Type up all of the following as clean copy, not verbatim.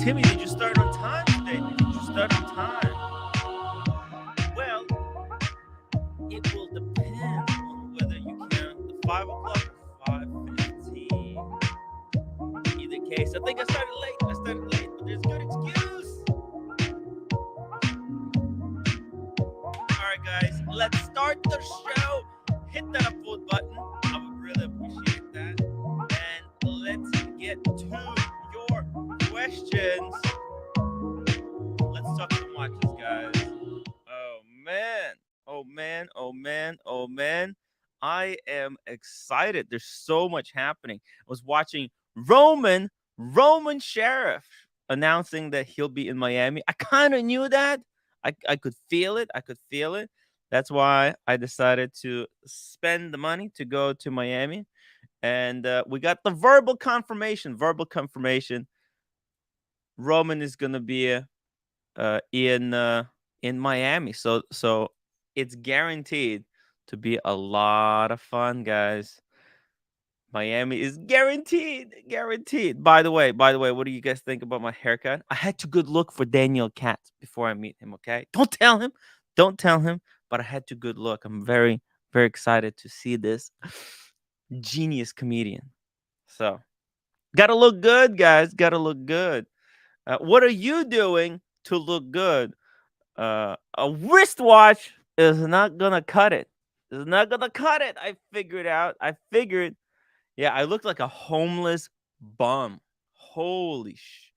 Timmy, did you start on time today? Did you start on time? Well, it will depend on whether you count the 5 o'clock or 5:15. Either case, I think I started late. But there's a good excuse. All right, guys, let's start the show. Hit that upvote button. I would really appreciate that. And let's get to your questions. Let's talk some watches, guys. Oh man. Oh man. Oh man. Oh man. I am excited. There's so much happening. I was watching Roman Sharf announcing that he'll be in Miami. I kind of knew that. I could feel it. That's why I decided to spend the money to go to Miami. And we got the verbal confirmation. Roman is gonna be in Miami. So it's guaranteed to be a lot of fun, guys. Miami is guaranteed. By the way, what do you guys think about my haircut? I had to good look for Daniel Katz before I meet him. Okay, don't tell him, but I had to good look. I'm very excited to see this genius comedian. So gotta look good, guys. Gotta look good. What are you doing to look good? A wristwatch is not gonna cut it. I figured out. Yeah, I looked like a homeless bum. Holy sh!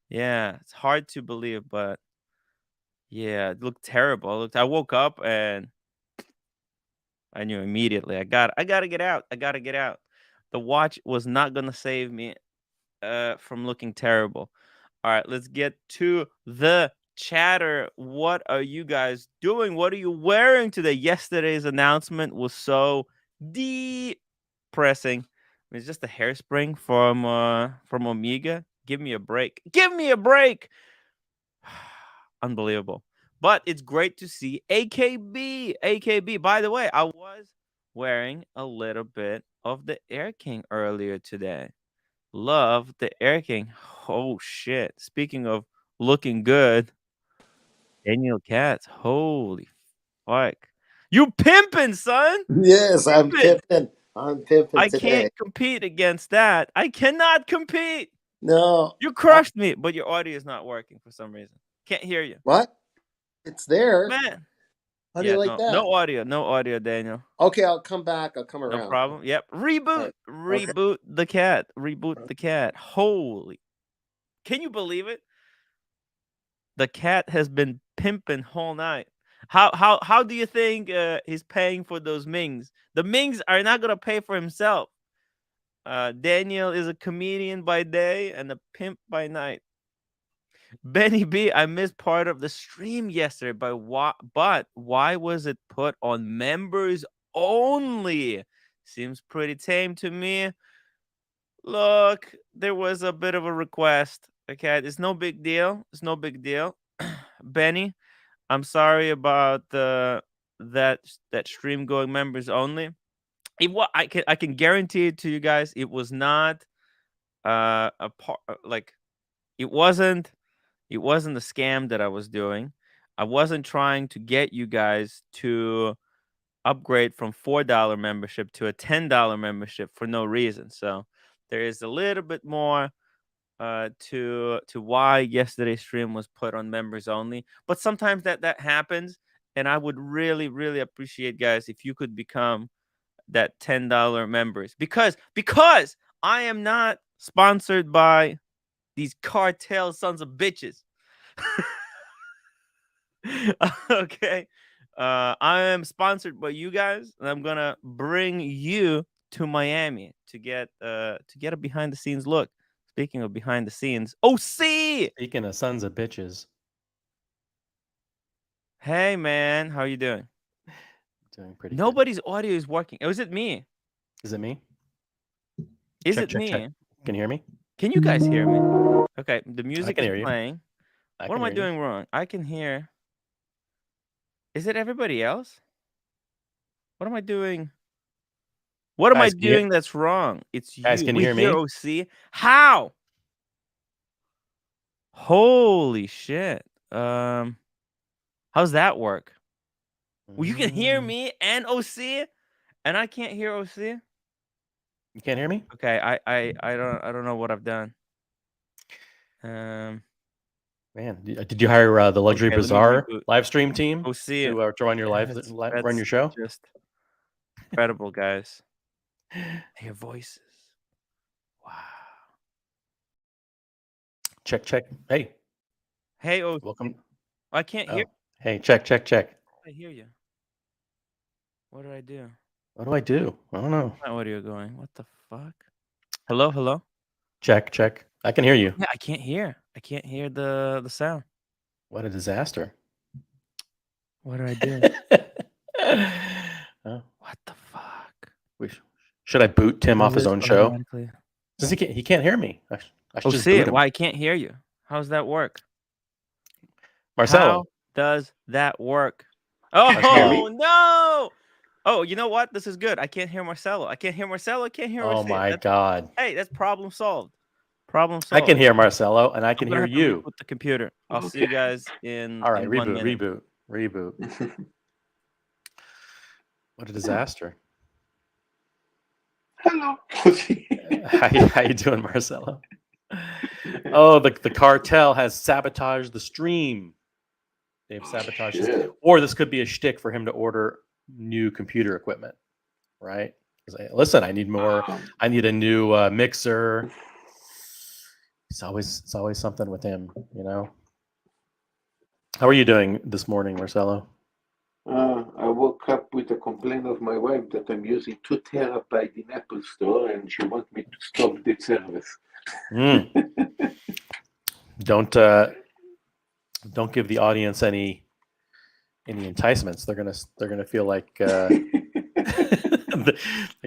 Yeah, it's hard to believe, but yeah, it looked terrible. I woke up and I knew immediately. I gotta get out. The watch was not gonna save me from looking terrible. All right, let's get to the chatter. What are you guys doing? What are you wearing today? Yesterday's announcement was so depressing. It's just a hairspring from Omega. Give me a break. Unbelievable. But it's great to see AKB. By the way, I was wearing a little bit of the Air King earlier today. Love the Air King. Oh shit. Speaking of looking good, Daniel Katz. Holy fuck. You pimping, son. Yes, I'm Pimping. pimping. I'm pimping I today. can't compete against that. I cannot compete. No. You crushed me, but your audio is not working for some reason. Can't hear you. What? It's there. Man. How do Yeah, you like that? no audio, Daniel. Okay, I'll come back. I'll come No around. problem. Yep. Reboot. Okay. Reboot the cat. The cat. Holy. Can you believe it? The cat has been pimping whole night. How do you think he's paying for those Mings? The Mings are not gonna pay for himself. Daniel is a comedian by day and a pimp by night. Benny B, I missed part of the stream yesterday, but why was it put on members only? Seems pretty tame to me. Look, there was a bit of a request. Okay, it's no big deal. Benny, I'm sorry about that stream going members only. I can guarantee it to you guys. It was not a part like it wasn't a scam that I was doing. I wasn't trying to get you guys to upgrade from $4 membership to a $10 membership for no reason. So there is a little bit more to why yesterday's stream was put on members only. But sometimes that happens, and I would really appreciate, guys, if you could become that $10 members because I am not sponsored by these cartel sons of bitches. Okay. I am sponsored by you guys, and I'm gonna bring you to Miami to get a behind the scenes look. Speaking of behind the scenes, OC. Speaking of sons of bitches. Hey man, how you doing? Doing pretty Nobody's audio is working. Oh, is it me? good. Is it me? Is Check, it check, me? check. Can you hear me? Can you guys hear me? Okay, the music can is hear you. playing. What am I doing wrong? I can hear. Is it everybody else? What am I doing? What am I Guys, can you hear- doing that's wrong? It's you. Guys, can you We hear hear me? OC. How? Holy shit. How's that work? Well, you can hear Mm. me and OC, and I can't hear OC. You can't hear me? Okay, I don't know what I've done. Um, Man, did you hire the Luxury okay, let me Bazaar reboot. live stream team OC, to run your run your show? just incredible, guys. I hear voices. Wow. Check, check. Hey, Hey, OC, welcome. I can't hear. Oh, hey, check, check, check. I hear you. What did I do? What do I do? I don't know. My audio going. What the fuck? Hello, hello. Check, check. I can hear you. Yeah, I can't hear. I can't hear the sound. What a disaster. What did I do? Oh, What the fuck? should I boot Tim off his Delete own show? automatically. Since he can't hear me. I should Oh, just see boot it. him. Why I can't hear you? How's that work? Marcelo. How does that work? Marcelo. Oh no! Oh, you know what? This is good. I can't hear Marcelo. I can't hear Marcelo. I can't hear Oh OC. my God. Hey, that's problem solved. Problem I solved. can hear Marcelo and I I'm can gonna hear have to you. reboot the computer. I'll see you guys in All right, 1 reboot, minute. reboot. What a disaster. Hello. How you doing, Marcelo? Oh, the cartel has sabotaged the stream. They've sabotaged this. Shit. Or this could be a shtick for him to order new computer equipment, right? Listen, I need more. I need a new mixer. It's always something with him, you know. How are you doing this morning, Marcelo? I woke up with a complaint of my wife that I'm using 2 terabyte in Apple Store and she wants me to stop the service. Don't give the audience any enticements. They're gonna feel like like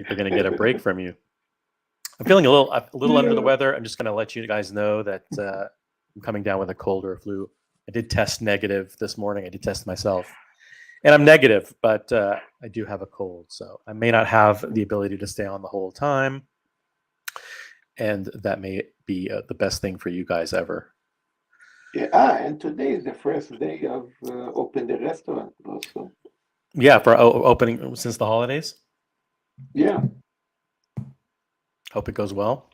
they're gonna get a break from you. I'm feeling a little under the weather. I'm just gonna let you guys know that I'm coming down with a cold or a flu. I did test negative this morning. I did test myself, and I'm negative, but I do have a cold, so I may not have the ability to stay on the whole time, and that may be the best thing for you guys ever. Yeah, and today is the first day of open the restaurant also. Yeah, for opening since the holidays. Yeah. Hope it goes well.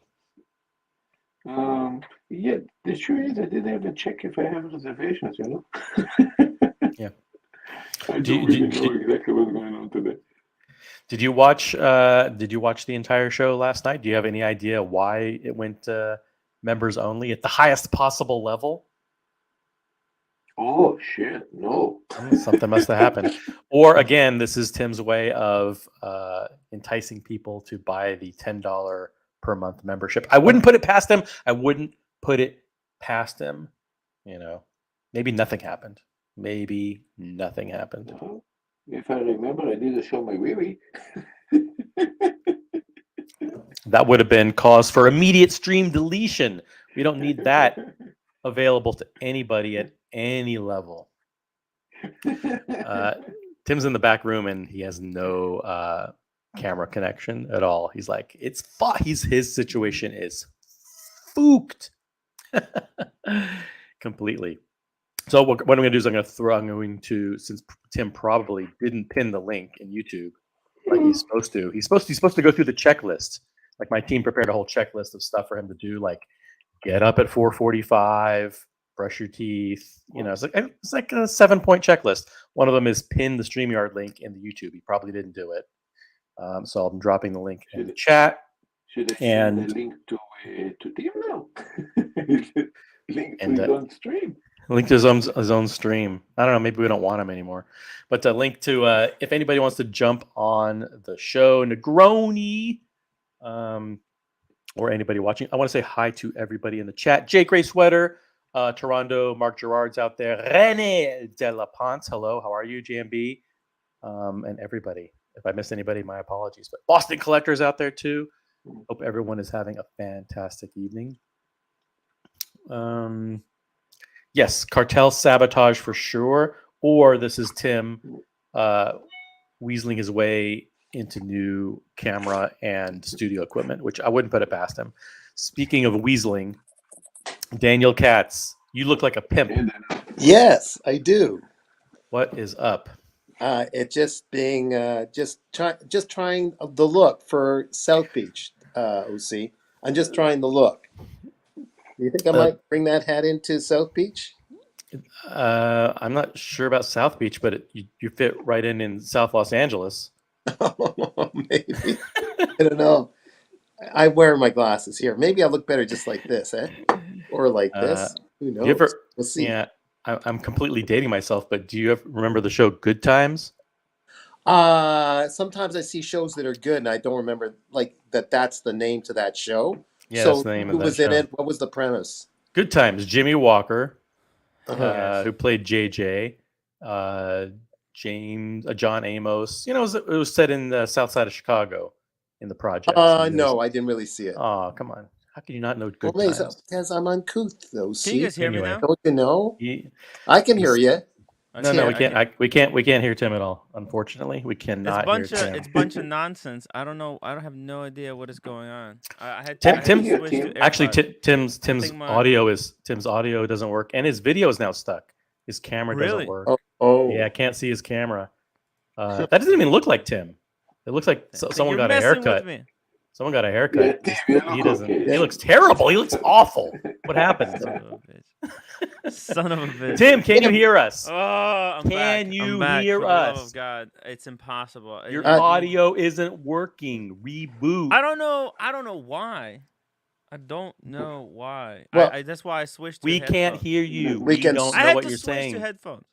Yeah, the truth is I didn't even check if I have reservations, you know? Yeah. I don't really know exactly what's going on today. Did you watch the entire show last night? Do you have any idea why it went members only at the highest possible level? Oh shit, no. Something must have happened. Or again, this is Tim's way of enticing people to buy the $10 per month membership. I wouldn't put it past him. You know, maybe nothing happened. If I remember, I didn't show my wee. That would have been cause for immediate stream deletion. We don't need that available to anybody at any level. Tim's in the back room and he has no camera connection at all. He's like, his situation is spooked completely. So what I'm going to do is I'm going to, since Tim probably didn't pin the link in YouTube like he's supposed to. He's supposed to go through the checklist. Like my team prepared a whole checklist of stuff for him to do, like get up at 4:45, brush your teeth. You know, it's like a 7-point checklist. One of them is pin the StreamYard link in the YouTube. He probably didn't do it. So I'm dropping the link in the chat. Should I send the link to Tim now? Link to his own stream. Link to his own stream. I don't know. Maybe we don't want him anymore. But link to if anybody wants to jump on the show, Negroni, or anybody watching. I want to say hi to everybody in the chat. Jake Gray Sweater, Toronto, Mark Gerard's out there. René de la Ponce, hello. How are you, JMB? And everybody. If I missed anybody, my apologies. But Boston Collector's out there too. Hope everyone is having a fantastic evening. Yes, cartel sabotage for sure. Or this is Tim weaseling his way into new camera and studio equipment, which I wouldn't put it past him. Speaking of weaseling, Daniel Katz, You look like a pimp. Yes, I do. What is up? It just being just trying the look for South Beach. OC. I'm just trying the look. Do you think I Uh, might bring that hat into South Beach? I'm not sure about South Beach, but you fit right in South Los Angeles. Maybe. I don't know. I wear my glasses here. Maybe I look better just like this, eh? Or like this. Who knows? Do you ever? We'll see. Yeah, I'm completely dating myself, but do you ever remember the show Good Times? Sometimes I see shows that are good and I don't remember like that's the name to that show. Yeah, that's So the name who of that was show. in it? What was the premise? Good Times. Jimmy Walker, Uh-huh. who played JJ, John Amos. You know, it was set in the South Side of Chicago, in the projects. No, I didn't really see it. Oh, come on! How can you not know Good Well, maybe Times? because I'm uncouth, though. Can you guys See, hear me Anyway. now? don't you know? He- I can hear you. No, Okay, we can't. We can't hear Tim at all. Unfortunately, we cannot hear Tim. It's bunch of nonsense. I don't know. I don't have no idea what is going on. I had Tim- I had Tim- to switch to Actually, AirPods. Tim's think my- audio doesn't work, and his video is now stuck. His camera Really? doesn't work. Oh. Yeah, I can't see his camera. That doesn't even look like Tim. It looks like someone You're got a messing with haircut. me. Someone got a haircut. Yeah, Tim, you He look doesn't. okay. He looks terrible. He looks awful. What happened? Son of a bitch. Son of a bitch. Tim, can you hear us? Oh, I'm back. Can you I'm back. hear For the love us? of God, it's impossible. Your Uh, audio isn't working. Reboot. I don't know. I don't know why. I don't know why. Well, that's why I switched to We can't headphones. hear you. We We can- don't I know had what to you're switch saying. to headphones.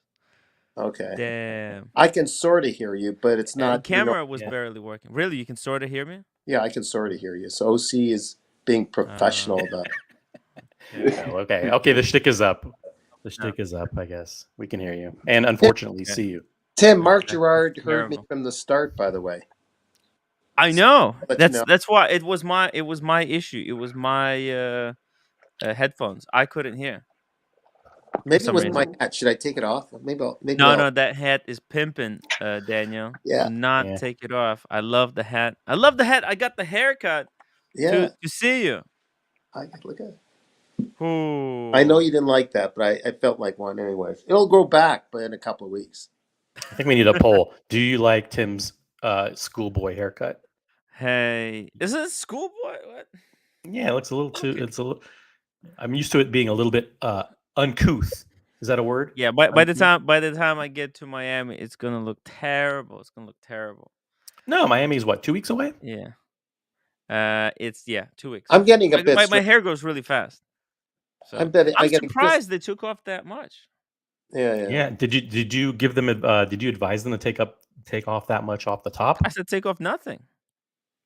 Okay. Damn. I can sort of hear you, but it's And not. camera was Yeah. barely working. Really, you can sort of hear me? Yeah, I can sort of hear you. So OC is being professional about it. Yeah. Oh, okay. The shtick is up. The shtick is up. I guess we can hear you, and unfortunately, Okay. see you. Tim, Mark Okay. Gerard heard me Terrible. from the start, by the way. I know. Let you know. That's why it was my issue. It was my headphones. I couldn't hear. Maybe it some was my reason. hat. Should I take it off? Maybe No, that hat is pimping, Daniel. Yeah. Do not Yeah. take it off. I love the hat. I love the hat. I got the haircut Yeah. to see you. Look at it. Ooh. I know you didn't like that, but I felt like one anyways. It'll grow back, but in a couple of weeks. I think we need a poll. Do you like Tim's schoolboy haircut? Hey, is it schoolboy? What? Yeah, it looks a little too. Okay. It's a little. I'm used to it being a little bit uncouth. Is that a word? Yeah, by the Uncouth? time I get to Miami, it's gonna look terrible. It's gonna look terrible. No, Miami's what, 2 weeks away? Yeah. It's 2 weeks. I'm getting a bit. My hair goes really fast. So I'm betting. I'm I get surprised they took off that much. Yeah. Yeah. Did you give them? Did you advise them to take off that much off the top? I said take off nothing.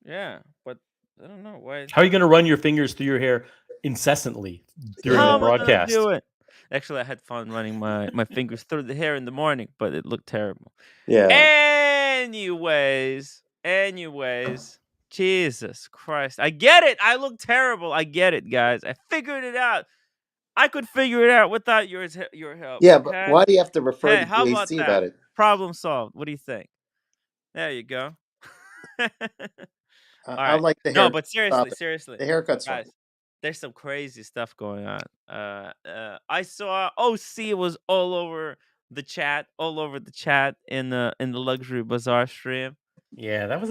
Yeah, but I don't know why. How are you going to run your fingers through your hair incessantly during How the am I gonna broadcast? do it? Actually, I had fun running my fingers through the hair in the morning, but it looked terrible. Yeah. Anyways, Jesus Christ. I get it. I look terrible. I get it, guys. I figured it out. I could figure it out without your help. Yeah, but okay? why do you have to refer Hey, to how about AC that? about it? Problem solved. What do you think? There you go. I right. like the hair. No, but seriously. The haircut's fine. Guys, there's some crazy stuff going on. I saw OC was all over the chat in the luxury bazaar stream. Yeah, that was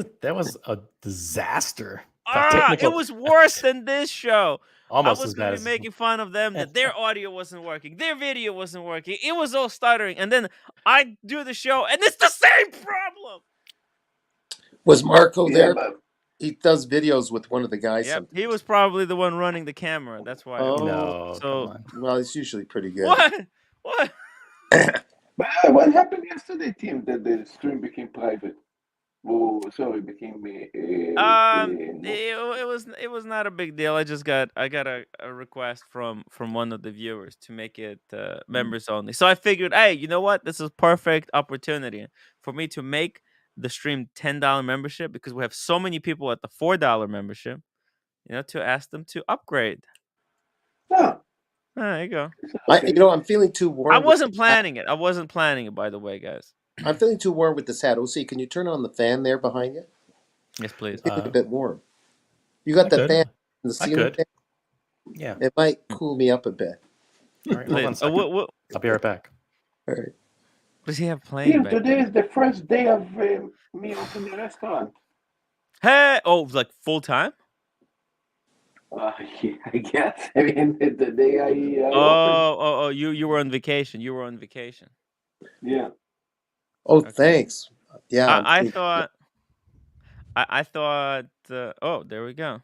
a disaster. It was worse than this show. Almost I was as bad gonna be as making fun of them that their audio wasn't working, their video wasn't working. It was all stuttering, and then I do the show, and it's the same problem. Was Marco Yeah, there? but He does videos with one of the guys. Yep, sometimes. he was probably the one running the camera. That's why. Oh, no. so- Come on. Well, it's usually pretty good. What? but what happened yesterday, Tim, that the stream became private? Oh, sorry, became It was not a big deal. I got a request from one of the viewers to make it members only. So I figured, hey, you know what? This is perfect opportunity for me to make the stream $10 membership because we have so many people at the $4 membership. To ask them to upgrade. Ah, There you go. I'm feeling too warm. I wasn't planning it. By the way, guys. I'm feeling too warm with this hat. OC, can you turn on the fan there behind you? Yes, please. It's a bit warm. You got I the could. fan in the I ceiling could. fan? Yeah. It might cool me up a bit. All right, hold on a second. What I'll be right back. All right. does he have playing Tim, back today there? is the first day of me opening the restaurant. Hey, like full time? Yeah, I guess. I mean, the day I opened. Oh, you were on vacation. You were on vacation. Yeah. Oh, Okay. thanks. Yeah. I thought I thought oh, there we go.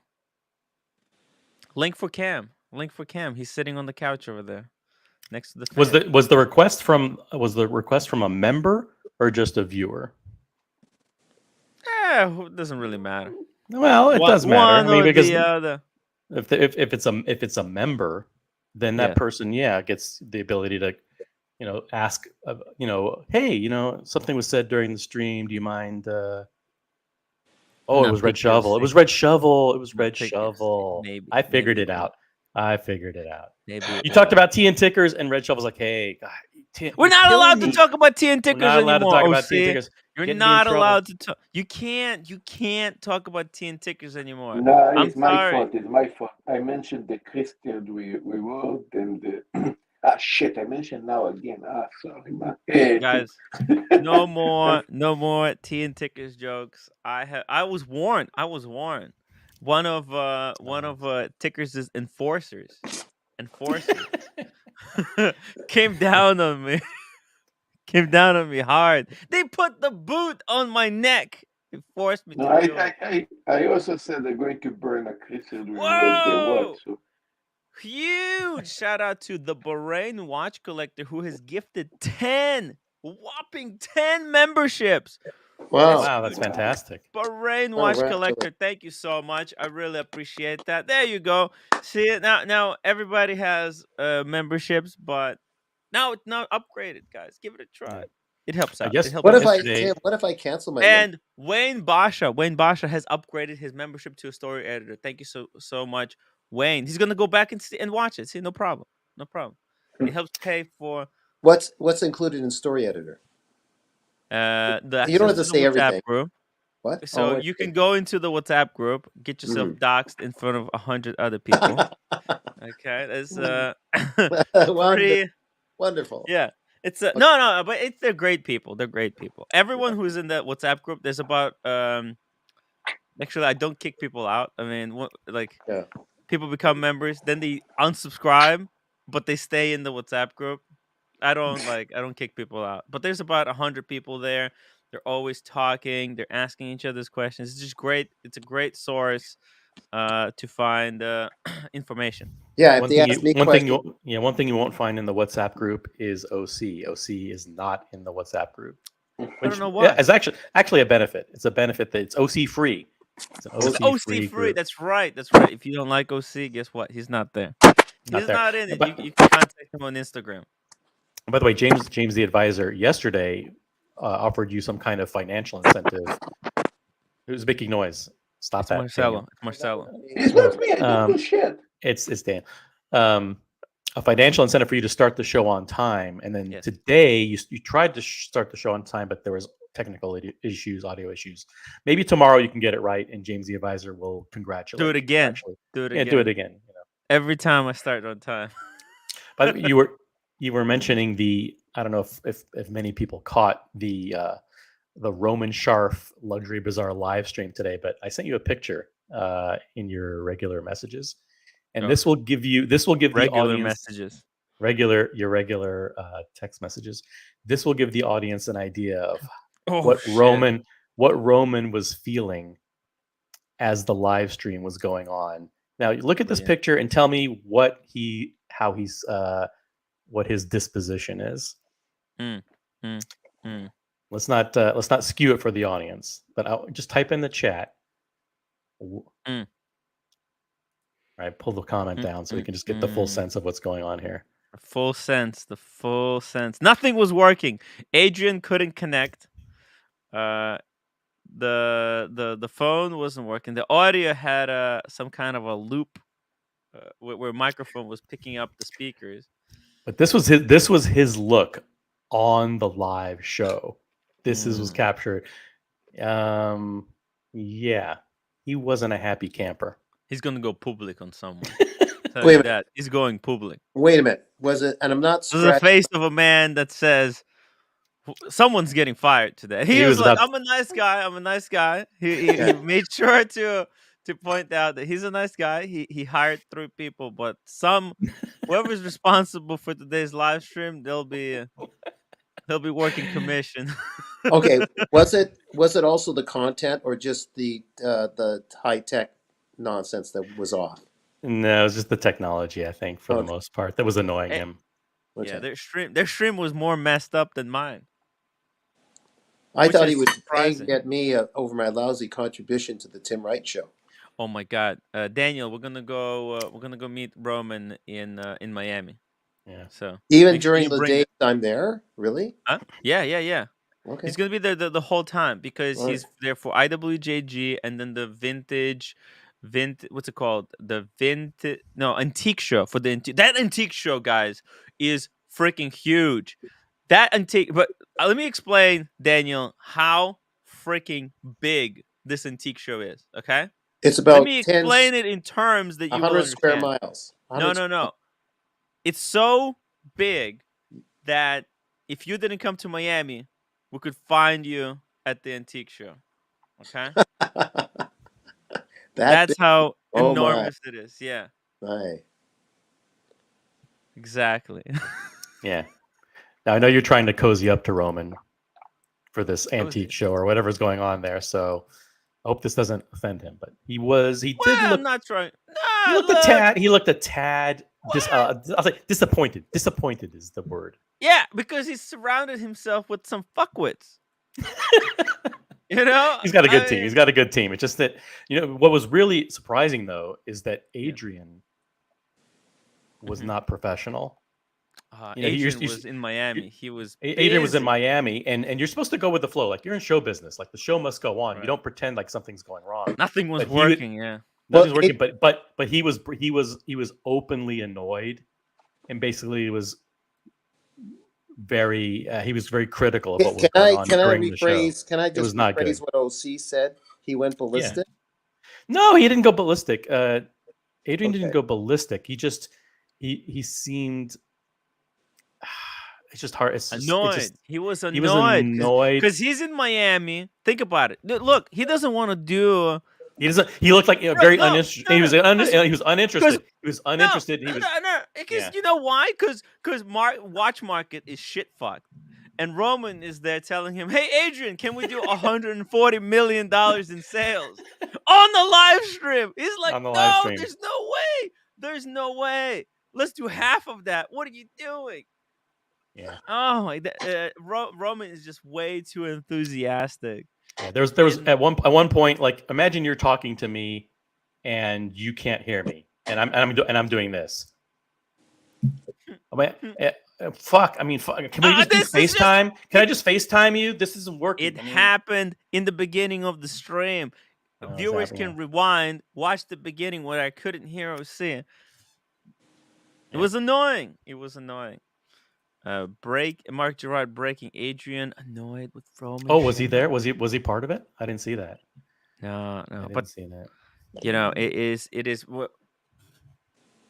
Link for Cam. Link for Cam. He's sitting on the couch over there next to the fan. Was the request from a member or just a viewer? It doesn't really matter. Well, it does matter. I One mean, or because the other. if it's a member, then that Yeah. person gets the ability to ask hey, something was said during the stream. Do you mind? Oh, it Not was Red pick your Shovel. It was seat. Red Shovel. It was Not Red pick your seat. Shovel. Maybe. I figured Maybe it won't. out. I figured it out. Maybe it You talked won't. about tea and tickers, and Red Shovel's like, "Hey, God, We're you're not killing allowed to me. talk about tea and We're tickers not allowed to anymore. talk Oh, about tea and see? tickers. You're Getting me in not trouble." allowed to talk. You can't talk about tea and tickers anymore. No, I'm it's my sorry. fault. It's my fault. I mentioned the Christian we wrote and the shit. I mentioned now again. Sorry, man. Guys, no more tea and tickers jokes. I was warned. One of tickers' enforcers came down on me. Came down on me hard. They put the boot on my neck. They forced me No, to do it. I also said they're going to burn a Christian we wrote their work. Whoa! So Huge shout out to the Bahrain watch collector who has gifted 10 whopping 10 memberships. Wow. Wow, that's fantastic. Bahrain Oh, watch right. collector, thank you so much. I really appreciate that. There you go. See it now. Everybody has memberships, but now it's not upgraded, guys. Give it a try. Yeah. It helps I out. guess It helps What out. if I, yesterday. Tim? What if I cancel my? membership? And Wayne Basha has upgraded his membership to a story editor. Thank you so much, Wayne. He's gonna go back and watch it. See, no problem. It helps pay for What's included in Story Editor? the You don't have access to to the say WhatsApp everything. group. What? So Oh, you can go into the WhatsApp group, get yourself doxxed in front of 100 other people. Okay, that's pretty. Wonderful. Yeah, it's no, but they're great people. They're great people. Everyone who's in that WhatsApp group, there's about Actually, I don't kick people out. I mean, Yeah. people become members, then they unsubscribe, but they stay in the WhatsApp group. I don't kick people out. But there's about 100 people there. They're always talking. They're asking each other's questions. It's just great. It's a great source to find information. Yeah. If One they thing ask you me one thing questions, you one thing you won't find in the WhatsApp group is OC. OC is not in the WhatsApp group. I Which don't know why. is actually a benefit. It's a benefit that it's OC free. It's an It's OC OC free free. group. That's right. If you don't like OC, guess what? He's not there. Not He's there. not in it. But You can contact him on Instagram. by the way, James the advisor yesterday offered you some kind of financial incentive. Who's making noise? Stop It's that, Marcelo. Daniel. It's Marcelo. it's not me. I don't do shit. It's Dan. A financial incentive for you to start the show on time, and then Yes. today you tried to start the show on time, but there was technical issues, audio issues. Maybe tomorrow you can get it right, and James the advisor will congratulate. Do it again. Do it again. You know. Every time I start on time. But you were mentioning I don't know if many people caught the Roman Sharf Luxury Bazaar live stream today, but I sent you a picture in your regular messages, and this will give the regular audience messages. your regular text messages. This will give the audience an idea of Oh, what shit. Roman was feeling as the live stream was going on. Now look at this picture and tell me what his disposition is. Let's not skew it for the audience, but I'll just type in the chat. All right, pull the comment down so we can just get the full sense of what's going on here. The full sense. Nothing was working. Adrian couldn't connect. The phone wasn't working. The audio had some kind of a loop where microphone was picking up the speakers. But this was his look on the live show. This was captured. Yeah, he wasn't a happy camper. He's gonna go public on someone. Tell Wait a you minute. that. He's going public. Wait a minute. Was it? And I'm not This is the stretching. face of a man that says someone's getting fired today. He He was was like, about. "I'm a nice guy. I'm a nice guy." He made sure to point out that he's a nice guy. He hired 3 people, but whoever's responsible for today's live stream, he'll be working commission. Okay. Was it also the content or just the high tech nonsense that was off? No, it was just the technology. I think for the Okay. most part that was annoying Eh, him. yeah, Okay. their stream was more messed up than mine, I which thought he is was surprising. angry at me over my lousy contribution to the Tim Wright show. Oh my God, Daniel, we're gonna go. We're gonna go meet Roman in Miami. Yeah. So Even make sure during you the bring days that. I'm there, really? Huh? Yeah, yeah, yeah. Okay. He's gonna be there the whole time because All right. he's there for IWJG and then the what's it called? The vintage no antique show for the that antique show, guys, is freaking huge. That antique, but let me explain, Daniel, how freaking big this antique show is. Okay, It's let about me explain it in terms that you will 100 square understand. miles. No, 100 no, no. It's so big that if you didn't come to Miami, we could find you at the antique show. Okay? that That's big. how Oh my. enormous it is. Yeah, My. exactly. Yeah. Now I know you're trying to cozy up to Roman for this antique Cozy. show or whatever's going on there. So I hope this doesn't offend him. But he did Well, I'm look. not trying. He Nah, looked a look. tad. He looked a tad. What? I was like disappointed. Disappointed is the word. Yeah, because he surrounded himself with some fuckwits. You know? He's got a good I team. He's mean, got a good team. It's just that what was really surprising though is that yeah. Adrian was Mhm. not professional. Adrian was in Miami. He was Adrian was in busy. Miami, and you're supposed to go with the flow. Like you're in show business. Like the show must go on. You Right. don't pretend like something's going wrong. Nothing was But he would. working. Yeah. Well, Nothing's working. But he was openly annoyed, and basically was he was very critical of what was going on can I during the show. rephrase? Can I It was just not rephrase good. what OC said? He went Yeah. ballistic. No, he didn't go ballistic. Adrian didn't Okay. go ballistic. He just he seemed. It's just hard. Annoyed. He was he was annoyed annoyed. because he's in Miami. Think about it. Look, he doesn't want to do. He doesn't. He looked like very No, uninterested. no, He was no, he was uninterested. He was No, uninterested. no, He was. no. Because Yeah. you know why? Because watch market is shit fucked, and Roman is there telling him, "Hey, Adrian, can we do $140 million in sales on the live stream?" He's like, On the live "No, stream. there's no way. There's no way. Let's do half of that. What are you doing?" Yeah. Oh my! Roman is just way too enthusiastic. Yeah, there was And at one point, like imagine you're talking to me and you can't hear me, and I'm doing this. I mean, fuck. I mean, fuck. Can we just do this is FaceTime? Can I just FaceTime you? This isn't working. It I mean, happened in the beginning of the stream. it's Viewers happening, can rewind, watch the beginning where I couldn't hear or see. It Yeah. was annoying. It was annoying. Mark Gerard breaking Adrian annoyed with Roman. Oh, was he there? Was he part of it? I didn't see that. No, I didn't but see that. it is what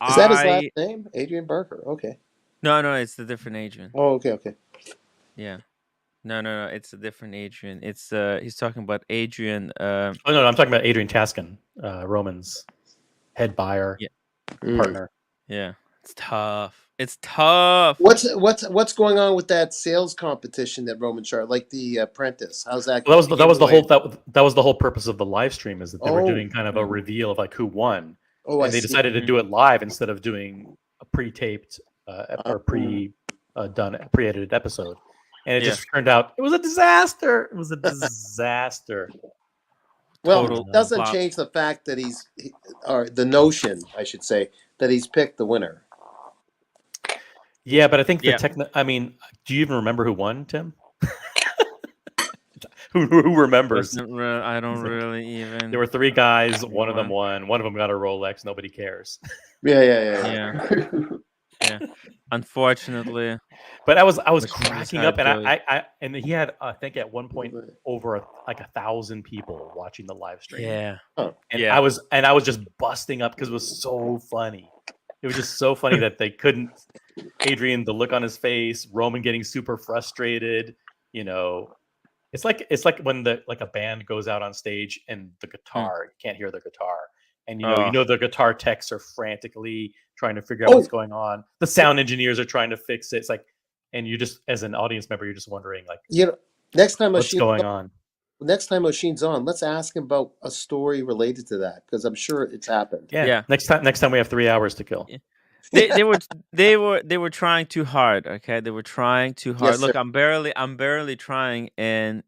Is that his last name? Adrian Barker. Okay. No, it's the different Adrian. Oh, okay. Yeah. No, it's a different Adrian. It's he's talking about Adrian Oh no, I'm talking about Adrian Taskin, Roman's head buyer, partner. Yeah. It's tough. It's tough. What's going on with that sales competition that Roman Chart, like the Apprentice? How's that? Well, that was the away? whole that was the whole purpose of the live stream, is that they were doing kind of a Mhm. reveal of like who won, Oh, and they decided to do it live instead of doing a pre-taped or pre-edited episode, and it just turned out it was a disaster. It was a disaster. Well, Total it doesn't flop. change the fact that or the notion, I should say, that he's picked the winner. Yeah, but I think I mean, do you even remember who won, Tim? who remembers? I don't really even. There were 3 guys. One of them won. One of them got a Rolex. Nobody cares. Yeah. Yeah. Unfortunately. But I was Which is cracking how up, it and goes. and he had I think at one point over like 1,000 people watching the live stream. Yeah. Oh. And I was just busting up because it was so funny. It was just so funny that they couldn't. Adrian, the look on his face, Roman getting super frustrated. You know, it's like when a band goes out on stage and the guitar, you can't hear the guitar, and Oh. the guitar techs are frantically trying to figure out what's going on. The sound engineers are trying to fix it. It's like, and you just, as an audience member, you're just wondering, like, next time what's going on. Next time Oshin's on, let's ask him about a story related to that because I'm sure it's happened. Yeah. Next time we have 3 hours to kill. Yeah. They were trying too hard. Okay, they were trying too hard. Yes, Look, sir. I'm barely trying, and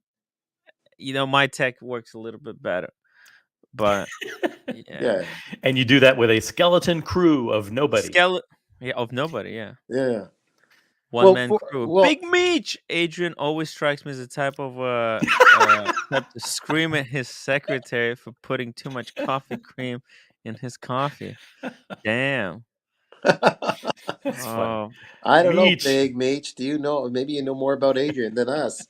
my tech works a little bit better. But Yeah. And you do that with a skeleton crew of nobody. Of nobody. Yeah. Yeah. One man crew. Big Meech. Adrian always strikes me as the type of type to scream at his secretary for putting too much coffee cream in his coffee. Damn. That's funny. I don't know, Big Meech. Do you know? Maybe you know more about Adrian than us.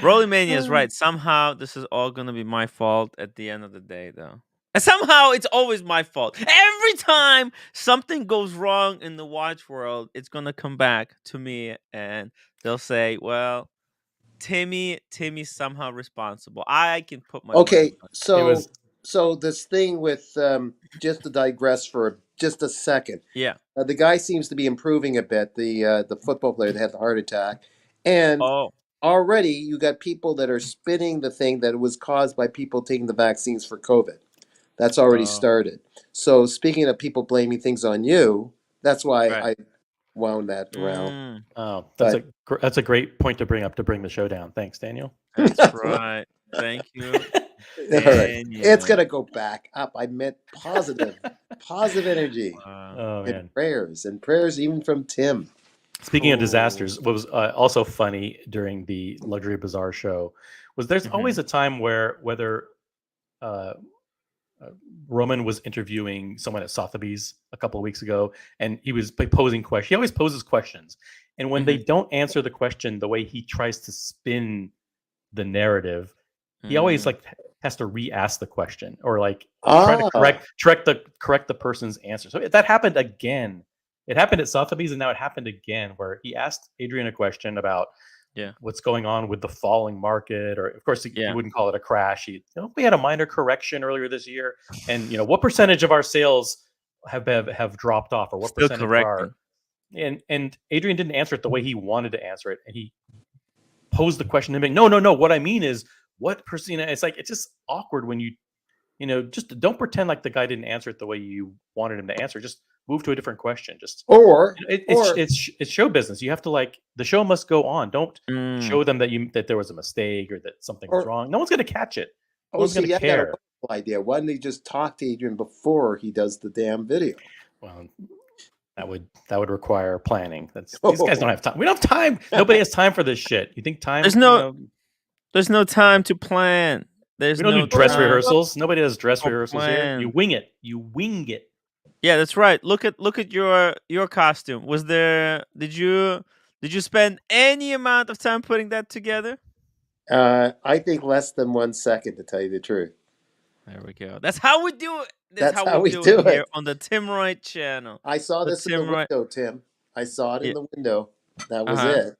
Rolling Mania is right. Somehow this is all gonna be my fault at the end of the day, though. And somehow it's always my fault. Every time something goes wrong in the watch world, it's gonna come back to me, and they'll say, "Well, Timmy's somehow responsible." I can put my Okay, money on it. so this thing with just to digress for just a second. Yeah. The guy seems to be improving a bit. The football player that had the heart attack, and already you got people that are spinning the thing that it was caused by people taking the vaccines for COVID. That's already started. So speaking of people blaming things on you, that's why I wound that around. Oh, that's a great point to bring up to bring the show down. Thanks, Daniel. That's right. Thank you. All right. It's gonna go back up. I meant positive energy. Oh man, and prayers even from Tim. Speaking of disasters, what was also funny during the Luxury Bazaar show was there's always a time whether Roman was interviewing someone at Sotheby's a couple of weeks ago, and he was posing questions. He always poses questions, and when they don't answer the question the way he tries to spin the narrative, he always has to re-ask the question or try to correct the person's answer. So that happened again. It happened at Sotheby's, and now it happened again, where he asked Adrian a question about what's going on with the falling market, or of course he wouldn't call it a crash. We had a minor correction earlier this year, and what percentage of our sales have dropped off, or what percentage are. And Adrian didn't answer it the way he wanted to answer it, and he posed the question to me. No. What I mean is, what percent? It's like it's just awkward when just don't pretend like the guy didn't answer it the way you wanted him to answer. Just move to a different question. It's show business. You have to the show must go on. Don't show them that there was a mistake or that something was wrong. No one's going to catch it. No one's going to care. I got a idea. Why don't they just talk to Adrian before he does the damn video? Well, that would require planning. These guys don't have time. We don't have time. Nobody has time for this shit. You think time? There's no time to plan. We don't do dress rehearsals. Nobody does dress rehearsals here. You wing it. Yeah, that's right. Look at your costume. Did you spend any amount of time putting that together? I think less than 1 second, to tell you the truth. There we go. That's how we do it. That's how we do it here on the Tim Wright channel. I saw this in the window, Tim. I saw it in the window. That was it.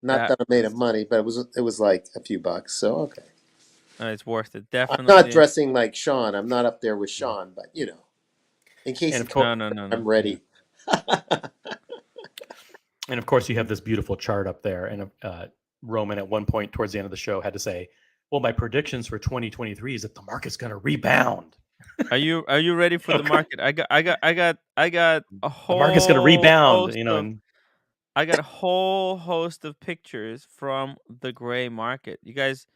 Not that I made it money, but it was like a few bucks. So okay. It's worth it. Definitely. I'm not dressing like Sean. I'm not up there with Sean, but in case I'm ready. And of course, you have this beautiful chart up there. And Roman, at one point towards the end of the show, had to say, "Well, my predictions for 2023 is that the market's going to rebound." Are you ready for the market? I got a whole. The market's going to rebound. I got a whole host of pictures from the gray market. You guys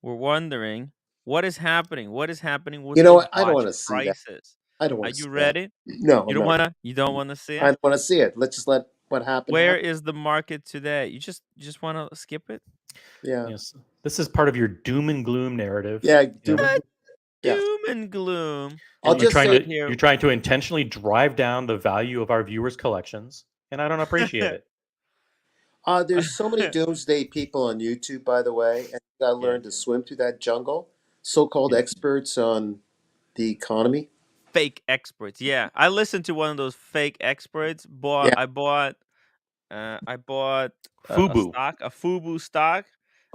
were wondering what is happening. What is happening with I don't want to see prices? That. I don't want to see. Are you that. ready? No. You don't want to. You don't want to see it. I don't want to see it. Let's just let what happened. Where is the market today? You just want to skip it? Yeah. Yes. This is part of your doom and gloom narrative. Yeah. Doom and gloom. You're trying to intentionally drive down the value of our viewers' collections, and I don't appreciate it. There's so many doomsday people on YouTube, by the way, and you got to learn to swim through that jungle. So-called experts on the economy. fake experts. Yeah, I listened to one of those fake experts. Yeah. I bought a Fubu. stock, a Fubu stock,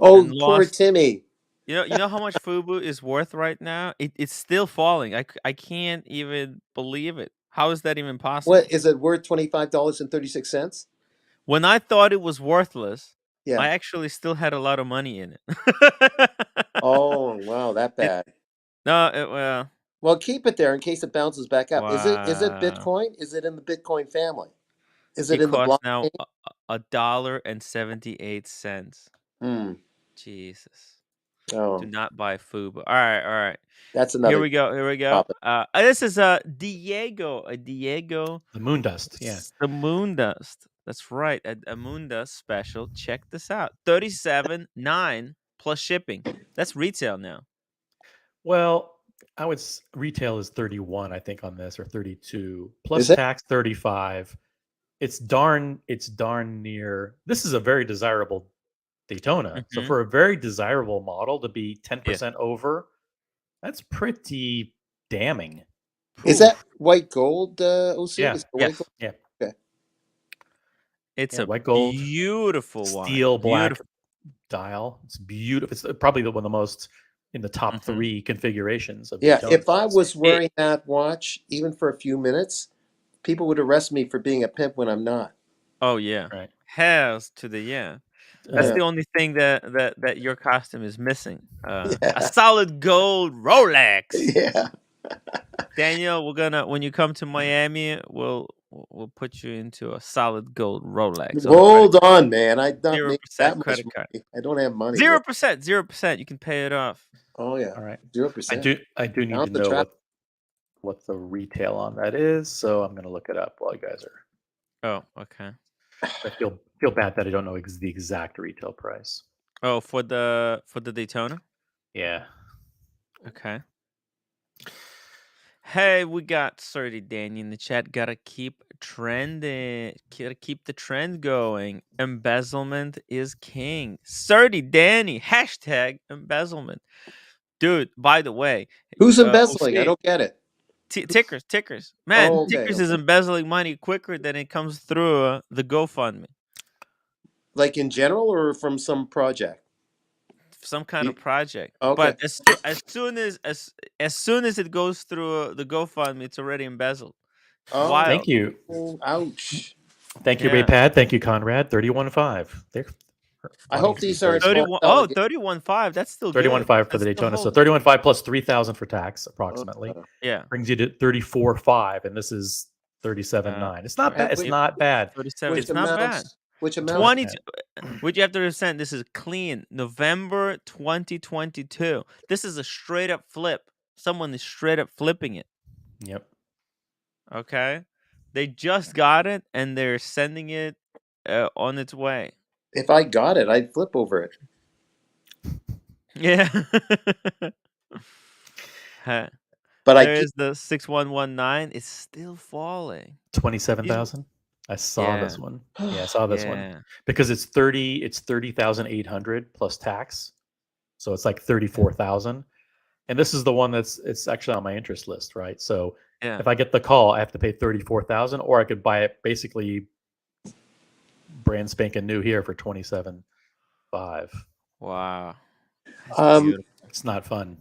and Oh, poor lost. Timmy. You know how much Fubu is worth right now? It's still falling. I can't even believe it. How is that even What possible? is it worth? $25.36. When I thought it was worthless, Yeah. I actually still had a lot of money in it. Oh, wow, that it bad. no, well, Well, keep it there in case it bounces back up. Is it wow. Bitcoin? Is it in the Bitcoin family? Is it It in the costs now blockchain? $1.78. Hmm. Jesus. Do Oh, not buy Fubu. All right. that's Here another we go. Here we go. topic. This is a Diego. The moon dust. Yeah. The moon dust. That's right. A moon dust special. Check this out. 37.9 plus shipping. That's retail now. Well, retail is 31, I think, on this, or 32 plus Is it? tax 35. It's darn near. This is a very desirable Daytona. So Hmm. for a very desirable model to be Yeah. 10% over, that's pretty damning. Is that white gold, OC? Yeah. Is it white Yes. gold? Yeah. Okay. It's Yeah. a White gold, beautiful one. steel black Beautiful. dial. It's beautiful. It's probably one of the most in the top Hmm. 3 configurations of Yeah, Daytona. if I was It, wearing that watch, even for a few minutes, people would arrest me for being a pimp when I'm not. oh yeah. Right. Hells to the yeah. That's Yeah. the only thing that your costume is missing. A Yeah. solid gold Rolex. Yeah. Daniel, when you come to Miami, we'll put you into a solid gold Rolex on a credit Hold on, man. I not zero make percent that much credit card. money. I don't have money. Zero Really. percent, 0%. You can pay it off. Oh yeah, All right. 0%. I do need Down to the know trap. what the retail on that is, so I'm going to look it up while you guys are. Oh, okay. I feel bad that I don't know the exact retail price. Oh, for the Daytona? Yeah. Okay. Hey, we got 30 Danny in the chat. Gotta keep trending. Gotta keep the trend going. Embezzlement is king. 30 Danny. Hashtag embezzlement. Dude, by the way, Who's embezzling? I OC, don't get it. Tickers. Man, Oh, okay. Tickers is embezzling money quicker than it comes through the GoFundMe. Like in general or from some project? Some kind of project. Okay. But as soon as it goes through the GoFundMe, it's already embezzled. Oh, Wild. Thank you. ouch. Thank you, Yeah. Raypad. Thank you, Conrad. 31.5. They're I hope these aren't smart 31. Oh, delegates. 31.5. That's still good. 31.5 for That's the still Daytona. So holding. 31.5 plus 3,000 for tax, approximately, Yeah. brings you to 34.5, and this is 37.9. It's not bad. It's Which, not bad. 37. which It's not bad. amounts which amounts 20. Would you have to understand? This is clean. November 2022. This is a straight up flip. Someone is straight up flipping it. Yep. Okay. They just got it and they're sending it on its way. if I got it, I'd flip over it. Yeah. Huh. But I There's the 6119. It's still falling. 27,000. I saw this one. Yeah, I saw this one Yeah. because it's 30,800 plus tax, so it's like 34,000. And this is the one it's actually on my interest list, right? So Yeah. if I get the call, I have to pay 34,000, or I could buy it basically brand spanking new here for 27.5. Wow. That's beautiful. It's not fun.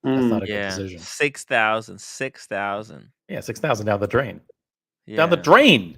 That's not a good Yeah. decision. 6,000. Yeah, 6,000 down the drain. Yeah. Down the drain.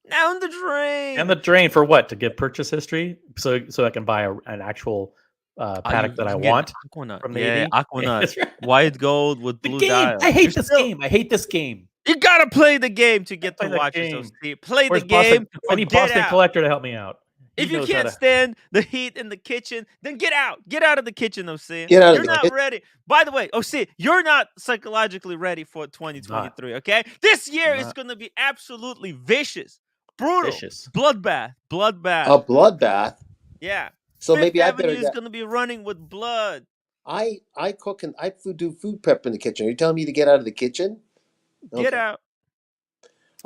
Down the drain. Down the drain for what? To get purchase history, so I can buy an actual Patek that I you get want Aquanut. from the Yeah, 80. Aquanut. That's right. White gold with The blue game. dial. I hate this game. I hate this game. You gotta play the game to get Play to the watch game. it. Play Where's the game I or need get Boston out. Collector to help me out. If you knows how can't to- stand the heat in the kitchen, then get out. Get out of the kitchen, OC. Get out of You're the not kitchen. ready. By the way, OC, you're not psychologically ready for 2023, okay? This year is Not. going to be absolutely vicious, brutal, Vicious. bloodbath. A bloodbath. Yeah. So Fifth maybe I Avenue better is get. going to be running with blood. I cook and do food prep in the kitchen. Are you telling me to get out of the kitchen? Get Okay. out.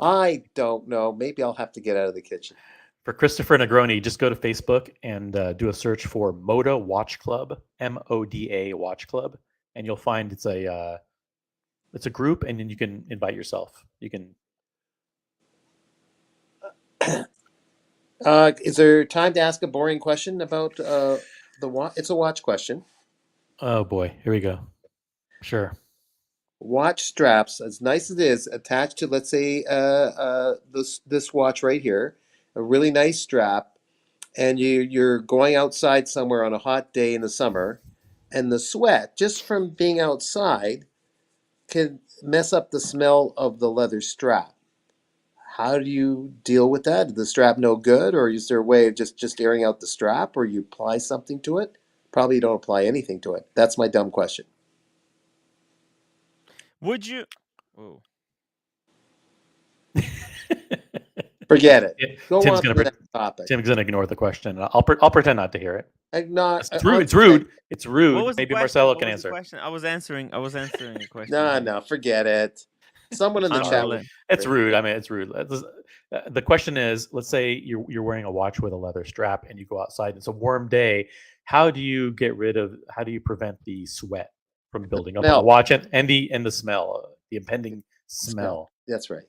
I don't know. Maybe I'll have to get out of the kitchen. For Christopher Negroni, just go to Facebook and do a search for Moda Watch Club, MODA Watch Club, and you'll find it's a It's a group, and then you can invite yourself. You can. Is there time to ask a boring question about the watch? It's a watch question. Oh boy, here we go. Sure. Watch straps, as nice as it is, attached to, let's say, this watch right here, a really nice strap, and you're going outside somewhere on a hot day in the summer, and the sweat just from being outside can mess up the smell of the leather strap. How do you deal with that? Is the strap no good, or is there a way of just airing out the strap, or you apply something to it? Probably don't apply anything to it. That's my dumb question. Would you? Oh. Forget it. Yeah, Go Tim's on to gonna the next topic. ignore the question. I'll pretend not to hear it. I'm not. It's rude. It's rude. It's rude. What was the Maybe question? Marcelo What can was the answer. question? I was answering a question. No, here. no, forget it. Someone in the chat. Unrelated. It's rude. I mean, it's rude. The question is, let's say you're wearing a watch with a leather strap, and you go outside. It's a warm day. How do you prevent the sweat from building up on the Smell. watch and the smell, the impending smell? That's right.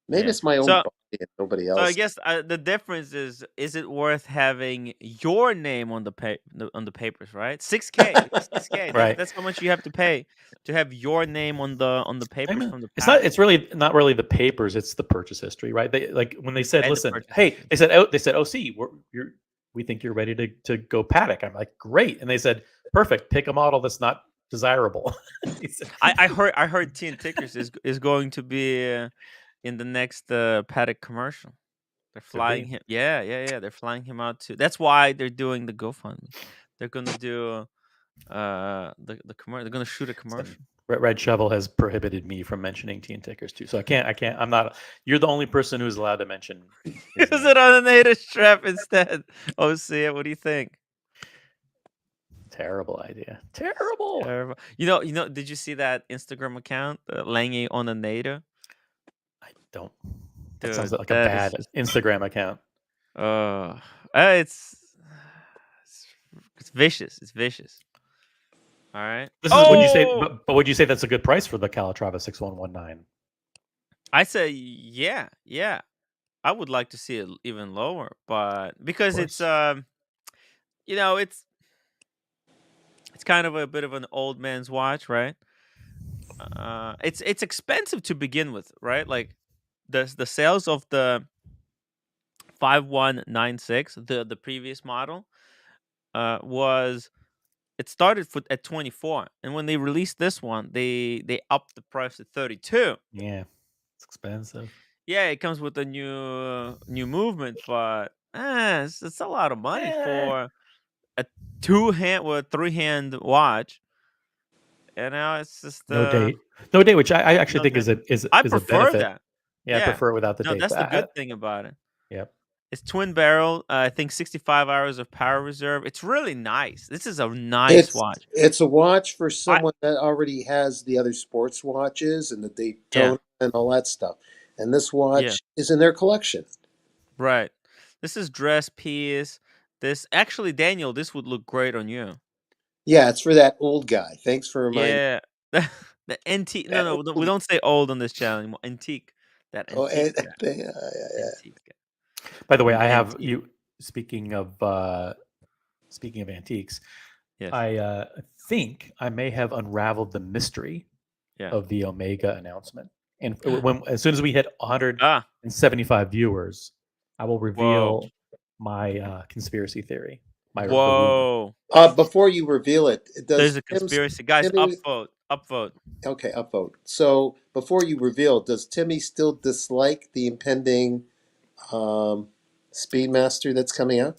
Maybe Yeah. it's my own So- body and nobody So I else. guess the difference is it worth having your name on the papers, right? 6K, 6K. Right. That's how much you have to pay to have your name on the papers from the It's patent. not. It's really not really the papers. It's the purchase history, right? They like when they said, And the "Listen, purchase hey," history. they said, "Oh, see, we think you're ready to go Patek." I'm like, "Great," and they said, "Perfect. Pick a model that's not desirable." He said- I heard Tin Tickers is going to be in the next Patek commercial. They're flying him. Yeah. They're flying him out to. That's why they're doing the GoFundMe. They're gonna do the commercial. They're gonna shoot a commercial. Red Shovel has prohibited me from mentioning teen tickers too, so I can't. I'm not. You're the only person who's allowed to mention. his Is name. it on a native strap instead? Oh, see it. What do you think? Terrible idea. Terrible. Terrible. You know. Did you see that Instagram account, Lange on a native? I don't. That sounds Dude, like a that is bad just. Instagram account. It's it's vicious. It's vicious. All right. This is would you say? Oh! But would you say that's a good price for the Calatrava 6119? I say yeah. I would like to see it even lower, but because it's course. it's kind of a bit of an old man's watch, right? It's expensive to begin with, right? Like the sales of the 5196, the previous model, was it started at 24, and when they released this one, they upped the price to 32. Yeah, it's expensive. Yeah, it comes with a new movement, but it's a lot of money for a three-hand watch. You know, it's just No date, which I actually no think date. is I a prefer benefit. that. Yeah, I prefer it without the No, date. that's But the good thing about it. yep. It's twin barrel. I think 65 hours of power reserve. It's really nice. This is a nice watch. It's a watch for I someone that already has the other sports watches and the Yeah. Daytona and all that stuff. And this watch Yeah. is in their collection. Right. This is dress piece. This actually, Daniel, this would look great on you. Yeah, it's for that old guy. Thanks for reminding Yeah. The antique. that No, we old- don't say old on this channel anymore. Antique. That Oh, antique. and, guy. yeah. Antique. guy. By the way, I have Antique. you. Speaking of antiques, Yes. I think I may have unraveled the mystery Yeah. of the Omega announcement. And as soon as we hit Ah. 175 viewers, I will reveal Whoa. my conspiracy theory. My Whoa. Before you reveal it, There's does a conspiracy. Guys, Timmy, upvote. okay, upvote. So before you reveal, does Timmy still dislike the impending Speedmaster that's coming out?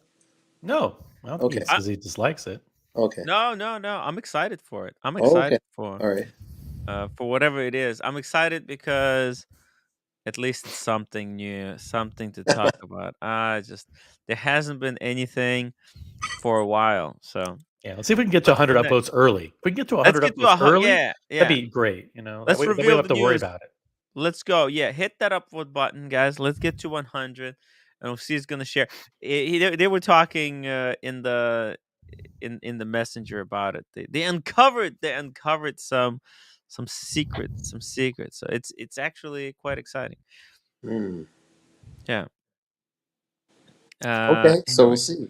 No, I don't think Okay. he says he dislikes it. Okay. No. I'm excited for it. I'm Oh, excited okay. for All right. whatever it is. I'm excited because at least it's something new, something to talk about. There hasn't been anything for a while. So Yeah, let's see if we can get to 100 What's next? upvotes early. If we can get to let's 100 get to upvotes early, yeah. that'd be great. You know, Let's that way we reveal don't have the to worry news. about it. Let's go. Yeah, hit that upvote button, guys. Let's get to 100, and we'll see who's gonna share. They were talking in the messenger about it. They uncovered some some secrets. So it's actually quite exciting. Hmm. Yeah. Okay, so we'll Anyway, see.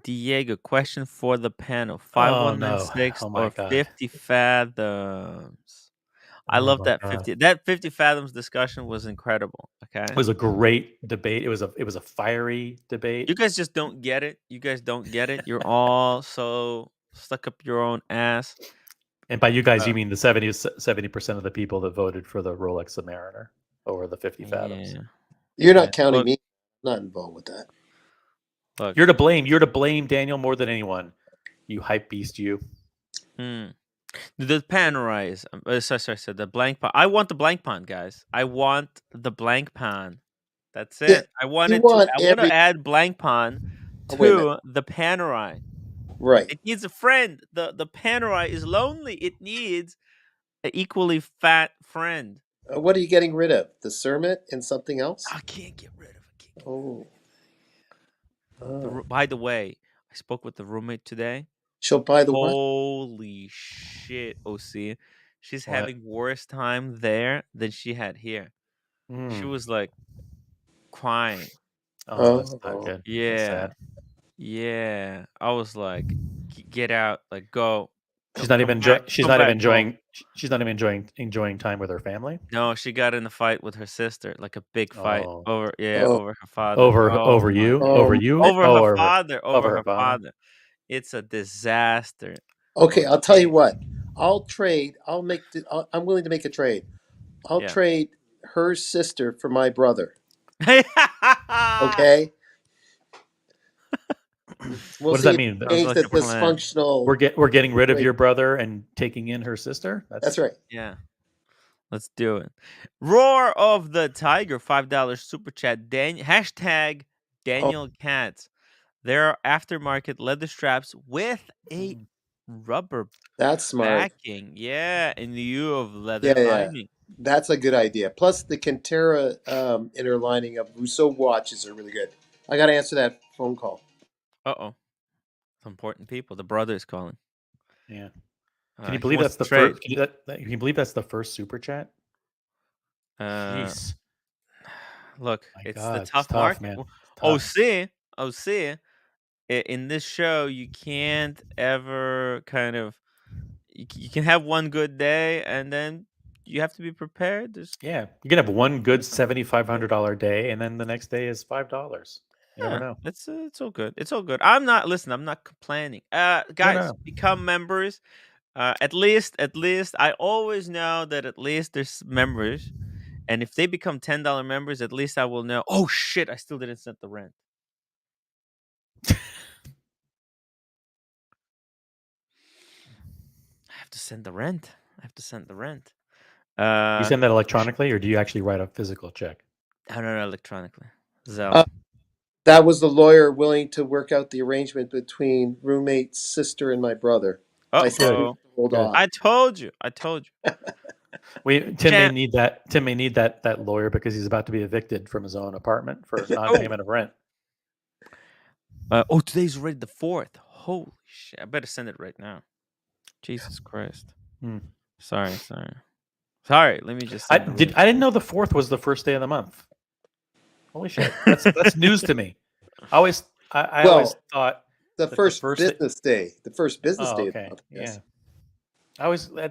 Diego, question for the panel: Oh no! 5196 Oh my or god! 50 fathoms? I Oh love my that god! 50 fathoms discussion was incredible. Okay. It was a great debate. It was a fiery debate. You guys just don't get it. You guys don't get it. You're all so stuck up your own ass. And by you guys, Uh, you mean the 70% of the people that voted for the Rolex Submariner over the 50 fathoms. yeah. You're Yeah. not counting Look, me. I'm not involved with that. look. You're to blame. You're to blame, Daniel, more than anyone. You hype beast, you. The Panerai sorry, the blank pan. I want the blank pan, guys. I want the blank pan. That's Yeah, it. I you wanted to. want I want to every. add blank pan Oh, wait a minute. to the Panerai. Right. It needs a friend. The Panerai is lonely. It needs an equally fat friend. What are you getting rid of? The Cermet and something else? I can't get rid of it. Oh. By the way, I spoke with the roommate today. She'll buy the what? Holy shit, OC. She's What? having worse time there than she had here. She was like crying. Oh, that's not Oh. good. That's Yeah. sad. Yeah. I was like, Get out, like go. She's Don't not come even back. enjoying. She's Come not even back home." enjoying. She's not even enjoying time with her family. No, she got in a fight with her sister, like a big fight Oh, Oh. over her father. over Oh my you, Oh. over you, over oh, her over father, over over her her father. father. It's a disaster. Okay, I'll tell you OC. what. I'll trade. I'll make. I'm willing to make a trade. I'll Yeah. trade her sister for my brother. Okay. We'll What does see that if mean? it Sounds change like the a plan. dysfunctional. We're getting rid of Wait, your brother and taking in her sister. that's right. Yeah. Let's do it. Roar of the Tiger, $5 super chat. Hashtag Oh, Daniel Katz. There are aftermarket leather straps with a rubber that's smart. backing. Yeah, in lieu of leather Yeah, yeah. lining. That's a good idea. Plus, the Cantera inner lining of Rousseau watches are really good. I got to answer that phone call. Uh-oh. Some important people. The brother is calling. Yeah. Can you He believe wants that's to the trade. first? Can you believe that's the first super chat? Uh, Jeez, look, my it's the God, it's tough tough, market. man. It's tough. OC, in this show, you can't ever kind of you can have one good day and then you have to be prepared. Yeah, you can have one good $7,500 day, and then the next day is $5. You never know. It's all good. It's all good. I'm not complaining. Guys, No. become members. At least I always know that at least there's members. And if they become $10 members, at least I will know. Oh shit! I still didn't send the rent. I have to send the rent. You send that electronically, or do you actually write a physical check? I don't know electronically. Zelle. Uh, that was the lawyer willing to work out the arrangement between roommate's sister and my brother. I said Good. we Uh-oh. hold Good. off. I told you. Tim may Chan- need that. Tim may need that lawyer because he's about to be evicted from his own apartment for Oh. non-payment of rent. Today's already the 4th. Holy shit. I better send it right now. Jesus Christ. Hmm. Sorry. Let me just I send the rent. didn't know the 4th was the first day of the month. Holy shit, that's news to me. I always thought The that first business day. The first business Oh, day of the okay, month. yeah. Yes.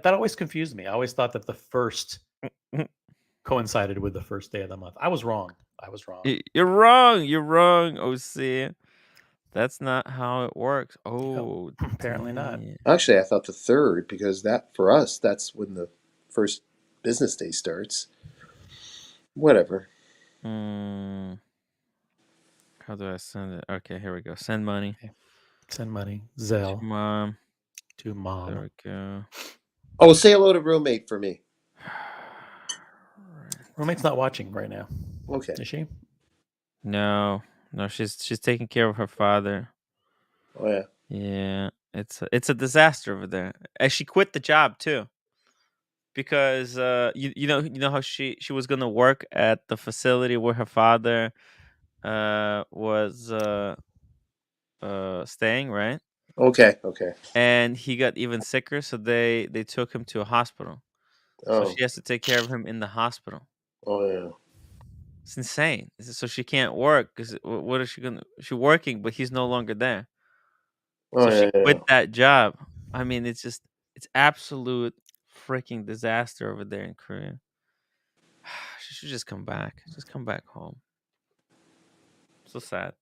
That always confused me. I always thought that the first coincided with the first day of the month. I was wrong. You're wrong, OC. That's not how it works. Oh, Apparently not. damn. Actually, I thought the third because that for us that's when the first business day starts. Whatever. How do I send it? Okay, here we go. Send money. Okay. Send money. Zelle Mom. to mom. There we go. Oh, say hello to roommate for me. Roommate's not watching right now. Okay. Is she? No, she's taking care of her father. Oh yeah. Yeah, it's a disaster over there. And she quit the job too because you know how she was gonna work at the facility where her father was staying, right? Okay. and he got even sicker. So they took him to a hospital. So Oh. she has to take care of him in the hospital. Oh yeah. It's insane. So she can't work because what is she gonna? She's working, but he's no longer there. Oh So she yeah. quit that job. I mean, it's absolute freaking disaster over there in Korea. She should just come back. Just come back home. So sad.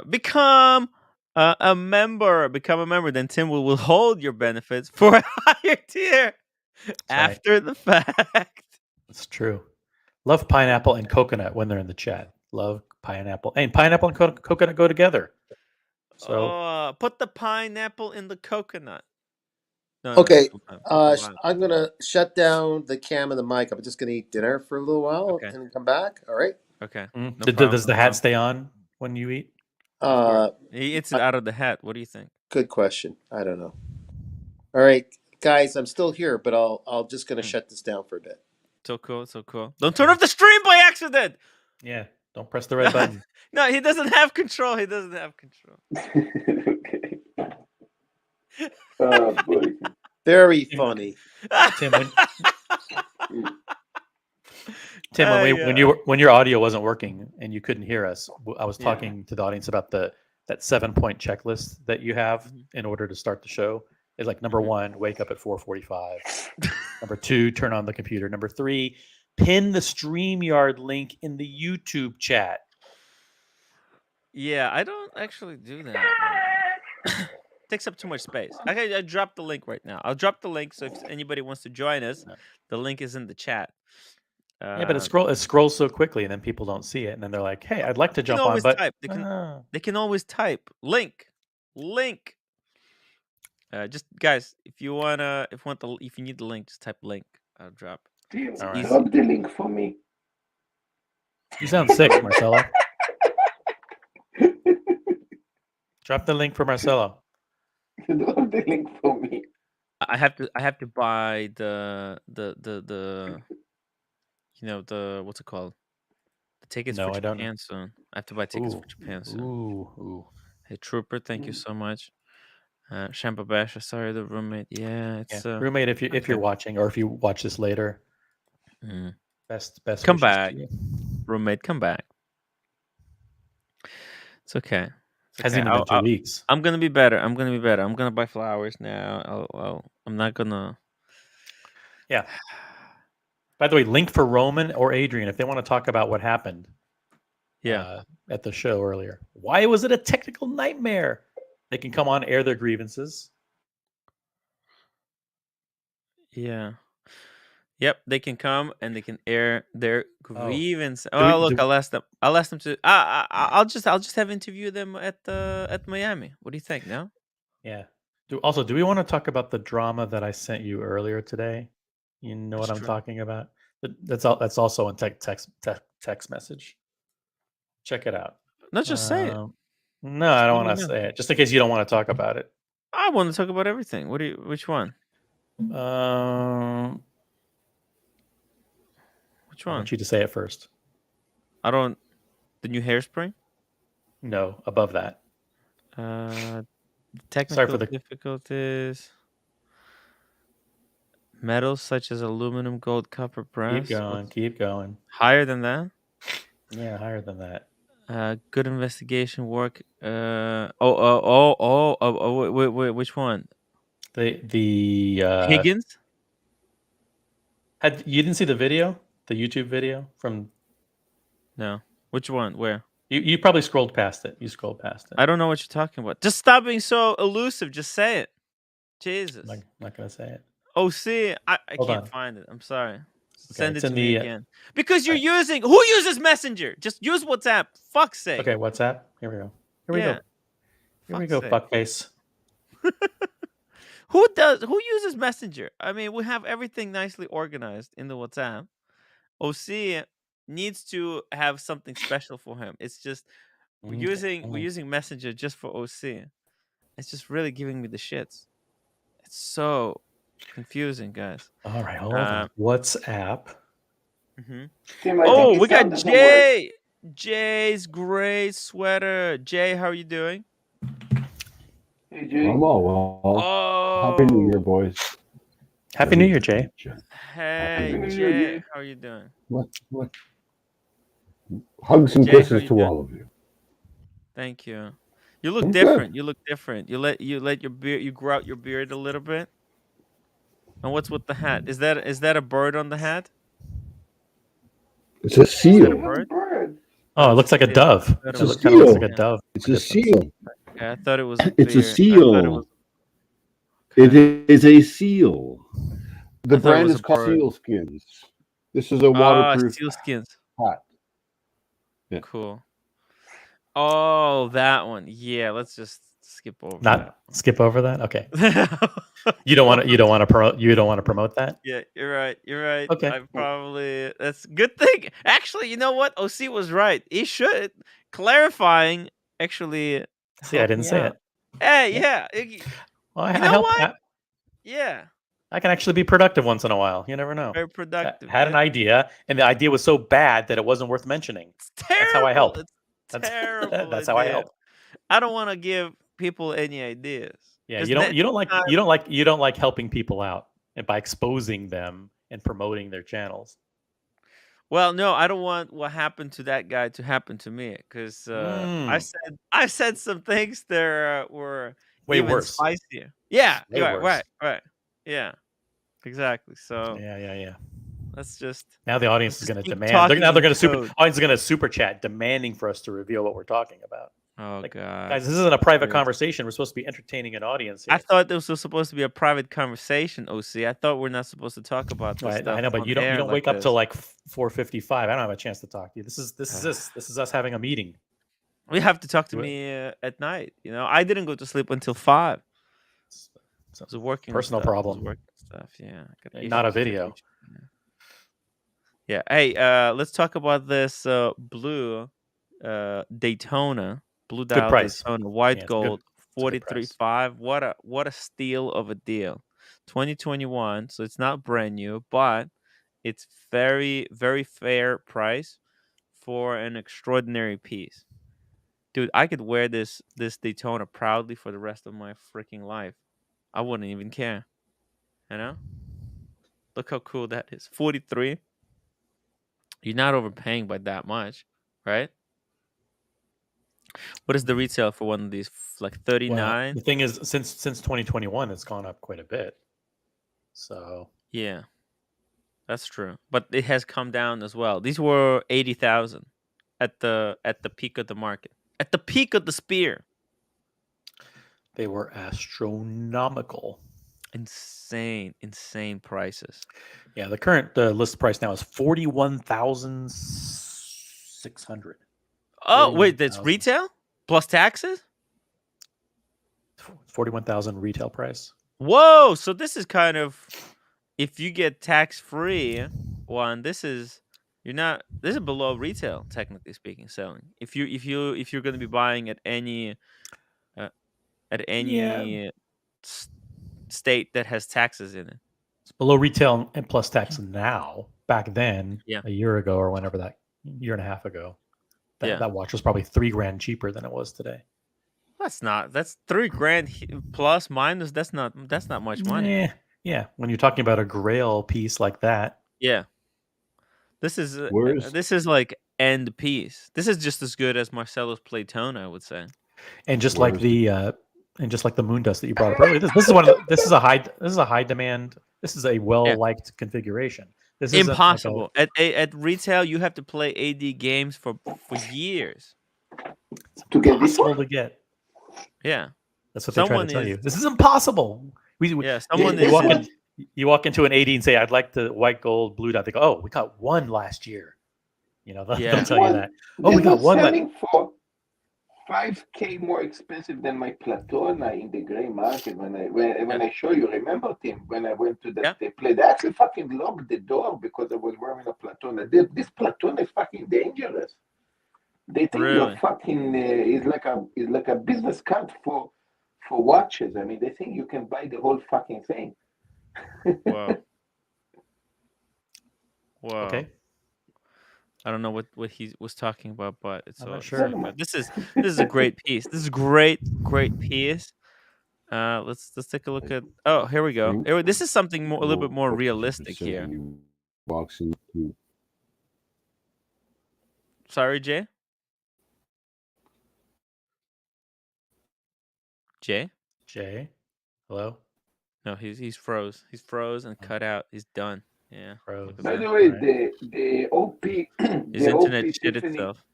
Become a member. Become a member. Then Tim will withhold your benefits for a higher tier That's after the fact. That's true. Love pineapple and coconut when they're in the chat. Love pineapple. And pineapple and coconut go together. So Put the pineapple in the coconut. No, Okay. put the lime. I'm gonna shut down the cam and the mic. I'm just gonna eat dinner for a little while Okay. and come back. All right. Okay. does the hat stay on when you eat? He eats it out of the hat. What do you think? Good question. I don't know. All right, guys. I'm still here, but I'll just gonna shut this down for a bit. So cool. Don't turn off the stream by accident. Yeah. Don't press the red button. No, he doesn't have control. He doesn't have control. Okay. Oh boy. Very funny. Tim, when your audio wasn't working and you couldn't hear us, I was talking to the audience about that 7-point checklist that you have in order to start the show. It's like number 1, wake up at 4:45. Number 2, turn on the computer. Number 3, pin the StreamYard link in the YouTube chat. Yeah, I don't actually do that. Takes up too much space. I dropped the link right now. I'll drop the link so if anybody wants to join us, the link is in the chat. Yeah, but it scrolls so quickly, and then people don't see it, and then they're like, "Hey, I'd like to jump on." But type. They can always type link. Just guys, if you need the link, just type link. I'll drop. Tim, right. drop the link for me. You sound sick, Marcelo. Drop the link for Marcelo. Drop the link for me. I have to buy the what's it called? The tickets for Japan soon. I have to buy tickets for Japan soon. Ooh. Hey Trooper, thank you so much. Shampa Basha, sorry, the roommate. Yeah, it's roommate. If you're watching, or if you watch this later, best come back, roommate. Come back. It's okay. Hasn't even been 2 weeks. I'm gonna be better. I'm gonna buy flowers now. I'm not gonna. Yeah. By the way, link for Roman or Adrian if they want to talk about what happened. Yeah. At the show earlier. Why was it a technical nightmare? They can come on, air their grievances. Yeah. Yep, they can come and they can air their grievance. I'll ask them to. I'll just have interview them at Miami. What do you think? No. Yeah. Do we want to talk about the drama that I sent you earlier today? You know what I'm talking about. That's also in text message. Check it out. No, just say it. No, I don't want to say it. Just in case you don't want to talk about it. I want to talk about everything. Which one? Which one? I want you to say it first. The new Hairspray? No, above that. Technical difficulties. Metals such as aluminum, gold, copper, brass. Keep going. Higher than that? Yeah, higher than that. Good investigation work. Wait, which one? The Higgins? You didn't see the video? The YouTube video from? No. Which one? Where? You probably scrolled past it. You scrolled past it. I don't know what you're talking about. Just stop being so elusive. Just say it. Jesus. I'm not gonna say it. Oh, see, I can't find it. I'm sorry. Send it to me again. Because who uses Messenger? Just use WhatsApp. Fuck's sake. Okay, WhatsApp. Here we go. Here we go, fuckface. Who uses Messenger? I mean, we have everything nicely organized in the WhatsApp. OC needs to have something special for him. It's just we're using Messenger just for OC. It's just really giving me the shits. It's so confusing, guys. All right, hold on. WhatsApp. We got Jay. Jay's great sweater. Jay, how are you doing? Hey, Jay. I'm all well. Happy New Year, Oh, boys. Happy New Year, Jay. Happy hey New Happy New Year. Year, Jay, Jay. how are you doing? What? Hugs and Jay, how are kisses you to doing? all of you. Thank you. You look I'm good. different. You look different. You let your beard you grow out your beard a little bit. And what's with the hat? Is that a bird on the hat? It's a Is that a seal. What a bird? bird. Oh, Oh, it it's a looks like a seal. I dove. thought It's it It a was kind of looks like a seal. yeah. dove. It's Look a at some. seal. Okay, I thought it was a It's a beard. I thought it was seal. It okay. is a seal. The I thought it brand was is a called bird. Sealskins. This is a Ah, waterproof sealskins. hat. Yeah. Cool. Oh, that one. Yeah, let's just skip over Not that skip over that. Okay. one. You don't want to. You don't want to promote. You don't want to promote that. Yeah, you're right. You're right. Okay. I probably that's a good thing. Actually, you know what? OC was right. He should clarifying actually See, I help didn't me say out. it. Hey, Yeah. yeah. Well, You I know help. what? Yeah. I can actually be productive once in a while. You never know. Very I productive. had an Yeah. idea, and the idea was so bad that it wasn't worth mentioning. It's That's how I terrible. help. It's That's terrible that's how I idea. help. I don't want to give people any ideas. Yeah, Just you don't like time. you don't like helping people out and by exposing them and promoting their channels. Well, no, I don't want what happened to that guy to happen to me because Mm, I said some things that were way even worse. spicier. Yeah, Way right, worse. right. Yeah, exactly. So Yeah. let's just Now the audience is just going to keep demand. talking Now they're in going to code. audience is going to super chat demanding for us to reveal what we're talking about. Oh Like, God, guys, this isn't a private serious. conversation. We're supposed to be entertaining an audience I here. thought this was supposed to be a private conversation. OC, I thought we're not supposed to talk about this I stuff know, but on you air don't like wake up till this. like 4:55. I don't have a chance to talk to you. This is us having a meeting. We have to talk to Do it. me at night. You know, I didn't go to sleep until 5. So, I was working on personal stuff. I was problem, working on stuff. Yeah, I got not a issues. Got video. issues. Yeah. Hey, let's talk about this blue Daytona, blue Good dial price. Daytona, white Yeah, gold, it's a good price. 43.5. What a steal of a deal. 2021, so it's not brand new, but it's very fair price for an extraordinary piece. Dude, I could wear this Daytona proudly for the rest of my freaking life. I wouldn't even care, you know? Look how cool that is. 43. You're not overpaying by that much, right? What is the retail for one of these? Like Well, 39? the thing is, since 2021, it's gone up quite a bit. So Yeah, that's true. But it has come down as well. These were 80,000 at the peak of the market. At the peak of the spear. they were astronomical. Insane prices. Yeah, the current list price now is 41,600. Oh, wait, that's retail plus taxes? 41,000 retail price. Whoa, so this is kind of if you get tax-free one, this is below retail technically speaking selling. If you're going to be buying at any uh, Yeah, state that has taxes in it. it's below retail and plus tax now. Back then, Yeah. a year ago or whenever that year and a half ago, that watch was probably $3,000 cheaper than it was today. That's $3,000 plus minus. That's not much money. Yeah. When you're talking about a Grail piece like that, Yeah. This is like end piece. This is just as good as Marcello's Playtona, I would say. and just like the moon dust that you brought up earlier, this is a high demand. This is a well liked configuration. This isn't impossible at retail. You have to play AD games for years to get this one. to get. Yeah, that's what they try to tell you. This is impossible. You walk into an AD and say, "I'd like the white gold blue dot." They go, "Oh, we got one last year." You know, they'll tell you that. Oh, we got one. Selling for $5,000 more expensive than my Platona in the gray market. When I show you, remember, Tim, when I went to that they played, they actually fucking locked the door because I was wearing a Platona. This Platona is fucking dangerous. They think you're fucking it's like a business card for watches. I mean, they think you can buy the whole fucking thing. Wow. Okay. I don't know what he was talking about, but it's I'm not sure. This is a great piece. This is a great piece. Let's take a look at. Oh, here we go. This is something a little bit more realistic here. He walks into. Sorry, Jay. Jay. Hello. No, he's froze. He's froze and cut out. He's done. Yeah. Froze. By the All way, right. the OP His the OP internet shit Tiffany itself.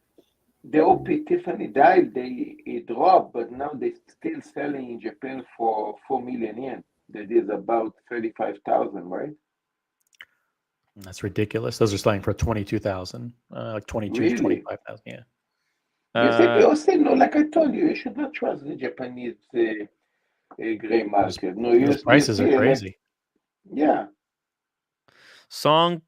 the OP Tiffany died. It dropped, but now they still selling in Japan for 4 million yen. That is about 35,000, right? That's ridiculous. Those are selling for 22,000, like 22 to Really? 25,000. Yeah. You say no. Like I told you, you should not trust the Japanese gray market. No, Those prices are see, crazy. yeah. Song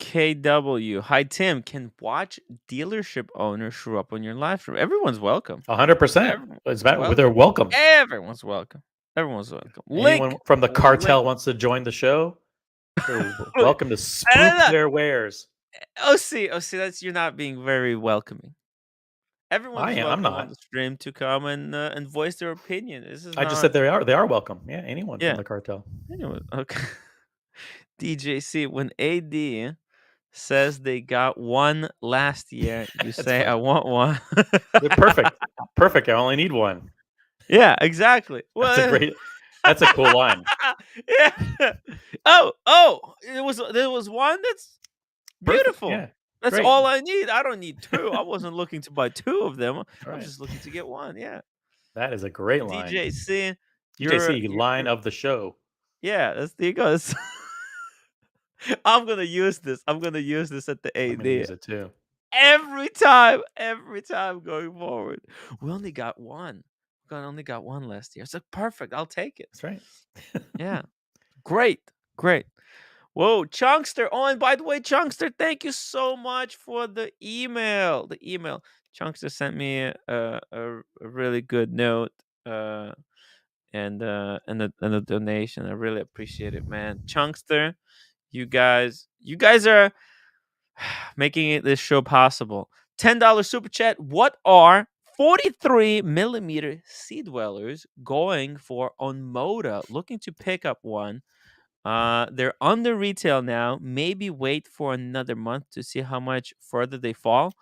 KW. Hi Tim. Can watch dealership owners show up on your live stream? Everyone's welcome. 100%. They're welcome. Everyone's welcome. Everyone's welcome. Anyone Link from the cartel wants to join the show, they're welcome to spook their wares. OC, that's you're not being very welcoming. Everyone's I am. welcome I'm on not. the stream to come and voice their opinion. This is I just said they are welcome. Yeah, anyone from the cartel. Anyway, okay. DJC, when AD says they got one last year, you say funny. I want one. They're perfect. Perfect. I only need one. Yeah, exactly. That's a cool line. Yeah. Oh, there was one that's beautiful. Yeah. That's great. all I need. I don't need two. I wasn't looking to buy two of them. Right. I'm just looking to get one. Yeah. That is a great line. DJC. Line of the show. Yeah, there you go. I'm gonna use this. I'm gonna use this at the AD. I'm gonna use it too. Every time going forward. We only got one. Only got one last year. It's like perfect. I'll take it. That's right. Yeah. Great. Whoa, Chunkster. Oh, and by the way, Chunkster, thank you so much for the email. Chunkster sent me a really good note and a donation. I really appreciate it, man. Chunkster, you guys are making this show possible. $10 super chat. What are 43 millimeter sea dwellers going for on Moda? Looking to pick up one. They're under retail now. Maybe wait for another month to see how much further they fall.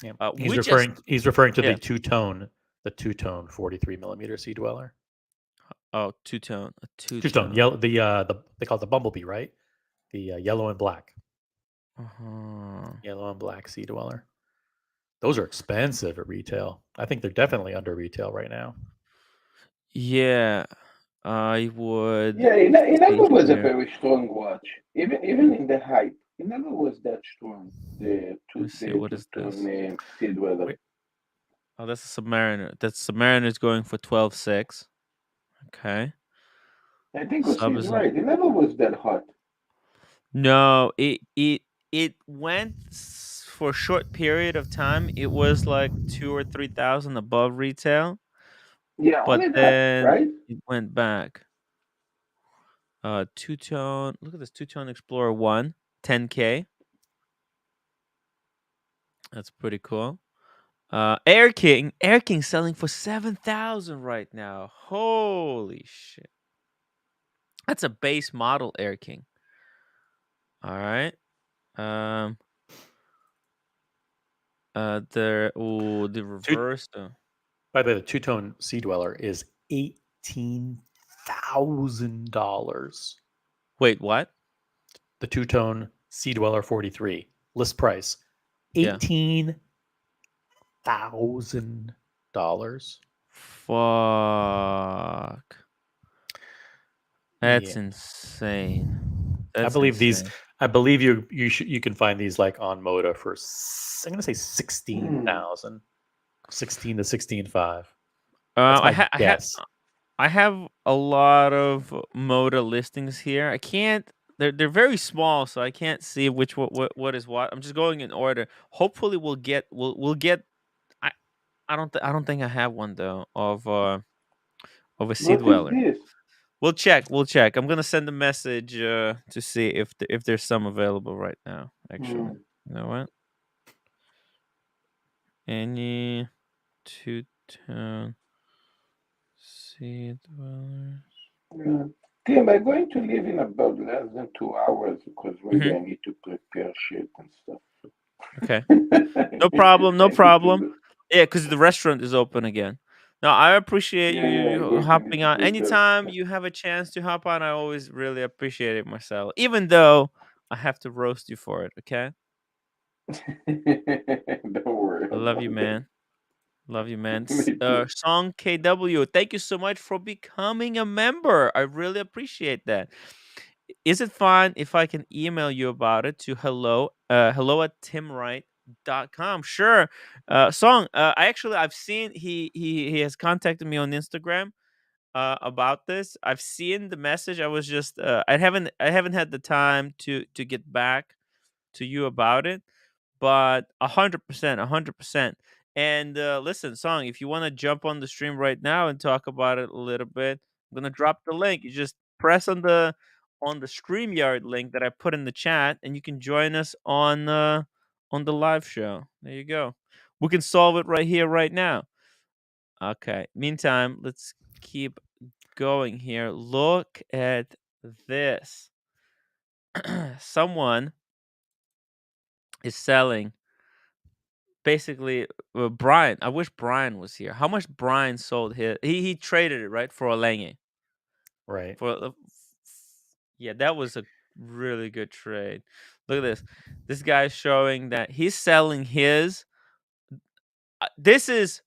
Yeah. He's referring to the two-tone 43 millimeter sea dweller. Oh, two-tone. Two-tone. Yellow. They call it the Bumblebee, right? The yellow and black. Yellow and black sea dweller. Those are expensive at retail. I think they're definitely under retail right now. Yeah, I would. Yeah, it never was a very strong watch. Even in the hype, it never was that strong. What is this? Sea dweller. Oh, that's a Submariner. Submariner's going for 12.6. Okay. I think Ossi's right. It never was that hot. No, it went for a short period of time. It was like 2,000 or 3,000 above retail. Yeah, but only then that, right? It went back. Two-tone. Look at this two-tone Explorer 1, 10K. That's pretty cool. Air King selling for 7,000 right now. Holy shit. That's a base model Air King. All right. The reverse. By the way, the two-tone sea dweller is $18,000. Wait, what? The two-tone sea dweller 43 list price $18,000. Fuck. That's insane. I believe you can find these like on Moda for I'm gonna say 16,000, 16 to 16.5. I have a lot of Moda listings here. I can't. They're very small, so I can't see what is what. I'm just going in order. Hopefully, we'll get. I don't think I have one though of a sea dweller. We'll check. I'm gonna send a message to see if there's some available right now. Actually, you know what? Any two-tone Sea dwellers. Tim, I'm going to leave in about less than 2 hours because really Mhm. I need to prepare shit and stuff. Okay. No problem. No I need to problem. go. Yeah, because the restaurant is open again. No, I appreciate you, Yeah, I'm going to need hopping to on. go there. Anytime you have a chance to hop on, I always really appreciate it, Marcel. Even though I have to roast you for it. Okay. Don't worry I love you, about it. man. Love you, man. Me too. Song KW, thank you so much for becoming a member. I really appreciate that. Is it fine if I can email you about it to hello at timwright.com? Sure. Song, I've seen he has contacted me on Instagram about this. I've seen the message. I was just I haven't had the time to get back to you about it, but 100%, 100%. And listen, Song, if you want to jump on the stream right now and talk about it a little bit, I'm gonna drop the link. You just press on the StreamYard link that I put in the chat, and you can join us on the live show. There you go. We can solve it right here, right now. Okay. Meantime, let's keep going here. Look at this. Someone is selling basically Brian. I wish Brian was here. How much Brian sold his? He traded it right for a Lange. Right. For yeah, that was a really good trade. Look at this. This guy's showing that he's selling his. This is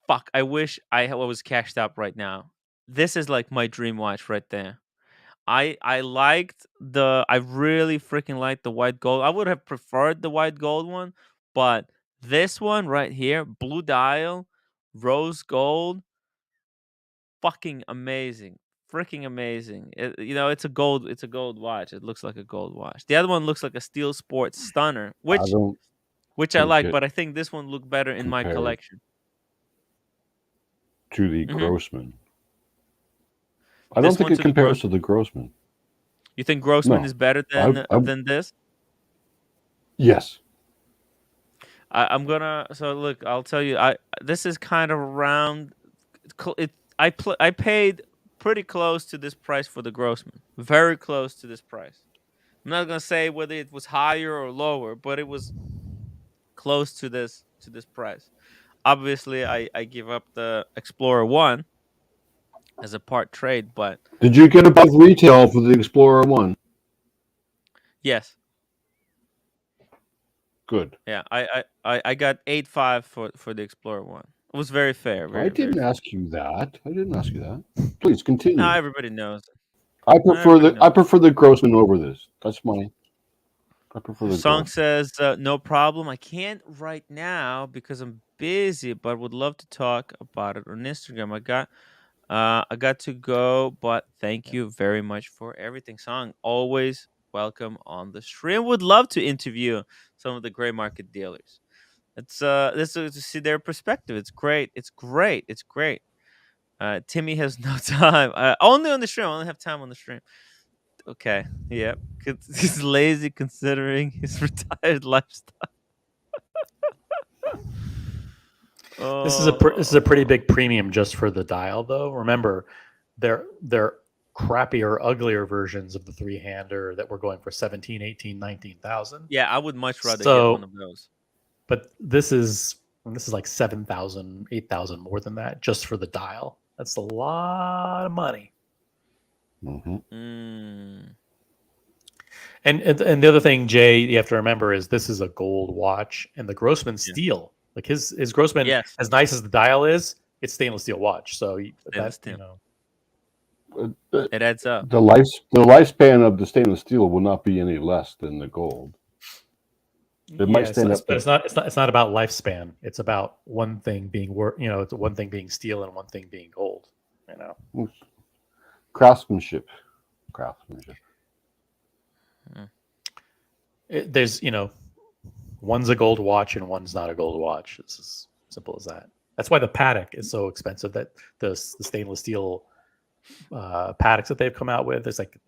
fuck. I wish I was cashed up right now. This is like my dream watch right there. I really freaking liked the white gold. I would have preferred the white gold one, but this one right here, blue dial, rose gold, fucking amazing. Freaking amazing. It's a gold watch. It looks like a gold watch. The other one looks like a steel sports stunner, I don't which I think like, it but I think this one looked better in my compares collection. to the Hmm. Grossman. I don't This think one it to the compares gross. to the Grossman. You think Grossman No, is better I than this? yes. I'm gonna. So look, I'll tell you. This is kind of around. I paid pretty close to this price for the Grossman. Very close to this price. I'm not gonna say whether it was higher or lower, but it was close to this price. Obviously, I give up the Explorer One as a part trade, but Did you get above retail for the Explorer One? yes, Good. yeah, I got 8.5 for the Explorer One. It was very fair, I very very didn't fair. ask you that. I didn't ask you that. Please Now continue. everybody knows. I Everybody knows. prefer the Grossman over this. I prefer the Song Grossman. says, no problem. I can't right now because I'm busy, but would love to talk about it on Instagram. I got to go, but thank you very much for everything. Song, always welcome on the stream. Would love to interview some of the gray market dealers. It's this is to see their perspective. It's great. It's great. It's great. Timmy has no time. Only on the stream. I only have time on the stream. Okay. Yep. He's lazy considering his retired lifestyle. This is a pretty Oh. big premium just for the dial, though. Remember, they're crappier, uglier versions of the three hander that were going for 17, 18, 19,000. Yeah, I would much rather get one So, of those. but this is like 7,000, 8,000 more than that just for the dial. That's a lot of money. Mm-hmm. Mm. And the other thing, Jay, you have to remember is this is a gold watch, and the Grossman Yeah. steel, like his Grossman, Yes. as nice as the dial is, it's stainless steel watch. So Stainless that steel. It adds up. The lifespan of the stainless steel will not be any less than the gold. It might yeah, stand up but to. it's not about lifespan. It's about one thing being it's one thing being steel and one thing being gold. Craftsmanship. Mm. There's one's a gold watch and one's not a gold watch. It's as simple as that. That's why the Patek is so expensive. That the stainless steel Pateks that they've come out with, it's like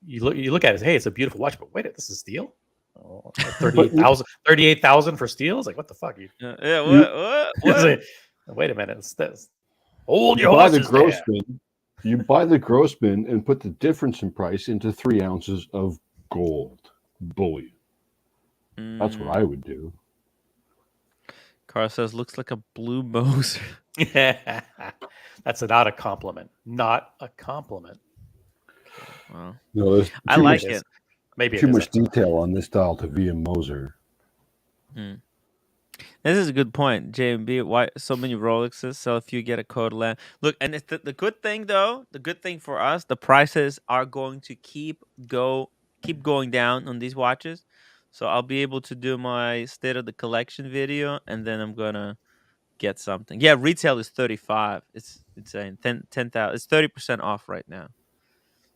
you look at it, hey, it's a beautiful watch, but wait, this is steel. Oh, 38,000 for steel. It's like, what the fuck? Yeah. You What? Wait a minute. Why Hold You your buy the horses there. Grossman. You buy the Grossman and put the difference in price into 3 ounces of gold bullion. That's what I would do. Carl says, looks like a blue Moser. That's not a compliment. Not a compliment. Wow. No, there's I too like much, it. Maybe too it much isn't. detail on this dial to be a Moser. This is a good point, JMB. Why so many Rolexes sell if you get a code lamp? Look, and it's the good thing though. The good thing for us, the prices are going to keep going down on these watches. So I'll be able to do my state of the collection video, and then I'm gonna get something. Yeah, retail is 35. It's insane. 10,000. It's 30% off right now.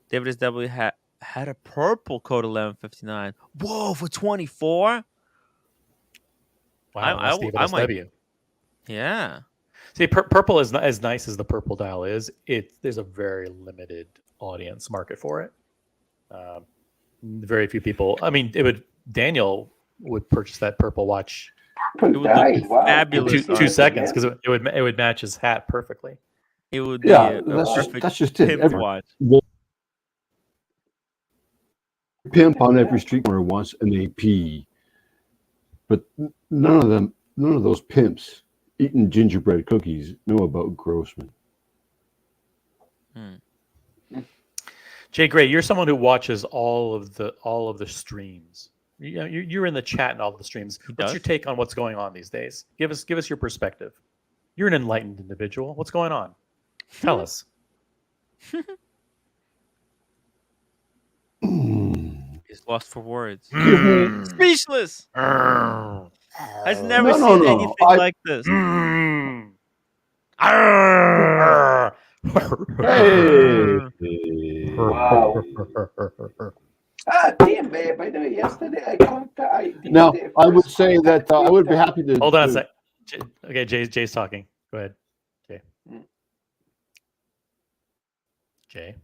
David SW had a purple code 1159. Whoa, for 24. Wow, that's David I might. SW. Yeah. See, purple is not as nice as the purple dial is. There's a very limited audience market for it. Very few people. I mean, Daniel would purchase that purple watch It would look fabulous. in 2 seconds because it would match his hat perfectly. It would be that's just it. pimp watch. Pimp on every street corner wants an AP, but none of those pimps eating gingerbread cookies know about Grossman. Jay Gray, you're someone who watches all of the streams. You're in the chat and all of the streams. What's your take on what's going on these days? Give us your perspective. You're an enlightened individual. What's going on? Tell us. He's lost for words. Speechless. I've never seen anything like this. Wow. Tim, by the way, yesterday I would say that I would be happy to. Hold on a sec. Okay, Jay's talking. Go ahead, Jay. Jay.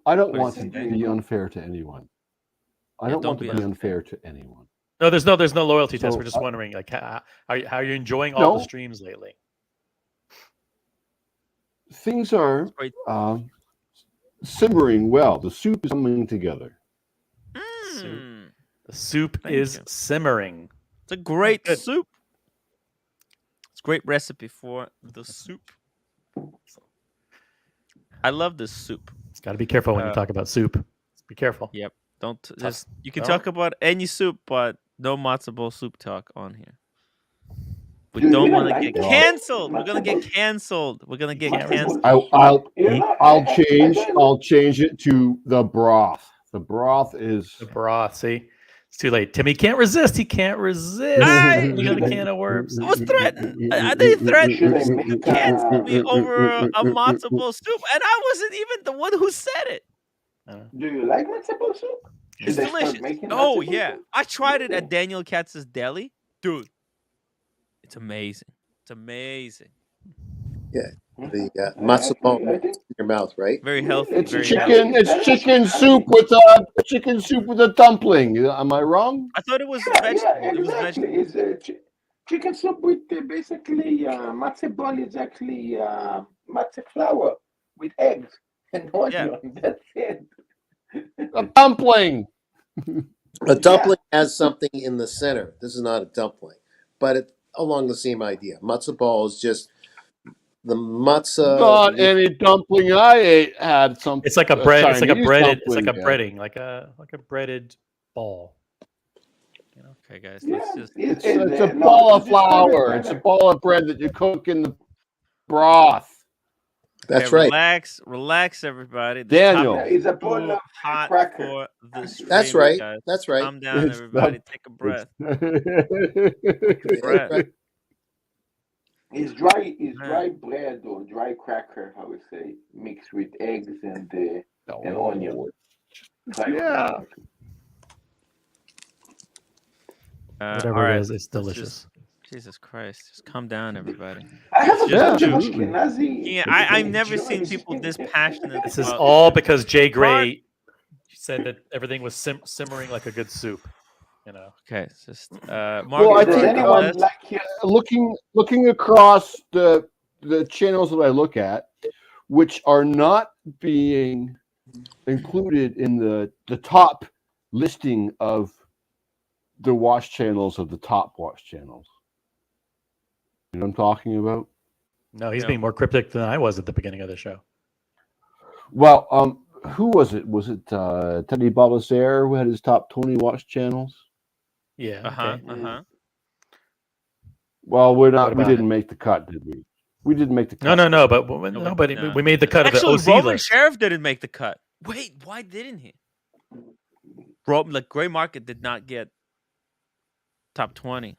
I don't want to be unfair to anyone. I don't want to be unfair to anyone. No, there's no loyalty test. We're just wondering, like, how are you enjoying all the streams lately? Things are simmering well. The soup is coming together. The soup is simmering. It's a great soup. It's a great recipe for the soup. I love this soup. It's got to be careful when you talk about soup. Be careful. Yep. You can talk about any soup, but no matzo ball soup talk on here. We don't want to get canceled. We're gonna get canceled. We're gonna get canceled. I'll change it to the broth. The broth is the broth. See, it's too late. Timmy can't resist. He can't resist. We got a can of worms. I was threatened. They threatened to cancel me over a matzo ball soup, and I wasn't even the one who said it. Do you like matzo ball soup? It's delicious. Oh yeah, I tried it at Daniel Katz's Deli, dude. It's amazing. It's amazing. Yeah, the matzo ball in your mouth, right? Very healthy. It's very chicken. healthy. It's chicken soup with a dumpling. Am I wrong? I thought it was vegetable. Yeah, It was exactly. vegetable. It's chicken soup with basically matzo ball is actually matzo flour with eggs and onion. Yeah. That's it. A dumpling. A dumpling has something in the center. This is not a dumpling, but it's along the same idea. Matzo ball is just the matzah. Not any dumpling I ate had something. It's like a bread. It's like a breaded. It's like a yeah. breading, like a breaded ball. You know? Okay, guys. Yeah, Let's just. It's a ball of flour. It's a ball of bread that you cook in the broth. That's right. Relax, everybody. Daniel, it's a ball of hot cracker. for the stream, That's right. guys. That's right. Calm down, everybody. Take a breath. It's dry bread or dry cracker, how we say, mixed with eggs and onion. Yeah. Whatever it is, it's delicious. Jesus Christ. Just calm down, everybody. I have I've never seen people this passionate. This is all because Jay Gray said that everything was simmering like a good soup. You know. Okay, it's just Well, I think looking across the the channels that I look at, which are not being included in the top listing of the watch channels of the top watch channels. You know what I'm talking about? No, he's being more cryptic than I was at the beginning of the show. Well, who was it? Was it Teddy Balasaire who had his top 20 watch channels? Yeah. Okay. Well, What we about didn't it? make the cut, did we? We didn't make the cut. No. But we made the cut Actually, of the OC Roman list. Sheriff didn't make the cut. Wait, why didn't he? Like Gray Market did not get top 20.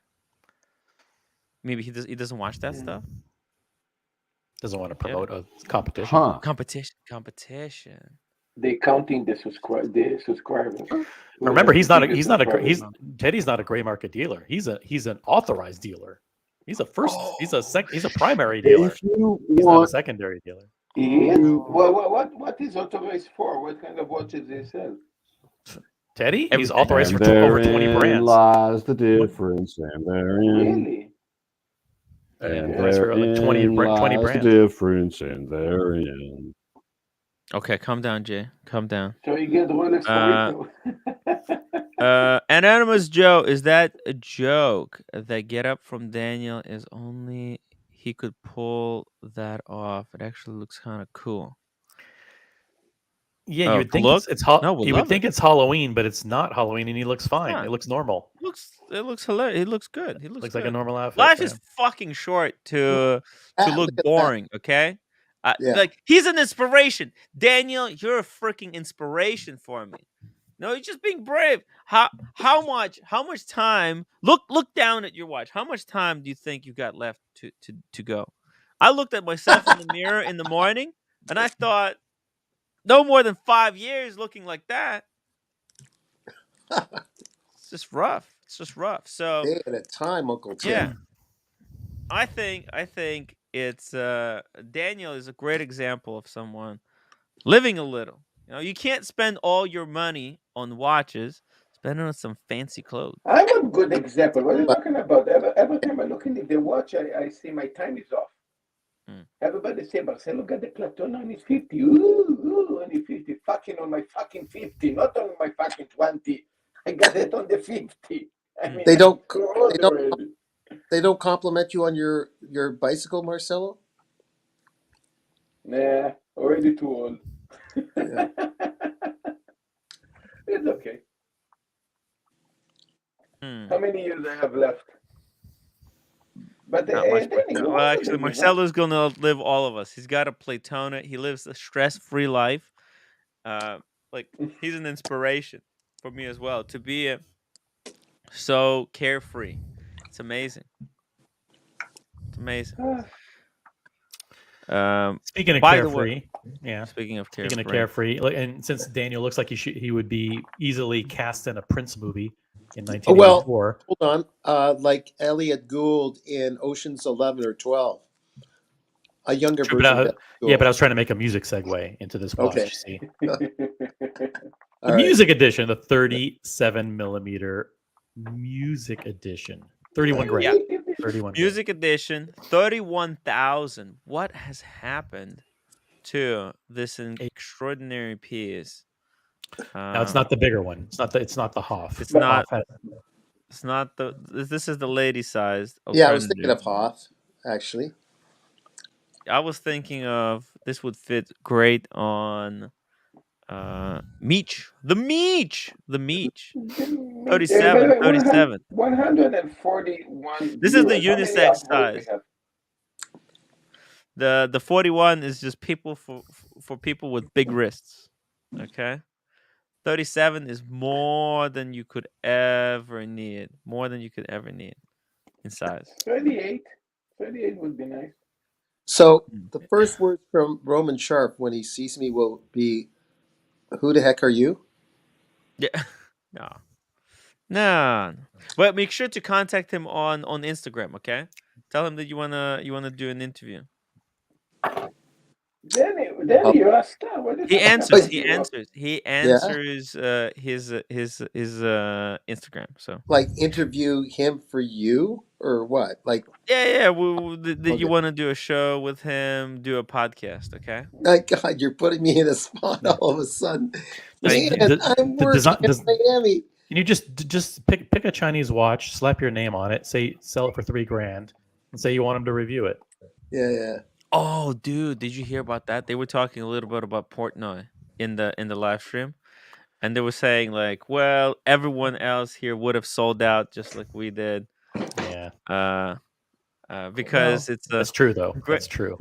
Maybe he doesn't watch that stuff. Doesn't want to promote a competition. Huh. Competition. They counting the subscribers. Remember, Teddy's not a gray market dealer. He's an authorized dealer. He's a primary dealer. If you He's want, not a secondary dealer. What is authorized for? What kind of watches they sell? Teddy, he's authorized for over 20 brands. Lies the difference, and therein. Really? And there's like 20 brands. The difference, and therein. Okay, calm down, Jay. Calm down. So you get Rolex Anonymous Joe, is that a joke? That get up from Daniel is only he could pull that off. It actually looks kind of cool. Yeah, you would think it's Halloween, but it's not Halloween, and he looks fine. It looks normal. It looks hilarious. He looks good. He looks like a normal outfit. Life is fucking short to look boring. Okay, like he's an inspiration. Daniel, you're a freaking inspiration for me. No, you're just being brave. How much time? Look down at your watch. How much time do you think you got left to go? I looked at myself in the mirror in the morning, and I thought, no more than 5 years looking like that. It's just rough. So day at a time, Uncle Tim. Yeah, I think it's Daniel is a great example of someone living a little. You know, you can't spend all your money on watches. Spend it on some fancy clothes. I'm a good example. What are you talking about? Every time I look in the watch, I see my time is off. Everybody say, Marcelo got the Platon on his 50. Ooh, on his 50. Fucking on my fucking 50, not on my fucking 20. I got it on the 50. I mean, they don't compliment you on your bicycle, Marcelo? Nah, already too old. Yeah. It's okay. How many years I have left? But well, actually, Marcelo's gonna live all of us. He's got a Platona. He lives a stress-free life. Like he's an inspiration for me as well. To be so carefree, it's amazing. It's amazing. Speaking of carefree, Speaking of carefree, and since Daniel looks like he would be easily cast in a Prince movie in 1984. Hold on, like Elliot Gould in Ocean's 11 or 12, a younger version. But I was trying to make a music segue into this watch. Okay. See, the music edition, the 37 millimeter music edition, 31 grand. Yeah. 31 music edition, 31,000. What has happened to this extraordinary piece? No, it's not the bigger one. It's not the Hoff. It's not the. This is the lady sized. Yeah, I was thinking of Hoff, actually. I was thinking of this would fit great on Meech. The Meech. 37, 37. 141. This is the unisex size. The 41 is just people for people with big wrists. Okay. 37 is more than you could ever need. More than you could ever need in size. 38 would be nice. So the first word from Roman Sharf when he sees me will be, "Who the heck are you?" Yeah. No. But make sure to contact him on Instagram, okay? Tell him that you wanna do an interview. Danny, Oh, you're a star. What is He happening? answers. But He answers. He yeah, answers his Instagram. So like interview him for you or what? Like, yeah. Did you okay. want to do a show with him? Do a podcast? Okay. My God, you're putting me in a spot all of a sudden. Thank Man, you. I'm The working design in Miami. Can you just pick a Chinese watch, slap your name on it, say sell it for $3,000, and say you want him to review it? Yeah, yeah. Oh, dude, did you hear about that? They were talking a little bit about Portnoy in the live stream, and they were saying like, well, everyone else here would have sold out just like we did, Yeah, uh, well, because it's a that's true though. great. That's true.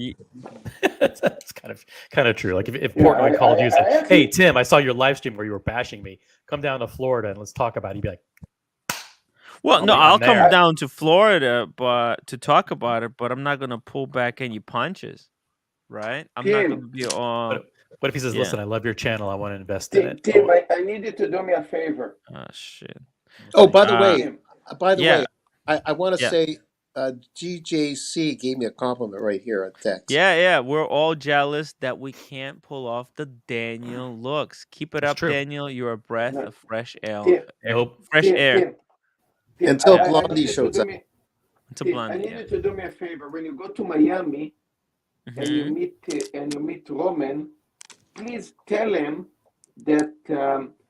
That's kind of true. Like if Yeah, Portnoy called you and said, I "Hey actually, Tim, I saw your live stream where you were bashing me. Come down to Florida and let's talk about it." You'd be like, Well, no, I'm I'll come there." down to Florida, but to talk about it, but I'm not gonna pull back any punches, right? I'm not Tim, gonna be all What if he says, yeah. "Listen, I love your channel. I want to invest in it." Tim, I need you to do me a favor. Oh shit. Oh, by the Uh, way, Tim, yeah, I want to yeah. say GJC gave me a compliment right here on text. Yeah. We're all jealous that we can't pull off the Daniel looks. Keep it It's up, true. Daniel. You're a breath no, of fresh air. Tim, Nope. Fresh Tim, air. Tim, Tim, Until I need Blondie you to shows do up. me, It's a Tim, I blondie. need Yeah. you to do me a favor. When you go to Miami and you Mm-hmm. meet Roman, please tell him that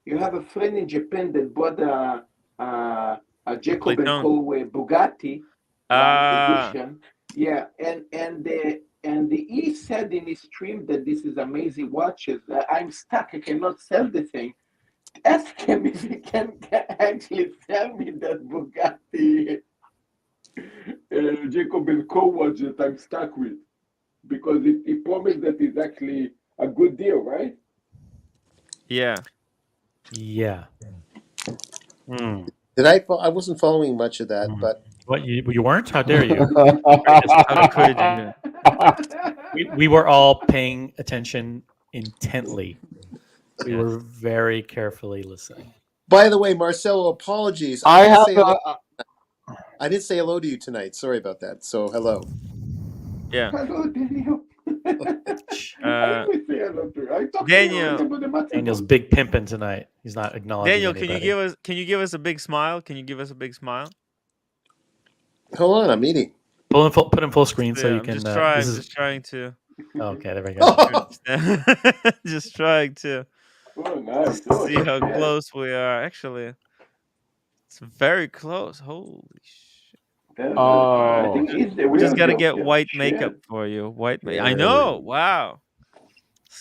you have a friend in Japan that bought a Jacob and Playtone. Co. Bugatti, one Ah, edition. Yeah, and he said in his stream that this is amazing watches. I'm stuck. I cannot sell the thing. Ask him if he can actually sell me that Bugatti Jacob and Co. watch that I'm stuck with, because he promised that it's actually a good deal, right? yeah. Yeah. Mm. Did I? I wasn't following much of that, Mm. but What you weren't? How dare you? How could you? We were all paying attention intently. We Yes. were very carefully listening. by the way, Marcelo, apologies. I have I didn't say hello to you tonight. Sorry about that. So hello. Yeah. Hello, Daniel. Uh, I say hello to you. I talked Daniel. to you about the match. Daniel's big pimping tonight. He's not acknowledging Daniel, anybody. can you give us a big smile? Can you give us a big smile? Hold on, I'm eating. Put in full screen so Yeah, you I'm can. just This trying is to okay. There we go. just trying to Oh, nice. Oh, see how shit. close we are. Actually, it's very close. Holy shit. I Oh, think he's the We just real gotta deal. get Yeah, white shit. makeup for you. White makeup. I there know. we Wow.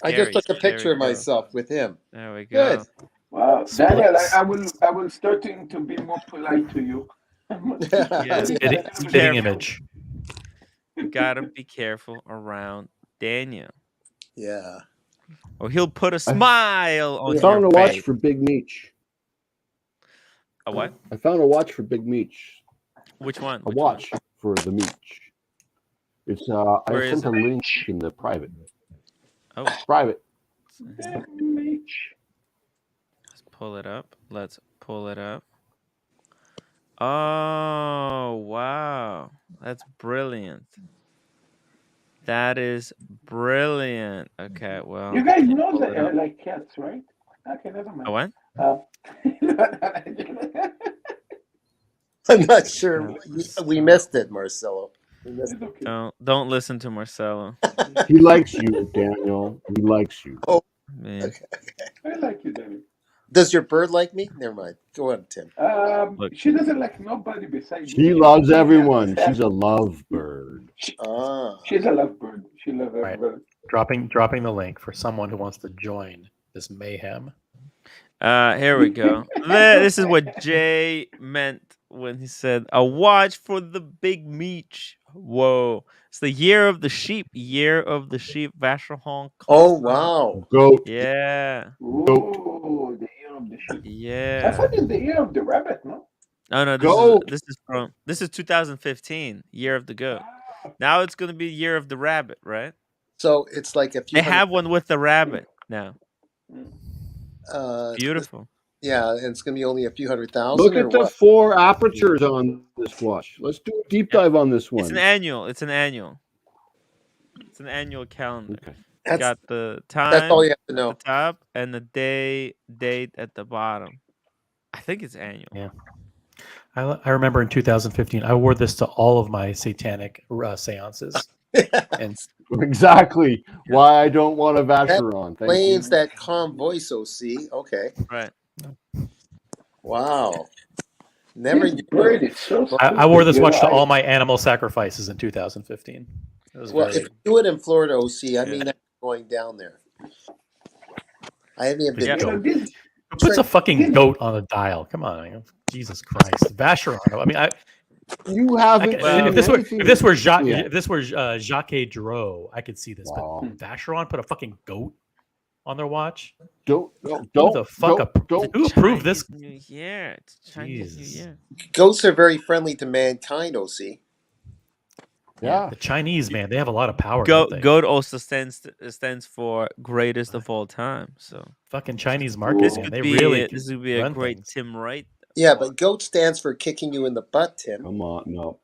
I just Scary, took a scary picture of girl. myself with him. There we Good. go. Wow, Split- Daniel, I will starting to be more polite to you. Yeah. spitting image. You gotta be careful around Daniel, Yeah. or he'll put a smile I on found your a watch face. for Big Meech. A what? I found a watch for Big Meech. Which one? A watch for the Meech. It's Where I is sent a link in the private. Oh, Private. Mitch. let's pull it up. Let's pull it up. Oh, wow. That's brilliant. That is brilliant. Okay, well. You guys know pull it that up. I like cats, right? Okay, never mind. A what? I'm not sure. We missed it, Marcelo. We missed It's it. okay. Don't listen to Marcelo. He likes you, Daniel. He likes you. Man. Okay. I like you, Danny. Does your bird like me? Never mind. Go on, Tim. Look. She doesn't like nobody besides She me. loves She everyone. has- She's a lovebird. Ah. She's a lovebird. She loves Right. everybody. Dropping the link for someone who wants to join this mayhem. Here we go. This is what Jay meant when he said a watch for the big meech. Whoa. It's the year of the sheep. Year of the sheep. Vacheron Oh, Constantin. wow. Goat. Yeah. Ooh, the ear of the sheep. I Yeah. thought it's the ear of the rabbit, no? Oh no, Goat. this is 2015, year of the goat. Now it's gonna be year of the rabbit, right? So it's like a few. They have one with the rabbit now. Uh, Beautiful. yeah, and it's going to be only a few 100,000. Look or at the what? 4 apertures on this watch. Let's do a deep dive on this one. It's an annual. It's an annual. It's an annual calendar. Okay. It's got the That's all time you have to at the know. top and the date at the bottom. I think it's annual. Yeah. I remember in 2015, I wore this to all of my satanic seances. And Exactly why I don't want a That Vacheron. Thank you. explains that calm voice, OC. Okay. Right. Wow. Never This knew bird it. is so I wore stupid. this You watch know, to all my animal sacrifices in 2015. It was Well, if very. you do it in Florida, OC, I Yeah. mean, I'm going down there. I haven't even The been. you know this. Who puts a fucking This goat on a dial? Come on, man. Jesus Christ, Vacheron. I mean, You haven't Well, seen anything. if this were Jacques, Yeah. if this were Jacques Drouot, I could see this. Wow. But Vacheron put a fucking goat on their watch. Who Who approved this? Chinese New Year. It's Chinese Jesus. New Year. Ghosts are very friendly to mankind, OC. Yeah. The Chinese, man, they have a lot of power. Goat, don't they? goat also stands for greatest of all time. So Fucking Chinese market, this man. could They be really this would be a run great things. Tim Wright. Yeah, but GOAT stands for kicking you in the butt, Tim. Come on, no.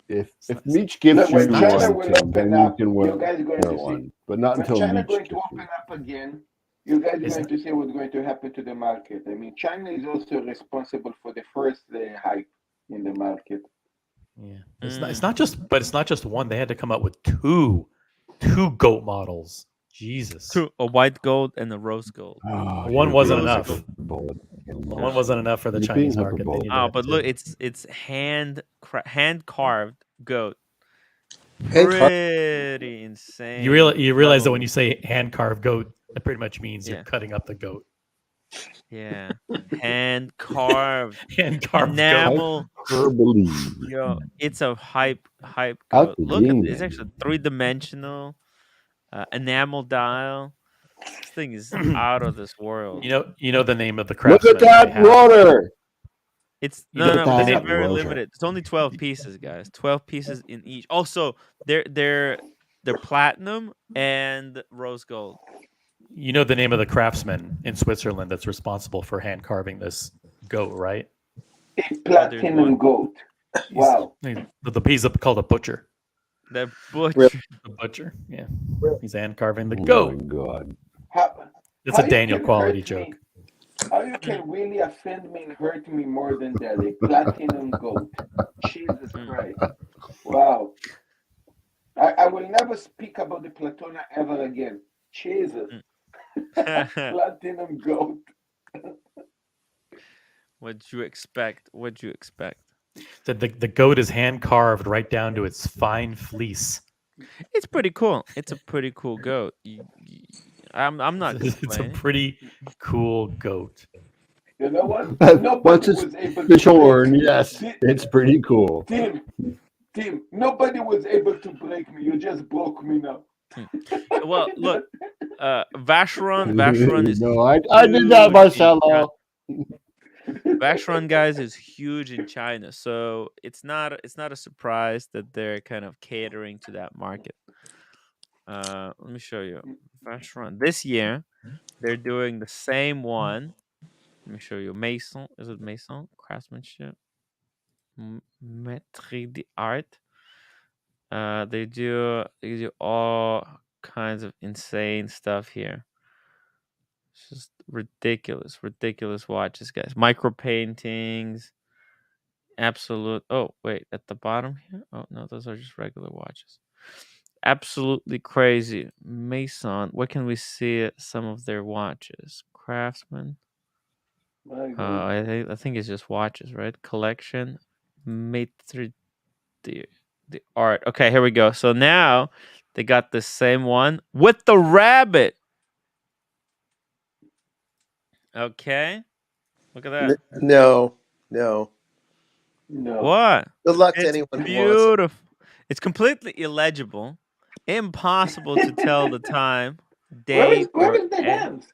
If not- Meech gives Look, you when China one, will Tim, then open you up, can you wear guys are going to see. one. But not When until China Meech going gets to you. open up again, you guys are It's going to see what's going to happen to the market. I mean, China is also responsible for the first hype in the market. Yeah, it's not just one. They had to come up with two goat models. Jesus, True, a white gold and a rose gold. Oh, one you're wasn't being enough. hyperbolic. One wasn't enough for the You're Chinese being market. They hyperbolic. needed Oh, to but have look, two. it's hand carved goat. Hand carved. Pretty insane. You realize that when level. you say hand carved goat, that pretty much means Yeah. you're cutting up the goat. Yeah, hand carved Hand carved goat. enamel. Hyperbole. Yo, it's a hype Out goat. the Look at wing, it's man. actually 3-dimensional enamel dial. This thing is out of this world. You know the name of the Look craftsman. at that rotor. It's You know no, that they're rotor. very limited. It's only 12 pieces, guys. 12 pieces in each. Also, they're platinum and rose gold. You know the name of the craftsman in Switzerland that's responsible for hand carving this goat, right? A platinum goat. Wow. He's called a butcher. The butcher. Really? The butcher, yeah. He's hand carving the Oh goat. my God. It's a Daniel quality joke. How you can really offend me and hurt me more than that? A platinum goat. Jesus Christ. Wow. I will never speak about the Platona ever again. Jesus. Platinum goat. What'd you expect? The goat is hand carved right down to its fine fleece. It's pretty cool. It's a pretty cool goat. I'm not It's a complaining. pretty cool goat. You know what? Once it's fish horn, yes, it's pretty cool. Tim, nobody was able to break me. You just broke me now. Well, look, Vacheron is No, I did that, Marcelo. Vacheron, guys, is huge in China, so it's not a surprise that they're kind of catering to that market. Let me show you Vacheron. This year, they're doing the same one. Let me show you. Maison. Is it Maison? Craftsmanship. Maître d'art. They do all kinds of insane stuff here. It's just ridiculous watches, guys. Micro paintings. Absolute. Oh, wait, at the bottom here. Oh no, those are just regular watches. Absolutely crazy. Maison. Where can we see some of their watches? Craftsman. I think it's just watches, right? Collection. Maitre the art. Okay, here we go. So now they got the same one with the rabbit. Okay. Look at that. No. What? Good luck to It's anyone who wants it. beautiful. It's completely illegible. Impossible to tell the time, date. Where is the hands?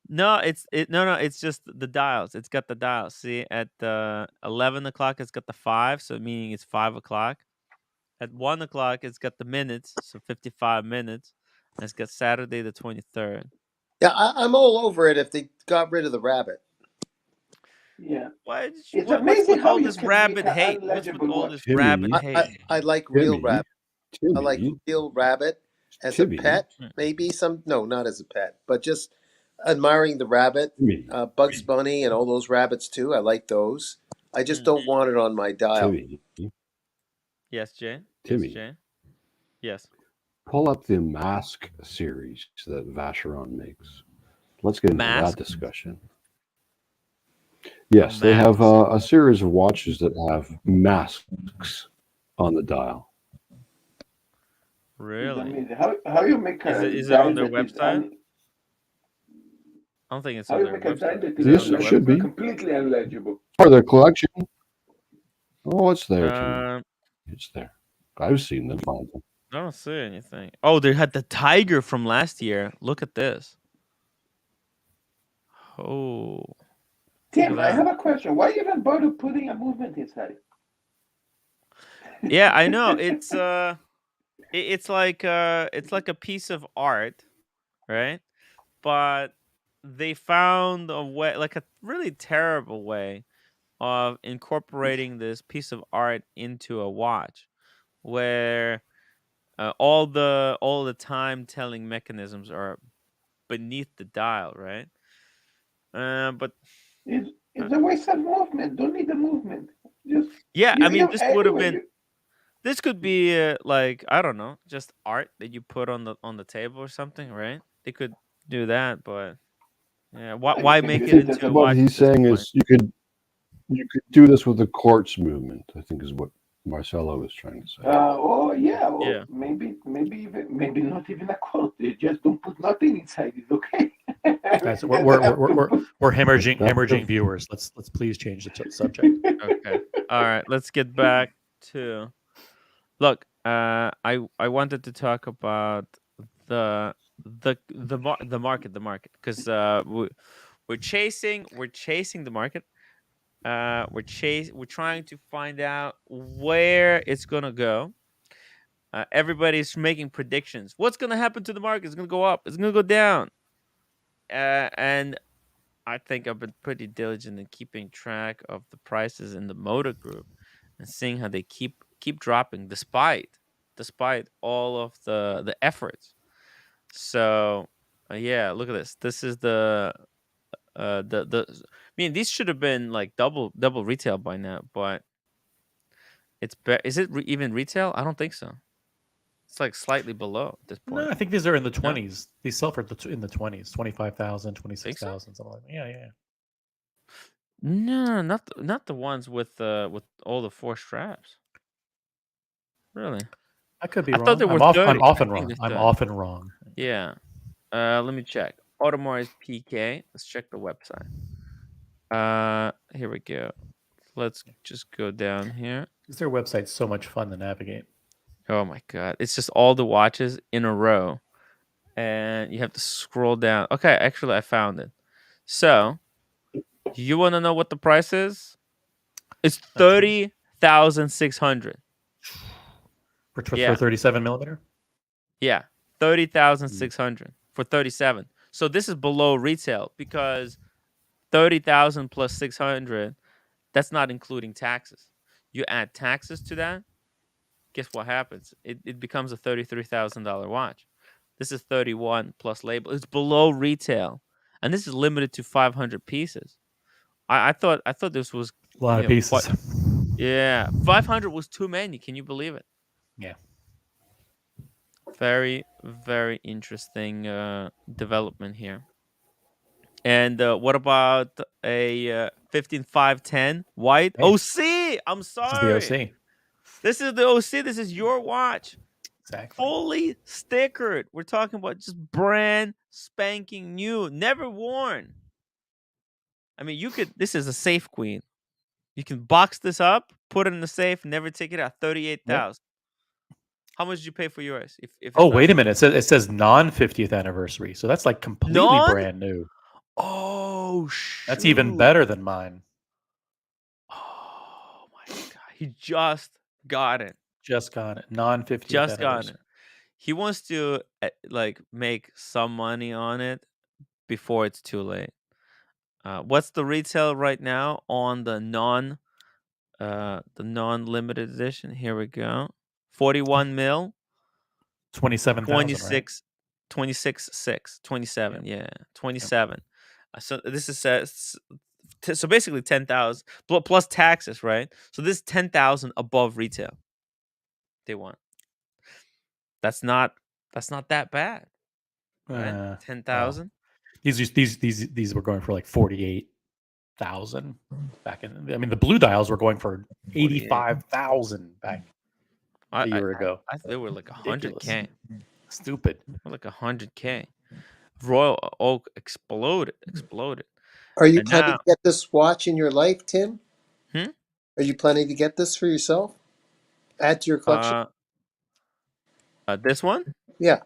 No, it's just the dials. It's got the dials. See, at 11 o'clock, it's got the 5, so meaning it's 5 o'clock. At 1 o'clock, it's got the minutes, so 55 minutes. And it's got Saturday the 23rd. Yeah, I'm all over it if they got rid of the rabbit. Yeah. What's amazing with how all you this can rabbit make an hate? What's with unlegible all watch. this Timmy, rabbit hate? I like real Timmy, rabbit. I like Timmy, real rabbit. as a Timmy. pet, maybe no, not as a pet, but just admiring the rabbit, Timmy. Bugs Bunny, and all those rabbits too. I like those. I just don't want it on my dial. Timmy. Yes, Jay. Yes, Timmy. Jay. Yes. Pull up the mask series that Vacheron makes. Let's get into that discussion. Yes, they have a series of watches that have masks on the dial. Really? How you make a Is it on their dial that is website? I don't think it's how on you their make a dial website. that Is is it on their Yes, it should website? be. completely illegible? Part of their collection. Oh, it's there, Timmy. It's there. I've seen them. Find them. I don't see anything. Oh, they had the tiger from last year. Look at this. Oh. Tim, I that. have a question. Why even bother putting a movement inside? Yeah, I know. It's like a piece of art, right? But they found a way, like a really terrible way of incorporating this piece of art into a watch, where all the time telling mechanisms are beneath the dial, right? But It's a waste of movement. Don't need the movement. Just yeah, I mean, this would have anyway, been. This could be like, I don't know, just art that you put on the table or something, right? They could do that, but yeah, why you can make use it it as into a a What watch he's at this saying point? is you could do this with the quartz movement, I think is what Marcelo was trying to say. oh yeah, or Yeah. maybe not even a quote. They just don't put nothing inside. It's okay. Guys, we're hemorrhaging viewers. Let's please change the subject. Okay. All right. Let's get back to. Look, I wanted to talk about the market, because we're chasing the market. We're trying to find out where it's gonna go. Everybody's making predictions. What's gonna happen to the market? It's gonna go up. It's gonna go down. And I think I've been pretty diligent in keeping track of the prices in the motor group and seeing how they keep dropping despite all of the efforts. So yeah, look at this. This is the I mean, these should have been like double retail by now, but is it even retail? I don't think so. It's like slightly below at this point. No, I think these are in the 20s. These sell for in the 20s, 25,000, 26,000, something like that. Yeah. No, not the ones with all the 4 straps. Really? I could be I wrong. thought they were 30. I'm often I think wrong. they're I'm 30. often wrong. Yeah. Let me check. Audemars PK. Let's check the website. Here we go. Let's just go down here. Their website's so much fun to navigate. Oh my god. It's just all the watches in a row. And you have to scroll down. Okay, actually I found it. So, you want to know what the price is? It's 30,600. For 37 millimeter? Yeah, 30,600 for 37. So this is below retail because 30,000 plus 600, that's not including taxes. You add taxes to that, guess what happens? It becomes a $33,000 watch. This is 31 plus label. It's below retail, and this is limited to 500 pieces. I thought this was a lot of pieces. Yeah, 500 was too many. Can you believe it? Yeah. Very, very interesting development here. And what about a 15510 white OC? I'm sorry. This is the OC. This is the OC. This is your watch. Exactly. Fully stickered. We're talking about just brand spanking new, never worn. I mean, this is a safe queen. You can box this up, put it in the safe, never take it out. 38,000. Yep. How much did you pay for yours? If wait a minute. It says non 50th anniversary. So that's like completely brand new. Oh, shoot. That's even better than mine. Oh my god. He just got it. Just got it. Non 50th Just anniversary. got it. He wants to like make some money on it before it's too late. What's the retail right now on the non limited edition? Here we go. 41 mil. 27,000, right? 26,6, 27. Yeah, 27. So this is so basically 10,000 plus taxes, right? So this is 10,000 above retail. They want. That's not that bad, right? Well, 10,000. these were going for like 48,000 back in. I mean, the blue dials were going for 85,000 back a year ago. They were like Ridiculous. 100K. Stupid. Like 100K. Royal Oak exploded. Are you And planning now, to get this watch in your life, Tim? hmm? Are you planning to get this for yourself? Add to your collection? This one? Yeah.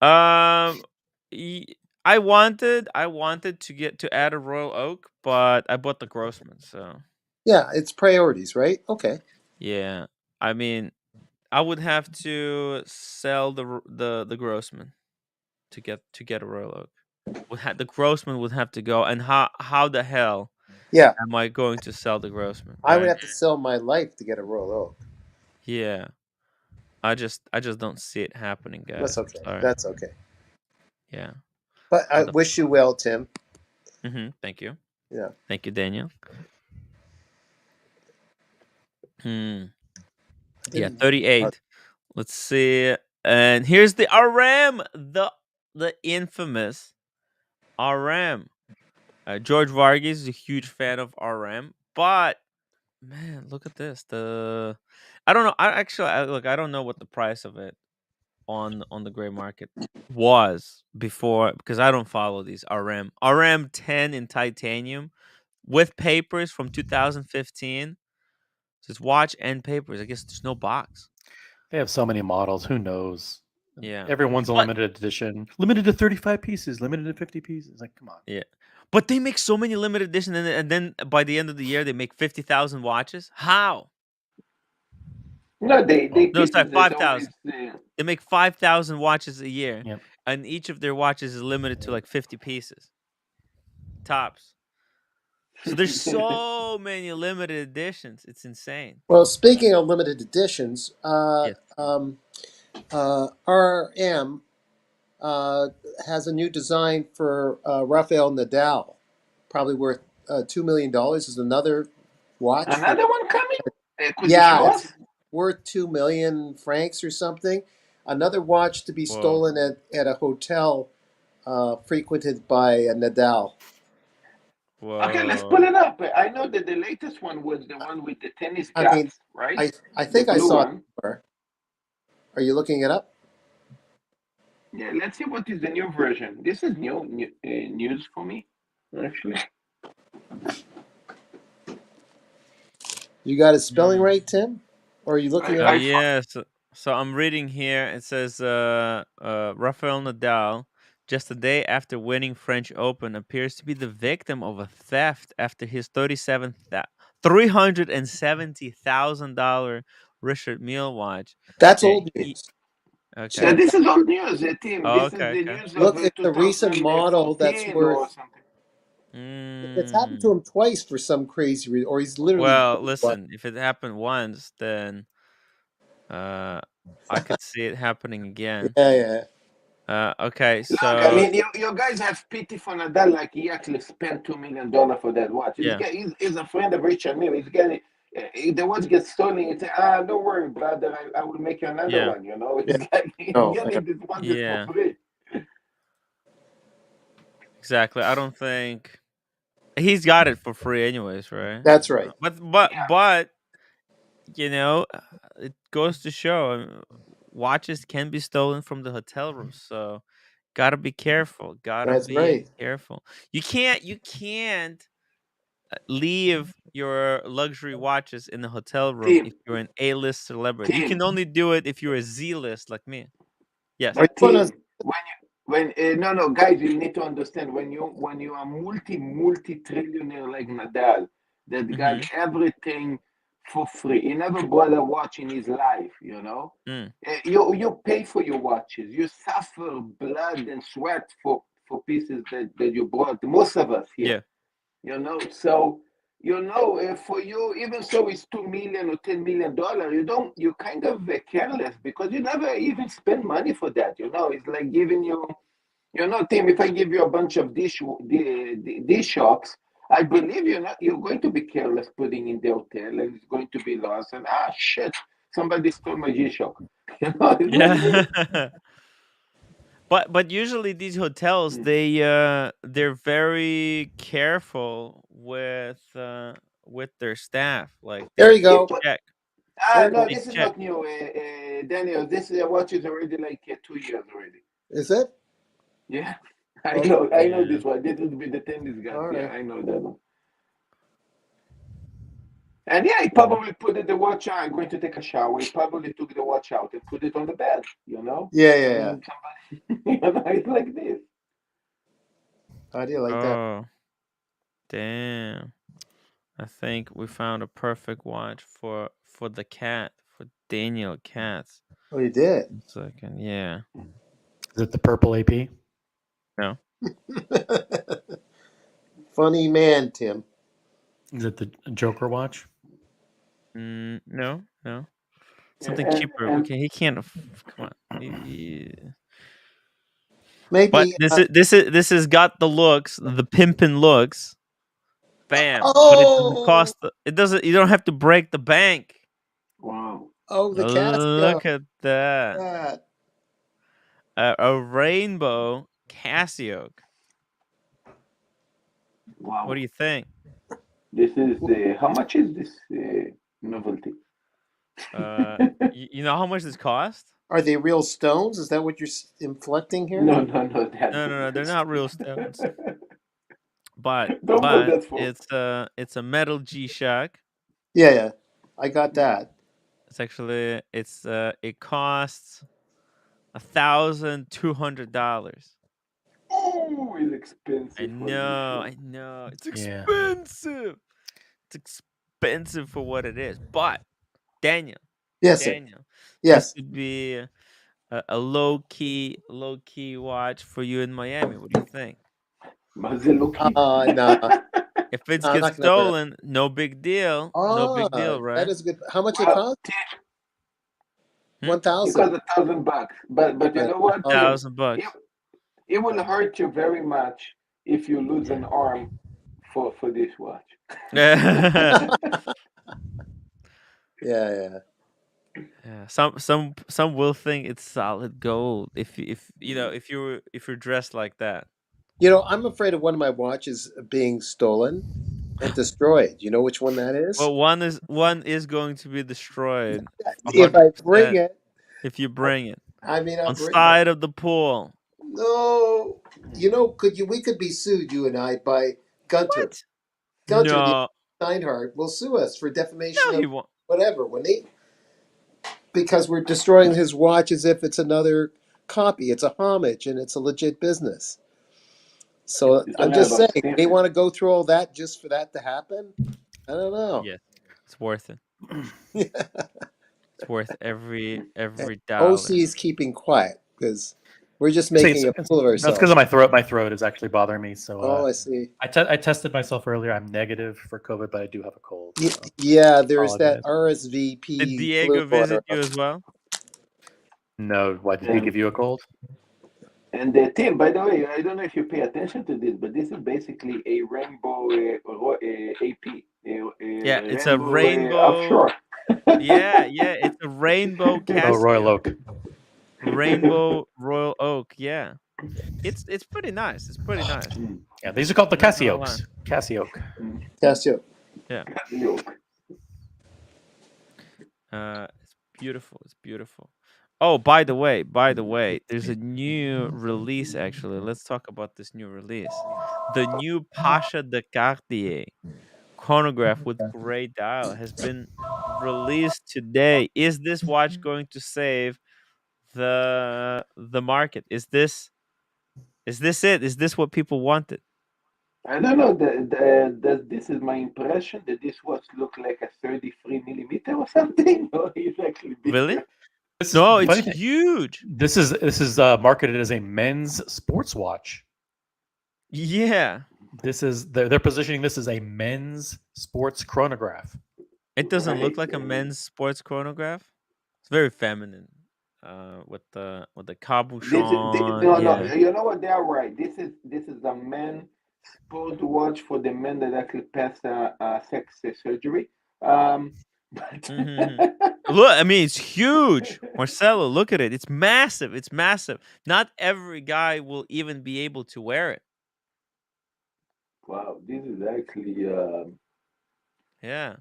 I wanted to add a Royal Oak, but I bought the Grossman, so Yeah, it's priorities, right? Okay. yeah. I mean, I would have to sell the Grossman to get a Royal Oak. The Grossman would have to go, and how the hell Yeah. am I going to sell the Grossman, I would right? have to sell my life to get a Royal Oak. Yeah. I just don't see it happening, guys. That's okay. Sorry. That's okay. Yeah. But I wish you well, Tim. Thank you. Yeah. Thank you, Daniel. Yeah, 38. Let's see. And here's the RM, the infamous RM. George Vargas is a huge fan of RM, but man, look at this. I don't know. I don't know what the price of it on the gray market was before, because I don't follow these RM 10 in titanium with papers from 2015. So it's watch and papers. I guess there's no box. They have so many models. Who knows? Yeah. Everyone's a But limited edition. Limited to 35 pieces. Limited to 50 pieces. Like, come on. yeah. But they make so many limited edition, and then by the end of the year they make 50,000 watches. How? No, they No, keep sorry, it. There's 5,000. always. They make 5,000 watches a year, Yep. and each of their watches is limited to like 50 pieces tops. So there's so many limited editions. It's insane. Well, speaking of limited editions, Yes. RM has a new design for Rafael Nadal, probably worth $2 million. Is another watch. Another one coming? Could you Yeah, show it's us? worth 2 million francs or something. Another watch to be Whoa. stolen at a hotel frequented by Nadal. Okay, let's pull it up. I know that the latest one was the one with the tennis I caps, mean, right? I think The I blue saw one. it somewhere. Are you looking it up? Yeah, let's see what is the new version. This is new news for me, actually. You got his spelling right, Tim? Or are you looking it up? Yeah. So I'm reading here. It says Rafael Nadal, just a day after winning French Open, appears to be the victim of a theft after his $370,000 Richard Mille watch. That's Yeah, old news. okay. This is old news, Tim. Oh, This is okay, the okay. news Look, of it's a recent model that's 2014 or worth. something. It's happened to him twice for some crazy reason, or he's literally. Well, listen, if it happened once, then I could see it happening again. Yeah. Okay, Look, so I mean, you guys have pity for Nadal, like he actually spent $2 million for that watch. yeah, He's a friend of Richard Mille. He's getting, if the watch gets stolen, he'd say, don't worry, brother, I will make you another yeah, one, you know? Yeah. He's No, getting this one just yeah, for free. exactly. I don't think he's got it for free, anyways, right? that's right. But you know, it goes to show watches can be stolen from the hotel room, so gotta be careful. Gotta That's be right. careful. You can't leave your luxury watches in the hotel room if Tim, you're an A-list celebrity. You can only do it if you're a Z-list like me. Yes. Are you gonna? Tim, no, guys, you need to understand when you are multi-trillionaire like Nadal that got everything for free. He never bought a watch in his life, you know. You pay for your watches. You suffer blood and sweat for pieces that you bought. Most of us here, Yeah. you know. So for you, even so it's $2 million or $10 million, you kind of careless because you never even spend money for that. It's like giving you, Tim, if I give you a bunch of dish shocks, I believe you're going to be careless putting in the hotel and it's going to be lost. And shit, somebody stole my G-Shock. It's like this. Yeah. But usually these hotels they're very careful with their staff. Like There you they go. check. No, They this is check. not new, Daniel. This watch is already like 2 years already. Is it? Yeah, Okay. I know Yeah. this one. This would be the tennis guy. All Yeah, right. I know that one. And yeah, he probably put the watch on. I'm going to take a shower. He probably took the watch out and put it on the bed. Yeah. And somebody, it's like this. How do you like that? Oh, damn. I think we found a perfect watch for the cat, for Daniel Katz. Oh, you did. 1 second. Yeah. Is it the purple AP? No. Funny man, Tim. Is it the Joker watch? No. Something And, cheaper. and Okay, he can't. Come on. But Maybe. this has got the looks, the pimpin' looks. Bam. But it doesn't Oh, cost. It doesn't. You don't have to break the bank. wow. the Casio. Look at that. That. A rainbow Casio. Wow. What do you think? This is how much is this novelty? You know how much this cost? Are they real stones? Is that what you're inflecting here? No, No, they're not real stones. But Don't put that for. it's a metal G-Shock. Yeah. I got that. It's actually it costs $1,200. Oh, it's expensive. I know. It's Yeah. expensive. It's expensive for what it is. But Daniel, Yes, sir. this Yes. would be a low key watch for you in Miami. What do you think? Mazeluki. No. If it I'm gets not gonna wear it. stolen, no big deal. No big deal, right? That is good. How much it Well, cost? Hmm? it $1,000. costs $1,000. But you know what? Tim? $1,000. It will hurt you very much if you lose an arm for this watch. Yeah. Yeah. Some will think it's solid gold if you're dressed like that. I'm afraid of one of my watches being stolen and destroyed. You know which one that is? Well, one is going to be destroyed. If I bring 100% it, if you bring it I mean, I'll on bring it. side of the pool. No, we could be sued, you and I, by Gunter. What? Gunter, the No, Steinhardt, will sue us for defamation he of won't. whatever because we're destroying his watch as if it's another copy. It's a homage and it's a legit business. So I'm just saying, they want to go through all that just for that to happen? I don't know. Yes, it's worth it. It's worth every dollar. OC is keeping quiet because we're just making a fool of ourselves. That's because of my throat. My throat is actually bothering me. So I see. I tested myself earlier. I'm negative for COVID, but I do have a cold. So yeah, there's that RSVP. Did Diego visit you as well? No. Why did he give you a cold? And Tim, by the way, I don't know if you pay attention to this, but this is basically a rainbow AP. Yeah, it's a rainbow offshore. yeah, it's a rainbow Casio. Oh, Royal Oak. Rainbow Royal Oak. Yeah, it's pretty nice. It's pretty nice. Yeah, these are called the Cassioks. Casio. Yeah. It's beautiful. It's beautiful. Oh, by the way, there's a new release actually. Let's talk about this new release. The new Pasha de Cartier chronograph with gray dial has been released today. Is this watch going to save the market? Is this it? Is this what people wanted? I don't know. This is my impression that this watch look like a 33 millimeter or something. Or it's actually bigger. Really? No, it's huge. This is marketed as a men's sports watch. Yeah. This is they're positioning this as a men's sports chronograph. It doesn't look Right. like a men's sports chronograph. It's very feminine. With the cabochon. No, no. Yeah. You know what? They are right. This is a man sport watch for the men that actually passed sex surgery. But hmm Look, I mean, it's huge. Marcelo, look at it. It's massive. It's massive. Not every guy will even be able to wear it. wow, this is actually Yeah.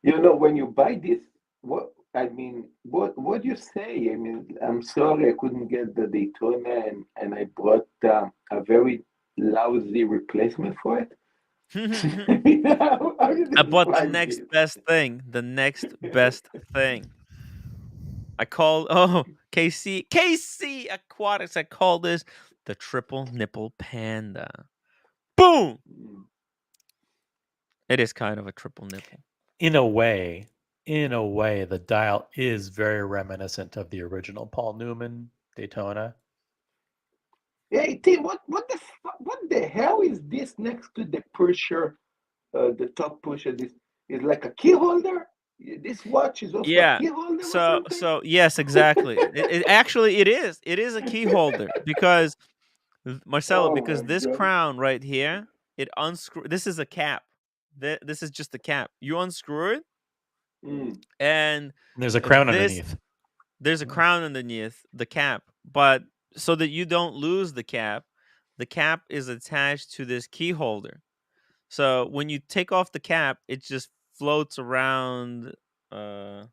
when you buy this, what do you say? I mean, I'm sorry I couldn't get the Daytona, and I bought a very lousy replacement for it. I mean, how do you I bought the describe next this? best thing. The next best thing. I call KC Aquatics. I call this the triple nipple panda. Boom! Mm. It is kind of a triple nipple. In a way, the dial is very reminiscent of the original Paul Newman Daytona. Hey, Tim, what the hell is this next to the pusher, the top pusher? This is like a key holder. This watch is also a Yeah. key holder or So something. so yes, exactly. It actually it is. It is a key holder because Marcelo, Oh because my this god. crown right here, it unscrew. This is a cap. This is just a cap. You unscrew it, Mm. and There's a crown this underneath. there's a crown underneath the cap. But so that you don't lose the cap is attached to this key holder. So when you take off the cap, it just floats around. Uh,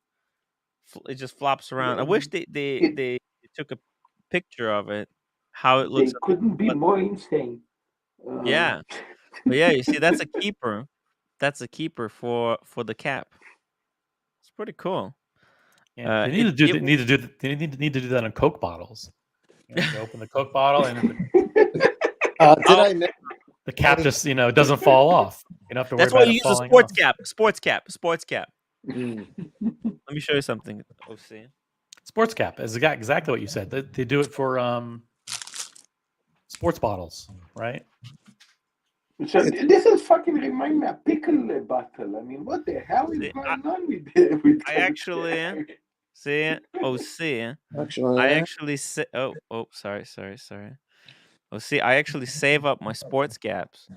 it just flops around. I Yeah, wish they it, they took a picture of it, how it looks. they couldn't be But more insane. Uh, yeah, but yeah, you see, that's a keeper. That's a keeper for the cap. It's pretty cool. Yeah, they need It to do. it They need to do. They need to do that on Coke bottles. You open the Coke bottle and then Did oh, I mention? the cap just doesn't fall off. You don't have to worry that's why about you it use a falling sports off. cap. Sports cap. Sports cap. Mm. Let me show you something. OC. Sports cap is exactly what you said. They do it for sports bottles, right? so It's this is fucking remind me of pickle bottle. I mean, what the hell is See, going on with with I that actually guy? see OC. I actually, actually say sorry. Oh, see, I actually save up my sports caps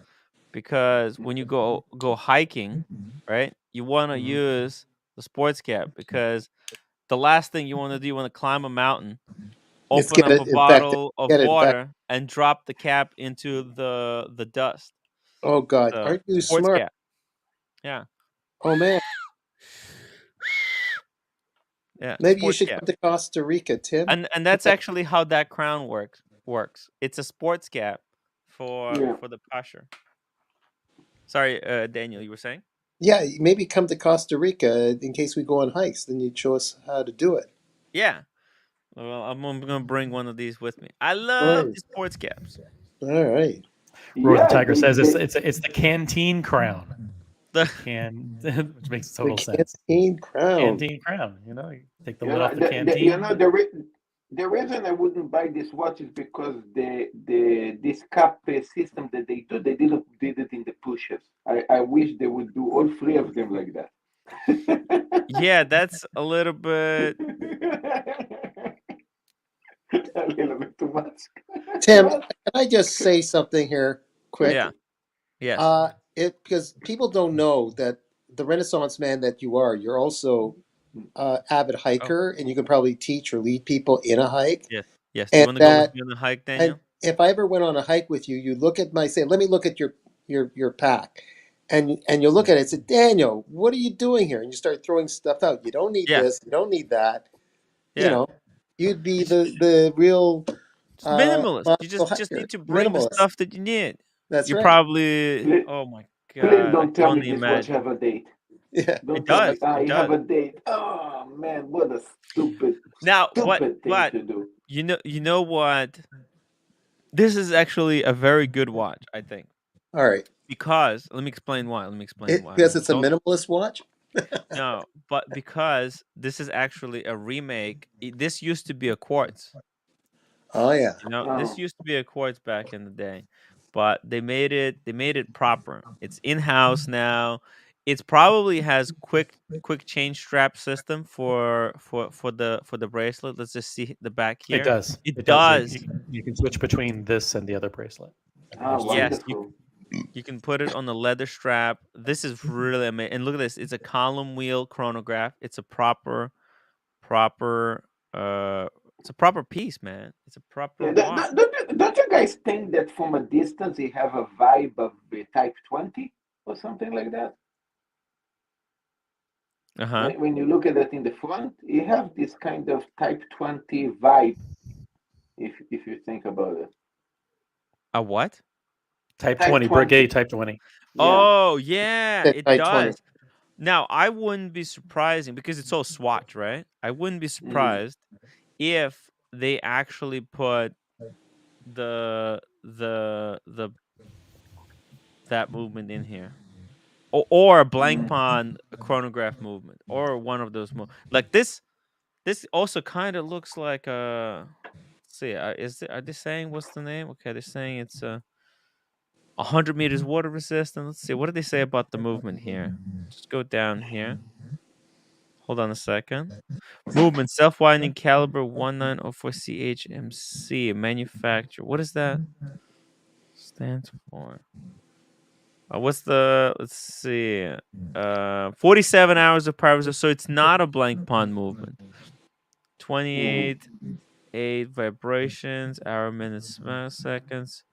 because when you go hiking, right? You want to Mhm. use the sports cap because the last thing you want to do, you want to climb a mountain, it's open get up a it infected. bottle of Get it infected. water, and drop the cap into the dust. Oh God, So aren't you sports smart? cap, yeah, Oh man, yeah, maybe you sports should cap, come to Costa Rica, Tim. and that's actually how that crown works. It's a sports cap Yeah. for the Pasha. Sorry, Daniel, you were saying? Yeah, maybe come to Costa Rica in case we go on hikes. Then you'd show us how to do it. Yeah. Well, I'm gonna bring one of these with me. I All love right, the sports caps. all right. Roy the Yeah, Tiger says it's the canteen crown. The Which makes The total sense. canteen crown. Canteen crown. You take the you lid know, off the canteen. the reason I wouldn't buy this watch is because the this cap system that they do, they did it in the pushers. I wish they would do all three of them like that. yeah, that's a little bit. A little bit too much. Tim, Well, can I just say something here, quick? Yeah. Yes. It because people don't know that the Renaissance man that you are, you're also avid Oh, hiker, and you can probably teach or lead people in a hike. yes. Yes. Do you And want to go with that, me on the hike, and Daniel? if I ever went on a hike with you, you look at my say, let me look at your pack, and you look Mm. at it and say, Daniel, what are you doing here? And you start throwing stuff out. You don't need Yeah. this. You don't need that. You Yeah. know, you'd be Just, the real just minimalist. You logical just hiker, need to bring the minimalist. stuff that you need. That's You right. probably. please, Oh my please god! I don't can tell me only this watch imagine. have a date. Yeah. It Don't tell me does. It I have does. a date. Oh man, what a Now, stupid thing but to do. you know what? This is actually a very good watch, I think. All right. Because let me explain why. Let me explain why. Because it's a Don't minimalist watch. no, but because this is actually a remake. This used to be a quartz. Oh yeah. You know, this Oh, used to be a quartz back in the day, but they made it proper. It's in-house now. It probably has quick change strap system for the bracelet. Let's just see the back It here. does. It It does. does. You can switch between this and the other bracelet. I think there's two. Yes, Wonderful. you can put it on the leather strap. This is really amazing. And look at this. It's a column wheel chronograph. It's a proper it's a proper piece, man. It's a proper Yeah, watch. don't you guys think that from a distance you have a vibe of the Type 20 or something like that? Uh-huh. When you look at it in the front, you have this kind of Type 20 vibe, if you think about it. A what? Type Type 20, 20. Brigade Type 20. Yeah. Oh, yeah, Fit it by 20. does. Now, I wouldn't be surprising because it's all swatch, right? I wouldn't be Mm. surprised if they actually put the that movement in here. Or a blank pawn chronograph movement or one of those like this also kind of looks like let's see, are they saying what's the name? Okay, they're saying it's 100 meters water resistant. Let's see, what did they say about the movement here? Just go down here. Hold on a second. Movement self-winding caliber 1904 CHMC manufacturer. What is that stands for? What's the let's see. 47 hours of power reserve. So it's not a blank pawn movement. 28 8 vibrations, hour minutes seconds.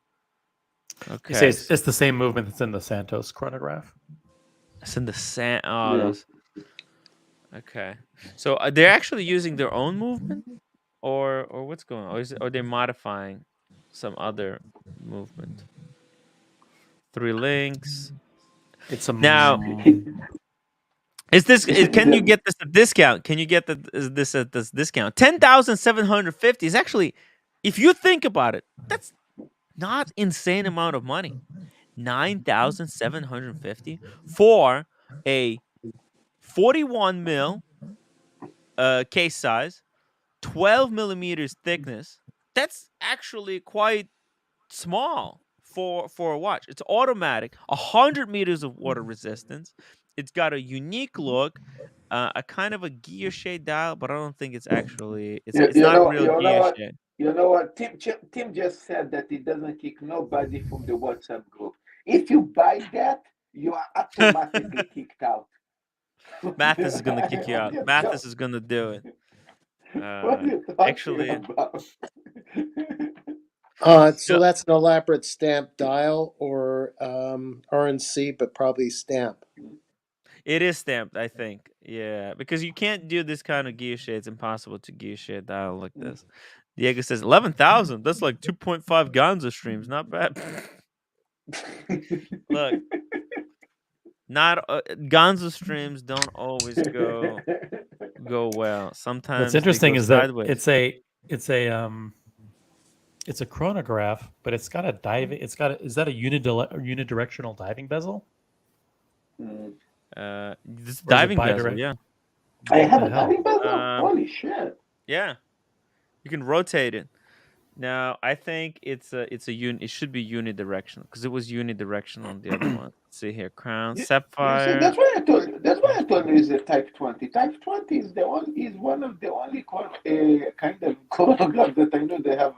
You Okay. say it's the same movement that's in the Santos chronograph. It's in the sand. Oh, Yeah. those. Okay. So they're actually using their own movement, or what's going on? Or is it, or they're modifying some other movement? 3 links. It's a Now, is this? Can you get this at discount? Can you get this at this discount? 10,750 is actually, if you think about it, that's not insane amount of money. 9,750 for a 41 mil case size, 12 millimeters thickness. That's actually quite small for a watch. It's automatic, 100 meters of water resistance. It's got a unique look, a kind of a gear shade dial, but I don't think it's actually it's You not know, real gear shade. you know what? Tim just said that he doesn't kick nobody from the WhatsApp group. If you buy that, you are automatically kicked out. Mathis is gonna kick you out. I'm Mathis is gonna do it. What are you talking Actually, about? So that's an elaborate stamp dial or RNC, but probably stamp. it is stamped, I think. Yeah, because you can't do this kind of gear shade. It's impossible to gear shade dial like this. Diego says 11,000. That's like 2.5 Gonzo streams. Not bad. Look, not Gonzo streams don't always go well. Sometimes What's they interesting go is that sideways. it's a chronograph, but it's got a diving. Is that a unidirectional diving bezel? This Or is it diving bezel, bidirect? yeah. I have the a hell? diving bezel. Holy shit! Yeah, you can rotate it. Now, I think it should be unidirectional because it was unidirectional on the other one. Let's see here, crown, You see, sapphire. that's why I told you is a Type 20. Type 20 is one of the only kind of chronograph that I know they have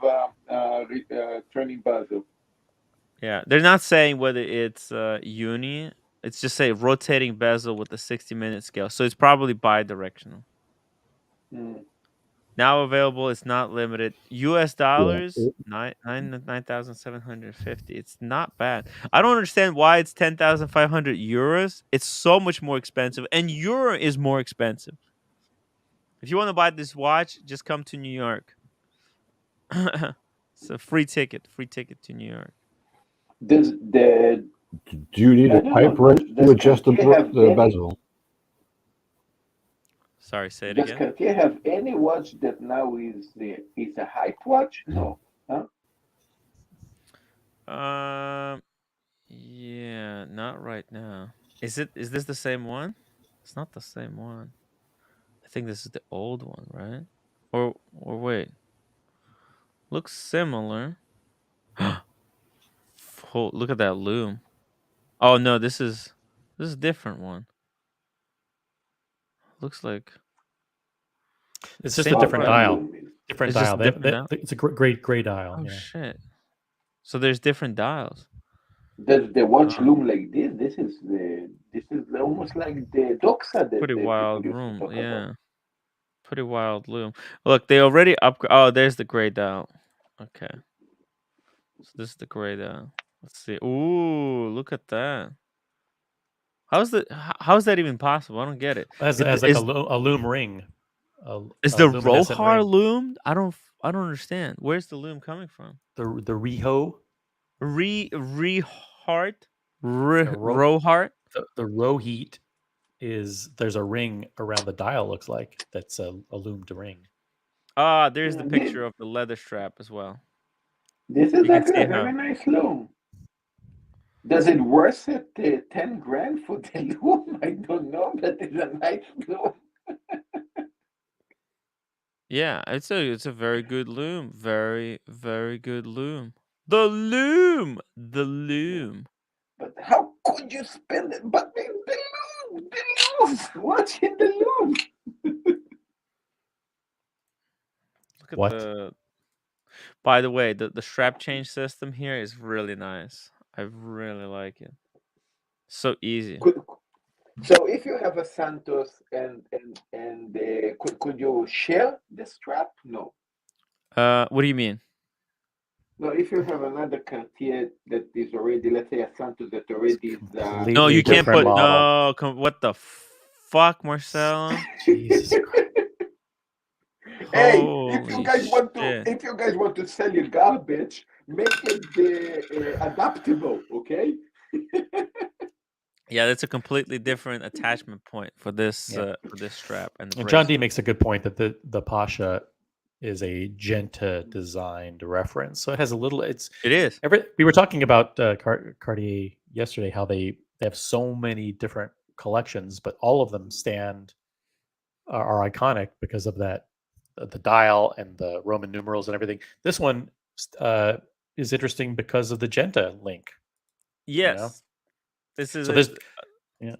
turning bezel. Yeah, they're not saying whether it's uni. It's just say rotating bezel with a 60-minute scale. So it's probably bi-directional. Mm. Now available. It's not limited. U.S. Yeah. dollars 9,750. It's not bad. I don't understand why it's 10,500 euros. It's so much more expensive, and euro is more expensive. If you want to buy this watch, just come to New York. It's a free ticket. Free ticket to New York. Does the Do you need I a don't pipe know. wrench to adjust the bezel? Sorry, say it Does again. Cartier have any watch that now is a hype watch? No. Huh? Yeah, not right now. Is this the same one? It's not the same one. I think this is the old one, right? Or wait. Looks similar. Oh, look at that loom. Oh no, this is a different one. Looks like It's just a same. different What dial. loom is? Different It's just dial. a different dial. It's a great gray dial. Oh Yeah. shit! So there's different dials. Does the watch Oh, loom like this? This is almost like the Doxa that pretty the people wild used to room. talk about. Yeah, pretty wild loom. Look, they already upgrade. Oh, there's the gray dial. Okay, so this is the gray dial. Let's see. Ooh, look at that. How's that even possible? I don't get it. It It has like is a loom ring, is a the luminescent Rohar ring. loom? I don't understand. Where's the loom coming from? The Riho, Rehart, the Rohart. the row heat is there's a ring around the dial. Looks like that's a loomed ring. Ah, there's the Yeah, this, picture of the leather strap as well. this is You can actually see a how. very nice loom. Does it worth it 10 grand for the loom? I don't know, but it's a nice loom. Yeah, it's a very good loom. Very good loom. The loom. The Yeah. loom. But how could you spend it? But the loom, the loom. What's in the loom? Look at What? the. By the way, the strap change system here is really nice. I really like it. So easy. So if you have a Santos and could you share the strap? No. What do you mean? No, if you have another Cartier that is already, let's say a Santos that already is No, Completely you can't different put model. no. What the fuck, Marcelo? Jesus Christ. Hey, Holy shit! if you guys want to sell your garbage, make it adaptable, okay? Yeah, that's a completely different attachment point Yeah. for this strap and the And John D bracelet. makes a good point that the Pasha is a Genta designed reference. So it has a little. It's It is. we were talking about Cartier yesterday, how they have so many different collections, but all of them are iconic because of that the dial and the Roman numerals and everything. This one uh, is interesting because of the Genta link. You know, Yes, this is so yeah,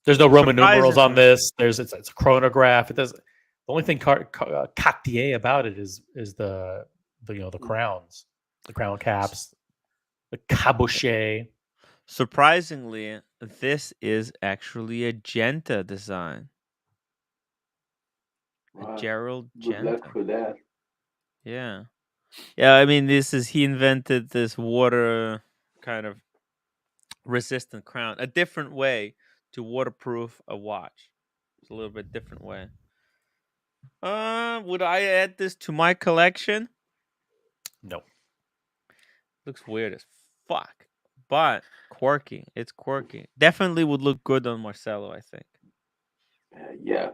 there's no Roman numerals on surprisingly. this. It's a chronograph. It does. The only thing Cartier about it is the crowns, the crown caps, the cabochon. Surprisingly, this is actually a Genta design. A Gerald Good luck Genta. for that. Yeah. Yeah, I mean he invented this water kind of resistant crown, a different way to waterproof a watch. It's a little bit different way. Would I add this to my collection? No, Looks weird as fuck, but quirky. It's quirky. Definitely would look good on Marcelo, I think. Yeah.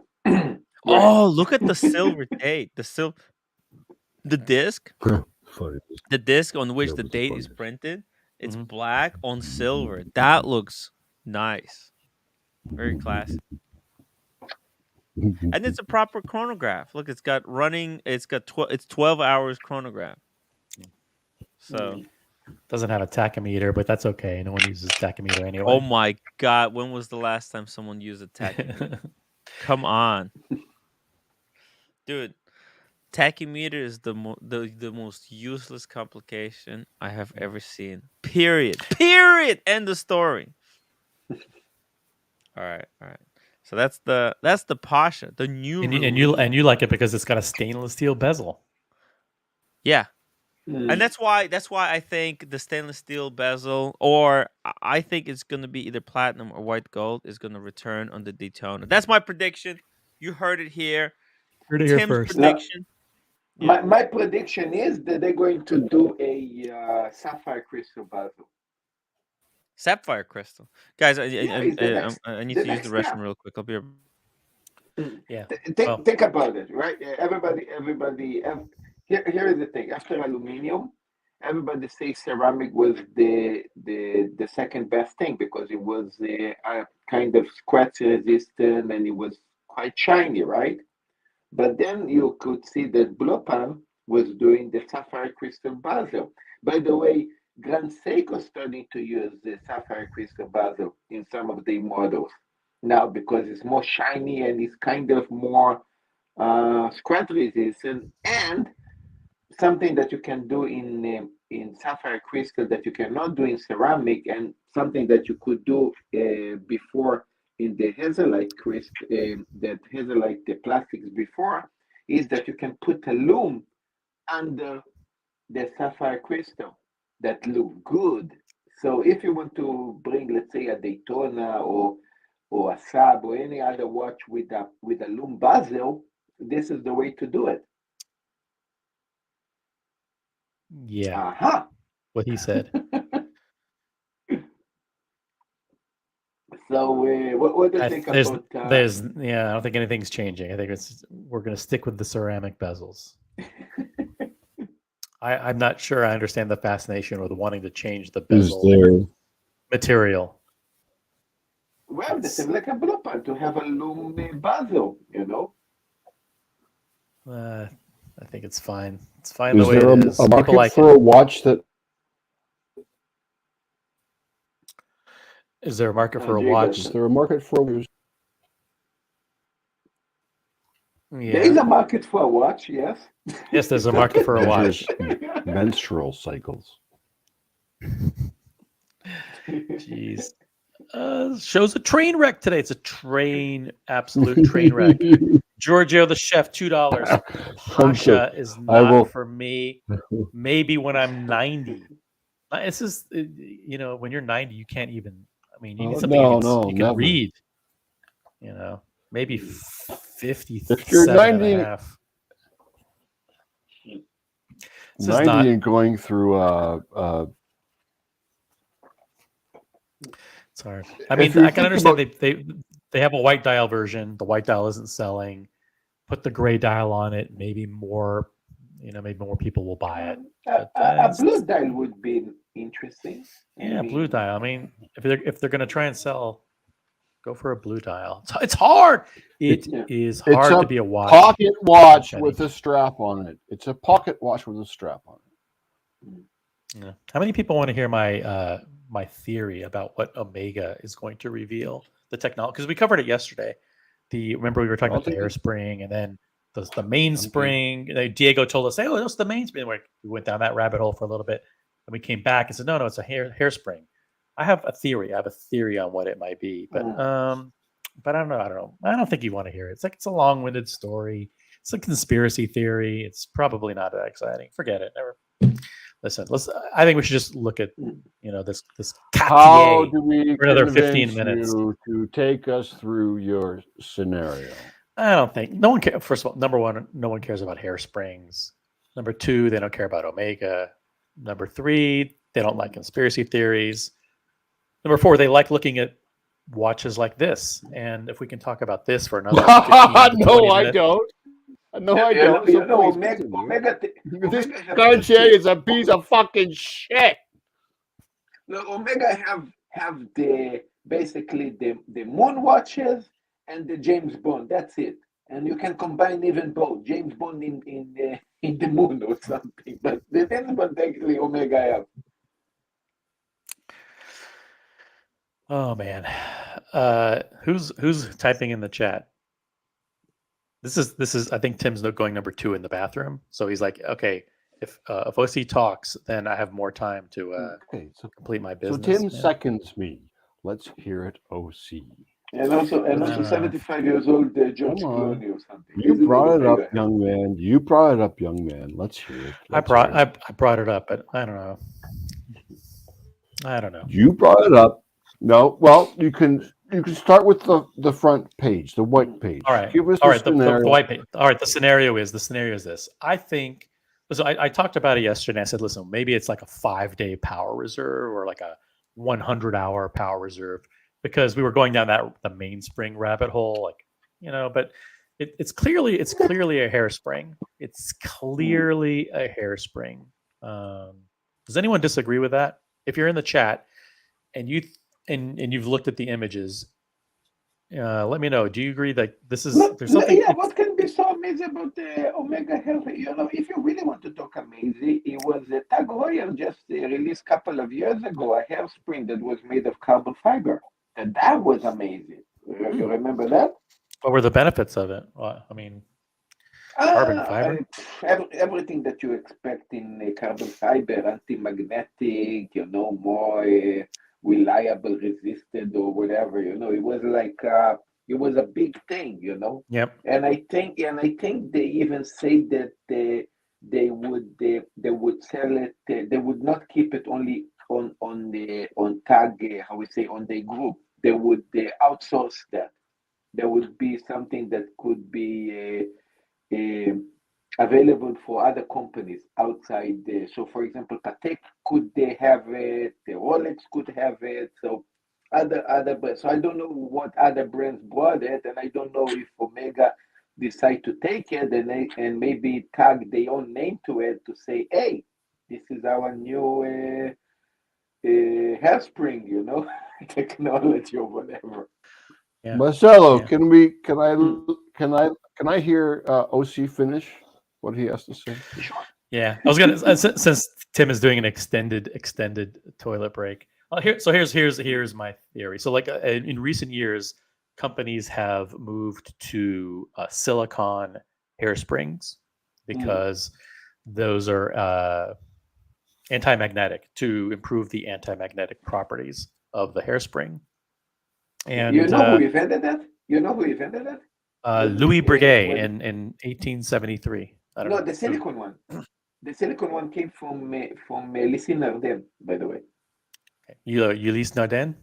Right. Oh, look at the silver date. The disc, Funny. the disc on which That the was the date is funniest. printed. It's Mhm. black on silver. That looks nice. Very classy. And it's a proper chronograph. Look, it's got running. It's 12 hours chronograph. So, doesn't have a tachometer, but that's okay. No one uses tachometer oh anyway. my god, when was the last time someone used a tachymeter? Come on, dude. Tachymeter is the most useless complication I have ever seen. Period. Period. End of story. All right. All right. So that's the Pasha, the new release. And you like it because it's got a stainless steel bezel. Yeah. And Mm. that's why I think the stainless steel bezel, or I think it's gonna be either platinum or white gold, is gonna return on the Daytona. That's my prediction. You heard it here. Heard it here Tim's first. Now, prediction. Yeah. my prediction is that they're going to do a sapphire crystal bezel. Sapphire crystal, guys. Yeah, it's I need the to use the next restroom step. real quick. I'll be. Yeah. Think, think about it, right? Here is the thing. After aluminum, everybody says ceramic was the second best thing because it was kind of scratch resistant and it was quite shiny, right? But then you could see that Blopan was doing the sapphire crystal bezel. By the way, Grand Seiko starting to use the sapphire crystal bezel in some of the models now because it's more shiny and it's kind of more scratch resistant, and something that you can do in sapphire crystal that you cannot do in ceramic, and something that you could do before in the hazelite crystal, that hazelite the plastics before, is that you can put a loom under the sapphire crystal that look good. So if you want to bring, let's say, a Daytona or a Sab or any other watch with a loom bezel, this is the way to do it. Yeah, Aha. what he said. So what do you think about? I don't think anything's changing. I think we're going to stick with the ceramic bezels. I'm not sure I understand the fascination with wanting to change the bezel material. Well, this is like a blueprint to have a loom bezel, you know. I think it's fine. It's fine Is the way there it is. a market like for a watch that? Is there a market for a watch? Is there a market for? Yeah. There is a market for a watch, yes. Yes, there's a market for a watch. Menstrual cycles. Jeez. Shows a train wreck today. It's a absolute train wreck. Giorgio the chef, $2. Pasha is not for me. Maybe when I'm 90. It's just, when you're 90, you can't even. I mean, you need something you can read. Maybe 57 if you're 90, and a half. 90 and going through it's hard. I mean, I can understand they have a white dial version. The white dial isn't selling. Put the gray dial on it. Maybe more people will buy it. A blue dial would be interesting. Yeah, blue dial. I mean, if they're going to try and sell, go for a blue dial. It's hard. It is hard to be a watch. Pocket watch with a strap on it. It's a pocket watch with a strap on it. Yeah. How many people want to hear my my theory about what Omega is going to reveal? The technology, because we covered it yesterday. Remember we were talking about the hairspring and then the mainspring. Diego told us, "Oh, that's the mainspring." We went down that rabbit hole for a little bit, and we came back and said, "No, it's a hairspring." I have a theory. I have a theory on what it might be, but I don't know. I don't think you want to hear it. It's a long-winded story. It's a conspiracy theory. It's probably not that exciting. Forget it. Never. Listen. I think we should just look at this Cartier. How do we for another 15 minutes you to take us through your scenario? I don't think no one cares. First of all, number one, no one cares about hairsprings. Number two, they don't care about Omega. Number three, they don't like conspiracy theories. Number four, they like looking at watches like this. And if we can talk about this for another 15 to 20 I minutes. don't. No, I don't. Omega this Cartier is a piece of fucking shit. No, Omega have basically the moon watches and the James Bond. That's it. And you can combine even both James Bond in the moon or something. But the James Bond actually Omega have. Oh man, who's typing in the chat? This is. I think Tim's going number 2 in the bathroom. So he's like, okay, if OC talks, then I have more time to complete my business. So Tim seconds me. Let's hear it, OC. And also 75 years old George Clooney or something. You brought it up, young man. You brought it up, young man. Let's hear it. I brought it up, but I don't know. You brought it up. No, well, you can start with the front page, the white page. All right. Give us the white page. All right. The scenario is this. I think. So I talked about it yesterday. I said, listen, maybe it's like a 5-day power reserve or like a 100-hour power reserve, because we were going down the mainspring rabbit hole, but it's clearly a hairspring. It's clearly a hairspring. Does anyone disagree with that? If you're in the chat and you've looked at the images, let me know. Do you agree that there's something? Yeah, what can be so amazing about the Omega Health. If you really want to talk amazing, it was Tag Heuer just released a couple of years ago a hairspring that was made of carbon fiber. And that was amazing. You remember that? What were the benefits of it? Well, I mean, carbon fiber. Everything that you expect in carbon fiber, anti-magnetic, more reliable, resistant, or whatever. It was like it was a big thing. Yep. And I think they even say that they would sell it. They would not keep it only on tag. How we say on the group. They would outsource that. There would be something that could be available for other companies outside. So, for example, Patek could they have it? The Rolex could have it. So, other brands. So I don't know what other brands brought it, and I don't know if Omega decide to take it and maybe tag their own name to it to say, "Hey, this is our new hairspring," technology or whatever. Yeah. Marcelo, Yeah. can I hear OC finish what he has to say? Sure. Yeah, I was gonna since Tim is doing an extended toilet break. Here's my theory. So like in recent years, companies have moved to silicon hairsprings because those are anti-magnetic to improve the anti-magnetic properties of the hairspring. And you know who invented that? Louis Breguet in 1873. I don't know. The silicon one. The silicon one came from Lycée Nardin, by the way. Okay. Ulysse Nardin?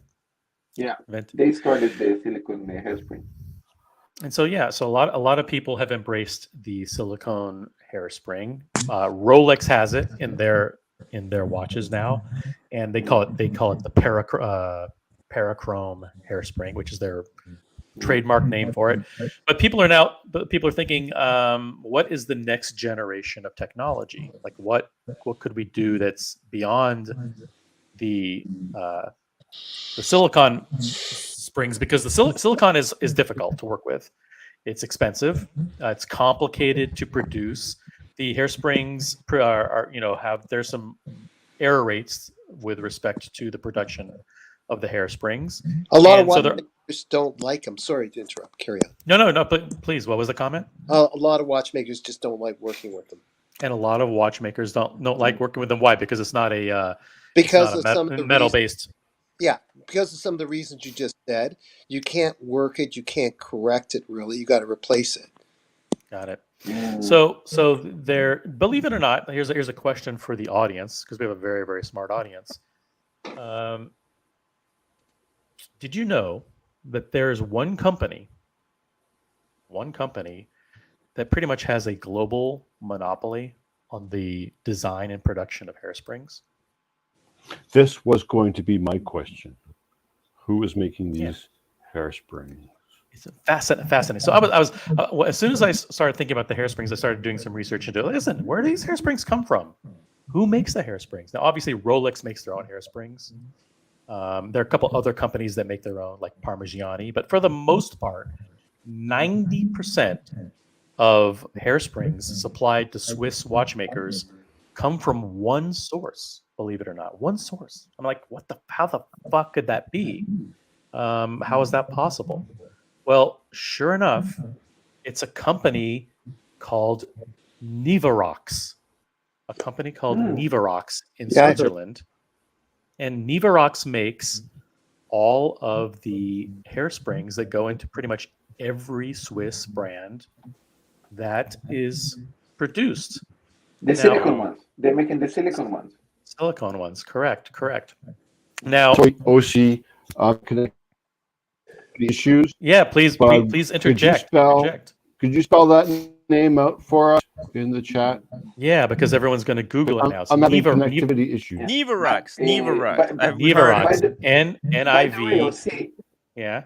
Yeah, they started the silicon hairspring. And so a lot of people have embraced the silicone hairspring. Rolex has it in their watches now, and they call it the parachrome hairspring, which is their trademark name for it. But people are thinking, what is the next generation of technology? Like what could we do that's beyond the silicon springs? Because the silicon is difficult to work with. It's expensive. It's complicated to produce. The hairsprings there's some error rates with respect to the production of the hairsprings. A lot of watchmakers don't like them. Sorry to interrupt. Carry on. No. But please, what was the comment? A lot of watchmakers just don't like working with them. And a lot of watchmakers don't like working with them. Why? Because it's not a metal based. Yeah, because of some of the reasons you just said. You can't work it. You can't correct it. Really, you got to replace it. Got it. So there. Believe it or not, here's a question for the audience, because we have a very, very smart audience. Did you know that there is one company that pretty much has a global monopoly on the design and production of hairsprings? This was going to be my question. Who is making these hairsprings? It's fascinating. So I was as soon as I started thinking about the hairsprings, I started doing some research into it. Listen, where do these hairsprings come from? Who makes the hairsprings? Now, obviously, Rolex makes their own hairsprings. There are a couple other companies that make their own, like Parmigiani. But for the most part, 90% of hairsprings supplied to Swiss watchmakers come from one source. Believe it or not, one source. I'm like, how the fuck could that be? How is that possible? Well, sure enough, it's a company called Nivarox. A company called Nivarox in Switzerland. And Nivarox makes all of the hairsprings that go into pretty much every Swiss brand that is produced. Silicone ones. They're making the silicone ones. Silicone ones, correct. Now, OC, connect issues. Yeah, please interject. Could you spell that name out for us in the chat? Yeah, because everyone's going to Google it now. So I'm having connectivity issues. Nivarox. N-I-V. Yeah.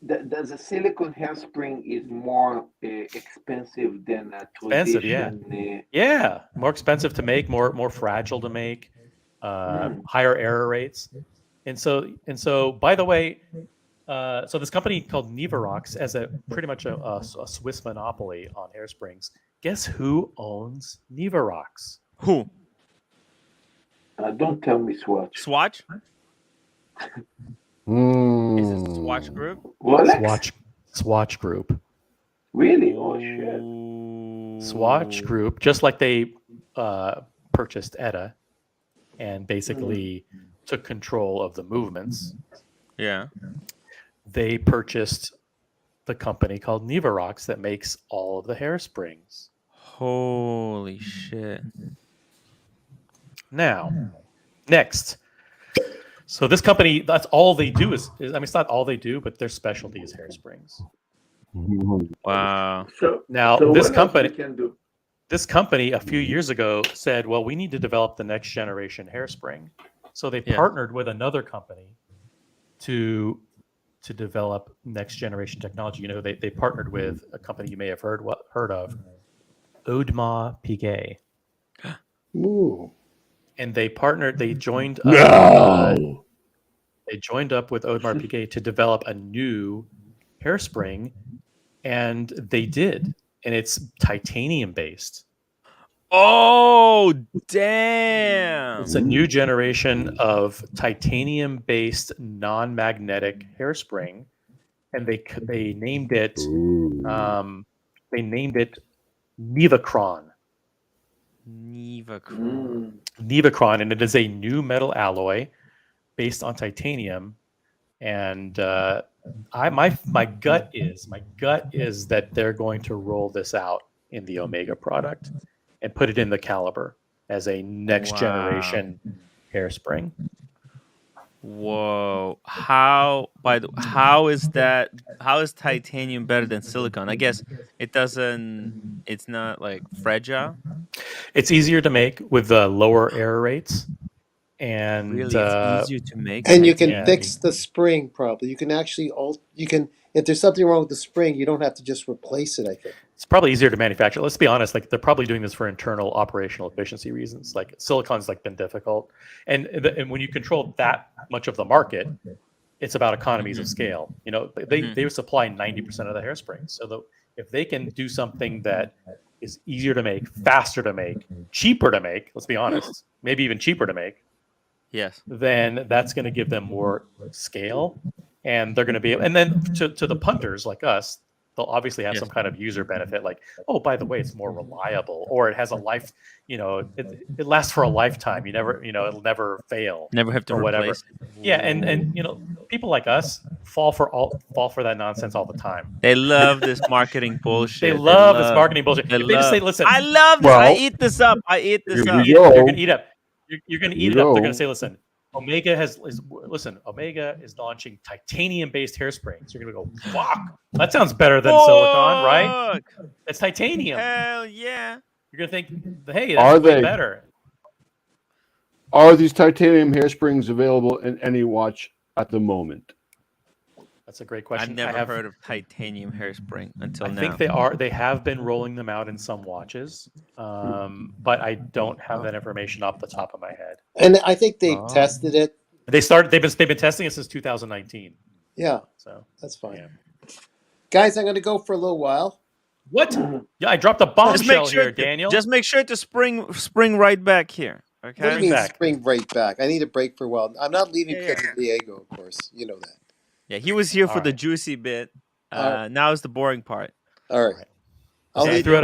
Does a silicone hairspring is more expensive than a tradition? Yeah, more expensive to make, more fragile to make, higher error rates, and so. By the way, So this company called Nivarox as a pretty much a Swiss monopoly on hairsprings. Guess who owns Nivarox? Who? Don't tell me Swatch. Swatch? Is it Swatch Group? Rolex? Swatch Group. Really? Oh shit. Swatch Group, just like they purchased ETA and basically took control of the movements. Yeah. They purchased the company called Nivarox that makes all of the hairsprings. Holy shit. Now, next. So this company, that's all they do is I mean, it's not all they do, but their specialty is hairsprings. Wow. Now, so this what else we company, can do? this company a few years ago said, well, we need to develop the next generation hairspring. So they partnered with another company to develop next generation technology. You know, they partnered with a company you may have heard of, Audemars Piguet. Ooh. And they partnered, they joined up, No. they joined up with Audemars Piguet to develop a new hairspring, and they did. And it's titanium based. Oh, damn. It's a new generation of titanium-based non-magnetic hairspring, and they named it Nivacron. Nivacron, and it is a new metal alloy based on titanium. And my gut is that they're going to roll this out in the Omega product and put it in the Caliber as a next generation hairspring. Whoa. How is titanium better than silicon? I guess it's not like fragile. It's easier to make with the lower error rates. And really, it's easier to make. And you can fix the spring probably. You can actually if there's something wrong with the spring, you don't have to just replace it, I think. It's probably easier to manufacture. Let's be honest, like they're probably doing this for internal operational efficiency reasons. Like silicon's like been difficult. And when you control that much of the market, it's about economies of scale. You know, they supply 90% of the hairsprings. So if they can do something that is easier to make, faster to make, cheaper to make, let's be honest, maybe even cheaper to make, yes, then that's going to give them more scale, and they're going to be able, and then to the punters like us, they'll obviously have some kind of user benefit, like, oh, by the way, it's more reliable, or it has a life, you know, it lasts for a lifetime. You never, you know, it'll never fail. Never have to or whatever. replace it. Yeah, and you know, people like us fall for that nonsense all the time. They love this marketing bullshit. They love this marketing bullshit. If they just say, listen, I love this. I eat this up. You're gonna eat up. You're going to eat it up. They're going to say, listen, Omega is launching titanium-based hairsprings. You're going to go, fuck, that sounds better than silicon, right? It's titanium. Hell yeah. You're going to think, hey, that's way better. Are these titanium hairsprings available in any watch at the moment? That's a great question. I've never heard of titanium hairspring until now. I think they are. They have been rolling them out in some watches, but I don't have that information off the top of my head. And I think they've tested it. They've been testing it since 2019. Yeah. So that's fine. Yeah. Guys, I'm going to go for a little while. What? Yeah, I dropped a bombshell here, Daniel. Just make sure to spring right back here. Okay. What do you mean spring right back? I need a break for a while. I'm not leaving San Diego, of course. You know that. Yeah, he was here for the juicy bit. Now is the boring part. All right. I threw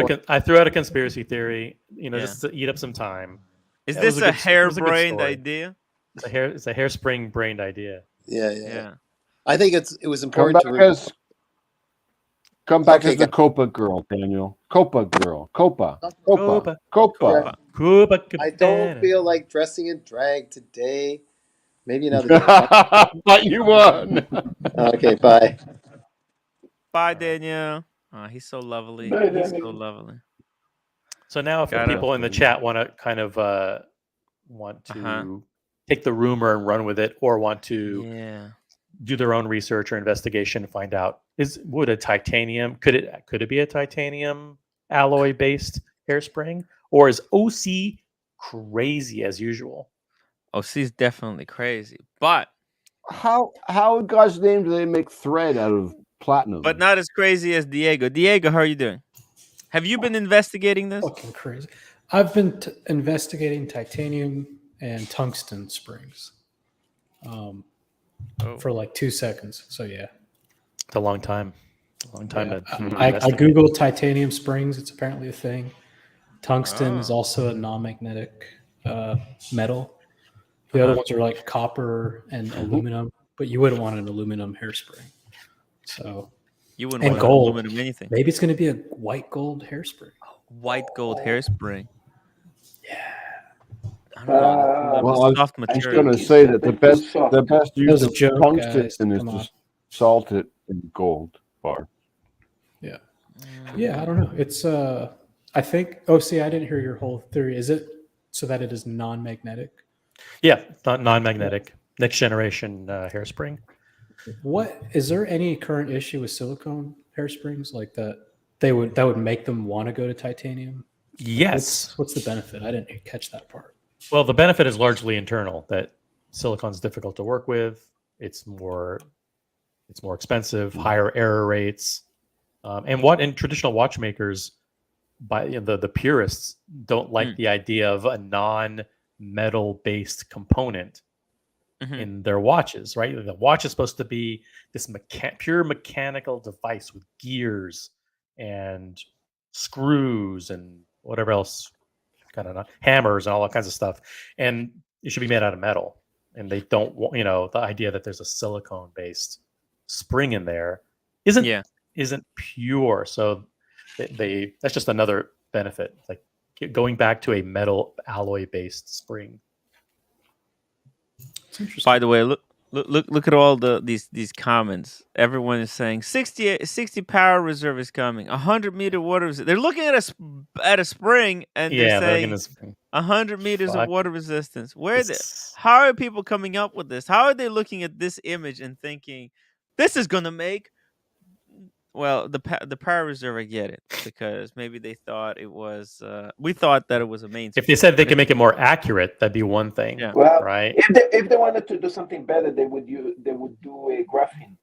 out a conspiracy theory, you know, just to eat up some time. Is this a hair-brained idea? It's a hairspring-brained idea. Yeah. I think it was important come back as the Copa girl, Daniel. Copa girl. Copa. I don't feel like dressing in drag today. Maybe another day. But you won. Okay, bye. Bye, Daniel. Oh, he's so lovely. He's so lovely. So now if people in the chat want to kind of take the rumor and run with it, or want to do their own research or investigation and find out, would a titanium, could it be a titanium alloy based hairspring, or is OC crazy as usual? OC is definitely crazy, but How in God's name do they make thread out of platinum? But not as crazy as Diego. Diego, how are you doing? Have you been investigating this? Fucking crazy. I've been investigating titanium and tungsten springs for like 2 seconds. So yeah, It's a long time. A long time yeah. to I investigate. googled titanium springs. It's apparently a thing. Tungsten is also a non-magnetic metal. The other ones are like copper and aluminum, but you wouldn't want an aluminum hairspring. So You wouldn't and want gold. aluminum anything. Maybe it's going to be a white gold hairspring. White gold hairspring. Yeah. I don't know. Well, I Soft was material. going to say that the best use a of joke, tungsten guys. is Come on. to salt it in gold bar. Yeah. Yeah, I don't know. It's I think see, I didn't hear your whole theory. Is it so that it is non-magnetic? Yeah, not non-magnetic. Next generation hairspring. What is there any current issue with silicone hairsprings like that? That would make them want to go to titanium? Yes. What's the benefit? I didn't catch that part. Well, the benefit is largely internal. That silicon's difficult to work with. It's more expensive, higher error rates, and traditional watchmakers, by the purists, don't like the idea of a non-metal based component in their watches. Right, the watch is supposed to be this pure mechanical device with gears and screws and whatever else, kind of hammers and all that kinds of stuff, and it should be made out of metal. And they don't want, the idea that there's a silicone based spring in there isn't pure. So that's just another benefit, like going back to a metal alloy based spring. By the way, look at all these comments. Everyone is saying 60 power reserve is coming. 100-meter water resistance. They're looking at a spring and they're saying 100 meters of water resistance. How are people coming up with this? How are they looking at this image and thinking this is gonna make? Well, the power reserve, I get it, because maybe they thought it was. We thought that it was a main. If they said they can make it more accurate, that'd be one thing. Yeah. Well, right. If they wanted to do something better, they would do a graphene.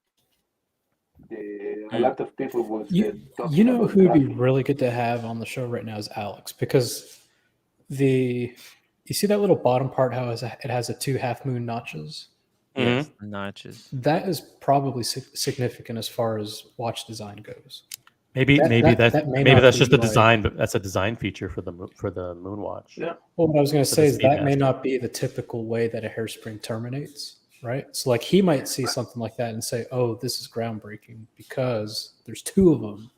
A lot of people would. You know who would be really good to have on the show right now is Alex, because you see that little bottom part, how it has 2 half moon notches. Yes, notches. That is probably significant as far as watch design goes. Maybe that's just a design, but that's a design feature for the Moonwatch. Yeah. Well, what I was going to say is that may not be the typical way that a hairspring terminates, right? So, like, he might see something like that and say, "Oh, this is groundbreaking because there's 2 of them,"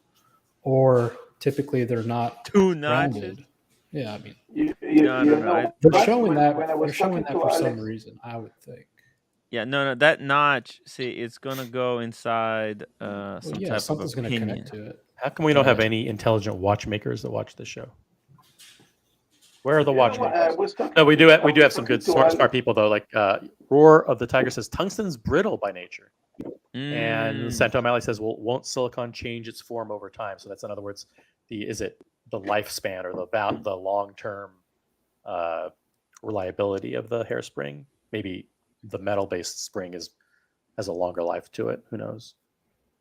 or typically they're not 2 notches. Grounded. Yeah, I mean, they're showing that. They're showing that for some reason, I would think. Yeah, no, that notch. See, it's gonna go inside something's gonna connect to it. How come we don't have any intelligent watchmakers that watch this show? Where are the watchmakers? No, we do have some good smart people though. Like Roar of the Tiger says, tungsten's brittle by nature, and Santo O'Malley says, well, won't silicon change its form over time? So that's in other words, is it the lifespan or the long term reliability of the hairspring? Maybe the metal-based spring has a longer life to it. Who knows?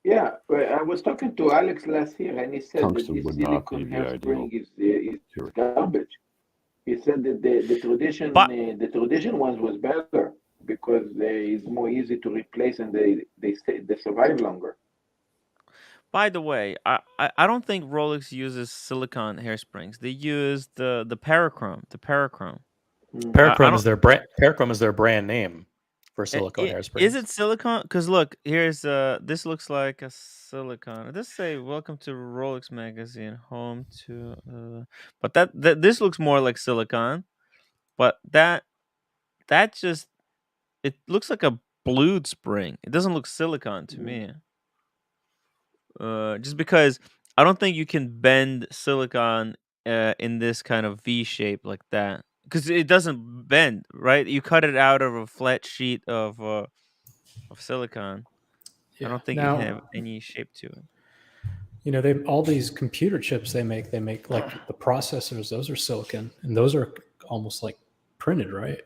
Yeah, I was talking to Alex last year, and he said that this silicone hairspring is garbage. He said that the tradition ones was better because it's more easy to replace and they survive longer. By the way, I don't think Rolex uses silicone hairsprings. They use the Parachrome. The Parachrome. Parachrome is their brand name for silicone hairspring. Is it silicone? Because look, here's this looks like a silicone. It does say "Welcome to Rolex Magazine, home to." But this looks more like silicone. But that just it looks like a blued spring. It doesn't look silicone to me. Just because I don't think you can bend silicone in this kind of V shape like that. Because it doesn't bend, right? You cut it out of a flat sheet of silicone. Yeah. I don't think it can have any shape to it. You know, all these computer chips they make like the processors. Those are silicon, and those are almost like printed, right?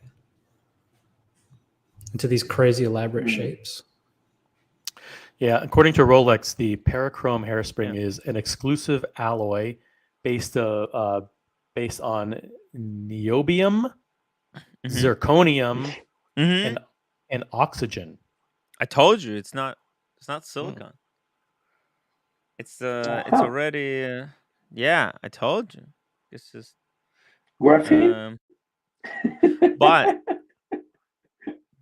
into these crazy elaborate shapes. Yeah, according to Rolex, the Parachrome hairspring is an exclusive alloy based on niobium, zirconium, and oxygen. I told you it's not silicon. It's already yeah, I told you. It's just graphene.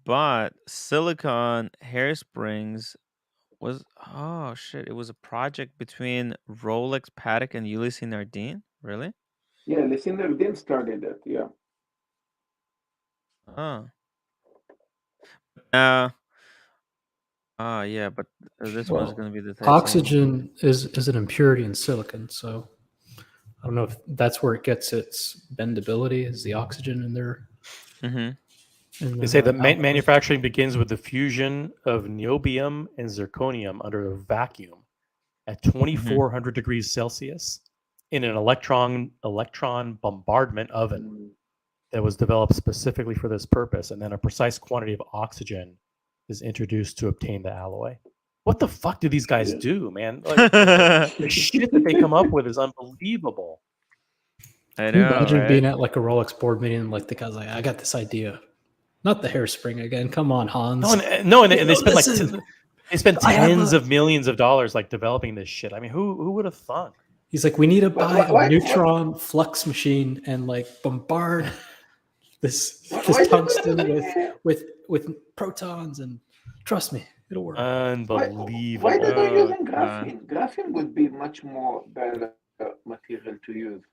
but silicon hairsprings was it was a project between Rolex, Patek, and Ulysse Nardin. Really? Yeah, Lysander didn't started that. Yeah. Oh. Yeah, but this one's gonna be the titanium. Oxygen is an impurity in silicon, so I don't know if that's where it gets its bendability. Is the oxygen in there? They say that manufacturing begins with the fusion of niobium and zirconium under a vacuum at 2400 degrees Celsius in an electron bombardment oven that was developed specifically for this purpose, and then a precise quantity of oxygen is introduced to obtain the alloy. What the fuck do these guys do, man? Like, the shit that they come up with is unbelievable. I know. Can you imagine right? being at like a Rolex board meeting and like the guy's like, I got this idea. Not the hairspring again. Come on, Hans. No, and they spend tens of millions of dollars like developing this shit. I mean, who would have thought? He's like, we need to buy a neutron flux machine and like bombard this tungsten with protons, and trust me, it'll work. Unbelievable. Why are they using graphene? Graphene would be much more better material to use.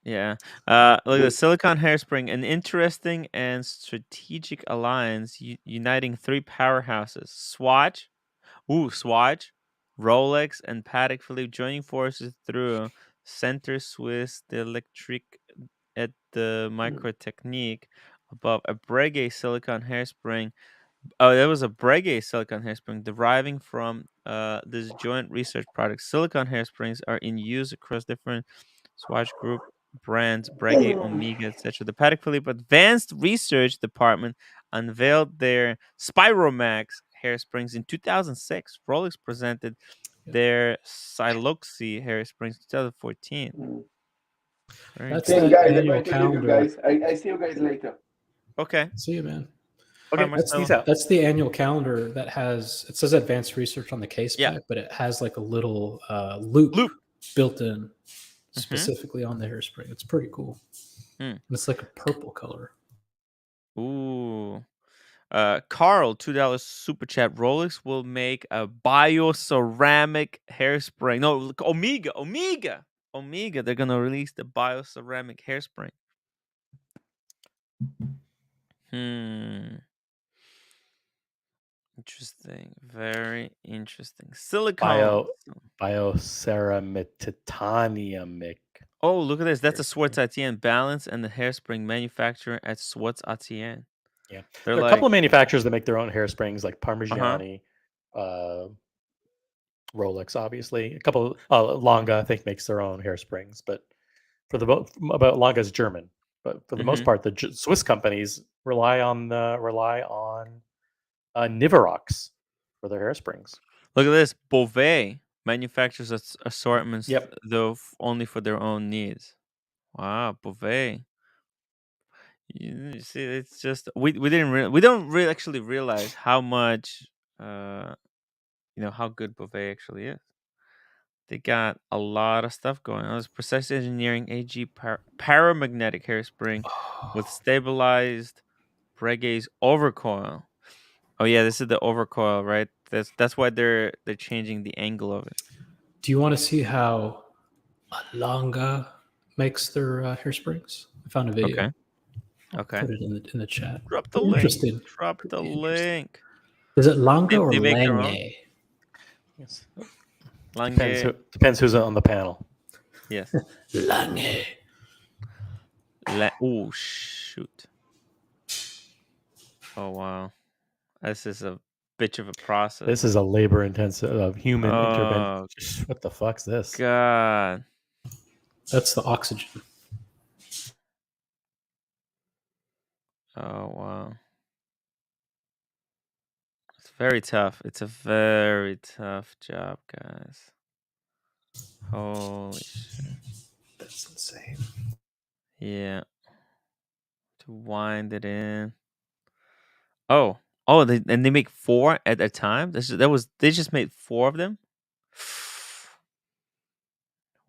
Yeah. Look at the silicon hairspring, an interesting and strategic alliance uniting three powerhouses: Swatch, Rolex, and Patek Philippe joining forces through Center Swiss Electric at the Microtechnique above a Breguet silicon hairspring. Oh, there was a Breguet silicon hairspring deriving from this joint research project. Silicon hairsprings are in use across different Swatch Group brands, Breguet, Omega, etc. The Patek Philippe Advanced Research Department unveiled their Spiromax hairsprings in 2006. Rolex presented their Siloxy hairsprings in 2014. That's the the guys. I'm annual going to leave you calendar. guys. I see you guys later. Okay. See you, man. Okay, that's the annual calendar that has, it says advanced research on the case back, but it has like a little loop built in specifically on the hairspring. It's pretty cool. And it's like a purple color. Ooh. Carl, $2 super chat. Rolex will make a bioceramic hairspring. No, Omega. They're gonna release the bioceramic hairspring. Interesting. Very interesting. Silicone. Bioceramidtitaniumic. Oh, look at this. That's a Swartz Etienne balance and the hairspring manufacturer at Swartz Etienne. Yeah. There are a couple of manufacturers that make their own hairsprings, like Parmigiani, Rolex, obviously. A couple Longa, I think, makes their own hairsprings, but for Longa is German. But for the most part, the Swiss companies rely on Niverox for their hairsprings. Look at this. Beauvais manufactures assortments, though only for their own needs. Wow, Beauvais. You see, it's just we don't really actually realize how much how good Beauvais actually is. They got a lot of stuff going on. It's Precise Engineering AG paramagnetic hairspring with stabilized Breguet's overcoil. Oh yeah, this is the overcoil, right? That's why they're changing the angle of it. Do you want to see how Longa makes their hairsprings? I found a video. Okay. Put it in the chat. Drop the link. Drop the link. Is it Longa or Lange? Yes. Lange. Depends who's on the panel. Yes. Lange. Oh shoot. Oh wow. This is a bitch of a process. This is a labor-intensive human intervention. What the fuck's this? God. That's the oxygen. Oh wow. It's very tough. It's a very tough job, guys. Holy shit. That's insane. Yeah. To wind it in. Oh, they make 4 at a time? They just made 4 of them?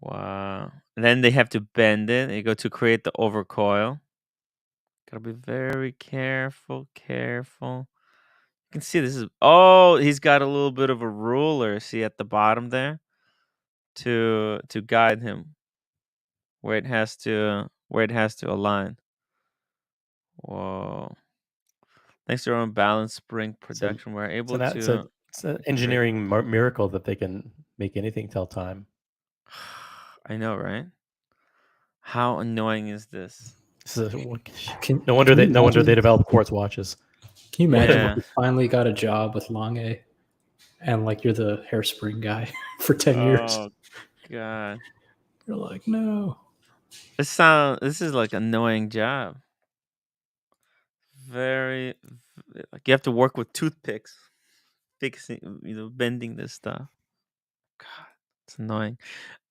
Wow. And then they have to bend it. They go to create the overcoil. Gotta be very careful. You can see this is. Oh, he's got a little bit of a ruler. See at the bottom there, to guide him where it has to align. Whoa! Thanks to our own balance spring production, we're able to. It's an engineering miracle that they can make anything tell time. I know, right? How annoying is this? No wonder they develop quartz watches. Can you imagine Yeah. if you finally got a job with Lange and like you're the hairspring guy for 10 years? Oh god. You're like, no. This is like annoying job. Very like you have to work with toothpicks, fixing, bending this stuff. God, it's annoying.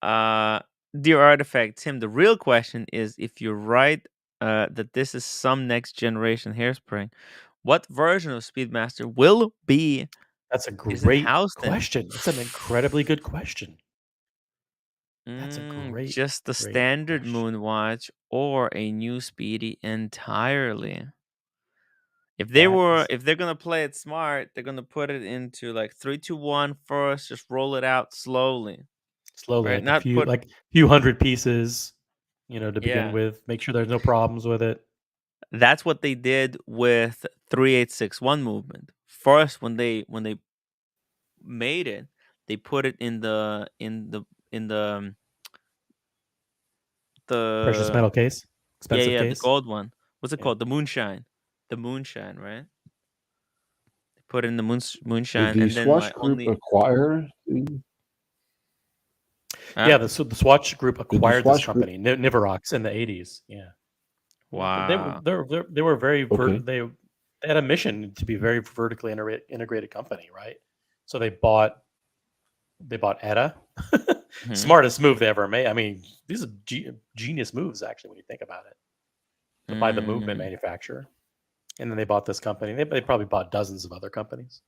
Dear Artifact, Tim, the real question is if you're right that this is some next generation hairspring, what version of Speedmaster will be? That's a great question. That's an incredibly good question. That's a great. Just the standard moon watch or a new Speedy entirely. If they're gonna play it smart, they're gonna put it into like 3, 2, 1 first, just roll it out slowly. Right? Like a few hundred pieces, to begin with. Make sure there's no problems with it. That's what they did with 3861 movement. First, when they made it, they put it in the precious metal case, expensive case. The gold one. What's it called? The moonshine. The moonshine, right? They put it in the moonshine, Did the and then Swatch Group acquire? Yeah, the Swatch Group acquired this company, Niverox, in the 80s. Yeah. Wow. They were very they had a mission to be a very vertically integrated company, right? So they bought ETA. Smartest move they ever made. I mean, these are genius moves actually when you think about it. To buy the movement manufacturer, and then they bought this company. They probably bought dozens of other companies.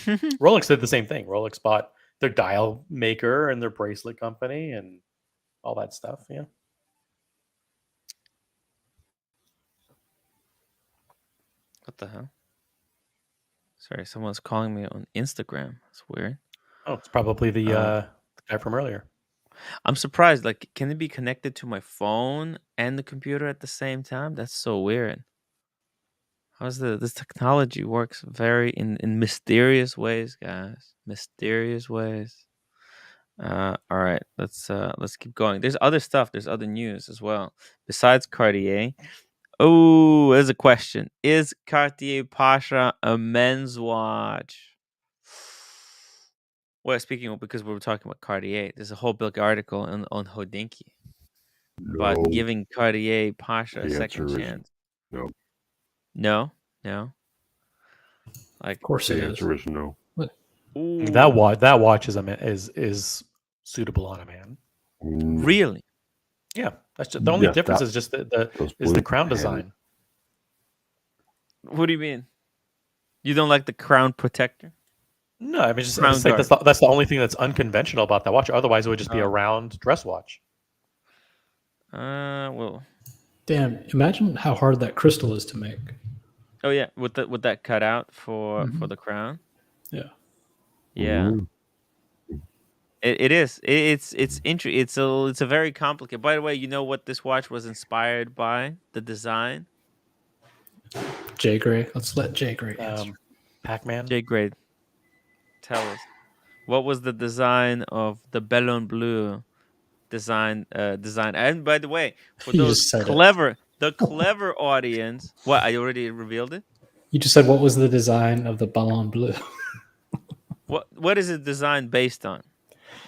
Rolex did the same thing. Rolex bought their dial maker and their bracelet company and all that stuff. Yeah. What the hell? Sorry, someone's calling me on Instagram. It's weird. Oh, it's probably the guy from earlier. I'm surprised. Like, can it be connected to my phone and the computer at the same time? That's so weird. How's this technology works very in mysterious ways, guys. Mysterious ways. All right, let's keep going. There's other stuff. There's other news as well besides Cartier. Oh, there's a question. Is Cartier Pasha a men's watch? Well, speaking of, because we were talking about Cartier, there's a whole big article on Hodinky about giving Cartier Pasha a second chance. No. No? No? Like, of course the it answer is. is no. Ooh. That watch is suitable on a man. Really? Yeah, that's just, the only difference is just the crown design. What do you mean? You don't like the crown protector? No, I mean, just like that's the only thing that's unconventional about that watch. Otherwise, it would just be a round dress watch. Well. Damn! Imagine how hard that crystal is to make. Oh yeah, with that cutout for the crown. Yeah. Yeah. It is. It's interesting. It's a very complicated. By the way, you know what this watch was inspired by? The design. Jay Gray. Let's let Jay Gray answer. Pac-Man. Jay Gray, tell us, what was the design of the Ballon Bleu design? And by the way, for those clever audience, what, I already revealed it. You just said what was the design of the Ballon Bleu? What is it designed based on?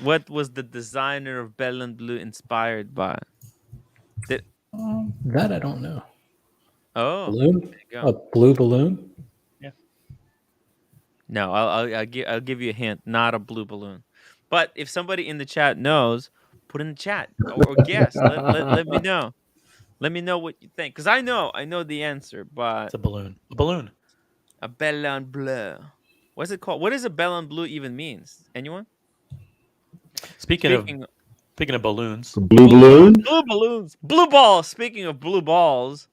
What was the designer of Ballon Bleu inspired by? That I don't know. Oh, Balloon? there you A go. blue balloon? No, I'll give you a hint. Not a blue balloon. But if somebody in the chat knows, put in the chat or guess. Let me know. Let me know what you think, because I know the answer, but It's a balloon. A balloon. a ballon bleu. What's it called? What does a ballon bleu even means? Anyone? Speaking Speaking of balloons, Blue balloon? blue balloons, blue balls. Speaking of blue balls,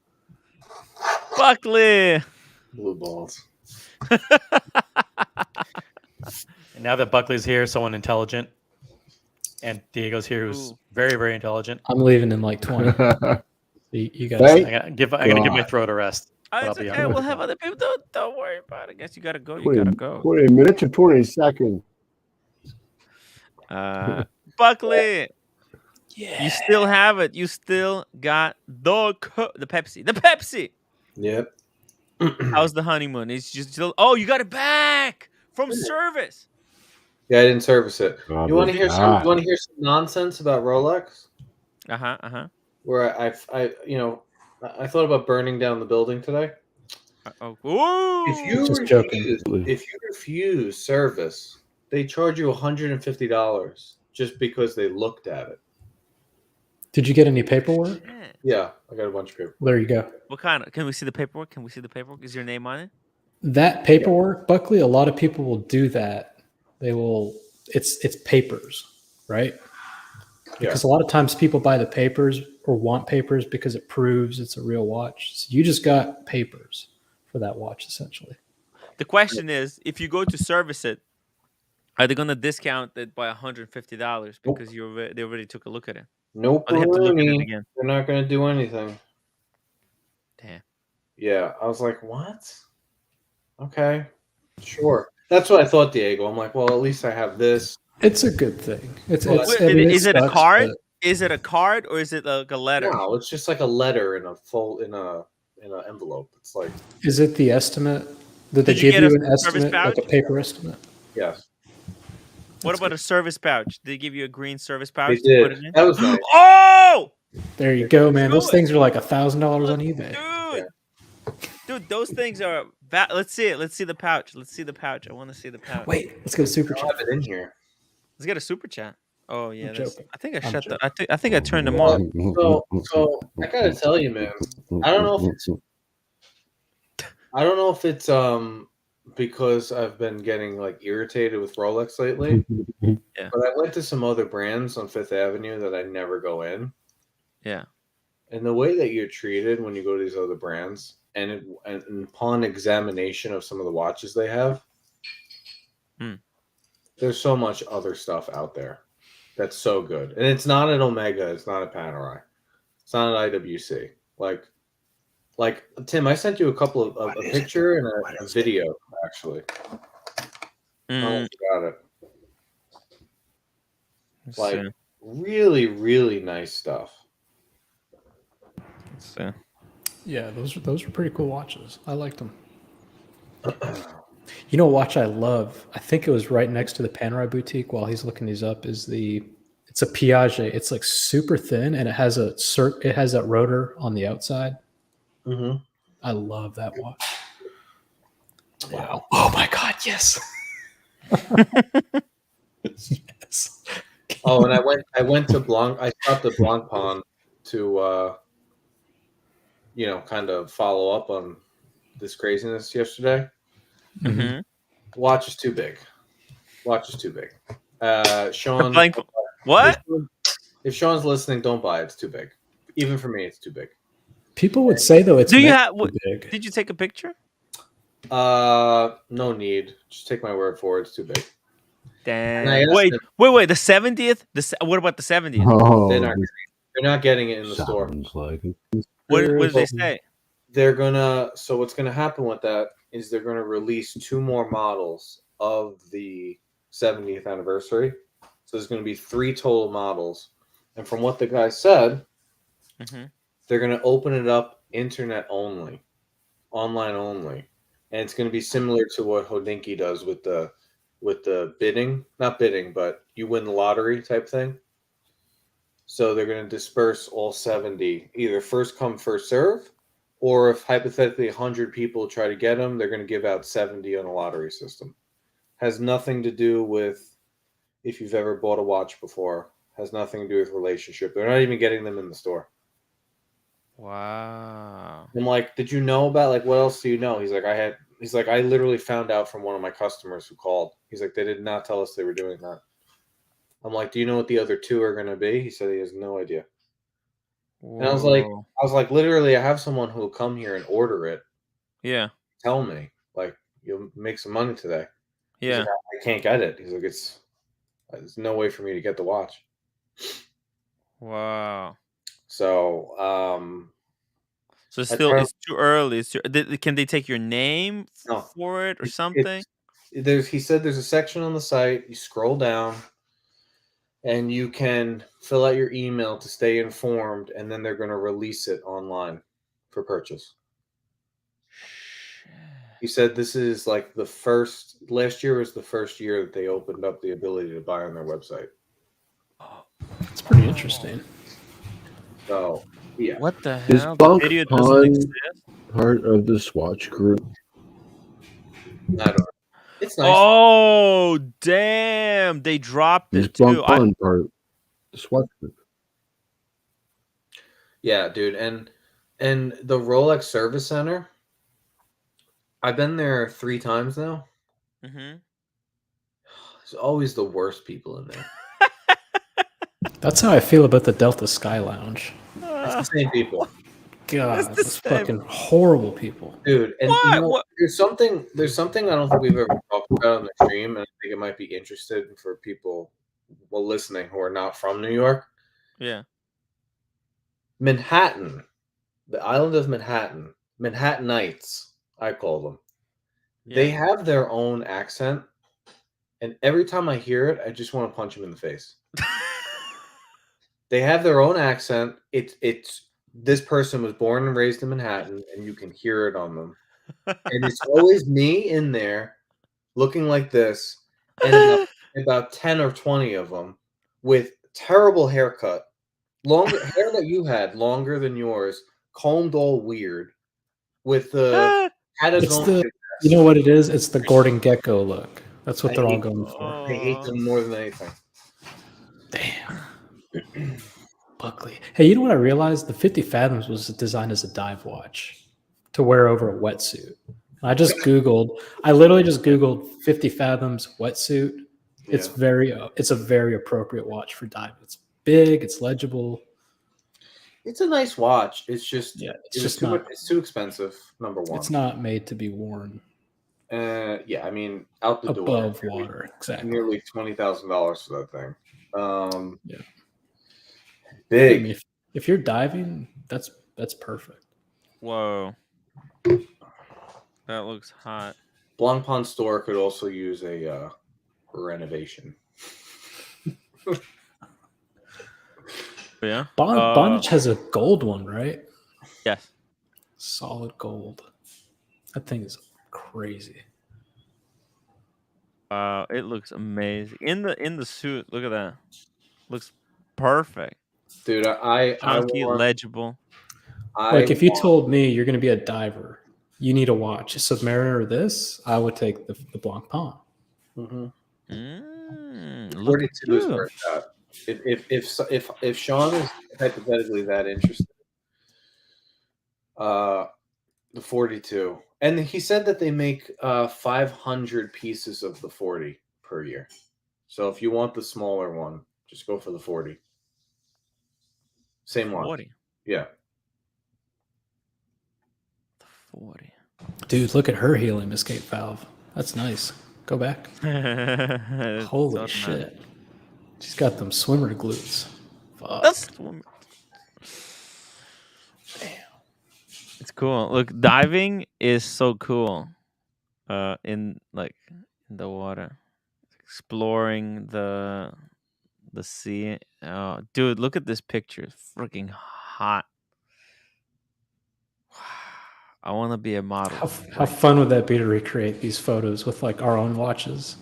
Buckley. Blue balls. and now that Buckley's here, someone intelligent, and Diego's here, who's Ooh. very, very intelligent. I'm leaving in like 20. You guys. Thank I'm gonna give my throat a rest. But I'll It's be okay. on. We'll have other people. Don't worry about it. I guess you gotta go. You 20, gotta go. 20 minutes or 20 seconds. Buckley, Yeah. you still have it. You still got the Pepsi. The Pepsi. Yep. How's the honeymoon? It's just still. Oh, you got it back from service. Yeah, I didn't service it. Oh, You want to hear some? God. You want to hear some nonsense about Rolex? Uh-huh. Where I thought about burning down the building today. Oh. Just joking. If you refuse service, they charge you $150 just because they looked at it. Did you get any paperwork? Yeah. Yeah, I got a bunch of paper. There you go. What kind of? Can we see the paperwork? Is your name on it? That paperwork, Buckley, a lot of people will do that. They will. It's papers, right? Because a lot of times people buy the papers or want papers because it proves it's a real watch. So you just got papers for that watch, essentially. The question is, if you go to service it, are they gonna discount it by $150 because they already took a look at it? Nope. Or they have to look at it again. They're not going to do anything. Damn. Yeah, I was like, what? Okay, sure. That's what I thought, Diego. I'm like, well, at least I have this. It's a good thing. It's Is it a sucks, card? but- Is it a card or is it like a letter? No, it's just like a letter in an envelope. It's like, Is it the estimate? Did they Did you give get you a an service estimate, like a pouch? paper estimate? yes, What about a service pouch? Did they give you a green service they pouch to did. put it in? That was nice. Oh, There you go, man. Do Those it. things are like $1,000 on eBay. Dude, those things are. Let's see it. Let's see the pouch. I want to see the pouch. Wait, let's go to super I chat. have it in here. Let's get a super chat. Oh yeah, I'm that's, joking. I think I I'm shut joking. that. I think I turned them off. So I gotta tell you, man. I don't know if it's because I've been getting like irritated with Rolex lately. Yeah. But I went to some other brands on Fifth Avenue that I never go in. Yeah. And the way that you're treated when you go to these other brands, and upon examination of some of the watches they have, there's so much other stuff out there that's so good. And it's not an Omega, it's not a Panerai, it's not an IWC. Like Tim, I sent you a couple of a picture and a video actually. Oh, got it. Like really, really nice stuff. Yeah, those were pretty cool watches. I liked them. You know, a watch I love. I think it was right next to the Panerai boutique. While he's looking these up, it's a Piaget. It's like super thin, and it has that rotor on the outside. Mm-hmm. I love that watch. Wow! Oh my God! Yes. Yes. Oh, and I went to Blanc. I stopped at Blanc Pond to kind of follow up on this craziness yesterday. Mm-hmm. Watch is too big. Sean, what? If Sean's listening, don't buy it. It's too big. Even for me, it's too big. People would say though, it's Do you have? big. Did you take a picture? No need. Just take my word for it. It's too big. Damn. Wait. The 70th. What about the 70th? Oh, They're not getting it in the store. Like What did they say? So what's gonna happen with that is they're gonna release 2 more models of the 70th anniversary. So there's gonna be 3 total models. And from what the guy said, they're gonna open it up internet only, online only, and it's gonna be similar to what Hodinkee does with the bidding, not bidding, but you win the lottery type thing. So they're going to disperse all 70, either first come, first serve, or if hypothetically 100 people try to get them, they're going to give out 70 on a lottery system. Has nothing to do with if you've ever bought a watch before. Has nothing to do with relationship. They're not even getting them in the store. Wow. I'm like, did you know about, like, what else do you know? He's like, I literally found out from one of my customers who called. He's like, they did not tell us they were doing that. I'm like, do you know what the other two are going to be? He said he has no idea. Whoa. And I was like, literally, I have someone who will come here and order it. Yeah. Tell me, like, you'll make some money today. Yeah. He's like, I can't get it. He's like, there's no way for me to get the watch. Wow. So, so it's too early. Can they take your name for it or something? He said there's a section on the site. You scroll down, and you can fill out your email to stay informed, and then they're going to release it online for purchase. He said this is like last year was the first year that they opened up the ability to buy on their website. It's pretty interesting. So, yeah. What the Is hell? Bunk The video doesn't Pond exist? part of the Swatch group? I don't know. It's nice. Oh, damn. They dropped Is it too. Bunk Pond part of the Swatch group? Yeah, dude. And the Rolex Service Center, I've been there 3 times now. Mm-hmm. There's always the worst people in there. That's how I feel about the Delta Sky Lounge. It's the same people. God, those fucking horrible people. Dude, and What? you know, there's something I don't think we've ever talked about on the stream, and I think it might be interesting for people listening who are not from New York. Yeah. Manhattan, the island of Manhattan, Manhattanites, I call them. Yeah. They have their own accent, and every time I hear it, I just want to punch them in the face. They have their own accent. It's this person was born and raised in Manhattan, and you can hear it on them. And it's always me in there looking like this, and about 10 or 20 of them with terrible haircut, longer hair that you had, longer than yours, combed all weird, with the Patagonia. You know what it is? It's the Gordon Gekko look. That's what they're all going for. I hate them more than anything. Damn. Buckley. Hey, you know what I realized? The 50 Fathoms was designed as a dive watch to wear over a wetsuit. I literally just Googled 50 Fathoms wetsuit. Yeah. It's a very appropriate watch for diving. It's big, it's legible. It's a nice watch. It's just it's too expensive, number one. It's not made to be worn. Yeah, I mean, out the door. Above water, exactly. Nearly $20,000 for that thing. Yeah. Big. I mean, if you're diving, that's perfect. Whoa. That looks hot. Blanc Pond store could also use a renovation. Yeah. Bondage has a gold one, right? Yes. Solid gold. That thing is crazy. It looks amazing. In the suit, look at that. Looks perfect. Dude, chunky, legible. Like if you told me you're going to be a diver, you need a watch, a Submariner or this, I would take the Blanc Pond. Mm-hmm. 42 is worth that. If Sean is hypothetically that interested, the 42, and he said that they make 500 pieces of the 40 per year. So if you want the smaller one, just go for the 40. Same watch. 40. Yeah. The 40. Dude, look at her helium escape valve. That's nice. Go back. Holy shit. Nice. She's got them swimmer glutes. Fuck. That's Damn. It's cool. Look, diving is so cool. In the water, exploring the sea. Oh, dude, look at this picture. It's freaking hot. I want to be a model. How fun would that be to recreate these photos with like our own watches?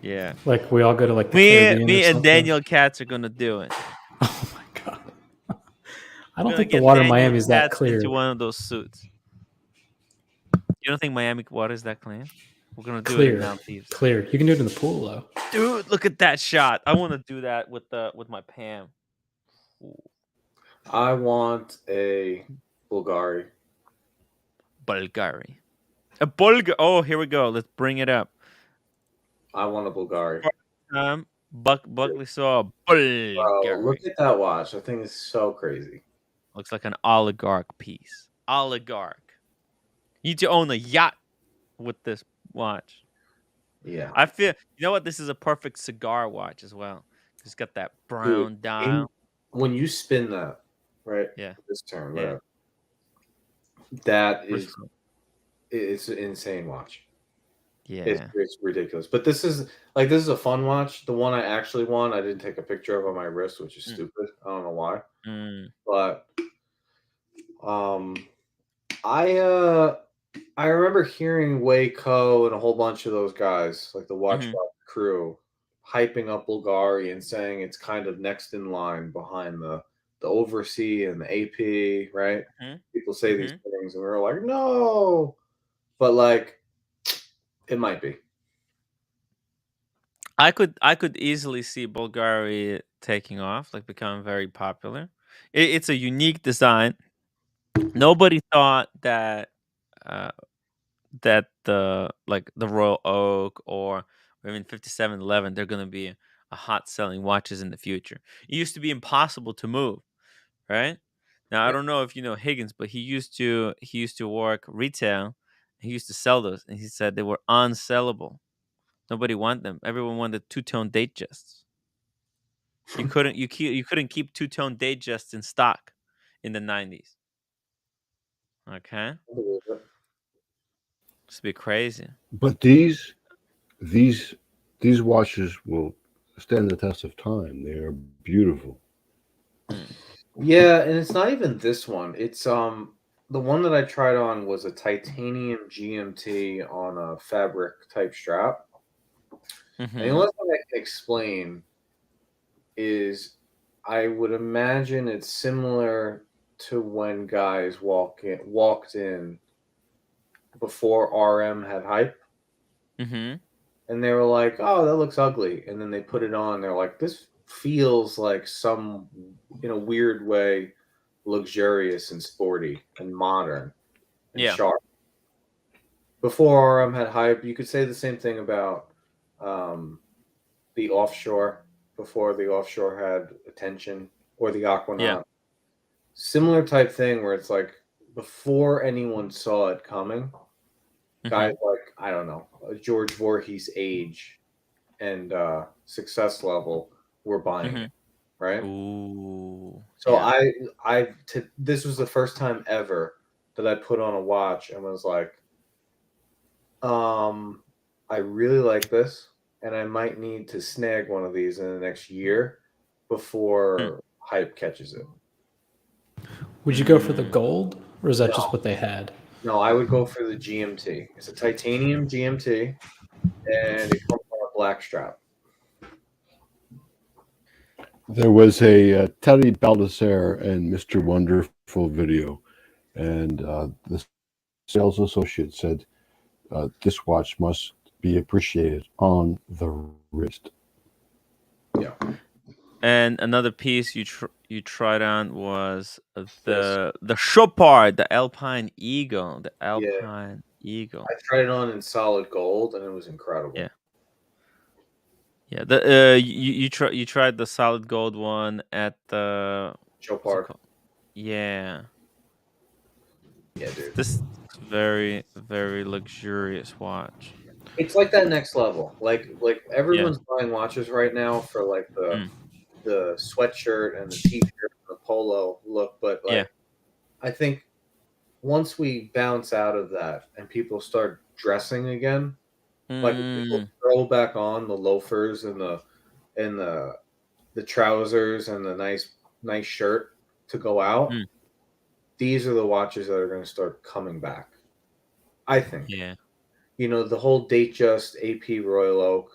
Yeah. Like we all go to like the me and Daniel Katz are gonna do it. Oh my god. I don't We're gonna think the get water in Daniel Miami is that Katz clear. into one of those suits. You don't think Miami water is that clean? We're gonna do it in Clear, Maldives. clear. You can do it in the pool though. Dude, look at that shot. I want to do that with my Pam. Ooh. I want a Bulgari. Bulgari. A Bulgari. Oh, here we go. Let's bring it up. I want a Bulgari. Buckley saw a Bro, Bulgari. look at that watch. That thing is so crazy. Looks like an oligarch piece. Oligarch. You need to own a yacht with this watch. Yeah. I feel, you know what? This is a perfect cigar watch as well. It's got that brown dial. When you spin that, right? Yeah. This turn, Yeah. whatever. That is, it's an insane watch. Yeah. It's ridiculous. But this is a fun watch. The one I actually won, I didn't take a picture of on my wrist, which is stupid. I don't know why. But I remember hearing Waco and a whole bunch of those guys, like the Watch crew, hyping up Bulgari and saying it's kind of next in line behind the Oversea and the AP, right? People say these things, and we were like, no, but like, it might be. I could easily see Bulgari taking off, like becoming very popular. It's a unique design. Nobody thought that the Royal Oak or even 5711 they're gonna be a hot selling watches in the future. It used to be impossible to move, right? Now I don't know if you know Higgins, but he used to work retail. He used to sell those, and he said they were unsellable. Nobody wanted them. Everyone wanted two-tone Datejests. You couldn't keep two-tone Datejests in stock in the 90s. Okay, it's a bit crazy. But these watches will stand the test of time. They are beautiful. Yeah, and it's not even this one. It's the one that I tried on was a titanium GMT on a fabric type strap. And the only thing I can explain is I would imagine it's similar to when guys walked in before RM had hype. And they were like, oh, that looks ugly. And then they put it on. They're like, this feels like some, in a weird way, luxurious and sporty and modern and sharp. Before RM had hype, you could say the same thing about the Offshore, before the Offshore had attention, or the Aquanaut. Similar type thing where it's like, before anyone saw it coming, guys like, I don't know, George Voorhees' age and success level were buying it, right? Ooh. So this was the first time ever that I put on a watch and was like, I really like this, and I might need to snag one of these in the next year before hype catches it. Would you go for the gold, or is that just what they had? No, I would go for the GMT. It's a titanium GMT, and it comes on a black strap. There was a Teddy Baldassare and Mr. Wonderful video, and the sales associate said, this watch must be appreciated on the wrist. Yeah. And another piece you tried on was the Chopard, the Alpine Eagle, Eagle. I tried it on in solid gold, and it was incredible. Yeah. The you tried the solid gold one at the Chopard. Yeah. Yeah, dude. This is very, very luxurious watch. It's like that next level. Like everyone's buying watches right now for like the sweatshirt and the t-shirt and the polo look, but like I think once we bounce out of that and people start dressing again, like people throw back on the loafers and the trousers and the nice shirt to go out, these are the watches that are going to start coming back, I think. Yeah. You know, the whole Datejust AP Royal Oak,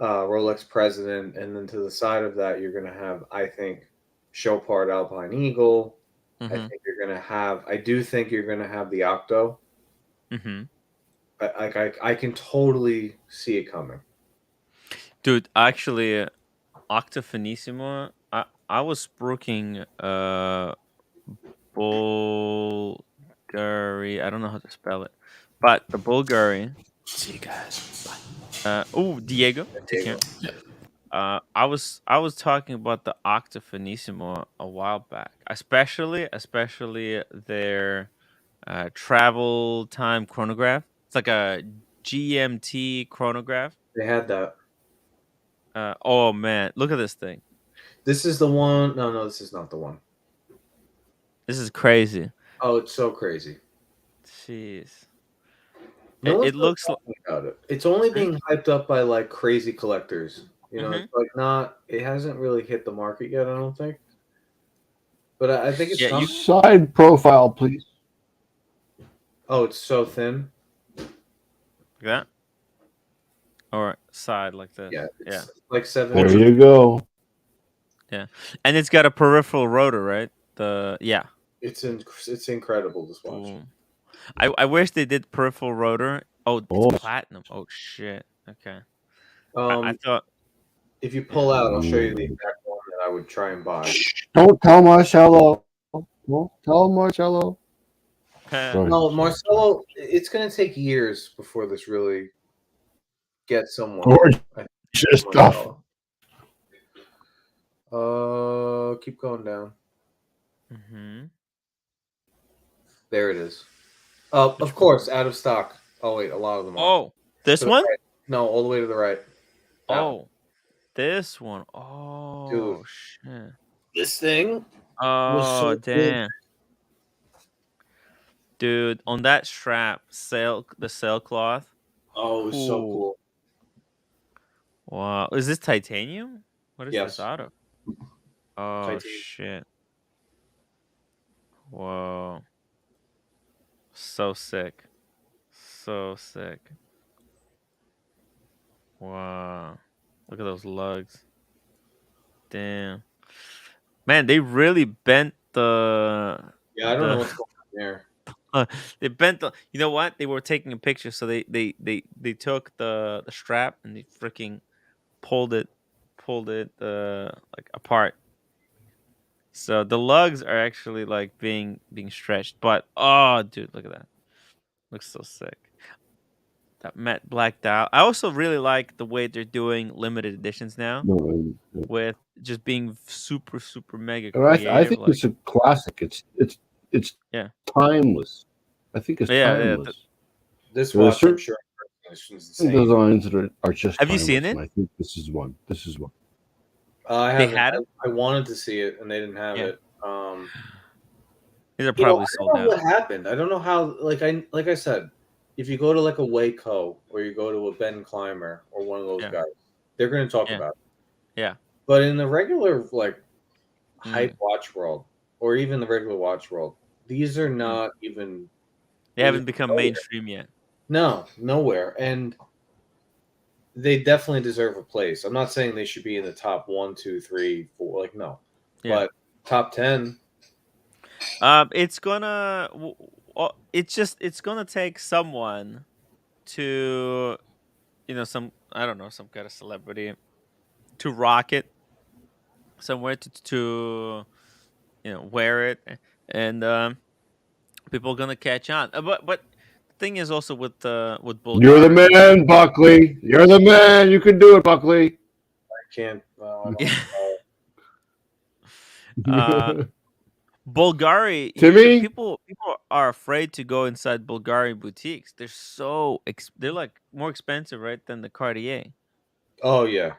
Rolex President, and then to the side of that, you're going to have, I think, Chopard Alpine Eagle. I Mm-hmm. think you're gonna have. I do think you're gonna have the Octo. Mm-hmm. I can totally see it coming. Dude, actually, Octafinissimo. I was spruiking Bulgari. I don't know how to spell it, but the Bulgari. See you guys. Bye. Oh, Diego, take care. Diego. I was talking about the Octafinissimo a while back, especially their travel time chronograph. It's like a GMT chronograph. They had that. Oh man, look at this thing. This is the one. No, this is not the one. This is crazy. Oh, it's so crazy. Jeez. No one's It looks like talking about it. It's only being hyped up by like crazy collectors. You know, it's like not. It hasn't really hit the market yet. I don't think. But I think it's. Yeah, Side profile, please. Oh, it's so thin. that or side like this. Yeah, Yeah. like 7. There you go. Yeah, and it's got a peripheral rotor, right? It's incredible this watch. Boom. I wish they did peripheral rotor. Oh, it's Oh. platinum. Oh shit. Okay. I thought. If you pull out, I'll show you the exact one that I would try and buy. Don't tell Marcello. Don't tell Marcello. No, Marcelo, it's going to take years before this really gets someone. Gorgeous stuff. Keep going down. Mm-hmm. There it is. Of course, out of stock. Oh wait, a lot of them are. Oh, this To the one? right. No, all the way to the right. That one. Oh, this one. Oh, Dude. shit. This thing. Oh, so damn. Dude, on that strap, the sailcloth. Oh, it was so Ooh. cool. Wow. Is this titanium? What is Yes. this out of? Oh, Titanium. shit. Whoa. So sick. So sick. Wow. Look at those lugs. Damn. Man, they really bent the. Yeah, I don't know what's going on there. They bent the. You know what? They were taking a picture, so they took the strap and they freaking pulled it like apart. So the lugs are actually like being stretched, but oh, dude, look at that. Looks so sick. That matte black dial. I also really like the way they're doing limited editions now, with just being super mega creative. I think it's a classic. It's yeah, timeless. I think it's timeless. This watch, I'm sure, designs that are just. Have you seen it? I think this is one. This is one. I they had it. I wanted to see it, and they didn't have it. These are probably sold out. I don't know what happened. I don't know how. Like I said, if you go to like a Waco or you go to a Ben Clymer or one of those guys, they're going to talk about it. Yeah. But in the regular like hype watch world, or even the regular watch world, these are not even. They haven't become mainstream yet. No, nowhere, and they definitely deserve a place. I'm not saying they should be in the top 1, 2, 3, 4. Like no, but top 10. It's gonna take someone to, some kind of celebrity to rock it somewhere to wear it, and people are gonna catch on. But the thing is also with Bulgari. You're the man, Buckley. You're the man. You can do it, Buckley. I can't. Bulgari, Timmy? people are afraid to go inside Bulgari boutiques. They're like more expensive, right, than the Cartier. Oh yeah,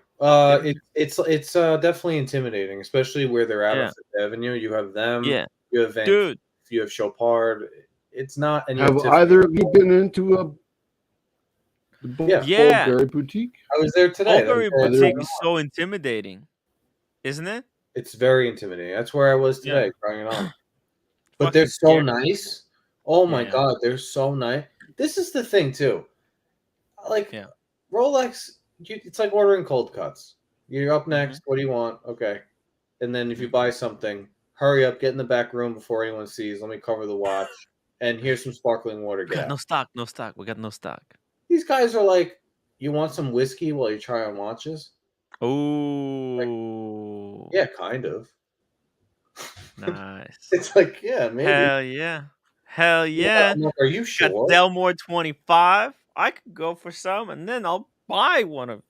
it's definitely intimidating, especially where they're at on Fifth Avenue. You have them. Yeah, you have dude. You have Chopard. It's not. And have either of you been into a Bulgari boutique? I was there today. Bulgari boutique is so intimidating, isn't it? It's very intimidating. That's where I was today, trying it on. But they're so nice. Oh my god, they're so nice. This is the thing too. Like Rolex, it's like ordering cold cuts. You're up next. What do you want? Okay. and then if you buy something, hurry up, get in the back room before anyone sees. Let me cover the watch, and here's some sparkling water. We Get got out. no stock, no stock. We got no stock. These guys are like, you want some whiskey while you try on watches? Oh, Yeah, kind of. nice. It's like, yeah, maybe. Hell yeah. Hell Yeah, yeah. I'm like, are you Got sure? Delmore 25. I could go for some and then I'll buy one of.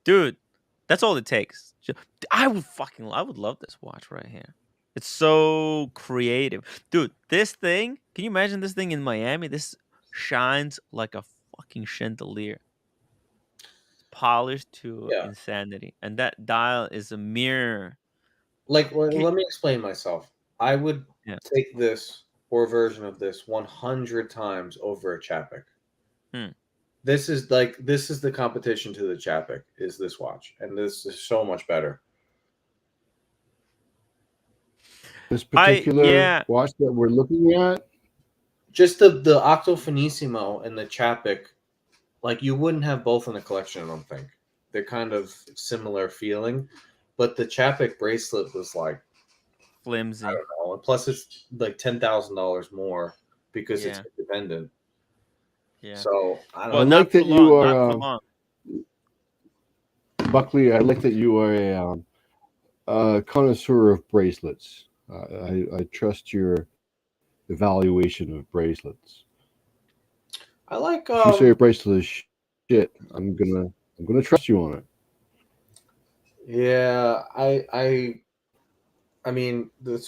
Dude, that's all it takes. I would love this watch right here. It's so creative. Dude, this thing, can you imagine this thing in Miami? This shines like a fucking chandelier. It's polished to Yeah. insanity. And that dial is a mirror. Like, well, Can- let me explain myself. I would Yeah. take this or a version of this 100 times over a Chapek. Hmm. This is the competition to the Chapek is this watch, and this is so much better. This particular yeah. watch that we're looking at, Just the Octo Finissimo and the Chapek, like you wouldn't have both in the collection. I don't think they're kind of similar feeling, but the Chapek bracelet was like Flimsy. I don't know. And plus, it's like $10,000 more because it's Yeah. independent. Yeah. So I don't Well, know. like not for that you long. are, Not for long. Buckley. I like that you are a connoisseur of bracelets. I trust your evaluation of bracelets. I like. If you say a bracelet is shit, I'm gonna trust you on it. Yeah, I mean the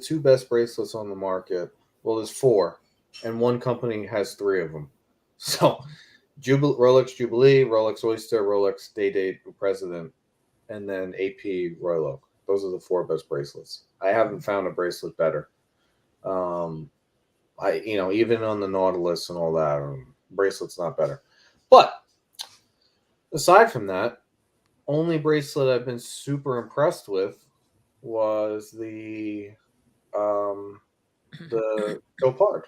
two best bracelets on the market. Well, there's four, and one company has three of them. So, Rolex Jubilee, Rolex Oyster, Rolex Day Date President, and then AP Royal Oak. Those are the four best bracelets. I haven't found a bracelet better. Even on the Nautilus and all that, bracelet's not better. But aside from that, only bracelet I've been super impressed with was the Chopard.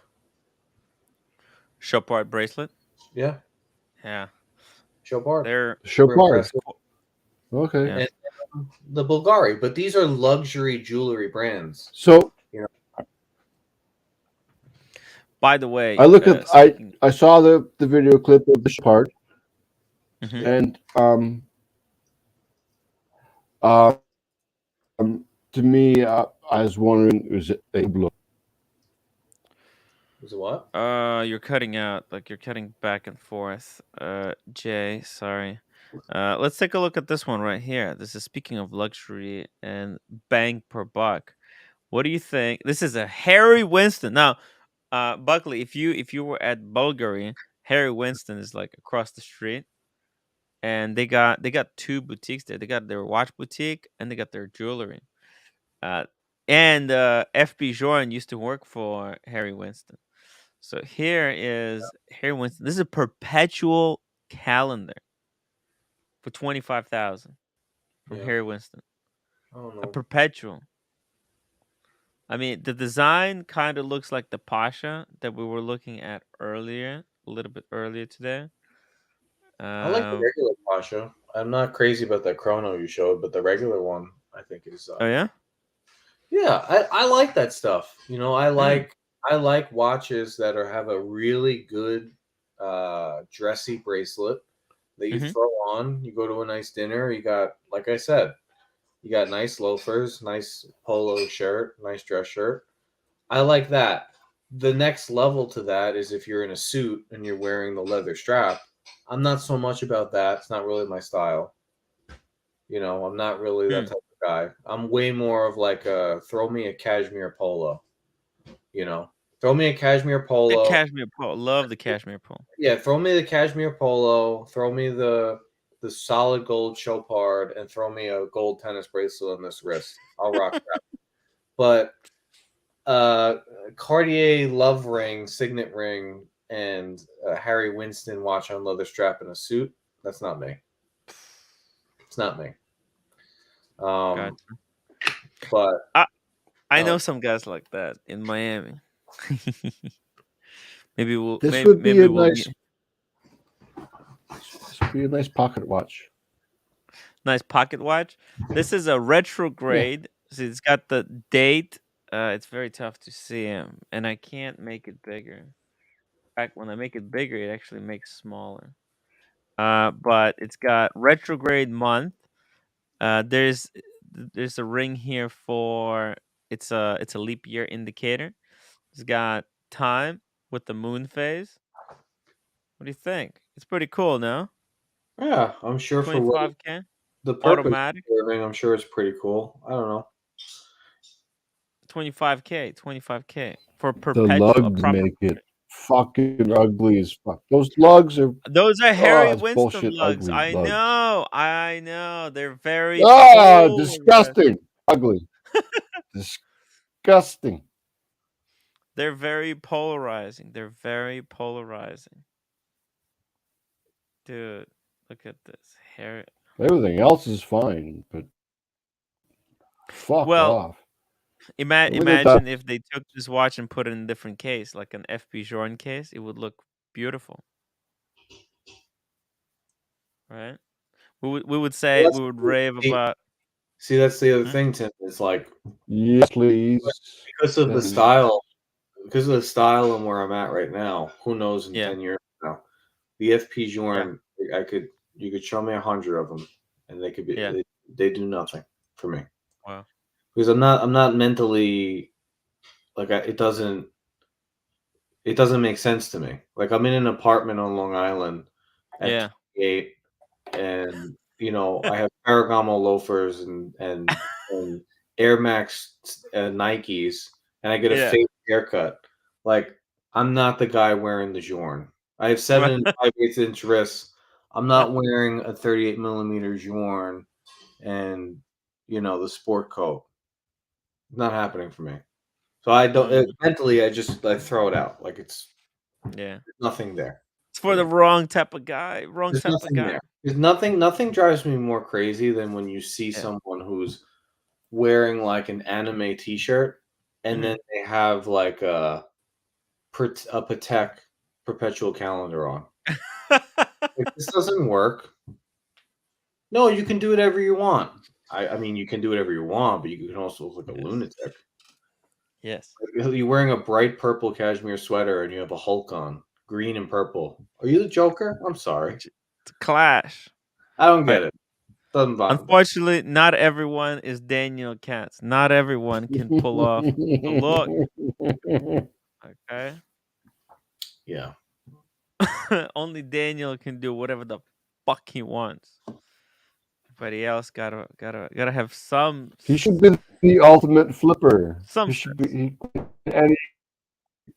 Chopard bracelet. Yeah, Yeah. Chopard. They're Super Chopard. impressed with- Okay. Yeah. And the Bulgari, but these are luxury jewelry brands. So By the way, I look at speaking- I saw the video clip of the Chopard, Mhm. and to me, I was wondering, was it a blue? Was it what? You're cutting out, like you're cutting back and forth. Jay, sorry. Let's take a look at this one right here. This is speaking of luxury and bang per buck. What do you think? This is a Harry Winston. Now, Buckley, if you were at Bulgari, Harry Winston is like across the street, and they got two boutiques there. They got their watch boutique and they got their jewelry. Uh, and FB Joran used to work for Harry Winston. So here is Harry Winston. This is a perpetual calendar for 25,000 from Yeah. Harry Winston. I don't A know. perpetual. I mean, the design kind of looks like the Pasha that we were looking at earlier, a little bit earlier today. I like the regular Pasha. I'm not crazy about that chrono you showed, but the regular one I think is. Oh yeah. Yeah, I like that stuff. I like watches that have a really good dressy bracelet that you throw on. You go to a nice dinner. You got, like I said, you got nice loafers, nice polo shirt, nice dress shirt. I like that. The next level to that is if you're in a suit and you're wearing the leather strap. I'm not so much about that. It's not really my style. I'm not really that type of guy. I'm way more of like throw me a cashmere polo. Throw me a cashmere polo. The cashmere polo. Love the cashmere polo. Yeah, throw me the cashmere polo. Throw me the solid gold Chopard, and throw me a gold tennis bracelet on this wrist. I'll rock that. But Cartier love ring, signet ring, and Harry Winston watch on leather strap in a suit. That's not me. It's not me. Gotcha. But I know some guys like that in Miami. Maybe we'll. This maybe, would be maybe a we'll nice. This would be a nice pocket watch. nice pocket watch. This is a retrograde See, it's got the date. It's very tough to see him, and I can't make it bigger. In fact, when I make it bigger, it actually makes smaller. But it's got retrograde month. There's a ring here for it's a leap year indicator. It's got time with the moon phase. What do you think? It's pretty cool, no? Yeah, I'm sure for what 25K the purpose of automatic. serving, I'm sure it's pretty cool. I don't know. 25K for The a lugs proper. make it fucking ugly as fuck. Those lugs are Those are Harry it's Winston bullshit lugs. ugly I lugs. know. I know. They're very polarized. Disgusting. Ugly. Disgusting. They're very polarizing. They're very polarizing. Dude, look at this. Harry. Everything else is fine, but fuck Well, off. Look at imagine that. if they took this watch and put it in a different case, like an FP Journe case. It would look beautiful, right? We would say Well, we would rave about. see, that's the other Hmm? thing, Tim. It's like Yes, please. because of the Then- style, because of the style and where I'm at right now. Who knows in Yeah. 10 years from now? The FP Journe, you could show me 100 of them, and they could be Yeah. they do nothing for me Wow. because I'm not mentally like it doesn't make sense to me. Like I'm in an apartment on Long Island at Yeah. 28, and I have Ferragamo loafers and Air Max Nikes, and I get a Yeah. fake haircut. Like I'm not the guy wearing the Journe. I have 7 and 5/8 inch wrists. I'm not wearing a 38 millimeter Journe and the sport coat. Not happening for me. So I don't mentally. I throw it out. Like it's Yeah. nothing there. It's for the wrong type of guy. Wrong There's type of nothing guy. there. There's nothing drives me more crazy than when you see Yeah. someone who's wearing like an anime T-shirt and then they have like a Patek perpetual calendar on. Like, this doesn't work. No, you can do whatever you want. I mean, you can do whatever you want, but you can also look like a lunatic. Yes. Like, you're wearing a bright purple cashmere sweater and you have a Hulk on, green and purple. Are you the Joker? I'm sorry. It's a clash. I don't get it. Doesn't bother me. Unfortunately, not everyone is Daniel Katz. Not everyone can pull off the look. Okay. Yeah. Only Daniel can do whatever the fuck he wants. Everybody else gotta have some. He should be the ultimate flipper. Some He should be any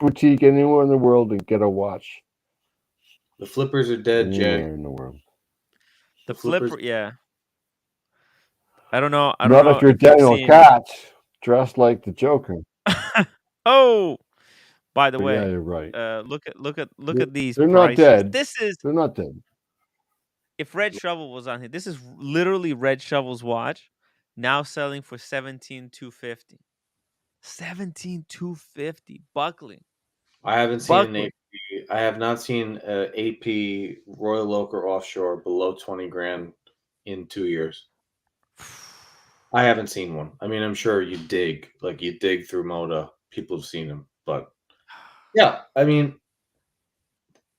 boutique anywhere in the world and get a watch. The flippers are dead, Jay. Anywhere in the world. The flippers- flipper, yeah. I don't know. Not if you're you've Daniel seen- Katz dressed like the Joker. Oh, by the But way, yeah, you're right. look at these. They're not prices. dead. They're not dead. If Red Shovel was on here, this is literally Red Shovel's watch, now selling for 17,250. 17,250 buckling. I haven't seen an AP. I have not seen an AP Royal Oak or offshore below 20 grand in 2 years. I haven't seen one. I mean, I'm sure you dig through Moda. People have seen them, but yeah, I mean,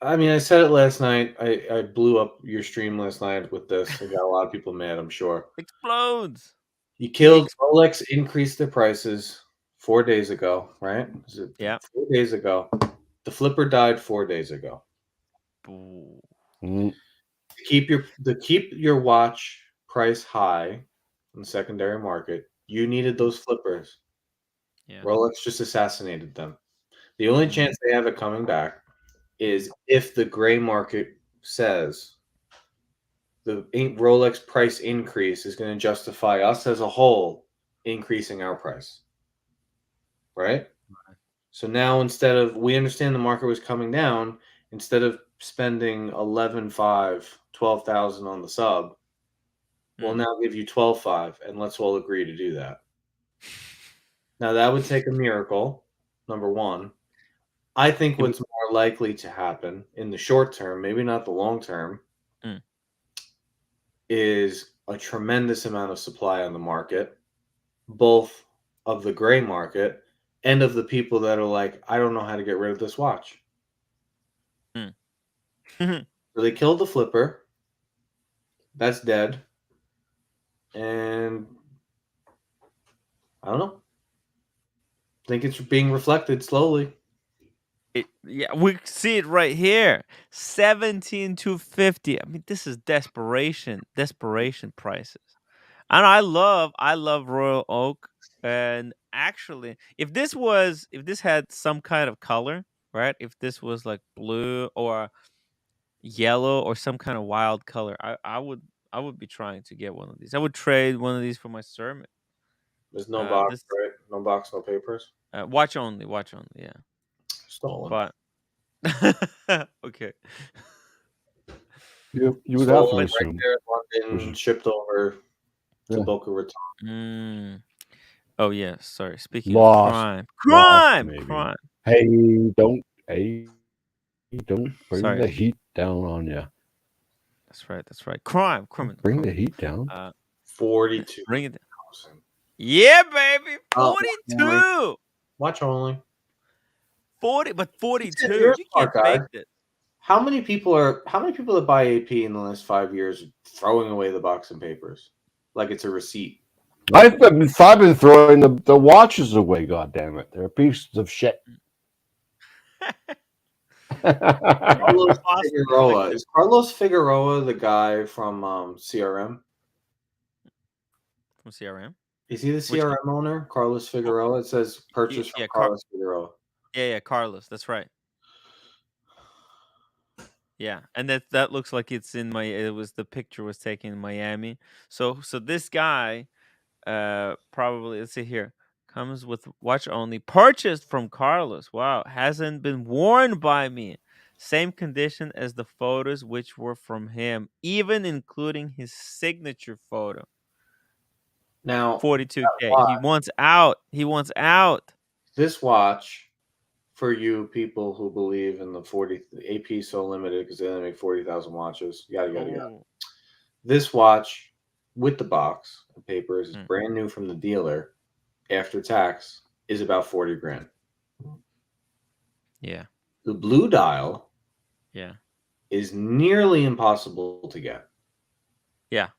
I said it last night. I blew up your stream last night with this. I got a lot of people mad, I'm sure. Explodes. You killed Rolex, increased their prices 4 days ago, right? Yeah. 4 days ago. The flipper died 4 days ago. Mm. To keep your watch price high in the secondary market, you needed those flippers. Yeah. Rolex just assassinated them. The only chance they have it coming back is if the gray market says the Rolex price increase is going to justify us as a whole increasing our price. Right? So now we understand the market was coming down, instead of spending 11,500, 12,000 on the sub, we'll now give you 12,500 and let's all agree to do that. Now that would take a miracle, number one. I think what's more likely to happen in the short term, maybe not the long term, is a tremendous amount of supply on the market. both of the gray market and of the people that are like, I don't know how to get rid of this watch. So they killed the flipper. That's dead. And I don't know. I think it's being reflected slowly. Yeah, we see it right here. 17,250. I mean, this is desperation prices. And I love Royal Oak. And actually, if this had some kind of color, right? If this was like blue or yellow or some kind of wild color, I would be trying to get one of these. I would trade one of these for my sermon. There's no box, This right? No box, no papers. watch only, yeah. Stolen. But okay. You would have to Stolen right assume. there in London, shipped over to Yeah. Boca Raton. Oh yeah, sorry. Speaking Lost. of crime, Maybe. crime. Hey, don't bring Sorry. the heat down on you. That's right. Crime. Bring the heat down. 42. Bring it down. Yeah, baby. Oh, 42. Watch only. 40, but 42. Here's You can't our guy. fake this. How many people that buy AP in the last 5 years are throwing away the box and papers like it's a receipt? I've been throwing the watches away. God damn it, they're pieces of shit. Carlos Figueroa. Is Carlos Figueroa the guy from CRM? From CRM? Is he the CRM owner? Carlos Figueroa. It says purchase from Carlos Figueroa. Yeah, Carlos. That's right. Yeah, and that looks like it's in the picture was taken in Miami. So this guy probably, let's see here, comes with watch only, purchased from Carlos. Wow, hasn't been worn by me. Same condition as the photos which were from him, even including his signature photo. Now 42K. He wants out. This watch, for you people who believe in the AP so limited because they only make 40,000 watches, yada. This watch with the box and papers is brand new from the dealer after tax is about 40 grand. Yeah. The blue dial is nearly impossible to get. Yeah.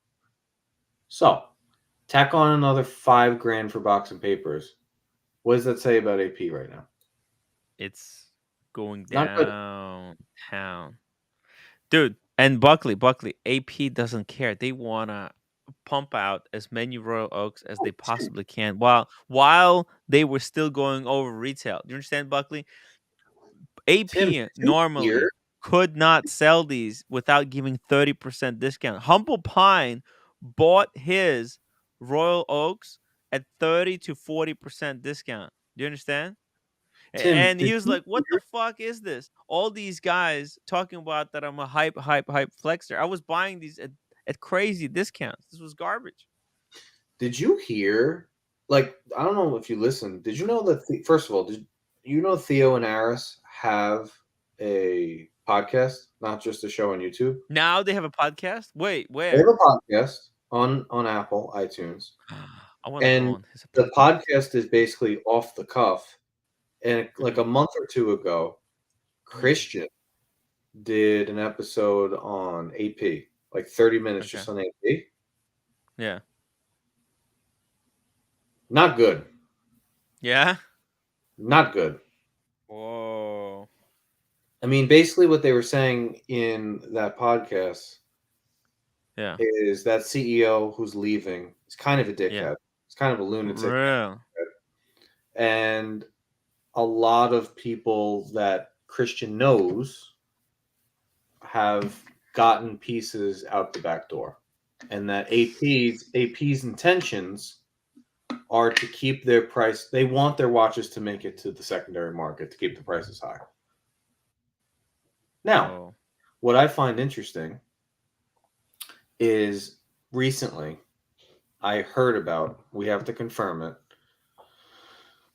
So tack on another 5 grand for box and papers. What does that say about AP right now? It's going downtown. Dude, and Buckley, AP doesn't care. They want to pump out as many Royal Oaks as they possibly can while they were still going over retail. Do you understand, Buckley? AP Tim, normally could not sell these without giving 30% discount. Humble Pine bought his Royal Oaks at 30 to 40% discount. Do you understand? Tim, and he was like, what the fuck is this? All these guys talking about that I'm a hype flexer. I was buying these at crazy discounts. This was garbage. Did you hear, like, I don't know if you listened, did you know that, first of all, did you know Theo and Aris have a podcast, not just a show on YouTube? Now they have a podcast? Wait, where? They have a podcast on Apple, iTunes. I want to go on his the podcast is basically off the cuff. And like a month or two ago, Christian did an episode on AP, like 30 minutes just on AP. Yeah. Not good. Yeah? Not good. Whoa. I mean, basically what they were saying in that podcast is that CEO who's leaving is kind of a dickhead. Yeah. It's kind of a lunatic. Real. And a lot of people that Christian knows have gotten pieces out the back door. And that AP's intentions are to keep their price. They want their watches to make it to the secondary market to keep the prices high. Now, what I find interesting is recently I heard about, we have to confirm it,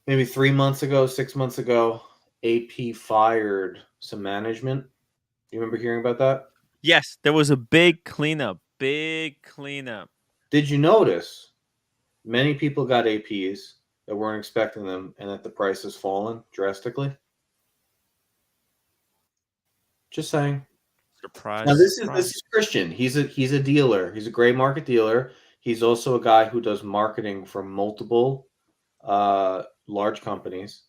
maybe 3 months ago, 6 months ago, AP fired some management. You remember hearing about that? Yes, there was a big cleanup. Did you notice many people got APs that weren't expecting them, and that the price has fallen drastically. Just saying. Surprise, Now this surprise. is Christian. He's a dealer. He's a gray market dealer. He's also a guy who does marketing for multiple large companies.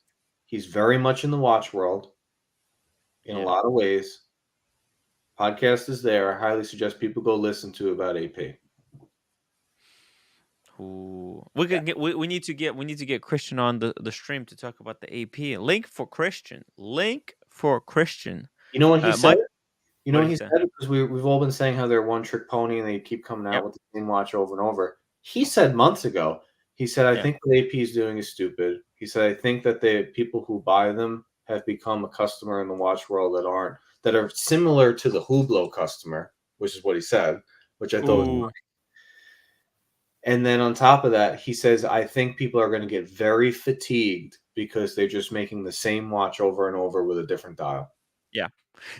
He's very much in the watch world in a lot of ways. Podcast is there. I highly suggest people go listen to about AP. Ooh. We need to get Christian on the stream to talk about the AP. Link for Christian. Link for Christian. You know what he said? You know What what did he he say? said? Because we've all been saying how they're one trick pony and they keep coming out Yep. with the same watch over and over. He said months ago, he said, I think what AP is doing is stupid. He said, I think that the people who buy them have become a customer in the watch world that are similar to the Hublot customer, which is what he said, which I thought was funny. And then on top of that, he says, I think people are going to get very fatigued because they're just making the same watch over and over with a different dial. Yeah.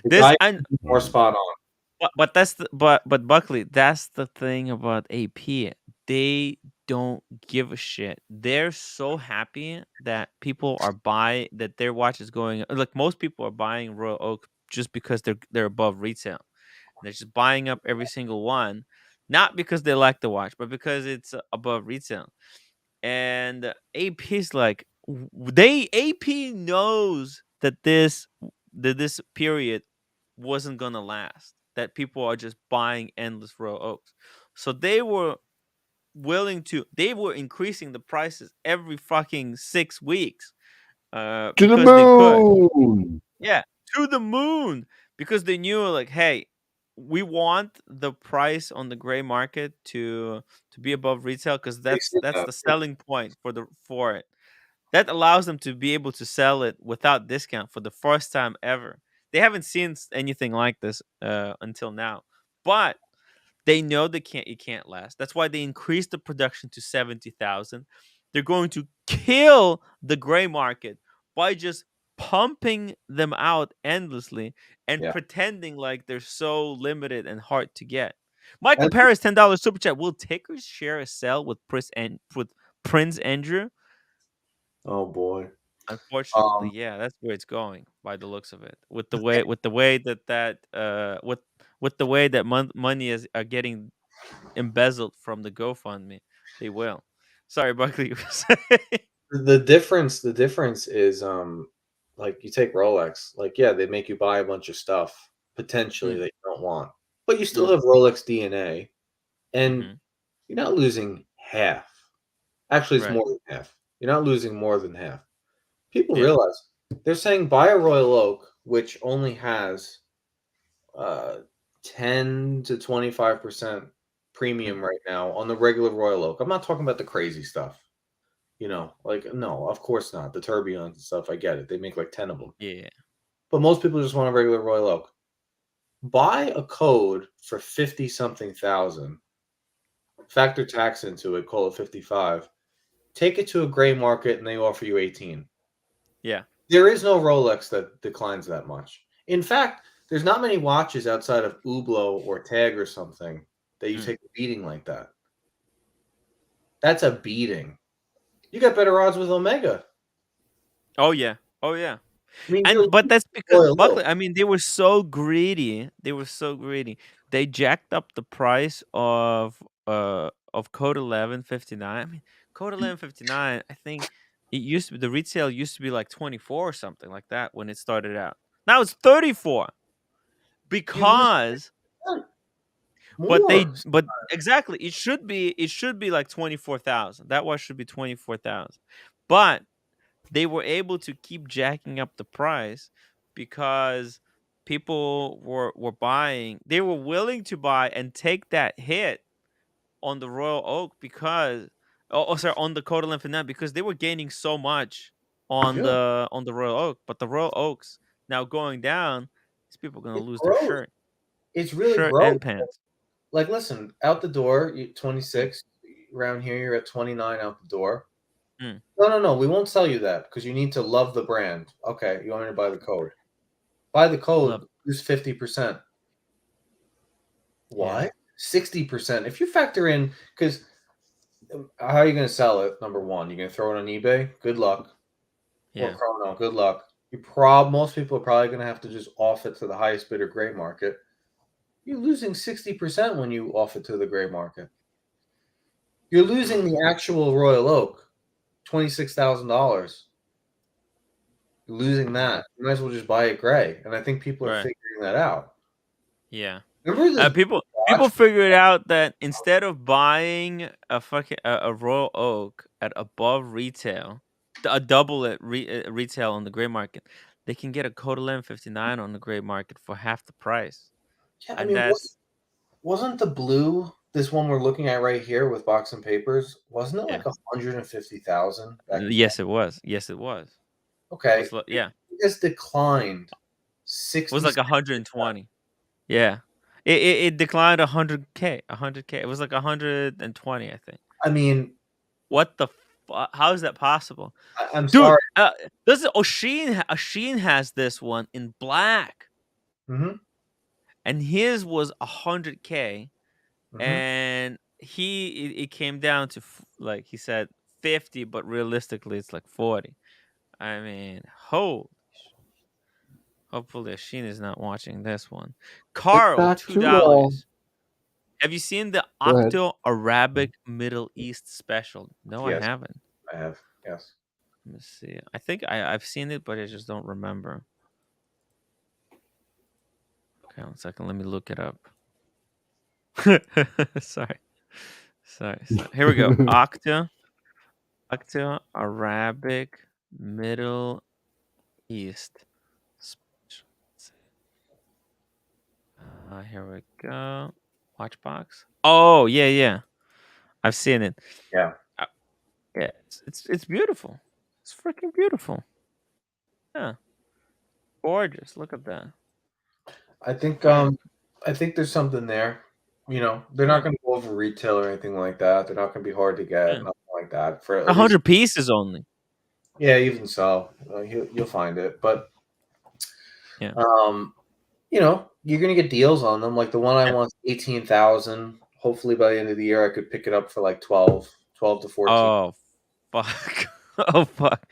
The This guy and is more spot on. but that's but Buckley, that's the thing about AP. They don't give a shit. They're so happy that people are buying that their watch is going. Like most people are buying Royal Oak just because they're above retail. They're just buying up every single one, not because they like the watch, but because it's above retail. And AP's like AP knows that this period wasn't gonna last. That people are just buying endless Royal Oaks, so they were increasing the prices every fucking 6 weeks, To the because they could. moon. Yeah, to the moon, because they knew like, hey, we want the price on the gray market to be above retail because They said that's that. the selling point for it. That allows them to be able to sell it without discount for the first time ever. They haven't seen anything like this until now, but they know it can't last. That's why they increased the production to 70,000. They're going to kill the gray market by just pumping them out endlessly and Yeah. pretending like they're so limited and hard to get. Michael That's- Paris $10 super chat. Will Takers share a cell with Prince Andrew? Oh boy. Unfortunately, yeah, that's where it's going by the looks of it. With the way with the way that money are getting embezzled from the GoFundMe, they will. Sorry, Buckley. You were saying. The difference is like you take Rolex, like yeah, they make you buy a bunch of stuff potentially Mm, that you don't want. But you still have Rolex DNA and mhm, you're not losing half. Actually, it's right. more than half. You're not losing more than half. People Yeah. realize they're saying buy a Royal Oak, which only has uh 10 to 25% Mm, premium right now on the regular Royal Oak. I'm not talking about the crazy stuff. You know, like no, of course not. The tourbillons and stuff, I get it. They make like 10 of them. yeah. But most people just want a regular Royal Oak. Buy a code for 50 something thousand. Factor tax into it, call it 55. Take it to a gray market and they offer you 18. Yeah. There is no Rolex that declines that much. In fact, there's not many watches outside of Hublot or Tag or something that you Mm. take a beating like that. That's a beating. You got better odds with Omega. Oh yeah. Oh yeah. I mean, But that's because Royal Oak. Buckley. I mean, they were so greedy. They were so greedy. They jacked up the price of Code 1159. I mean, Code 1159. I think it used to be the retail used to be like 24 or something like that when it started out. Now it's 34 You lose because more. but exactly it should be like 24,000. That watch should be 24,000. But they were able to keep jacking up the price because people were buying. They were willing to buy and take that hit on the Royal Oak because sorry, on the Code 1159 because they were gaining so much Yeah. on the Royal Oak, but the Royal Oaks now going down, these people are going to It's lose their gross. It's really shirt gross. and pants. Like, listen, out the door, 26. Around here, you're at 29 out the door. Mm. No. We won't sell you that because you need to love the brand. Okay, you want me to buy the code? Buy the code, Love. lose 50%. Yeah. What? 60%. If you factor in, because how are you going to sell it? Number one, you're going to throw it on eBay. Good luck. Yeah. Or Chrono. Good luck. Most people are probably going to have to just off it to the highest bidder gray market. You're losing 60% when you off it to the gray market. You're losing the actual Royal Oak, $26,000. You're losing that. You might as well just buy it gray. And I think people are figuring that out. Yeah. Remember People figured out that instead of buying a Royal Oak at above retail, a double at retail on the gray market, they can get a Coda 1159 on the gray market for half the price. Yeah, and that's wasn't the blue this one we're looking at right here with Box and Papers? Wasn't it like 150,000? Yes, it was. Yes, it was. Okay, It was, yeah, it just declined. it was like 120. Yeah, it declined 100K. 100K. It was like 120, I think. I mean, what the? How is that possible? I'm Dude, sorry. This is Oshin has this one in black, and his was 100K, and it came down to like he said 50, but realistically it's like 40. I mean, hopefully Oshin is not watching this one. Carl, $2. Have you seen the Octo Arabic Middle East special? No, Yes, I haven't. I have. Yes. Let me see. I think I've seen it, but I just don't remember. Okay, 1 second. Let me look it up. Sorry. Here we go. Octa Arabic Middle East. Here we go. Watchbox. Oh yeah. I've seen it. Yeah. Yeah. It's beautiful. It's freaking beautiful. Yeah. Gorgeous. Look at that. I think there's something there. You know, they're not going to go over retail or anything like that. They're not going to be hard to get, nothing like that. For at 100 pieces only. Yeah, even so, you'll find it. But yeah, you know, you're going to get deals on them. Like the one I want, 18,000. Hopefully by the end of the year, I could pick it up for like 12 to 14. Oh fuck! Oh fuck!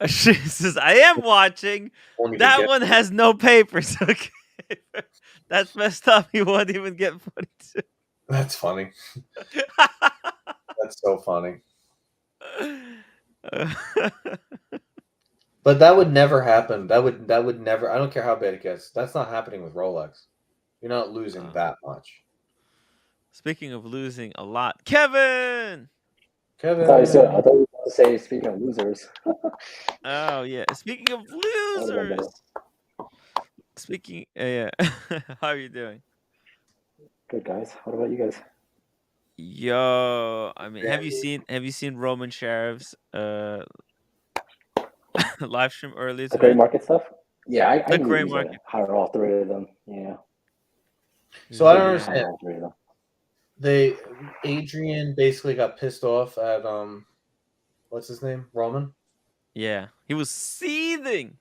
She says, "I am watching." That one has no papers. Okay, that's messed up. He won't even get 42. That's funny. That's so funny. But that would never happen. That would never. I don't care how bad it gets. That's not happening with Rolex. You're not losing that much. Speaking of losing a lot, Kevin. I thought you were going to say speaking of losers. Oh yeah, speaking of losers. Yeah. How are you doing? Good, guys. What about you guys? Yo, I mean, have you seen Roman Sheriff's live stream earlier today? The gray market stuff? Yeah, I the gray market. Hire all three of them. Yeah. So I don't understand. Adrian basically got pissed off at what's his name? Roman? Yeah. He was seething.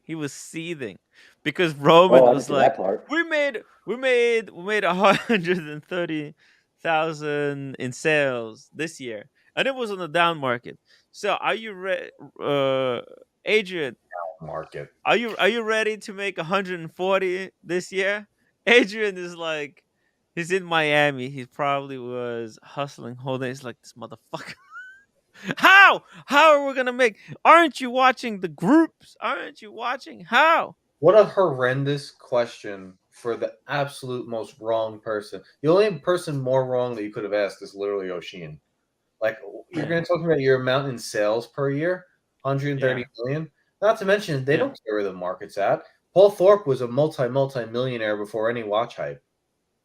Because Roman was like, we made 130,000 in sales this year. And it was on the down market. So are you ready, Adrian? Down market. Are you ready to make 140 this year? Adrian is like, he's in Miami. He probably was hustling whole day. He's like, this motherfucker. How are we gonna make? Aren't you watching the groups? Aren't you watching? How? What a horrendous question for the absolute most wrong person. The only person more wrong that you could have asked is literally Oshin. Like, you're going to talk about your amount in sales per year, 130 million. Not to mention, they don't care where the market's at. Paul Thorpe was a multi-millionaire before any watch hype.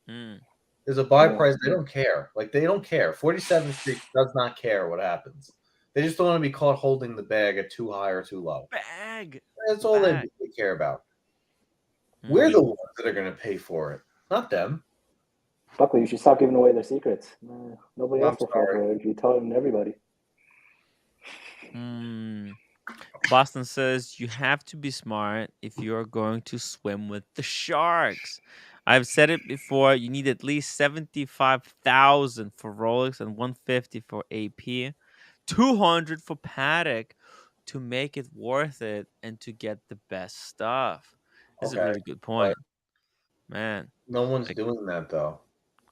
There's a buy price. They don't care. Like, they don't care. 47th Street does not care what happens. They just don't want to be caught holding the bag at too high or too low. That's all they care about. We're the ones that are going to pay for it, not them. Buckley, you should stop giving away their secrets. Nobody else will fall for it if you tell them everybody. Boston says you have to be smart if you're going to swim with the sharks. I've said it before. You need at least 75,000 for Rolex and 150 for AP, 200 for Patek to make it worth it and to get the best stuff. This is a Okay, really good but point, man. no one's Like doing that though,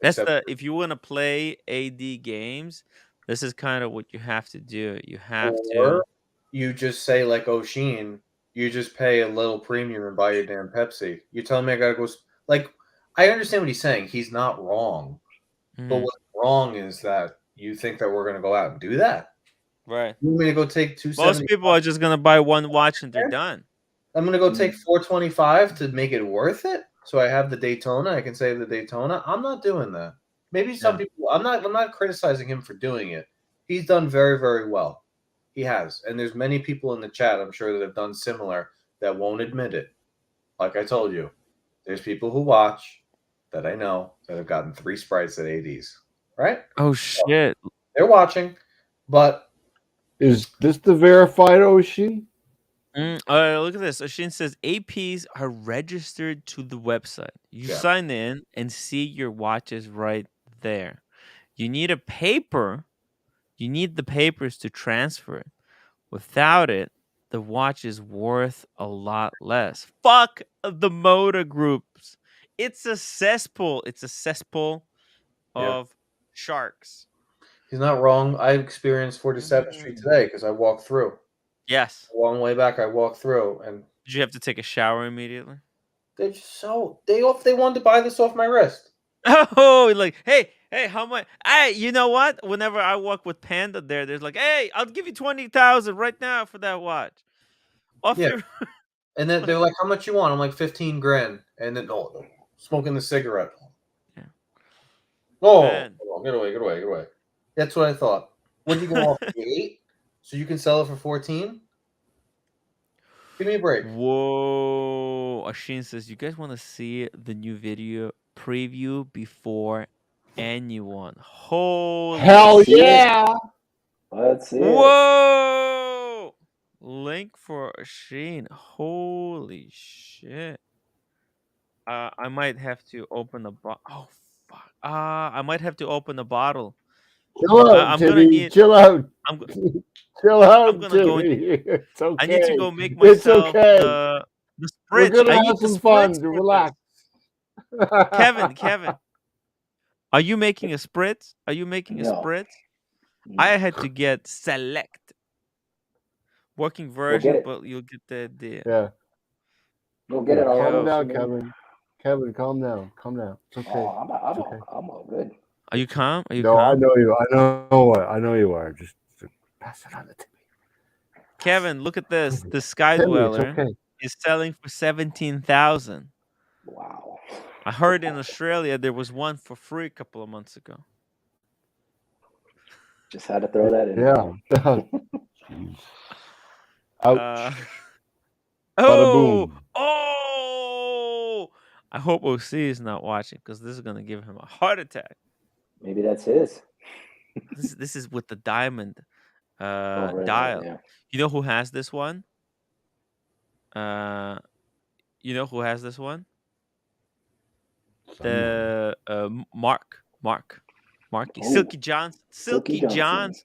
that's except if you want to play AD games, this is kind of what you have to do. You have to. or you just say like O'Sheen, you just pay a little premium and buy your damn Pepsi. You tell me I gotta go. Like, I understand what he's saying. He's not wrong, but Mhm. what's wrong is that you think that we're gonna go out and do that. Right. You want me to go take Most 270? people are just gonna buy one watch and they're done. I'm gonna go take 425 to make it worth it. So I have the Daytona. I can save the Daytona. I'm not doing that. Maybe some people. I'm not criticizing him for doing it. He's done very, very well. He has, and there's many people in the chat, I'm sure, that have done similar that won't admit it. Like I told you, there's people who watch that I know that have gotten 3 sprites at ADs. Right? Oh shit! They're watching, but Is this the verified Oshi? Look at this. Oshin says APs are registered to the website. You Yeah. sign in and see your watches right there. You need a paper. You need the papers to transfer it. Without it, the watch is worth a lot less. Fuck the motor groups. It's a cesspool. It's a cesspool of sharks. he's not wrong. I experienced 47th Street today because I walked through. Yes. A long way back, I walked through, and Did you have to take a shower immediately? they're just so they wanted to buy this off my wrist. Oh, like, hey, how much? You know what? Whenever I walk with Panda there's like, hey, I'll give you 20,000 right now for that watch. Off Yeah. your And then they're like, "How much you want?" I'm like, 15 grand. And then smoking the cigarette. Yeah. Oh, Man. get away. That's what I thought. What you go off 8? So you can sell it for 14? Give me a break. Whoa. Ashin says, you guys want to see the new video preview before anyone? Holy Hell shit. yeah! Let's see it. Whoa. Link for Ashin. Holy shit. I might have to open the oh fuck. I might have to open the bottle. Chill out, I'm gonna Timmy. need. Chill out. I'm Chill I'm out, gonna go. Timmy. It's okay. I need to go make It's myself okay. the We're spritz. gonna I have need the some spritz fun. for Relax. this. Kevin, are you making a spritz? Are you making a No. spritz? No. I had to get select working version, it. but you'll get the idea. Yeah. Go get it. Calm I'll down, Kevin. Kevin, calm down. Calm down. It's okay. Oh, I'm okay. all good. Are you calm? Are you No, calm? I know you. I know you are. Just pass it on to Timmy. Kevin, look at this. The Sky Timmy, it's Dweller okay. is selling for 17,000. Wow. I heard in Australia there was one for free a couple of months ago. Just had to throw that in. Yeah. Ouch. Bada boom. Oh! I hope OC is not watching because this is gonna give him a heart attack. Maybe that's his. This is with the diamond Right, dial. yeah. You know who has this one? You know who has this one? The Marky. Oh. Silky Johnson. Silky Johnson.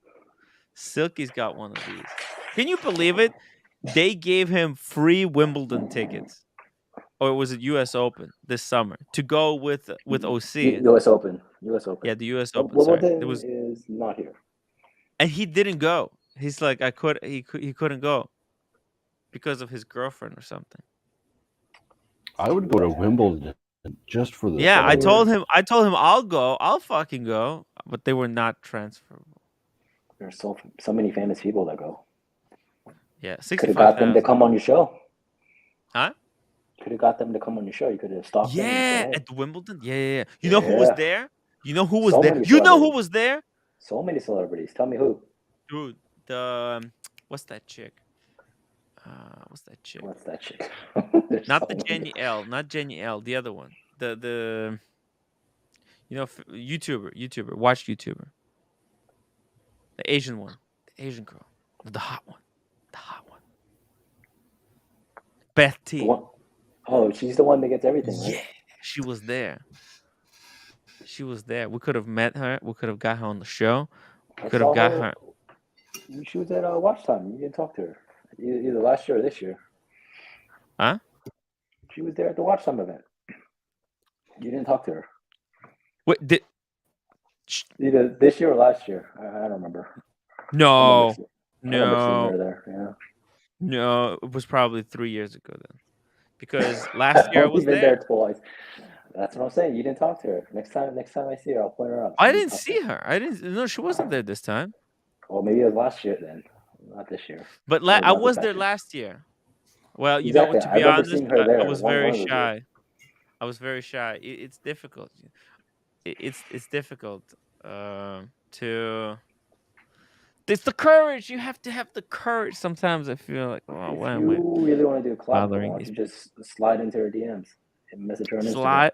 Silky's got one of these. Can you believe it? They gave him free Wimbledon tickets. Or was it US Open this summer to go with OC? US Open. Yeah, the US Open. Wimbledon It was, is not here. and he didn't go. He's like, he couldn't go because of his girlfriend or something. I would go to Wimbledon just for the. Yeah, I told him I'll go. I'll fucking go. But they were not transferable. There's so many famous people that go. Yeah, could have got them to come on your show. Huh? Could have got them to come on your show. You could have stalked them. Yeah, at the Wimbledon. Yeah. You know who was there? You know who was there? You know who was there? So many celebrities. Tell me who. Dude, what's that chick? What's that chick? Not the Jenny L. Not Jenny L. The other one. The YouTuber. Watch YouTuber. The Asian one. The Asian girl. The hot one. Beth T. Oh, she's the one that gets everything, right? She was there. She was there. We could have met her. We could have got her on the show. We I could have saw got her. her. She was at Watch Time. You didn't talk to her. Either last year or this year. Huh? She was there at the Watch Time event. You didn't talk to her. Wait, did either this year or last year? I don't remember. no, I remember seeing no, her there. Yeah. no. It was probably 3 years ago then, because last year I Only was been there. there twice. That's what I'm saying. You didn't talk to her. Next time I see her, I'll point her out. I You didn't talk to see her. I didn't. No, she wasn't there this time. Well, maybe it was last year then, not this year. But Or I not this was past there year. last year. Well, you know, Exactly. to I be remember honest, seeing her I there. was One very of those years. shy. I was very shy. It's difficult. It's difficult to. It's the courage. You have to have the courage. Sometimes I feel like, oh, If why am I you really want to do a collab, why bothering don't these you just slide into her DMs and message her on Instagram? slide?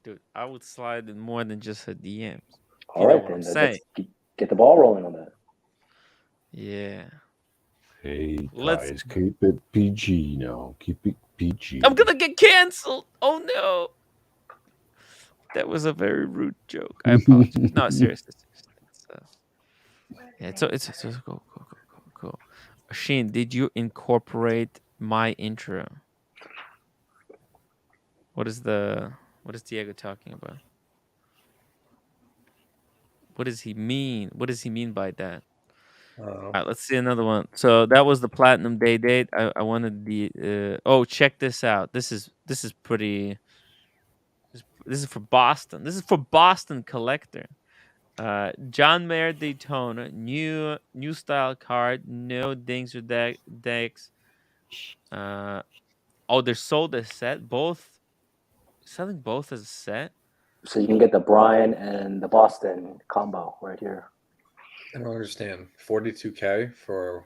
Dude, I would slide in more than just her DMs. All You know right, what then I'm saying? let's get the ball rolling on that. Yeah. Hey Let's- guys, keep it PG now. Keep it PG. I'm gonna get canceled. Oh no. That was a very rude joke. I apologize. No, seriously. Yeah, it's cool. Sheen, did you incorporate my intro? What is Diego talking about? What does he mean? What does he mean by that? All right, let's see another one. So that was the platinum day date. I wanted the oh, check this out. This is pretty. This is for Boston. This is for Boston collector. John Mayer Daytona, new style card, no dings or decks. Oh, they're sold as set. Both selling both as a set. So you can get the Brian and the Boston combo right here. I don't understand. 42K for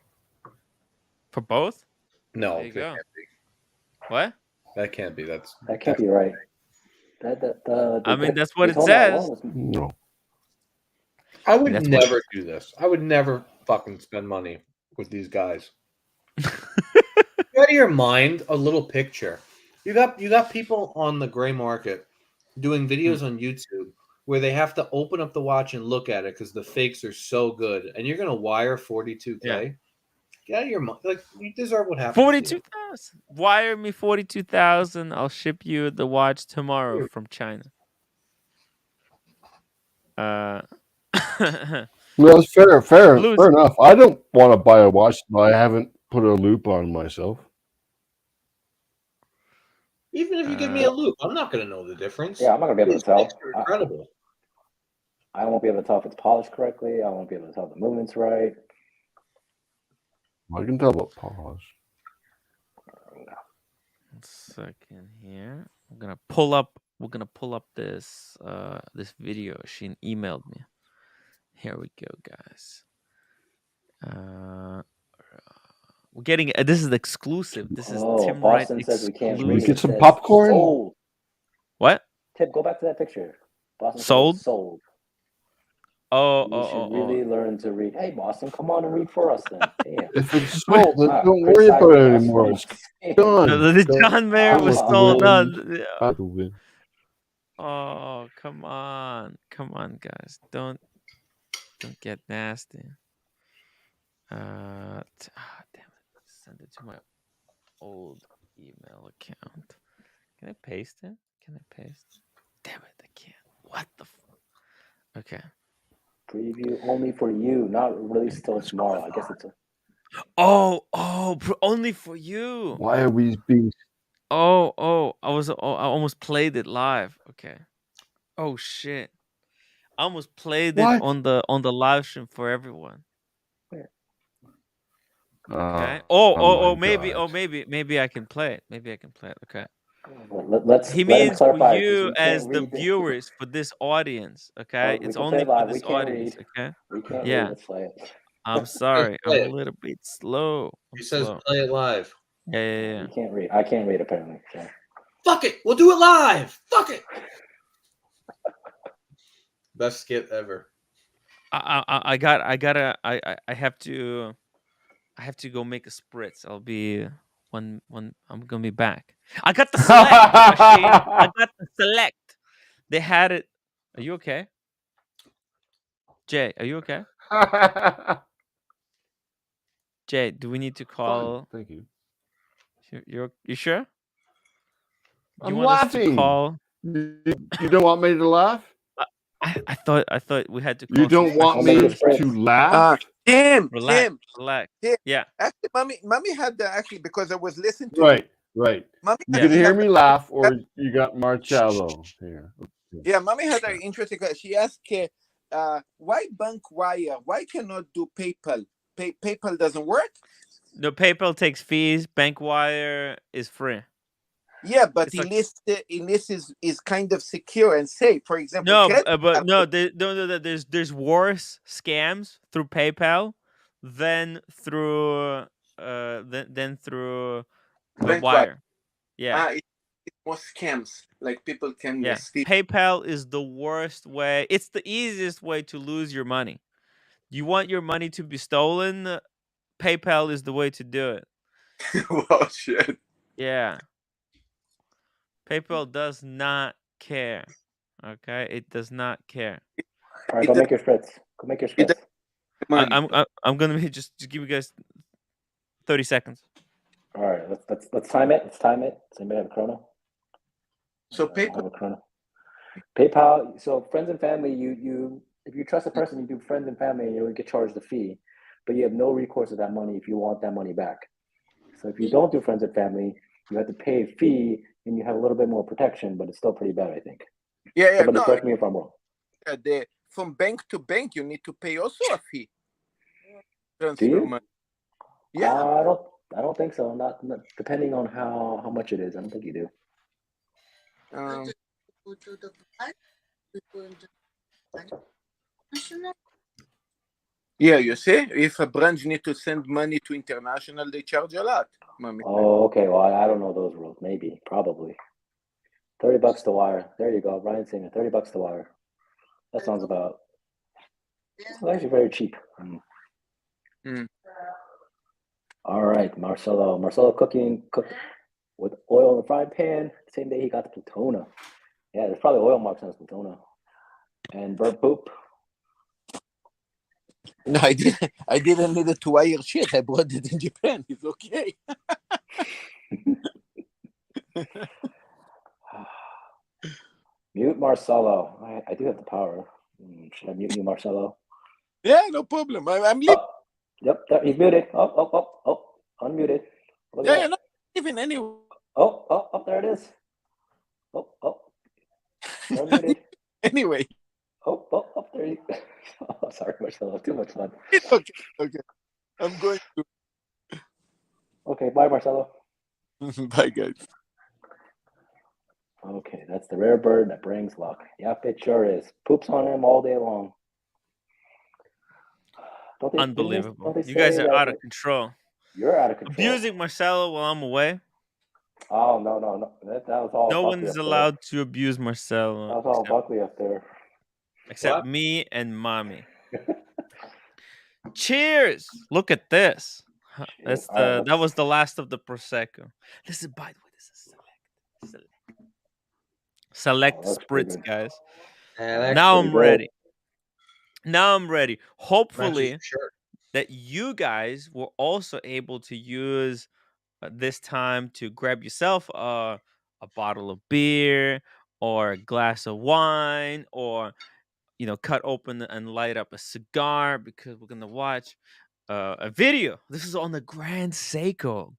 both? no, There you that go. can't be. What? That can't be. That can't be right. I mean, that's what it Daytona says. alone was- No. I would That's never do this. I would never fucking spend money with these guys. Out of your mind, a little picture. You got people on the gray market doing videos on YouTube where they have to open up the watch and look at it because the fakes are so good, and you're gonna wire 42K. Yeah. Get out of your mind. Like, you deserve what happened. 42,000. Wire me 42,000. I'll ship you the watch tomorrow from China. Well, it's fair Blues. enough. I don't want to buy a watch that I haven't put a loop on myself. Even if you give me a loop, I'm not gonna know the difference. Yeah, I'm not gonna be able to These tell. fakes are incredible. I won't be able to tell if it's polished correctly. I won't be able to tell if the movement's right. I can tell about pause. 1 second here. We're gonna pull up this this video. She emailed me. Here we go, guys. We're getting this is exclusive. This is Tim Wright Boston says we can't Should we read. get It some says popcorn? Sold. What? Tip, go back to that picture. Boston says Sold? sold. Oh, You should really learn to read. Hey, Boston, come on and read for us then. Damn. If it's sold, then Wow, don't worry about it criticizing us anymore. for- It's done. The John Mayer was Ah, sold well, on. I will win. Oh, come on, guys! Don't get nasty. Damn it! Send it to my old email account. Can I paste it? Damn it! I can't. What the? Okay. Preview only for you, not released till tomorrow. I guess it's a. Only for you. Why are we being? I almost played it live. Okay. Oh shit! I almost played it What? on the live stream for everyone. Okay. Oh my Maybe God. maybe I can play it. Okay. Let's He let him means for clarify, 'cause you we can't as the read this. viewers for this audience. Okay. We It's can only play live. for We this can't audience. read. Okay. We can't Yeah. read. Let's play it. I'm sorry. I'm play a it. little bit slow. He says play it live. Yeah. You can't read. I can't read apparently. So. Fuck it, we'll do it live. Fuck it. Best skit ever. I have to go make a spritz. I'll be when I'm gonna be back. I got the select, Rashid. I got the select. They had it. Are you okay? Jay, are you okay? Jay, do we need to Fine, call? thank you. You sure? I'm Want us to laughing. call? You don't want me to laugh? I thought we had to call. You don't want I'll make me a spritz. to laugh? Tim, Relax, Tim, relax. Tim. Yeah, Actually, mommy had the, actually, because I was listening to Right, right. mommy You Yeah. can hear me laugh, or you got Marcello here. Yeah, mommy had an interesting question. She asked, why bank wire? Why cannot do PayPal? PayPal doesn't work? no, PayPal takes fees. Bank wire is free. Yeah, but It's like Elist is kind of secure and safe. For example, no, credit but card- no, there's worse scams through PayPal than through than through the bank wire. wire. Yeah, It's more scams. Like people can yeah. steal. PayPal is the worst way. It's the easiest way to lose your money. You want your money to be stolen? PayPal is the way to do it. Well, shit. Yeah. PayPal does not care. Okay, it does not care. All right, go make your spritz. Go make your It spritz. I'm gonna be just give you guys 30 seconds. All right, let's time it. Let's time it. Does anybody have a chrono? So I don't have PayPal. a chrono. PayPal. So friends and family, you if you trust a person, you do friends and family, and you don't get charged a fee, but you have no recourse to that money if you want that money back. So if you don't do friends and family, you have to pay a fee, and you have a little bit more protection, but it's still pretty bad, I think. Yeah, Somebody no. correct me if I'm wrong. From bank to bank, you need to pay also a fee. Do you? Money. Yeah. I don't think so. Not depending on how much it is. I don't think you do. Yeah, you see, if a branch need to send money to international, they charge a lot. Mommy. Oh, okay. Well, I don't know those rules. Maybe, probably. $30 to wire. There you go. Ryan saying $30 to wire. That sounds about. It's actually very cheap. All right, Marcelo. Marcelo cooked with oil in the frying pan. Same day he got the Plutona. Yeah, there's probably oil marks on his Plutona. And bird poop. No, I didn't need it to wire shit. I bought it in Japan. It's okay. Mute Marcelo. I do have the power. Should I mute you, Marcelo? Yeah, no problem. I'm leaving. Oh, yep, he's muted. Oh, unmuted. Yeah, not even anyway. Oh, there it is. Oh, unmuted. Anyway. Oh, there you go. Oh, sorry, Marcelo. Too much fun. It's okay. I'm going to. Okay, bye, Marcelo. Bye, guys. Okay, that's the rare bird that brings luck. Yep, it sure is. Poops on him all day long. Unbelievable. You guys are out of control. You're out of control. Abusing Marcelo while I'm away. Oh, no. That was all No Buckley one's up allowed there. to abuse Marcelo. That was all Buckley up there. Except me and mommy. Cheers! Look at this. That's that was the last of the prosecco. This is, by the way, this is select spritz, guys. Now I'm ready. Hopefully that you guys were also able to use this time to grab yourself a bottle of beer or a glass of wine, or cut open and light up a cigar, because we're gonna watch a video. This is on the Grand Seiko,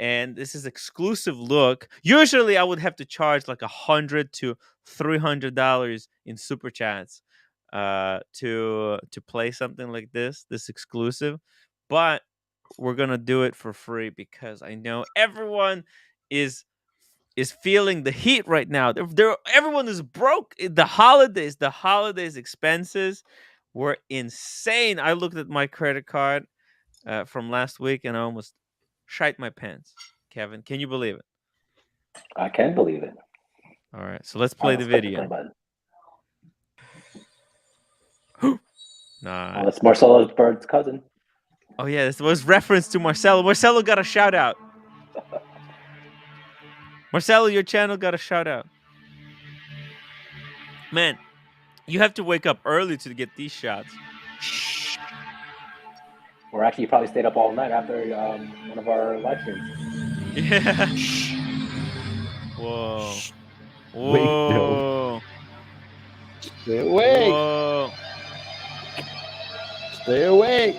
and this is exclusive look. Usually, I would have to charge like $100 to $300 in super chats to play something like this exclusive, but we're gonna do it for free because I know everyone is feeling the heat right now. Everyone is broke. The holidays expenses were insane. I looked at my credit card from last week and I almost shite my pants. Kevin, can you believe it? I can believe it. All right, so let's play the video. Nice. Oh, that's Marcelo's bird's cousin. Oh yeah, this was reference to Marcelo. Marcelo got a shout out. Marcelo, your channel got a shout out. Man, you have to wake up early to get these shots. Or actually, you probably stayed up all night after one of our live streams. Yeah. Whoa. Wait, Whoa. Stay awake. Whoa. Stay awake.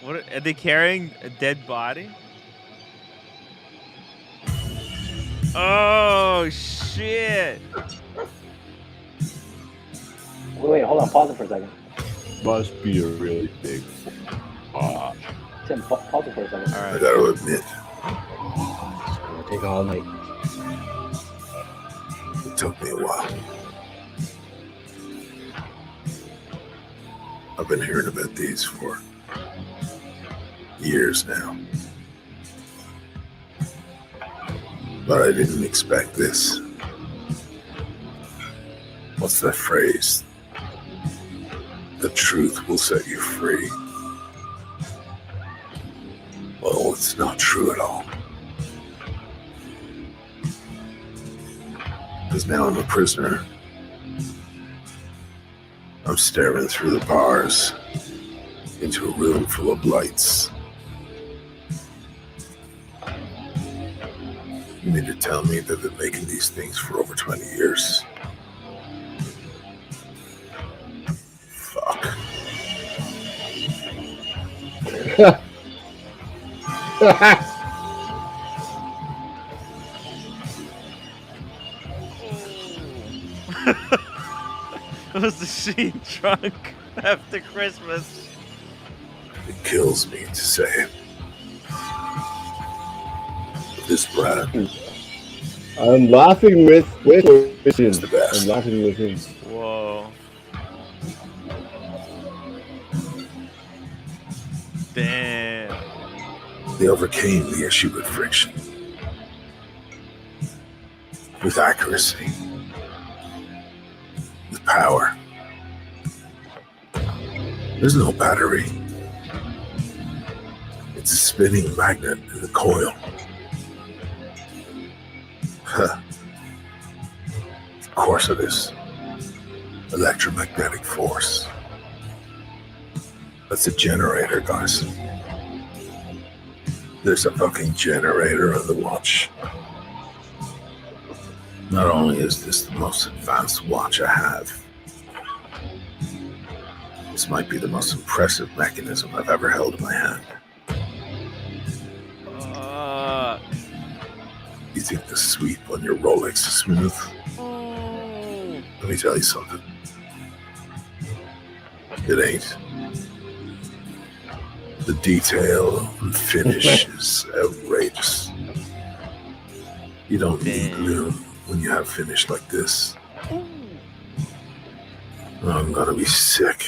What are they carrying? A dead body? Oh shit! Wait, hold on. Pause it for a second. Must be a really big. Tim, pause it for a second. All I right. gotta admit, It's gonna take all night. it took me a while. I've been hearing about these for years now. But I didn't expect this. What's that phrase? The truth will set you free. Well, it's not true at all. Because now I'm a prisoner. I'm staring through the bars into a room full of lights. You mean to tell me that they've been making these things for over 20 years? Fuck. It was the Sheen trunk after Christmas. It kills me to say it. But this brand I'm laughing with him. is the best. I'm laughing with him. Whoa. Damn. They overcame the issue with friction, with accuracy, with power. There's no battery. It's a spinning magnet in the coil. Huh. Of course it is. Electromagnetic force. That's a generator, guys. There's a fucking generator on the watch. Not only is this the most advanced watch I have, this might be the most impressive mechanism I've ever held in my hand. You think the sweep on your Rolex is smooth? Let me tell you something. It ain't. The detail and finish is outrageous. You don't need glue when you have finish like this. I'm gonna be sick.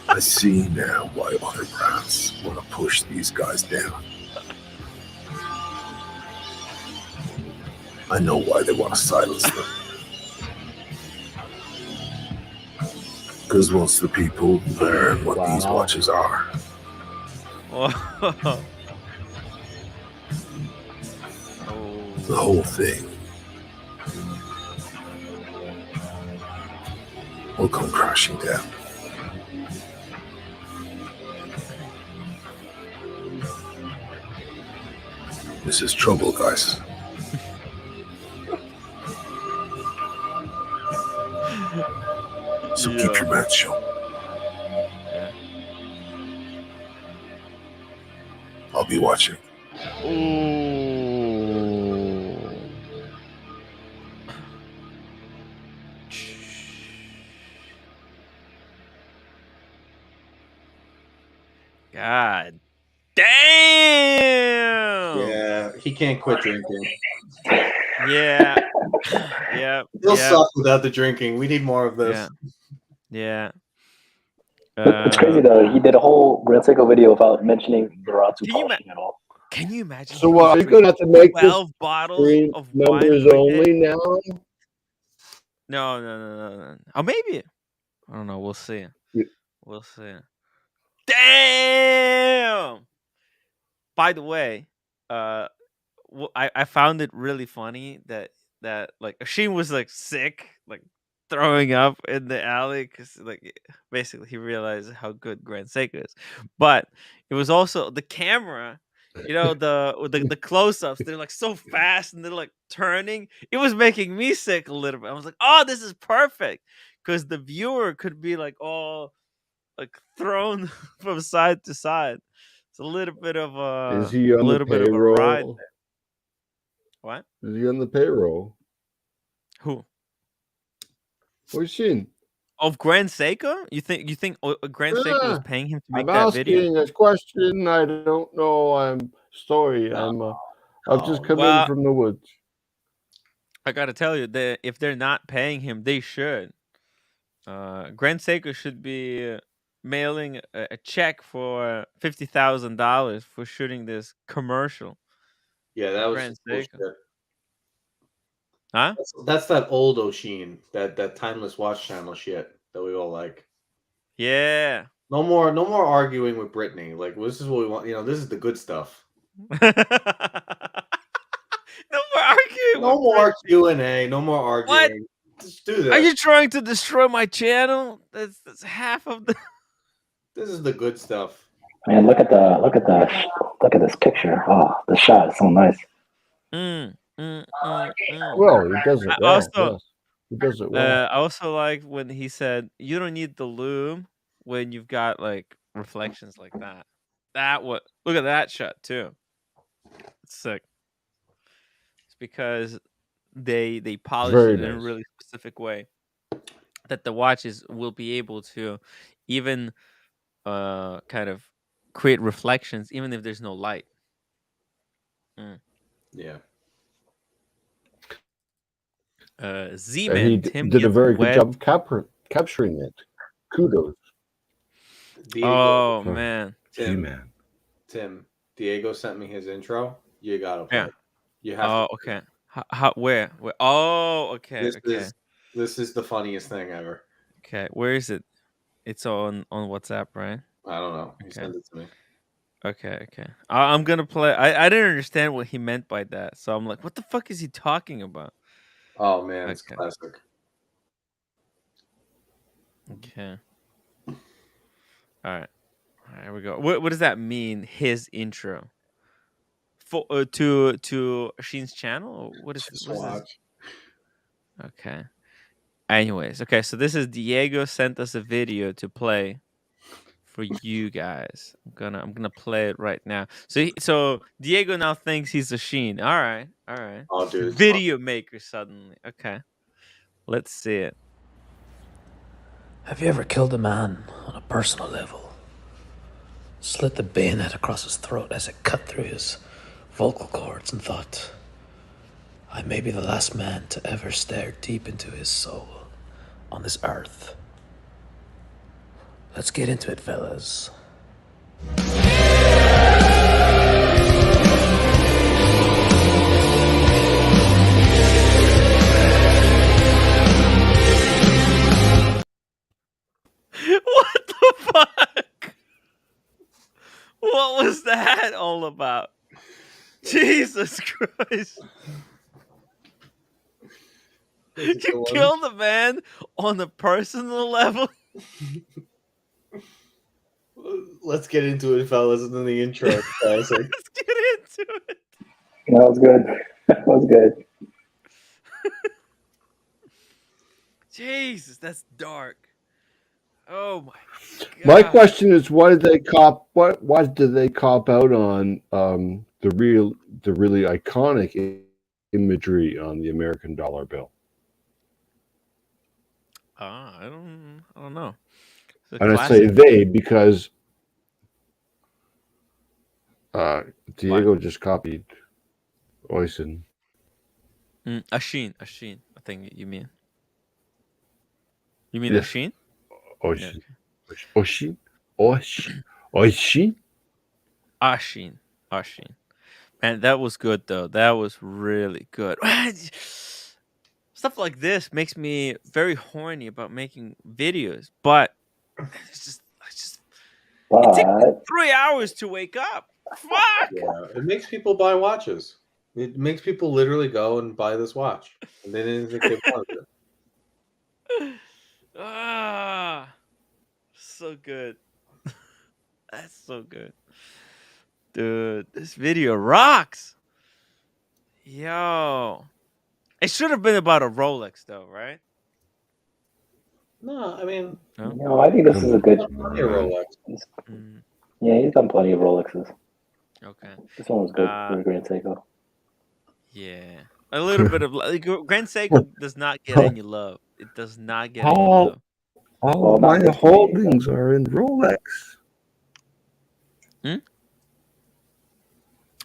I see now why other brands want to push these guys down. I know why they want to silence them. Because once the people learn what these watches are, the whole thing will come crashing down. This is trouble, guys. So keep your mouth shut. I'll be watching. God damn. Yeah, he can't quit drinking. Yeah. Yeah. He'll Yeah. suck without the drinking. We need more of this. Yeah. It's crazy though. He did a whole Real Seiko video without mentioning Baratsu Can you polishing at all. Can you imagine? So he what? was Are you going to have to make this 12 bottles screen of wine members per day. only now? No. Oh, maybe. I don't know. We'll see. Yeah. We'll see. Damn. By the way, uh, I found it really funny that like Ashim was like sick, like throwing up in the alley because like basically he realized how good Grand Seiko is, but it was also the camera. You know the close-ups. They're like so fast and they're like turning. It was making me sick a little bit. I was like, oh, this is perfect because the viewer could be like all like thrown from side to side. It's a little bit of Is he a on the little bit of a ride. payroll? What? Is he on the payroll? Who? Oishin. Of Grand Seiko? You think Grand Seiko was paying him to make I'm that video? asking a question. I don't know. I'm sorry. I've just come in from the woods. I gotta tell you that if they're not paying him, they should. Grand Seiko should be mailing a check for $50,000 for shooting this commercial. Yeah, that was Grand bullshit. Seiko. Huh? That's that old Oshin, that timeless watch channel shit that we all like. Yeah. No more arguing with Brittany. Like, this is what we want. You know, this is the good stuff. No more arguing. No more Q&A. No more arguing. What? Just do this. Are you trying to destroy my channel? That's half of the. This is the good stuff. Man, look at this picture. Oh, the shot is so nice. Well, he does it well. Yes. He does it well. I also like when he said, "You don't need the loom when you've got like reflections like that." Look at that shot too. It's sick. It's because they polish Very it in a nice. really specific way that the watches will be able to even kind of create reflections even if there's no light. Yeah. Z-Man He Tim did a gets very good wet. job of capturing it. Kudos. Oh man, Z-Man. Tim, Diego sent me his intro. You gotta play. Yeah. It. You have. Oh, okay. How? Where? Oh, okay. This is the funniest thing ever. Okay. Where is it? It's on WhatsApp, right? I don't know. He sent it to me. Okay. I'm gonna play. I didn't understand what he meant by that, so I'm like, what the fuck is he talking about? Oh man, it's classic. Okay. All right. Here we go. What does that mean? His intro for to Sheen's channel? What is this? Okay. Anyways, okay. So this is Diego sent us a video to play for you guys. I'm gonna play it right now. So Diego now thinks he's a Sheen. All right. Oh, dude, Video maker suddenly. Okay. Let's see it. Have you ever killed a man on a personal level? Slit the bayonet across his throat as it cut through his vocal cords and thought, I may be the last man to ever stare deep into his soul on this earth. Let's get into it, fellas. What the fuck? What was that all about? Jesus Christ. You killed a man on a personal level? Let's get into it, fellas, and then the intro. Let's get into it. That was good. That was good. Jesus, that's dark. Oh my God. My question is, why did they cop? Why did they cop out on the really iconic imagery on the American dollar bill? I don't know. And I say they because Diego just copied Oisin. Asheen, I think you mean. You mean Yes. Asheen? Oisin. Yeah, Oisin? Asheen. And that was good though. That was really good. Stuff like this makes me very horny about making videos, but it's just it takes me But 3 hours to wake up. Fuck. Yeah, it makes people buy watches. It makes people literally go and buy this watch, and they didn't think they wanted it. Ah, so good. That's so good. Dude, this video rocks. Yo. It should have been about a Rolex though, right? No, I mean, no, I think this is a good. plenty of Rolex. Yeah, he's done plenty of Rolexes. Okay. This one was good for Grand Seiko. Yeah. A little bit of Grand Seiko does not get any love. It does not get any love. All my holdings are in Rolex.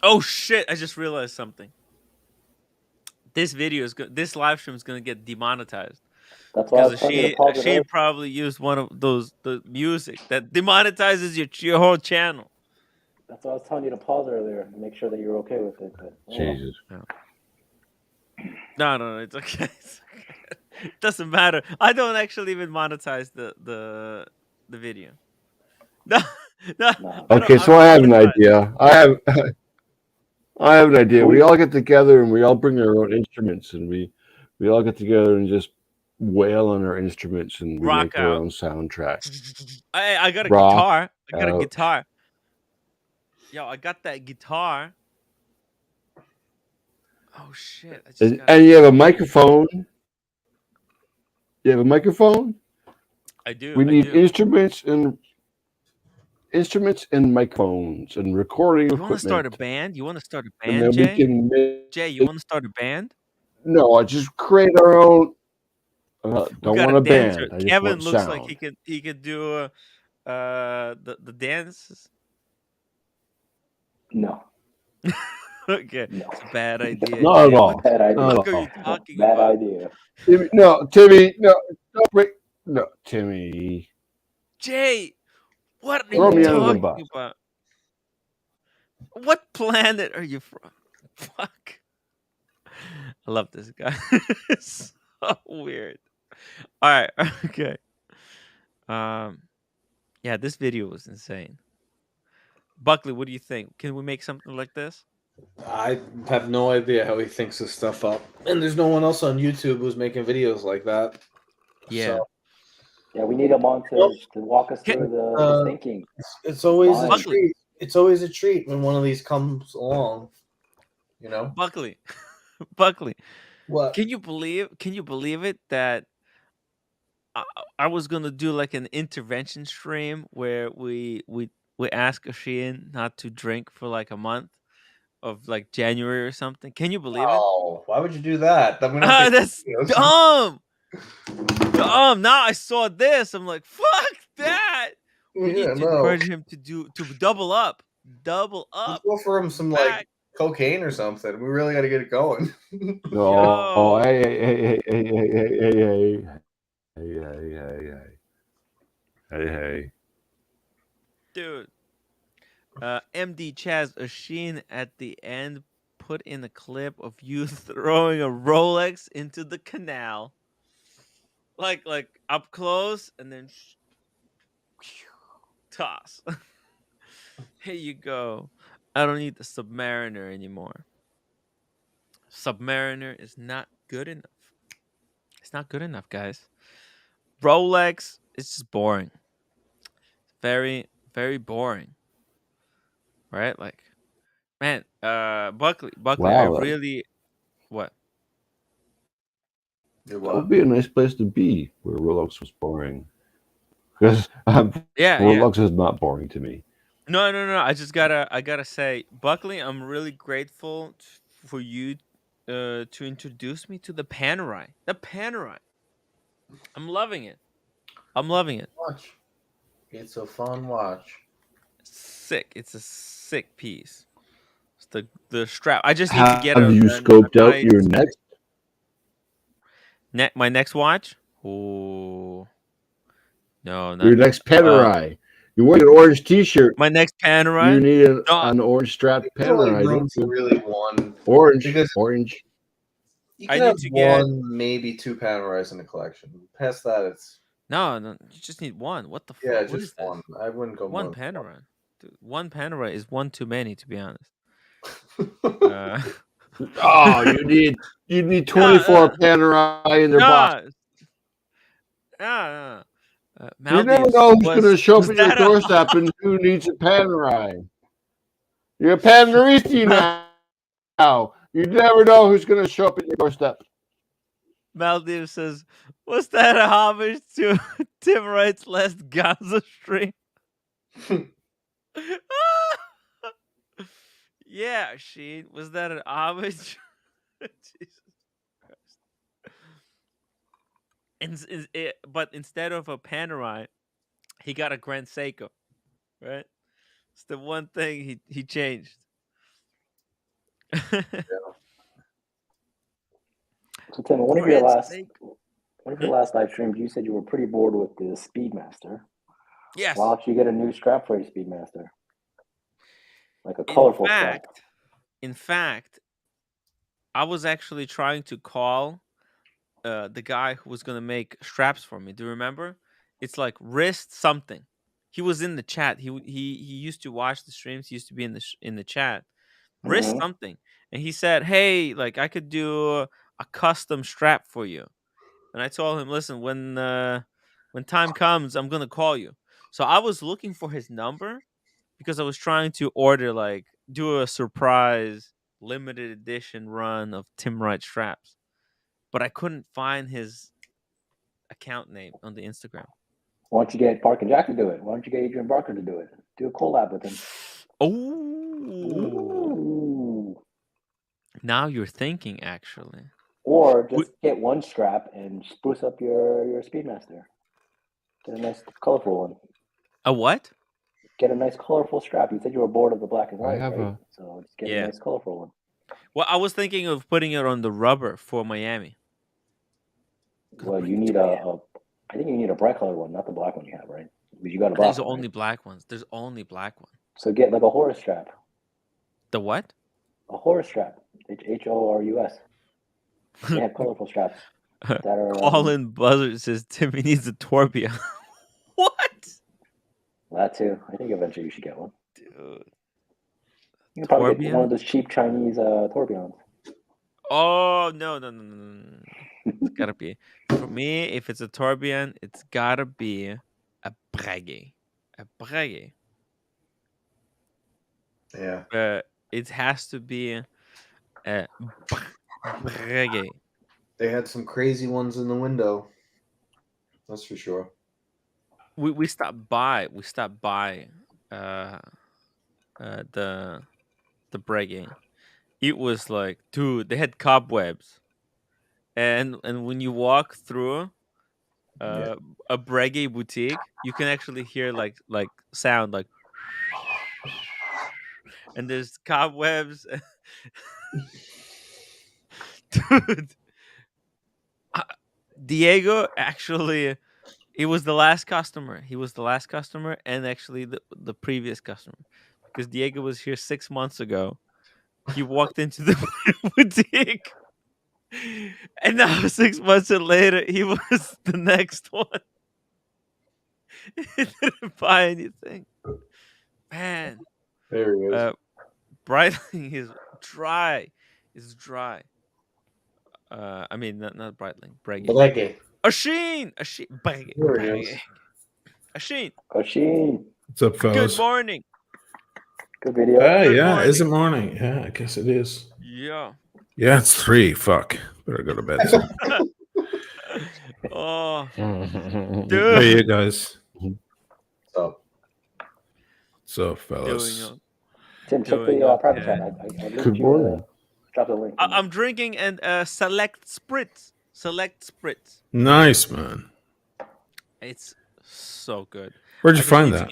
Oh shit! I just realized something. This live stream is gonna get demonetized. That's why I was telling you to pause it. She probably used one of the music that demonetizes your whole channel. That's why I was telling you to pause earlier and make sure that you're okay with it. But, Jesus. No, it's okay. It's okay. It doesn't matter. I don't actually even monetize the video. No. Okay, so I have an idea. I have an idea. We all get together and we all bring our own instruments, and we all get together and just wail on our instruments, and we make our own soundtrack. I got a guitar. I got a guitar. Yo, I got that guitar. Oh shit! And you have a microphone. You have a microphone. I do. We need instruments and microphones and recording equipment. You want to start a band? Jay? Jay, you want to start a band? No, I just create our own. Don't want a band. Kevin looks like he could do the dances. No. Okay, no. It's a bad idea. Not at all. Bad idea. What are you talking bad about? idea. Timmy, no, Timmy. Jay, what are Throw you me under the talking bus. about? What planet are you from? Fuck. I love this guy. It's so weird. All right, okay. Yeah, this video was insane. Buckley, what do you think? Can we make something like this? I have no idea how he thinks this stuff up, and there's no one else on YouTube who's making videos like that. Yeah. So, yeah, we need him on to walk us through the thinking. It's always a treat. It's always a treat when one of these comes along. You know, Buckley. What? Can you believe it that I was gonna do like an intervention stream where we ask Ashin not to drink for like a month of like January or something. Can you believe it? Oh, why would you do that? That's dumb. Dumb. Now I saw this. I'm like, fuck that. We need to encourage him to double up. Double up. Let's go for him some like cocaine or something. We really got to get it going. No, hey. Dude. MD Chaz Ashin at the end put in a clip of you throwing a Rolex into the canal. Like up close and then toss. Here you go. I don't need the Submariner anymore. Submariner is not good enough. It's not good enough, guys. Rolex is just boring. Very, very boring. Right? Like, man, Buckley, wow, I really what? That would be a nice place to be where Rolex was boring. Because Rolex is not boring to me. No. I gotta say, Buckley, I'm really grateful for you to introduce me to the Panerai. The Panerai. I'm loving it. Watch. It's a fun watch. Sick. It's a sick piece. It's the strap. I just need to get Have you scoped out your next? My next watch? Oh. No, your next Panerai. You wear an orange T-shirt. My next You Panerai. need No, an orange strap There's only Panerai. room for really one. Orange, Because orange. you I can need have to get- one, maybe two Panarais in a collection. Past that, it's no, you just need one. What the fuck? yeah, What is just this? one. I wouldn't go One more than Panerai. Dude, one Panerai is one too many, to be honest. one. Oh, you need 24 Panerai in their box. No. You never Maldives, know who's going to show up was at your that doorstep and who needs a Panerai. You're a Paneristi now. You never know who's going to show up at your doorstep. Maldives says, was that a homage to Tim Wright's last Gonzo stream? Yeah, Sheen. Was that an homage? Jesus Christ. But instead of a Panerai, he got a Grand Seiko, right? It's the one thing he changed. So Tim, one of your Hmm? last live streams, you said you were pretty bored with the Speedmaster. Yes. Why don't you get a new strap for your Speedmaster? Like a colorful strap. In fact, I was actually trying to call the guy who was gonna make straps for me. Do you remember? It's like wrist something. He was in the chat. He used to watch the streams. He used to be in the chat. Wrist Mhm. something, and he said, "Hey, like I could do a custom strap for you." And I told him, "Listen, when time comes, I'm gonna call you." So I was looking for his number because I was trying to order do a surprise limited edition run of Tim Wright straps, but I couldn't find his account name on the Instagram. Why don't you get Park and Jack to do it? Why don't you get Adrian Barker to do it? Do a collab with him. Oh, Ooh. now you're thinking, actually. Or just get one strap and spruce up your Speedmaster. Get a nice colorful one. A what? Get a nice colorful strap. You said you were bored of the black and white, have right? So just get Yeah. a nice colorful one. Well, I was thinking of putting it on the rubber for Miami. Well, you need I think you need a bright colored one, not the black one you have, right? Because you got a black There's one, only right? black ones. There's only black one. So get like a horse strap. The what? A horse strap. HORUS. They have colorful straps that are Colin Buzzard says Timmy needs a Torbia. What? that too. I think eventually you should get one. Dude. You can probably get Torbia? one of those cheap Chinese tourbillons. Oh no. It's gotta be, for me, if it's a tourbillon, it's gotta be a Breguet. A Breguet. Yeah. It has to be a Breguet. They had some crazy ones in the window. That's for sure. We stopped by the Breguet. It was like, dude, they had cobwebs. And when you walk through a Breguet boutique, you can actually hear like sound like, and there's cobwebs. Dude, Diego actually, he was the last customer. He was the last customer, and actually the previous customer, because Diego was here 6 months ago. He walked into the boutique, and now 6 months later, he was the next one. He didn't buy anything. Man, There he is. Breitling is dry. It's dry. I mean, not Breitling. Breguet. Breguet. Asheen. Breguet. There he is. Asheen. What's up, fellas? Good morning. Good video. Good Yeah, morning. is it morning? Yeah, I guess it is. Yeah. Yeah, it's 3. Fuck. Better go to bed. Oh, Hey, dude. you guys. So, What's up, fellas? Tim, check Doing the private okay. chat. I linked Good you. morning. Drop the link. I'm drinking and select spritz. Select spritz. Nice, man. It's so good. Where'd I you just find need to that?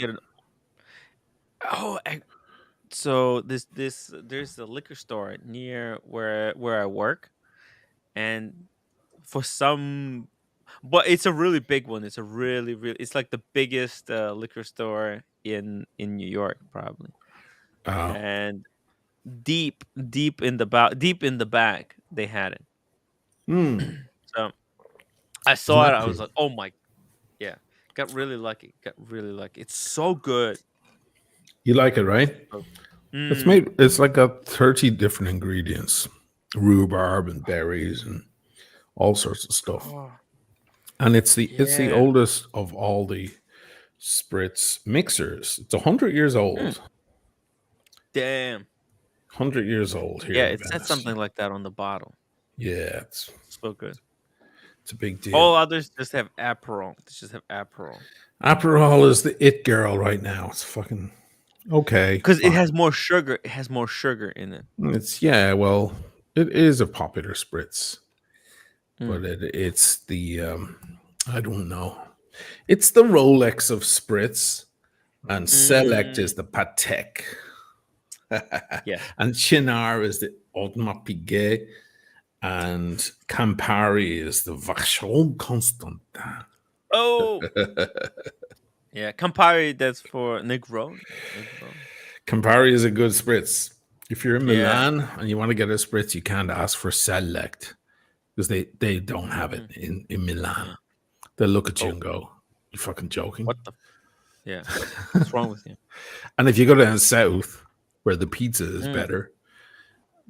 get so there's a liquor store near where I work, and for some but it's a really big one. It's a really, it's like the biggest liquor store in New York, probably. Oh. And deep in the back, they had it. So I saw Isn't it. that I was cool? like, oh my, yeah. Got really lucky. It's so good. You like it, right? It's made. It's like got 30 different ingredients, rhubarb and berries and all sorts of stuff. Oh, And it's the yeah. oldest of all the spritz mixers. It's 100 years old. Damn. 100 years old here. Yeah, in it said Venice. something like that on the bottle. Yeah, it's So good. a big deal. All others just have Aperol. They just have Aperol. Aperol is the it girl right now. It's fucking okay. Because it fine. has more sugar. It has more sugar in it. It's well, it is a popular spritz, but it's the I don't know. It's the Rolex of spritz, and Select is the Patek. Yeah. And Chinar is the Audemars Piguet, and Campari is the Vacheron Constantin. Oh. Yeah, Campari, that's for Negroni. Campari is a good spritz. If you're in Milan and you want to get a spritz, you can't ask for Select because they don't have it in Milan. They'll look at you and go, "You fucking joking?" What the? Yeah. What's wrong with you? And if you go down south where the pizza is better,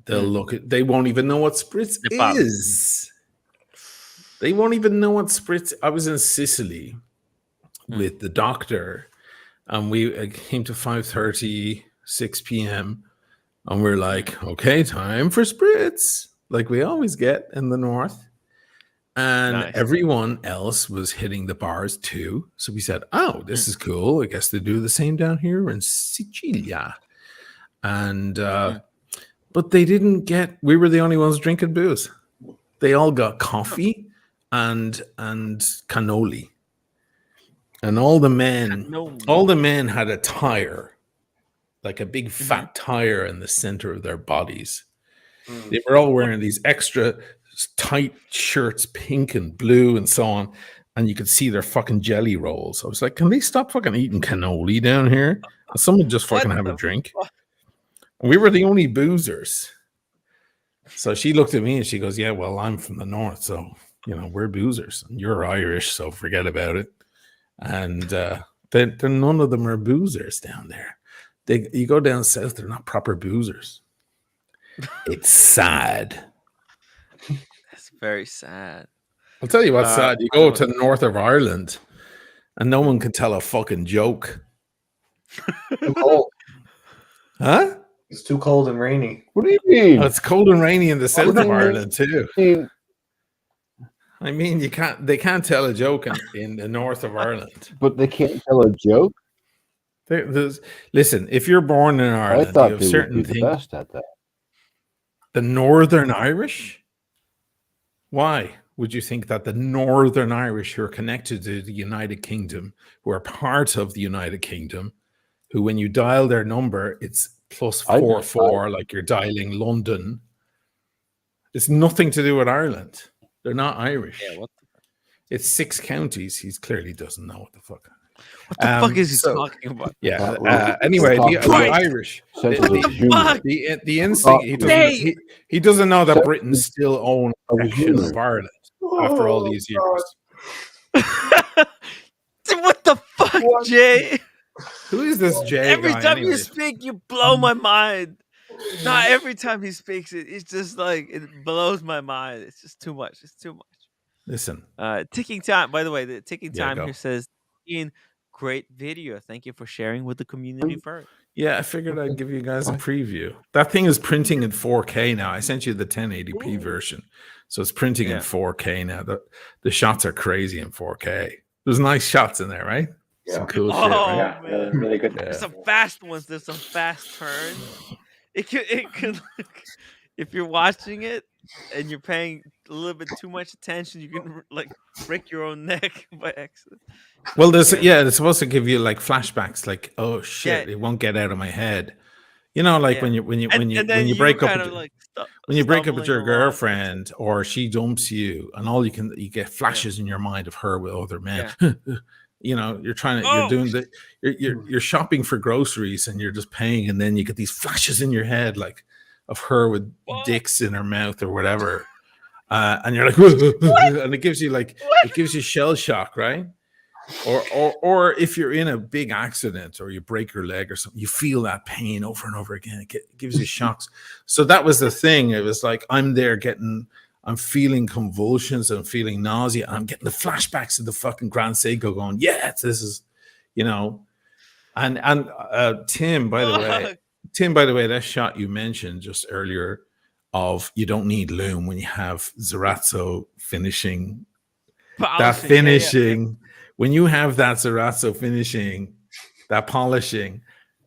they'll look at. They won't even know what spritz is. They won't even know what spritz. I was in Sicily with the doctor, and we came to 5:30, 6 p.m. And we're like, okay, time for spritz, like we always get in the north. And everyone else was hitting the bars too. So we said, oh, this is cool. I guess they do the same down here in Sicilia. And but they didn't get. We were the only ones drinking booze. They all got coffee and cannoli. And all the men had a tire, like a big fat tire in the center of their bodies. They were all wearing these extra tight shirts, pink and blue and so on. And you could see their fucking jelly rolls. I was like, can they stop fucking eating cannoli down here? And someone just fucking have a drink. And we were the only boozers. So she looked at me and she goes, yeah, well, I'm from the north. So, we're boozers. And you're Irish, so forget about it. And they're none of them are boozers down there. You go down south, they're not proper boozers. It's sad. That's very sad. I'll tell you what's sad. You go to the north of Ireland and no one can tell a fucking joke. Too cold. Huh? It's too cold and rainy. What do you mean? It's cold and rainy in the south of Ireland too. I mean, they can't tell a joke in the north of Ireland. But they can't tell a joke? Listen, if you're born in Ireland, I thought you have they certain would be the best at that. The Northern Irish? Why would you think that the Northern Irish who are connected to the United Kingdom, who are part of the United Kingdom, who when you dial their number, it's +44, like you're dialing London. It's nothing to do with Ireland. They're not Irish. Yeah, it's 6 counties. He clearly doesn't know what the fuck. What the fuck is he talking about? Yeah. Anyway, the Irish, the instinct. He doesn't know that Britain still owns a section of Ireland after all these years. What the fuck, Jay? Who is this Jay? Every guy time anyway? you speak, you blow my mind. Not every time he speaks, it's just like it blows my mind. It's just too much. It's too much. Listen, ticking time. By the way, the ticking time go. here says, "Ian, great video. Thank you for sharing with the community first." Yeah, I figured I'd give you guys a preview. That thing is printing in 4K now. I sent you the 1080p version, so it's printing in 4K now. The shots are crazy in 4K. There's nice shots in there, right? Yeah. Some cool shit, Yeah, right? really good. There's some fast ones. There's some fast turns. It could. If you're watching it and you're paying a little bit too much attention, you can like break your own neck by accident. Well, it's supposed to give you like flashbacks, like, oh shit, it won't get out of my head. Like when you break up, when you break up with stumbling your along. girlfriend or she dumps you, and all you get flashes in your mind of her with other men. Yeah. You know, you're doing you're shopping for groceries and you're just paying, and then you get these flashes in your head like of her with dicks in her mouth or whatever, and you're like, and it gives you shell shock, right? Or if you're in a big accident or you break your leg or something, you feel that pain over and over again. It gives you shocks. So that was the thing. It was like I'm feeling convulsions, I'm feeling nausea, I'm getting the flashbacks of the fucking Grand Seiko going, yes, this is, you know. And Tim, by the way, that shot you mentioned just earlier of you don't need lume when you have Zerazzo finishing. That finishing, when you have that Zerazzo finishing, that polishing,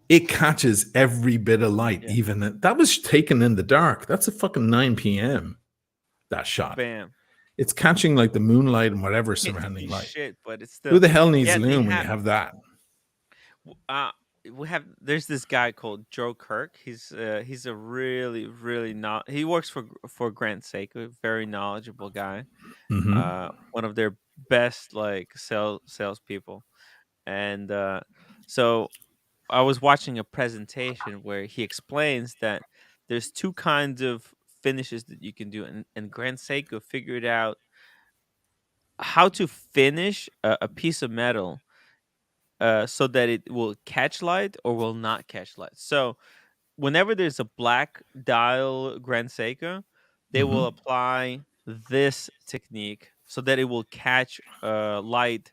it catches every bit of light. Even that was taken in the dark. That's a fucking 9 p.m. That shot. Bam. It's catching like the moonlight and whatever surrounding light. Shit, but it's still. Who the hell needs lume when you have that? There's this guy called Joe Kirk. He's a really he works for Grand Seiko, very knowledgeable guy. Mm-hmm. One of their best like salespeople. And so I was watching a presentation where he explains that there's two kinds of finishes that you can do, and Grand Seiko figured out how to finish a piece of metal so that it will catch light or will not catch light. So whenever there's a black dial Grand Seiko, they will apply this technique so that it will catch light.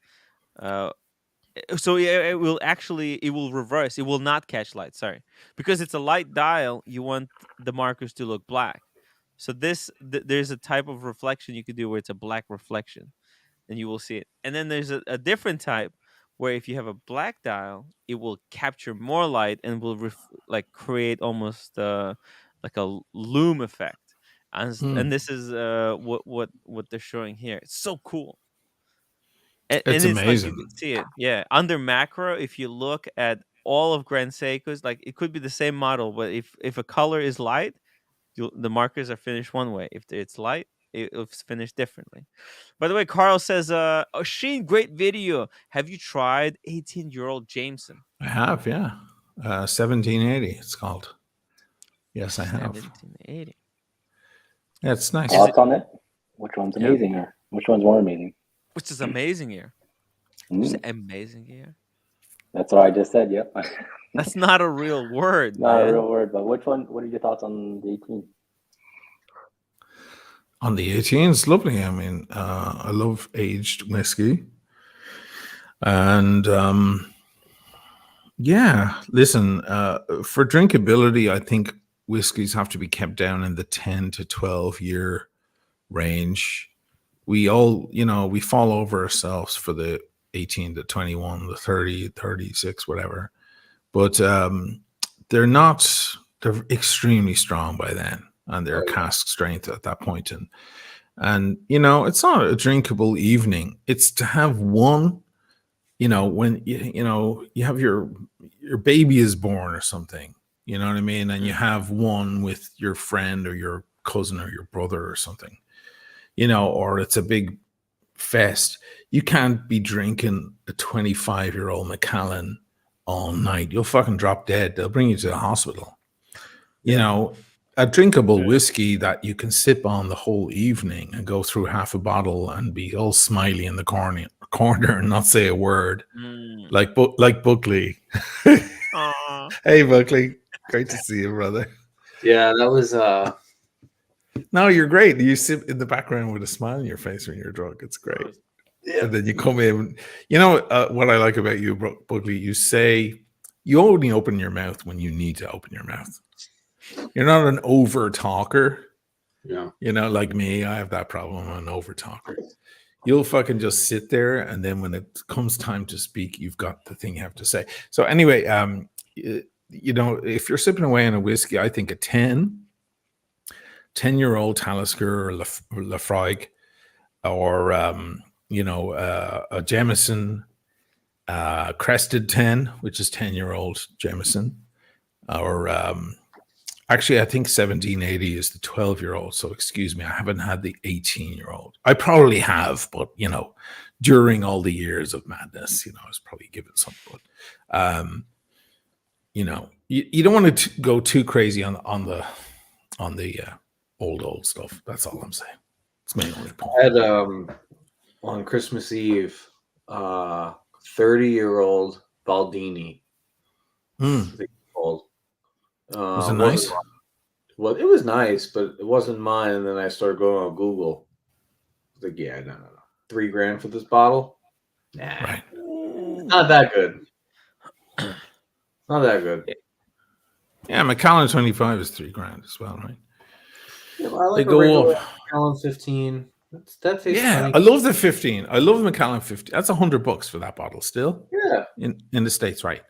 So it will reverse. It will not catch light. Sorry, because it's a light dial. You want the markers to look black. So there's a type of reflection you could do where it's a black reflection, and you will see it. And then there's a different type where if you have a black dial, it will capture more light and will like create almost like a lume effect. And this is what they're showing here. It's so cool. And It's it's like you amazing. can see it. Yeah. Under macro, if you look at all of Grand Seiko's, like it could be the same model, but if a color is light, the markers are finished one way. If it's light, it's finished differently. By the way, Carl says, "Oh, Sheen, great video. Have you tried 18-year-old Jameson?" I have, yeah. 1780, it's called. Yes, I have. 1780. Yeah, it's nice. Thoughts on it? Which one's amazing or which one's more amazing? Which is amazing here. It's amazing here. That's what I just said. Yep. That's not a real word. Not man. a real word, but which one? What are your thoughts on the 18? On the 18, it's lovely. I mean, I love aged whiskey. And yeah, listen, for drinkability, I think whiskeys have to be kept down in the 10 to 12 year range. We all, we fall over ourselves for the 18 to 21, the 30, 36, whatever. But they're extremely strong by then, and they're cask strength at that point. And it's not a drinkable evening. It's to have one, when you have your baby is born or something, you know what I mean? And you have one with your friend or your cousin or your brother or something, or it's a big fest. You can't be drinking a 25-year-old Macallan all night. You'll fucking drop dead. They'll bring you to the hospital. A drinkable whiskey that you can sip on the whole evening and go through half a bottle and be all smiley in the corner and not say a word, like Buckley. Hey, Buckley, great to see you, brother. Yeah, that was. No, you're great. You sit in the background with a smile on your face when you're drunk. It's great. Yeah. And then you come in. What I like about you, Buckley, you only open your mouth when you need to open your mouth. You're not an over talker. Yeah. Like me, I have that problem. I'm an over talker. You'll fucking just sit there, and then when it comes time to speak, you've got the thing you have to say. So anyway, if you're sipping away on a whiskey, I think a 10-year-old Talisker or Lafroig, or a Jameson, Crested 10, which is 10-year-old Jameson, or Actually, I think 1780 is the 12-year-old. So excuse me, I haven't had the 18-year-old. I probably have, but during all the years of madness, I was probably given some. But you don't want to go too crazy on the old stuff. That's all I'm saying. It's my only point. I had on Christmas Eve, 30-year-old Baldini. Was it nice? Well, it was nice, but it wasn't mine. And then I started going on Google. I was like, yeah, no. $3,000 for this bottle? Nah. Right. Not that good. Not that good. Yeah, Macallan 25 is $3,000 as well, right? Yeah, well, I like they go up. Macallan 15. That tastes funny. I love the 15. I love Macallan 15. That's $100 for that bottle still. Yeah. In the States, right?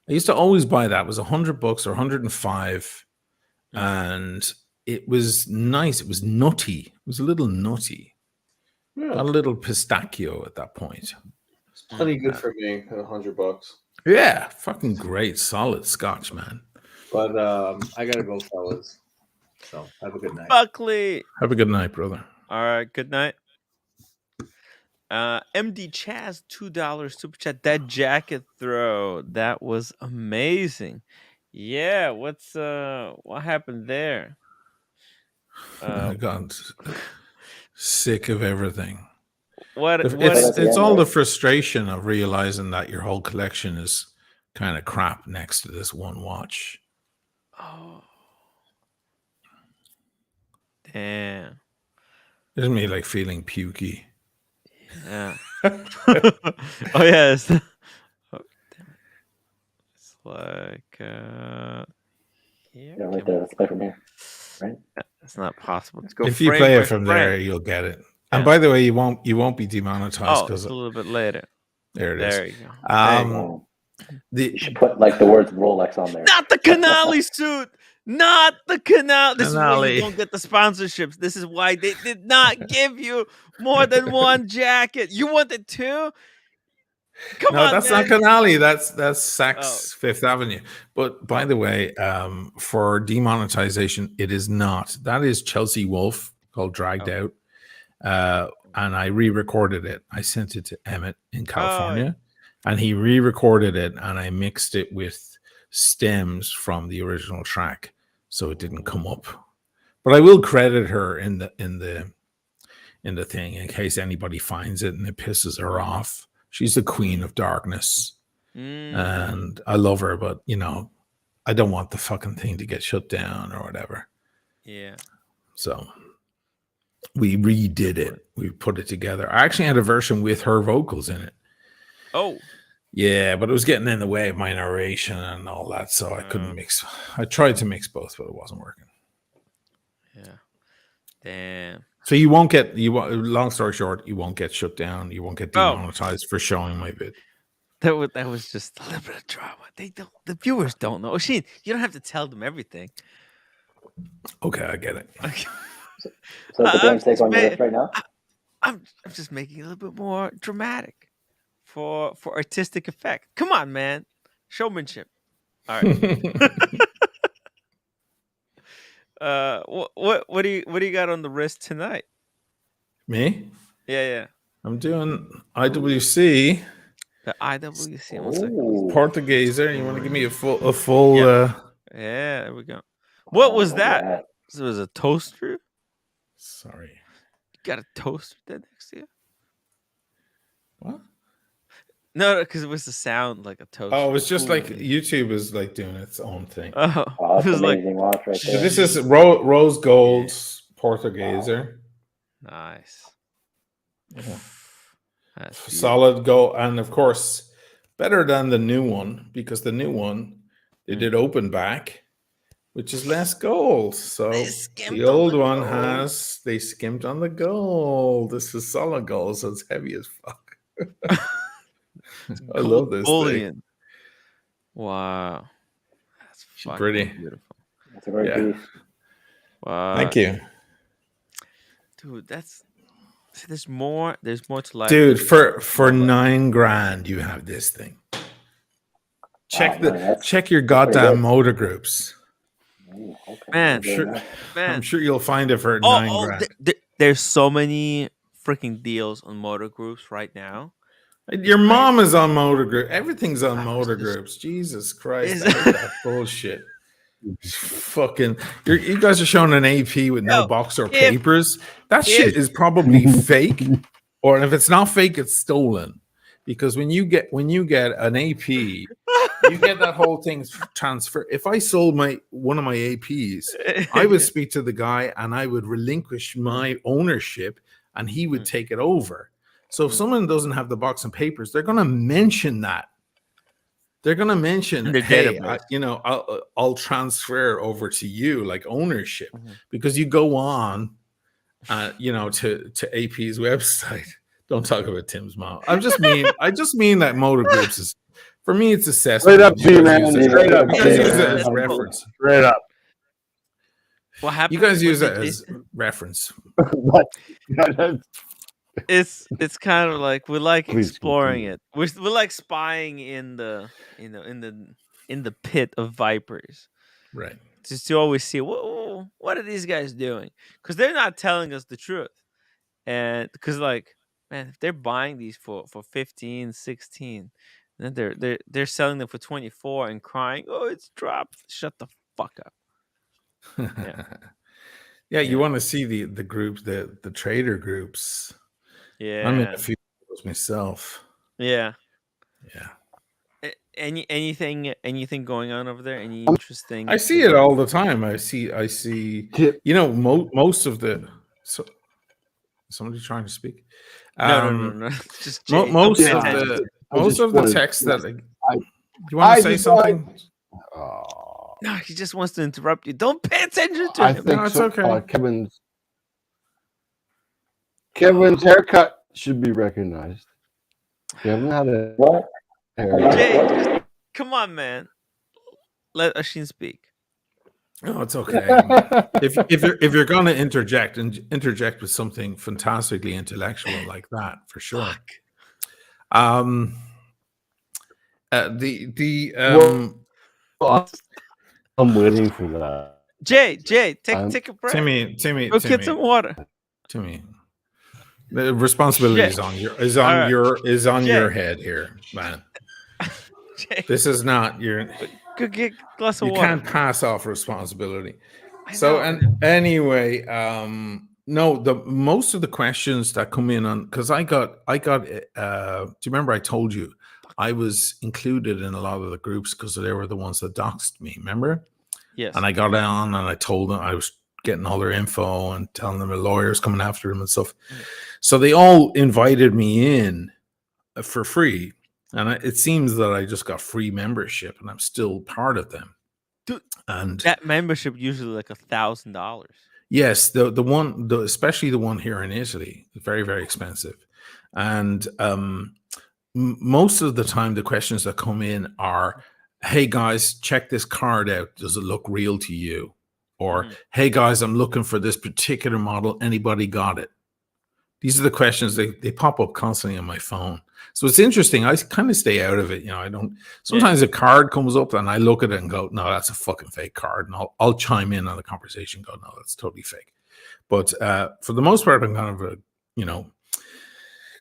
I used to always buy that. It was $100 or 105, and it was nice. It was nutty. It was a little nutty. Yeah. Got a little pistachio at that point. It's plenty good for me at $100. Yeah, fucking great, solid Scotch, man. But I gotta go, fellas. So have a good night, Buckley. Have a good night, brother. All right, good night. MD Chaz, $2 super chat. That jacket throw, that was amazing. Yeah, what happened there? I got sick of everything. It's all the frustration of realizing that your whole collection is kind of crap next to this one watch. Oh, damn. Isn't me like feeling pukey? Yeah. Oh yes. Oh, damn it. It's like here. Yeah, right there. Let's play from here. Right? It's not possible. Let's go. If you play it from there, you'll get it. Yeah. And by the way, you won't be demonetized because it's a little bit later. There it is. There you go. You should put like the words Rolex on there. Not the Canali suit. Not the Canali. This is why you don't get the sponsorships. This is why they did not give you more than one jacket. You wanted two? Come on, that's man. not Canali. That's Saks Fifth Avenue. But by the way, for demonetization, it is not. That is Chelsea Wolf called Dragged Out. And I re-recorded it. I sent it to Emmett in California, and he re-recorded it, and I mixed it with stems from the original track, so it didn't come up. But I will credit her in the thing in case anybody finds it and it pisses her off. She's the queen of darkness, and I love her, but I don't want the fucking thing to get shut down or whatever. Yeah. So we redid it. We put it together. I actually had a version with her vocals in it. Oh. Yeah, but it was getting in the way of my narration and all that, so I couldn't mix. I tried to mix both, but it wasn't working. Yeah. Damn. So you won't get long story short, you won't get shut down. You won't get demonetized for showing my vid. That was just a little bit of drama. The viewers don't know. Sheen, you don't have to tell them everything. Okay, I get it. Okay. So the game's take on your list right now? I'm just making it a little bit more dramatic for artistic effect. Come on, man. Showmanship. All right. What do you got on the wrist tonight? Me? Yeah. I'm doing IWC. The IWC. Portugueser. You want to give me a full yeah, there we go. What was that? It was a toaster? Sorry. You got a toaster there next to you? What? No, because it was the sound like a toaster. Oh, it was just like YouTube is like doing its own thing. Oh, it was amazing watch right there. This is rose gold Portugueser. Nice. Yeah. Solid gold, and of course, better than the new one because the new one they did open back, which is less gold. So the old one they skimped on the gold. This is solid gold, so it's heavy as fuck. I love this thing. Wow, that's pretty beautiful. That's a great piece. Wow, thank you, dude. There's more to life, dude. For $9,000, you have this thing. Check your goddamn motor groups. Ooh, okay. Man, Sure, man. I'm sure you'll find it for $9,000. There's so many freaking deals on motor groups right now. Your mom is on motor group. Everything's on motor groups. Jesus Christ, I hate that bullshit. Fucking, you guys are showing an AP with no box or papers. That shit is probably fake, or if it's not fake, it's stolen. Because when you get an AP, you get that whole thing transfer. If I sold one of my APs, I would speak to the guy and I would relinquish my ownership, and he would take it over. So if someone doesn't have the box and papers, they're going to mention that. They're going to mention, hey, I'll transfer over to you, like ownership, because you go on, to AP's website. Don't talk about Tim's mom. I just mean that motor groups is, for me, it's accessible. Straight up to you, man. Straight up. You guys use it as reference. Straight up. What happened? You guys use it as reference. It's kind of like we like exploring continue. it. We're like spying in the in the pit of vipers, right? Just to always see what are these guys doing, because they're not telling us the truth, and because like, man, if they're buying these for 15, 16, then they're selling them for 24 and crying, oh, it's dropped. Shut the fuck up. Yeah, you want to see the groups, the trader groups. Yeah, I'm in a few of those myself. Yeah. Anything going on over there? Any interesting? I see it all the time. I see. You know, most of the. So, somebody trying to speak? No. Just most of the text that. You want to say something? No, he just wants to interrupt you. Don't pay attention to him. I think it's okay. Kevin's haircut should be recognized. Kevin had a haircut. Jay, come on, man. Let Ashin speak. No, it's okay. if you're gonna interject with something fantastically intellectual like that, for sure. I'm waiting for that. Jay, take a break. Timmy, go get some water. Timmy, the responsibility is on your head here, man. Jay. This is not your. Go get a glass of water. You can't pass off responsibility. Anyway, no, most of the questions that come in on, because I got do you remember I told you I was included in a lot of the groups because they were the ones that doxed me, remember? Yes. And I got on and I told them I was getting all their info and telling them the lawyers coming after them and stuff. So they all invited me in for free. And it seems that I just got free membership and I'm still part of them. Dude, and that membership usually like $1,000. Yes, the one, especially the one here in Italy, very, very expensive. And most of the time, the questions that come in are, hey guys, check this card out. Does it look real to you? Or, hey guys, I'm looking for this particular model. Anybody got it? These are the questions, they pop up constantly on my phone. So it's interesting. I kind of stay out of it. You know, I don't, sometimes a card comes up and I look at it and go, no, that's a fucking fake card. And I'll chime in on the conversation, go, no, that's totally fake. But for the most part, I'm kind of a,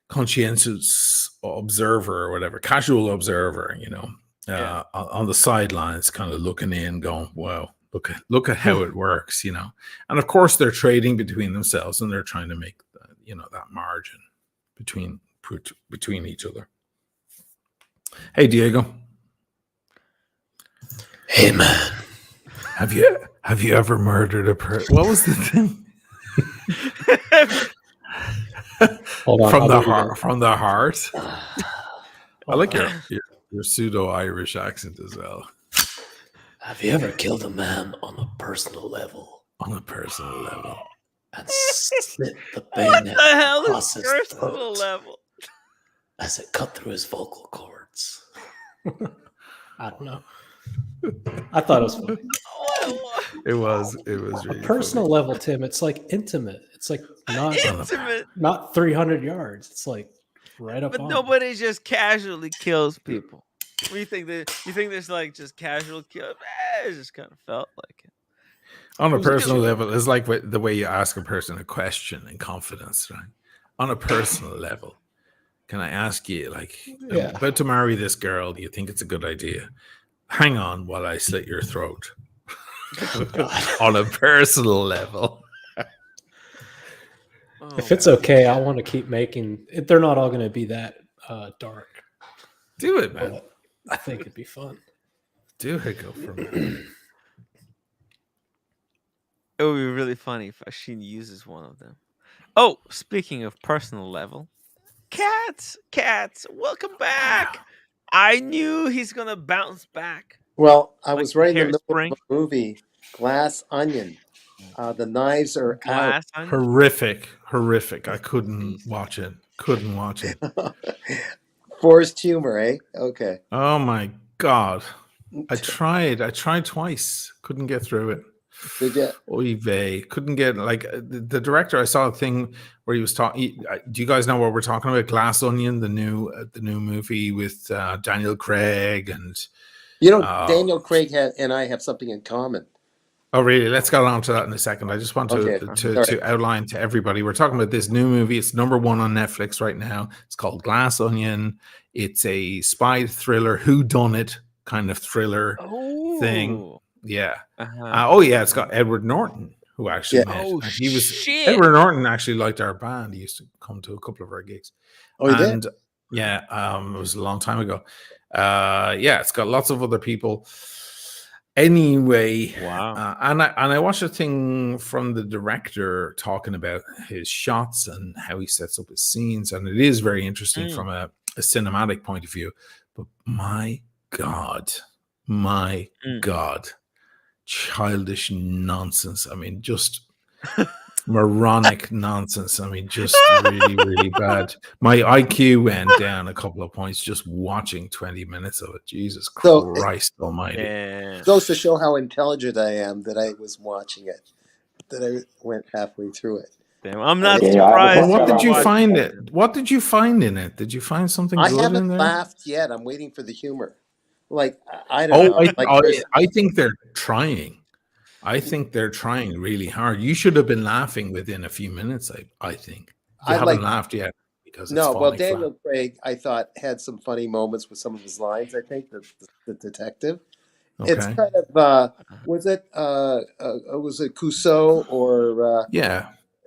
conscientious observer or whatever, casual observer, on the sidelines, kind of looking in, going, wow, look at how it works, And of course, they're trading between themselves and they're trying to make, that margin between each other. Hey, Diego. Hey, man. Have you ever murdered a person? What was the thing? Hold on, from the heart. I like your pseudo-Irish accent as well. Have you ever killed a man on a personal level? On a personal level. And slit the bayonet across his throat level as it cut through his vocal cords. I don't know. I thought it was funny. It was really a personal funny. level, Tim. It's like intimate. It's like not intimate, not 300 yards. It's like right up. But on. Nobody just casually kills people. What do you think? You think there's like just casual kill? It just kind of felt like it. On a personal level, it's like the way you ask a person a question in confidence, right? On a personal level, can I ask you, like, I'm about to marry this girl, do you think it's a good idea? Hang on while I slit your throat. On a personal level. If it's okay, I want to keep making. They're not all going to be that dark. Do it, man. But I think it'd be fun. Do it, go for it. It would be really funny if Ashin uses one of them. Oh, speaking of personal level, cats, welcome back. I knew he's gonna bounce back. Well, I was right in the middle of a movie, Glass Onion. The knives are out. Horrific. I couldn't watch it. Forced humor, eh? Okay. Oh my God. I tried twice. Couldn't get through it. Did you? Oy vey. Couldn't get, like, the director. I saw a thing where he was talking. Do you guys know what we're talking about? Glass Onion, the new movie with Daniel Craig and. Daniel Craig and I have something in common. Oh, really? Let's get on to that in a second. I just want to outline to everybody. We're talking about this new movie. It's #1 on Netflix right now. It's called Glass Onion. It's a spy thriller, whodunit kind of thriller thing. Yeah. It's got Edward Norton, who actually met. Edward Norton actually liked our band. He used to come to a couple of our gigs. Oh, he did? Yeah, it was a long time ago. It's got lots of other people. Anyway, wow. And I watched a thing from the director talking about his shots and how he sets up his scenes, and it is very interesting from a cinematic point of view. But my God, childish nonsense. I mean, just moronic nonsense. I mean, just really, really bad. My IQ went down a couple of points just watching 20 minutes of it. Jesus Christ almighty. It goes to show how intelligent I am that I was watching it, that I went halfway through it. Damn, I'm not surprised. What did you find it? What did you find in it? Did you find something good in there? I haven't laughed yet. I'm waiting for the humor. Like, I don't know. I think they're trying. I think they're trying really hard. You should have been laughing within a few minutes, I think. You haven't laughed yet because Daniel Craig, I thought, had some funny moments with some of his lines, I think, the detective. Okay. It's kind of, was it Clouseau or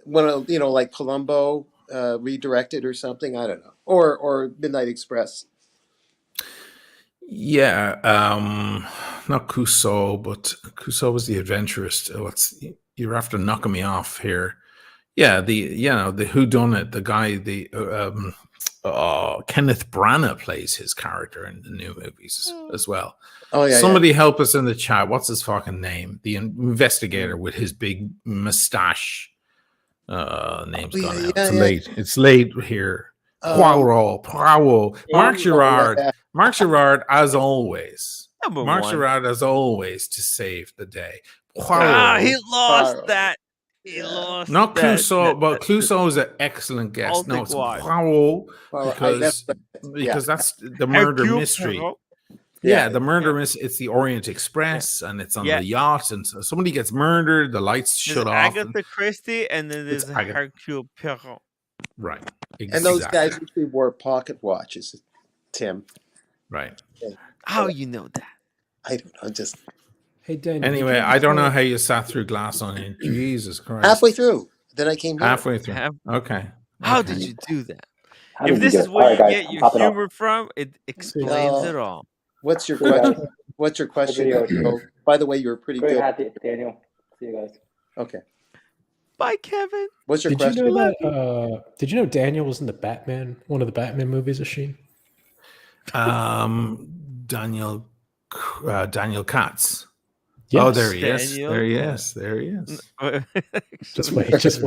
one of, like Columbo redirected or something? I don't know. Or Midnight Express. Yeah, not Clouseau, but Clouseau was the adventurist. You're after knocking me off here. Yeah, the whodunit, the guy, Kenneth Branagh plays his character in the new movies as well. Oh yeah. Somebody help us in the chat. What's his fucking name? The investigator with his big mustache. Name's gone out. It's late here. Poirot. Marc Girard, as always. Gerard, as always, to save the day. He lost that. Not Clouseau, but Clouseau is an excellent guess. No, it's Poirot because that's the murder mystery. Yeah, the murder mystery. It's the Orient Express, and it's on the yacht, and so somebody gets murdered. The lights shut off. Agatha Christie, and then there's Hercule Poirot. Right. Exactly. And those guys usually wore pocket watches, Tim. Right. How you know that? I don't know. Just hey, Daniel. Anyway, I don't know how you sat through Glass Onion. Jesus Christ. Halfway through. Then I came here. Halfway through. Okay. How did you do that? If this is where you get your humor from, it explains it all. What's your question? What's your question? By the way, you were pretty good. Daniel. See you guys. Okay. Bye, Kevin. What's your question? You know did you know Daniel was in the Batman, one of the Batman movies, Ashin? Daniel Katz. Yes. Oh, there he is. There he is. There he is. Just wait. Where's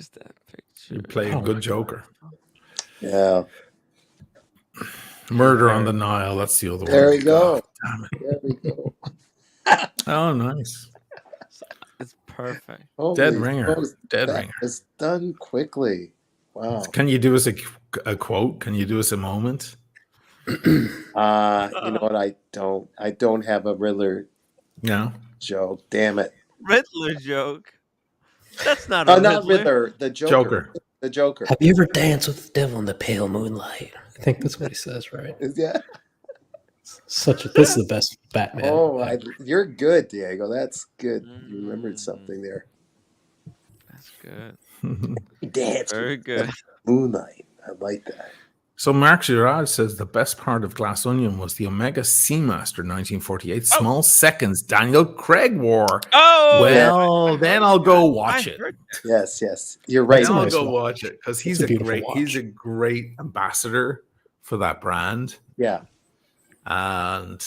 that picture? You play a good Joker. Yeah. Murder on the Nile. That's the other one. There we go. Damn it. There we go. Oh, nice. It's perfect. Dead ringer. It's done quickly. Wow. Can you do us a quote? Can you do us a moment? You know what? I don't have a Riddler No. Joke. Damn it. Riddler joke. That's not a Not Riddler. Riddler. The Joker. The Joker. Have you ever danced with the devil in the pale moonlight? I think that's what he says, right? Yeah. This is the best Batman. Oh, you're good, Diego. That's good. You remembered something there. That's good. Dance. Very good. Moonlight. I like that. So Mark Girard says the best part of Glass Onion was the Omega Seamaster 1948 small seconds Daniel Craig wore. Oh, well, then I'll go watch it. Yes, you're right. Then I'll go watch it because he's a great ambassador for that brand. Yeah, and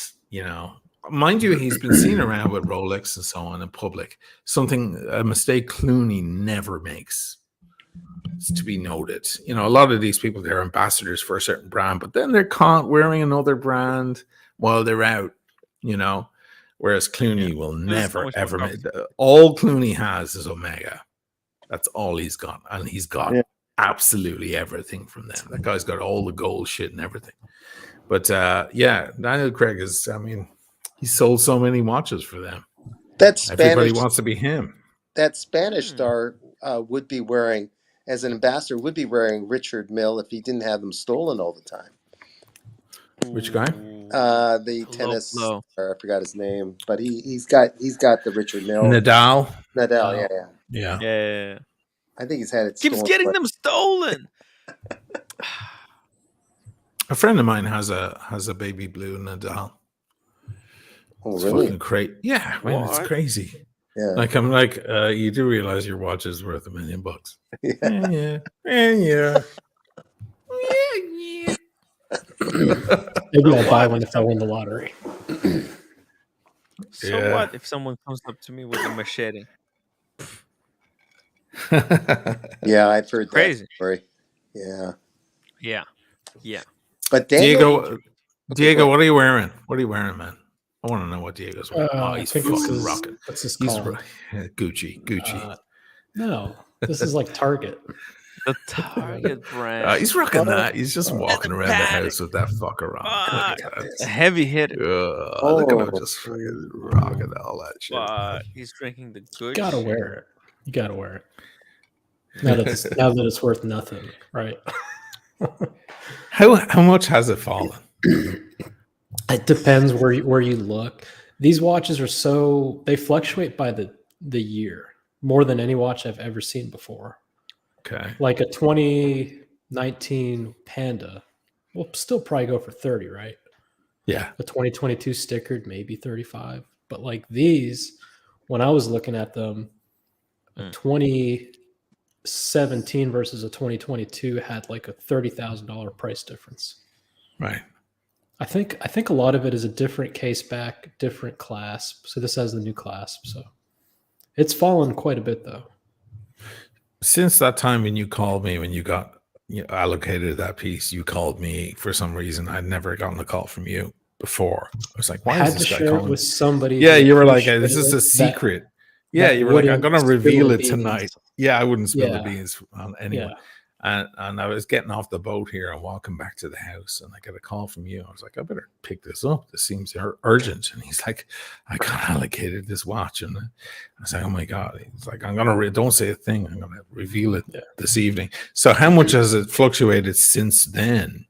mind you, he's been seen around with Rolex and so on in public. A mistake Clooney never makes. It's to be noted. A lot of these people, they're ambassadors for a certain brand, but then they're caught wearing another brand while they're out, whereas Clooney will never, ever make all Clooney has is Omega. That's all he's got. And he's got absolutely everything from them. That guy's got all the gold shit and everything. But Daniel Craig he sold so many watches for them. Everybody wants to be him. That Spanish star would be wearing, as an ambassador, would be wearing Richard Mille if he didn't have them stolen all the time. Which guy? The tennis star, I forgot his name, but he's got the Richard Mille. Nadal, yeah. I think he's had it. Keeps getting them stolen. A friend of mine has a baby blue Nadal. Oh, it's really? fucking crazy. Yeah, man, it's crazy. Yeah. I'm you do realize your watch is worth $1 million. Yeah. Maybe I'll buy one if I win the lottery. So what if someone comes up to me with a machete? Yeah, I've heard crazy that story. Yeah. But Diego, what are you wearing? What are you wearing, man? I want to know what Diego's wearing. He's fucking rocking. What's this called? Gucci. No, this is like Target. The Target brand. He's rocking that. He's just walking around the house with that fucker on. It's a heavy hitter. Look at him just fucking rocking all that shit. He's drinking the good. You gotta wear it. You gotta wear it. Now that it's worth nothing, right? How much has it fallen? It depends where you look. These watches are they fluctuate by the year more than any watch I've ever seen before. Okay. Like a 2019 Panda will still probably go for 30, right? Yeah. A 2022 stickered, maybe 35. But like these, when I was looking at them, a 2017 versus a 2022 had like a $30,000 price difference. Right. I think a lot of it is a different case back, different clasp. So this has the new clasp. So it's fallen quite a bit though. Since that time when you called me, when you got allocated that piece, you called me for some reason. I'd never gotten a call from you before. I was like, why is this guy calling? With somebody? Yeah, you were like, this is a secret. Yeah, you were like, I'm going to reveal it tonight. Yeah, I wouldn't spill the beans on anyone. Yeah. And I was getting off the boat here and walking back to the house, and I got a call from you. I was like, I better pick this up. This seems urgent. And he's like, I got allocated this watch. And I was like, oh my God. He's like, don't say a thing. I'm going to reveal it this evening. So how much has it fluctuated since then?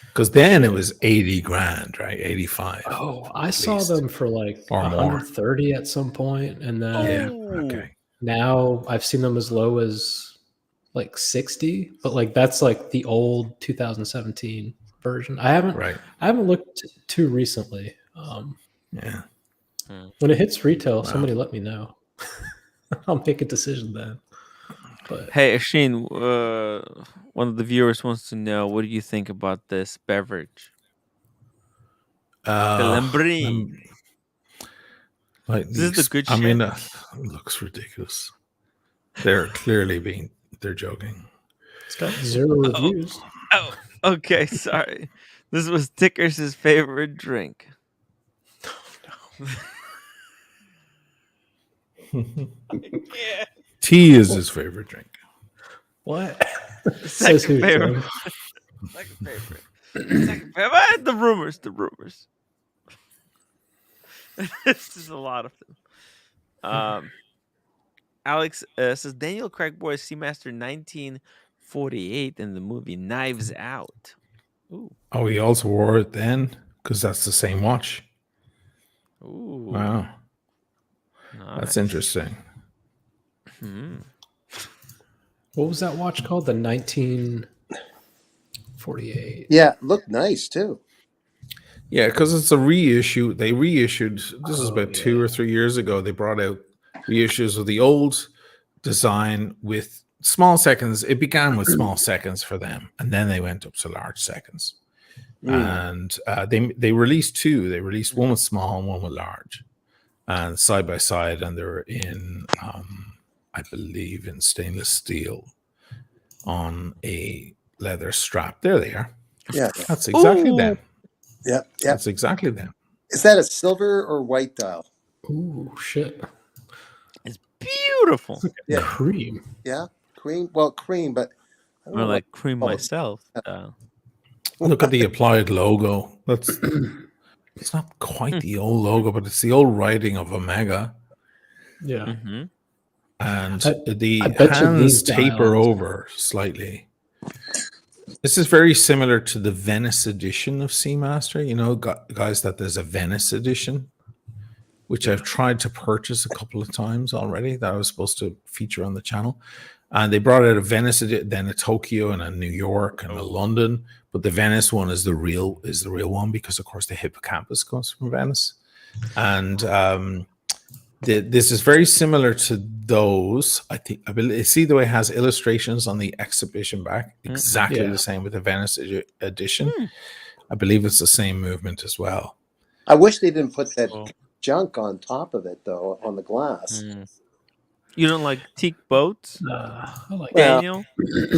Because then it was 80 grand, right? 85. Oh, I saw them for like 130 at some point. And then now I've seen them as low as like 60, but like that's like the old 2017 version. I haven't looked too recently. When it hits retail, somebody let me know. I'll make a decision then. But hey, Asheen, one of the viewers wants to know, what do you think about this beverage? Like this is the good shit. I mean, it looks ridiculous. They're clearly they're joking. It's got 0 reviews. Oh, okay. Sorry. This was Ticker's favorite drink. Yeah. Tea is his favorite drink. What? Second favorite. Second favorite. The rumors. This is a lot of them. Alex says Daniel Craig bought a Seamaster 1948 in the movie Knives Out. Ooh. Oh, he also wore it then because that's the same watch. Ooh. Wow. Nice. That's interesting. What was that watch called? The 1948. Yeah, looked nice too. Yeah, because it's a reissue. They reissued. This is about 2 or 3 years ago. They brought out reissues of the old design with small seconds. It began with small seconds for them, and then they went up to large seconds. And they released two. They released one with small and one with large, and side by side, and they're in, I believe, in stainless steel on a leather strap. There they are. Yeah, That's exactly them. Yep. That's exactly them. Is that a silver or white dial? Ooh, shit. It's beautiful. Yeah. Cream. Yeah, cream. Well, cream, but I don't Or know like what- cream myself. Look at the applied logo. It's not quite the old logo, but it's the old writing of Omega. Yeah. Mm-hmm. And I the bet you hands these taper dials- over slightly. This is very similar to the Venice edition of Seamaster. You know, guys, that there's a Venice edition, which I've tried to purchase a couple of times already, that I was supposed to feature on the channel. And they brought out a Venice edition, then a Tokyo and a New York and a London. But the Venice one is the real one because, of course, the hippocampus comes from Venice. And this is very similar to those. I see the way it has illustrations on the exhibition back, exactly the same with the Venice edition. I believe it's the same movement as well. I wish they didn't put that junk on top of it though, on the glass. You don't like teak boats, I like Daniel?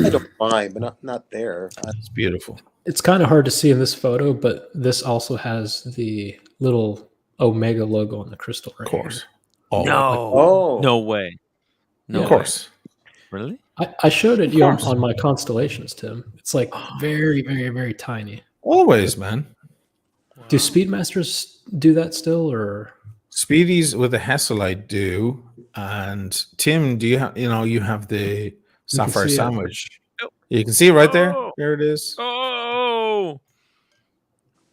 I don't mind, but not there. It's beautiful. It's kind of hard to see in this photo, but this also has the little Omega logo on the crystal right Of course. here. No way. No of course. Way. Really? I showed it you on my constellations, Tim. It's like very, very, very tiny. Always, man. Do Speedmasters do that still, or Speedies with a Hesselite do? And Tim, do you have? You have the sapphire see it. sandwich. You can see it right there. There it is. Oh.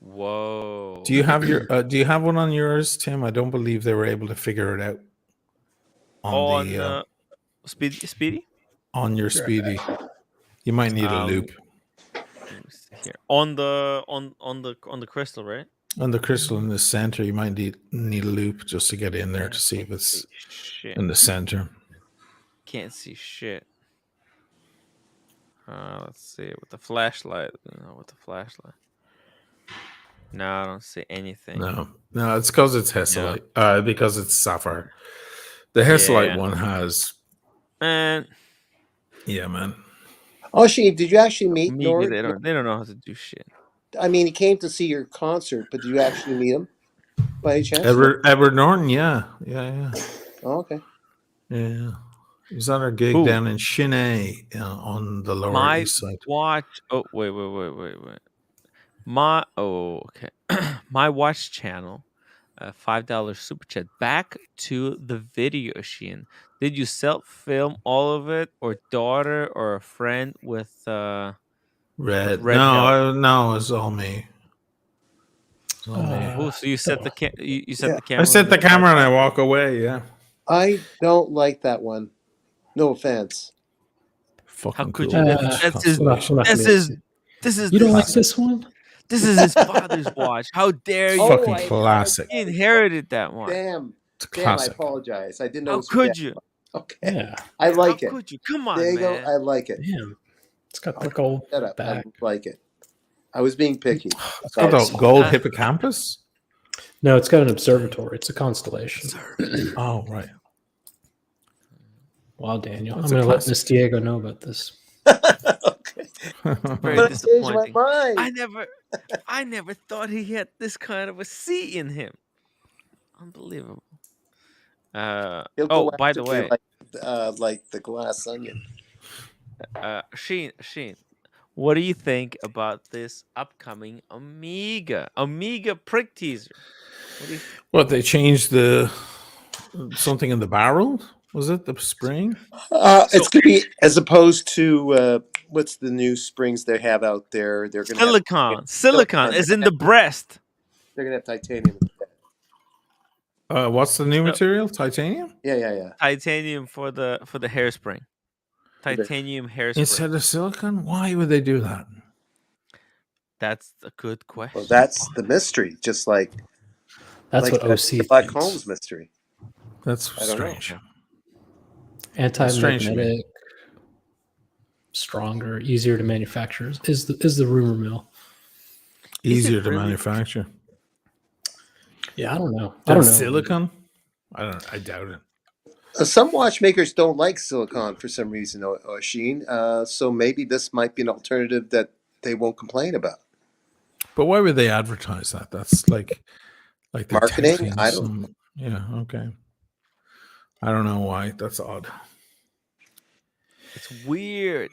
Whoa. Do you have your? Do you have one on yours, Tim? I don't believe they were able to figure it out on the Speedy. On your Speedy. You might need a loop. Here on the crystal, right? On the crystal in the center, you might need a loop just to get in there to see if it's in the center. Can't see shit. Let's see with the flashlight. No, I don't see anything. No, it's because it's Hesselite. Because it's sapphire. The Hesselite one has. Man. Yeah, man. Oh, Sheen, did you actually meet Nord? They don't know how to do shit. I mean, he came to see your concert, but did you actually meet him by any chance? Edward Norton, yeah. Oh, okay. Yeah. He was on our gig down in Chennai on the Lower East Side. Watch. Oh, wait. Okay. My watch channel, $5 super chat. Back to the video, Sheen. Did you self-film all of it, or daughter, or a friend with red? No, no, it's all me. So you set the you set the camera. I set the camera and I walk away. Yeah. I don't like that one. No offense. Fucking How could cool. you? This is. You don't like this one? This is his father's watch. How dare you? Fucking classic. He inherited that one. Damn, classic. I apologize. I didn't know. How could you? Okay. Yeah. I like it. How could you? Come on, There you man. go. I like it. Damn. It's got the gold Shut up. back. I like it. I was being picky. It's got the gold hippocampus? No, it's got an observatory. It's a constellation. Oh, right. Wow, Daniel. That's I'm a going to let classic. Miss Diego know about this. Okay. Very But it changed my disappointing. mind. I never thought he had this kind of a C in him. Unbelievable. He'll go By after the me way, like the glass onion. Sheen, what do you think about this upcoming Omega prick teaser? What, they changed something in the barrel? Was it the spring? It's going to be as opposed to what's the new springs they have out there. They're going to have silicon is in the breast. They're going to have titanium. What's the new material? Titanium? Yeah. Titanium for the hairspring. Titanium hairspring instead of silicon. Why would they do that? That's a good question. Well, that's the mystery. Just like that's what OC Black thinks. Holmes mystery. That's strange. Anti-magnetic, stronger, easier to manufacture is the rumor mill. Easier to manufacture. Yeah, I don't know. Silicon? I doubt it. Some watchmakers don't like silicon for some reason, Sheen. So maybe this might be an alternative that they won't complain about. But why would they advertise that? That's like marketing. I don't. Yeah. Okay. I don't know why. That's odd. It's weird.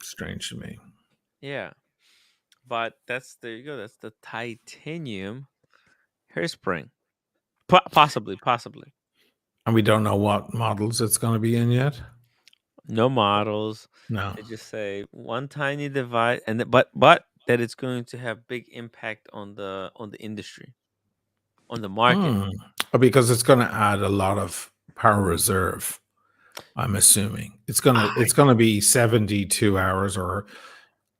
Strange to me. Yeah, but there you go. That's the titanium hairspring. Possibly. And we don't know what models it's going to be in yet. No models. No. They just say one tiny device, but that it's going to have big impact on the industry, on the market. Because it's going to add a lot of power reserve. I'm assuming it's gonna be 72 hours or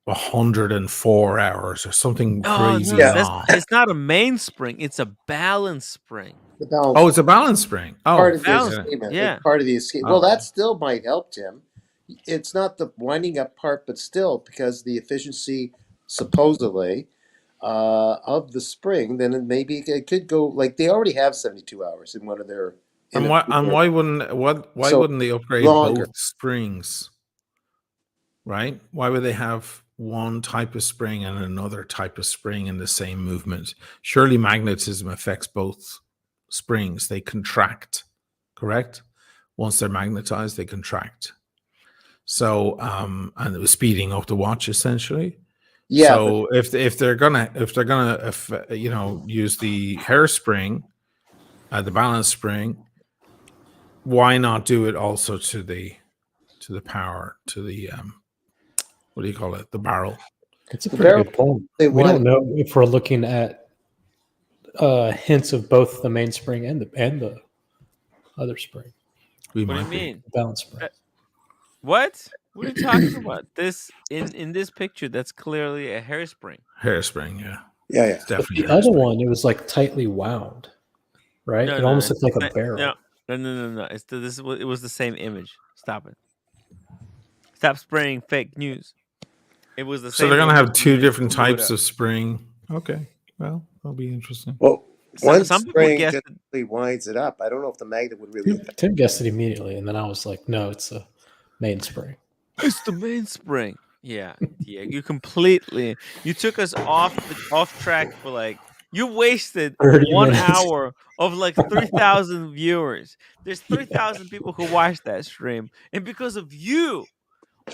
104 hours or something crazy. No, it's not a mainspring; it's a balance spring. Oh, it's a balance spring. Oh, part of the escape. Yeah, part of the escape. Well, that still might help, Tim. It's not the winding up part, but still, because the efficiency supposedly of the spring, then maybe it could go like they already have 72 hours in one of their. Why wouldn't they upgrade both springs? Right? Why would they have one type of spring and another type of spring in the same movement? Surely magnetism affects both springs. They contract, correct? Once they're magnetized, they contract. So, and it was speeding up the watch essentially. Yeah. So if they're gonna use the hairspring, the balance spring, why not do it also to the power, to the what do you call it, the barrel? It's a pretty good point. We don't know if we're looking at hints of both the mainspring and the other spring. What do you mean? Balance spring. What are you talking about? This in this picture, that's clearly a hairspring. Hairspring, yeah. It's definitely. The other one, it was like tightly wound, right? It almost looked like a barrel. No. It was the same image. Stop it. Stop spraying fake news. It was the same. So they're gonna have two different types of spring. Okay, well, that'll be interesting. Well, one spring typically winds it up. I don't know if the magnet would really. Tim guessed it immediately, and then I was like, "No, it's a mainspring." It's the mainspring. Yeah. You took us off track for like. You wasted 1 hour of like 3,000 viewers. There's 3,000 people who watched that stream. And because of you,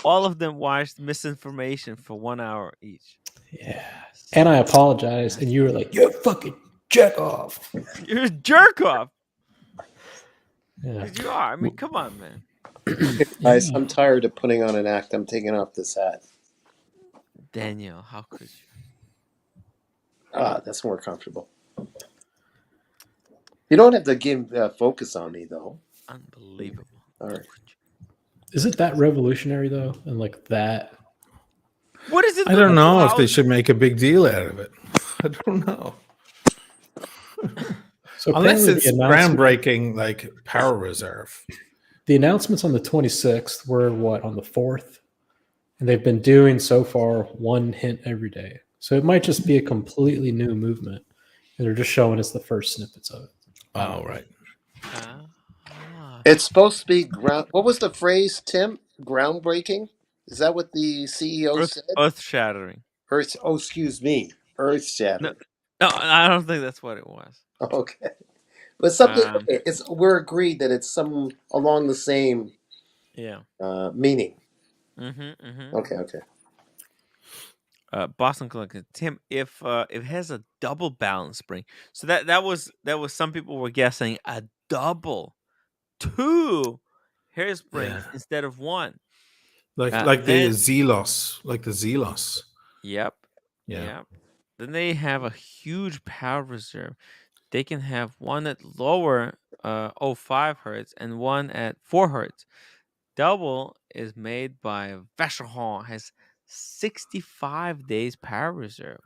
all of them watched misinformation for 1 hour each. Yes. And I apologize. And you were like, you're fucking jerk off. You're a jerk off. Yeah. You are. I mean, come on, man. Guys, I'm tired of putting on an act. I'm taking off this hat. Daniel, how could you? That's more comfortable. You don't have to give focus on me, though. Unbelievable. All right. Is it that revolutionary, though? And like that? What is it? I don't know if they should make a big deal out of it. I don't know. So unless it's groundbreaking, like power reserve. The announcements on the 26th were on the 4th? And they've been doing so far one hint every day. So it might just be a completely new movement. And they're just showing us the first snippets of it. Oh, right. It's supposed to be what was the phrase, Tim? Groundbreaking? Is that what the CEO said? Earth-shattering. Excuse me. Earth-shattering. No, I don't think that's what it was. Okay. But something, we're agreed that it's some along the same meaning. Mm-hmm. Okay. Boston Collection, Tim, if it has a double balance spring, so that was some people were guessing a double, 2 hairsprings Yeah. instead of 1. Like the Then Zelos, yep, Yeah. yep. Then they have a huge power reserve. They can have one at lower 05 hertz and one at 4 hertz. Double is made by Vacheron, has 65 days power reserve.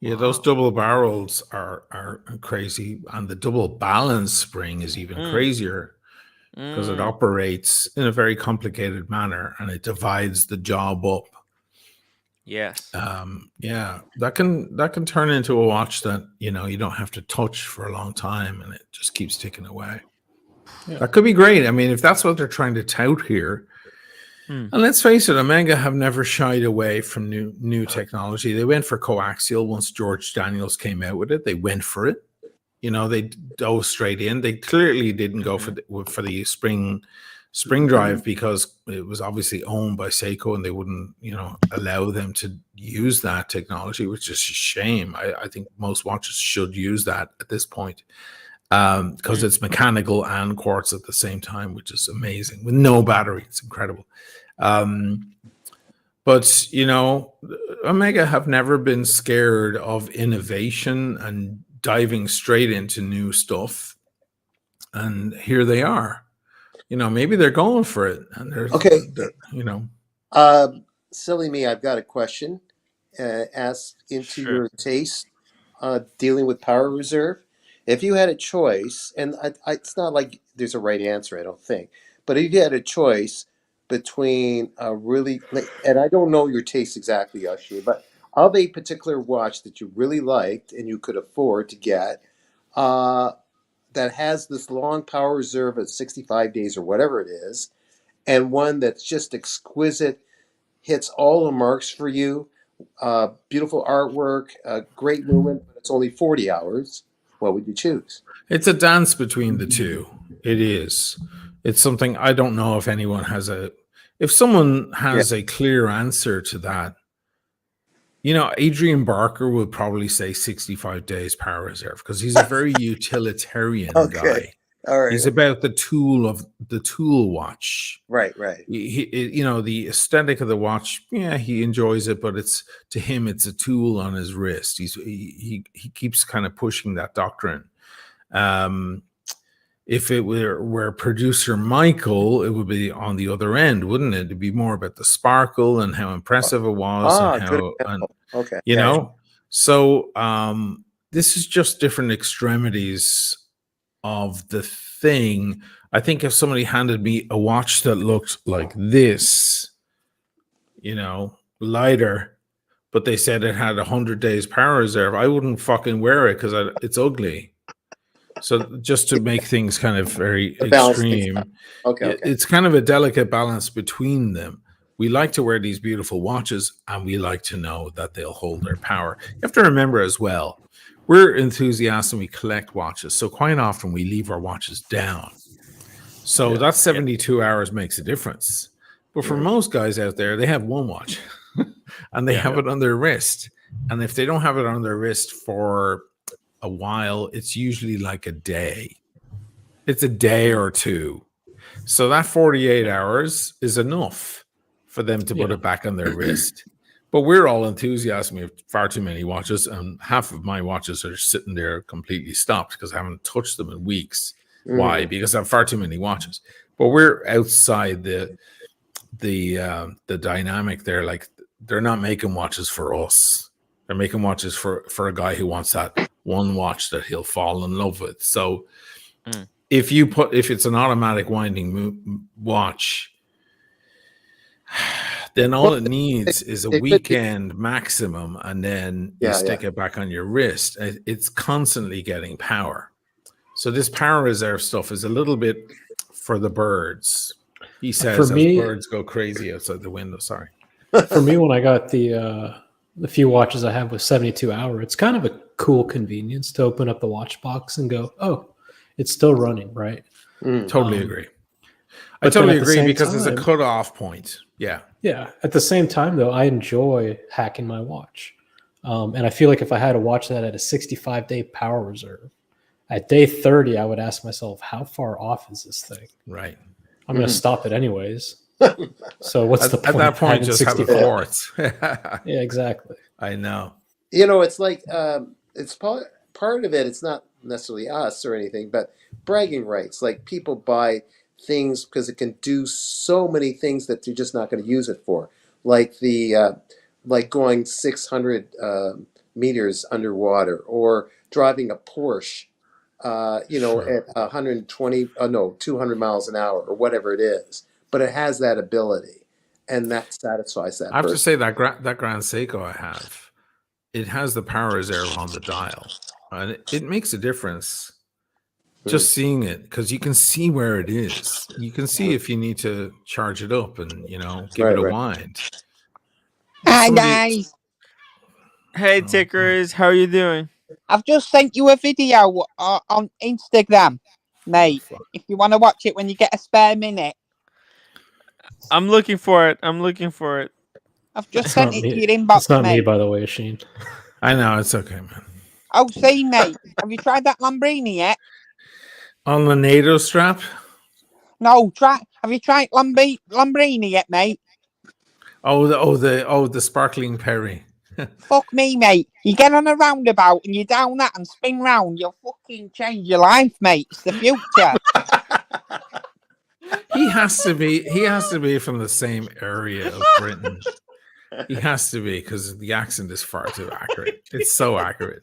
Yeah, those Wow. double barrels are crazy, and the double balance spring is even crazier because it operates in a very complicated manner and it divides the job up. Yes. Yeah, that can turn into a watch that you don't have to touch for a long time, and it just keeps ticking away. Yeah. That could be great. I mean, if that's what they're trying to tout here. And let's face it, Omega have never shied away from new technology. They went for coaxial once George Daniels came out with it. They went for it. They dove straight in. They clearly didn't go for the spring drive because it was obviously owned by Seiko, and they wouldn't allow them to use that technology, which is a shame. I think most watches should use that at this point because it's mechanical and quartz at the same time, which is amazing with no battery. It's incredible. But Omega have never been scared of innovation and diving straight into new stuff, and here they are. Maybe they're going for it, and Okay. they're. Silly me, I've got a question. Ask into Sure. your taste dealing with power reserve. If you had a choice, and it's not like there's a right answer, I don't think, but if you had a choice between and I don't know your taste exactly, Yoshi, but of a particular watch that you really liked and you could afford to get, that has this long power reserve of 65 days or whatever it is, and one that's just exquisite, hits all the marks for you, beautiful artwork, great movement, but it's only 40 hours, what would you choose? It's a dance between the two. It is. It's something I don't know if anyone has if someone has a clear answer to that. Adrian Barker would probably say 65 days power reserve because he's a very utilitarian guy. All right. He's about the tool watch. Right. The aesthetic of the watch, he enjoys it, but to him it's a tool on his wrist. He keeps kind of pushing that doctrine. If it were producer Michael, it would be on the other end, wouldn't it? It'd be more about the sparkle and how impressive it was, okay. So this is just different extremities of the thing. I think if somebody handed me a watch that looked like this, lighter, but they said it had 100 days power reserve, I wouldn't fucking wear it because it's ugly. So just to make things kind of very extreme, it's kind of a delicate balance between them. We like to wear these beautiful watches, and we like to know that they'll hold their power. You have to remember as well, we're enthusiasts and we collect watches. So quite often we leave our watches down. So that 72 hours makes a difference. But for most guys out there, they have one watch and they have it on their wrist. And if they don't have it on their wrist for a while, it's usually like a day. It's a day or two. So that 48 hours is enough for them to put it back on their wrist. But we're all enthusiasts. We have far too many watches, and half of my watches are sitting there completely stopped because I haven't touched them in weeks. Why? Because I have far too many watches. But we're outside the dynamic there. Like, they're not making watches for us. They're making watches for a guy who wants that one watch that he'll fall in love with. So if it's an automatic winding watch, then all it needs is a weekend maximum, and then you stick it back on your wrist. It's constantly getting power. So this power reserve stuff is a little bit for the birds. He says birds go crazy outside the window. Sorry. For me, when I got the few watches I have with 72 hour, it's kind of a cool convenience to open up the watch box and go, oh, it's still running, right? Totally agree. I totally agree because it's a cutoff point. Yeah. Yeah. At the same time, though, I enjoy hacking my watch. And I feel like if I had a watch that had a 65-day power reserve, at day 30, I would ask myself, how far off is this thing? Right. I'm going to stop it anyways. So what's the point? At that point, just have a 65? fourth. Yeah, exactly. I know. It's like it's part of it. It's not necessarily us or anything, but bragging rights. Like people buy things because it can do so many things that you're just not going to use it for. Like like going 600 meters underwater, or driving a Porsche, Sure. at 120, 200 miles an hour, or whatever it is. But it has that ability, and that satisfies that I have to person. say that that Grand Seiko I have, it has the power reserve on the dial, and it makes a difference. Just seeing it, because you can see where it is. You can see if you need to charge it up and give it a wind. Hi guys. Hey tickers, how are you doing? I've just sent you a video on Instagram, mate. If you want to watch it when you get a spare minute. I'm looking for it. I've just sent it to your inbox, It's not mate. me, by the way, Sheen. I know, it's okay, man. Oh, see, mate. Have you tried that Lamborghini yet? On the NATO strap? No, have you tried Lamborghini yet, mate? The sparkling Perry. Fuck me, mate. You get on a roundabout and you down that and spin round, you'll fucking change your life, mate. It's the future. He has to be from the same area of Britain. He has to be, because the accent is far too accurate. It's so accurate.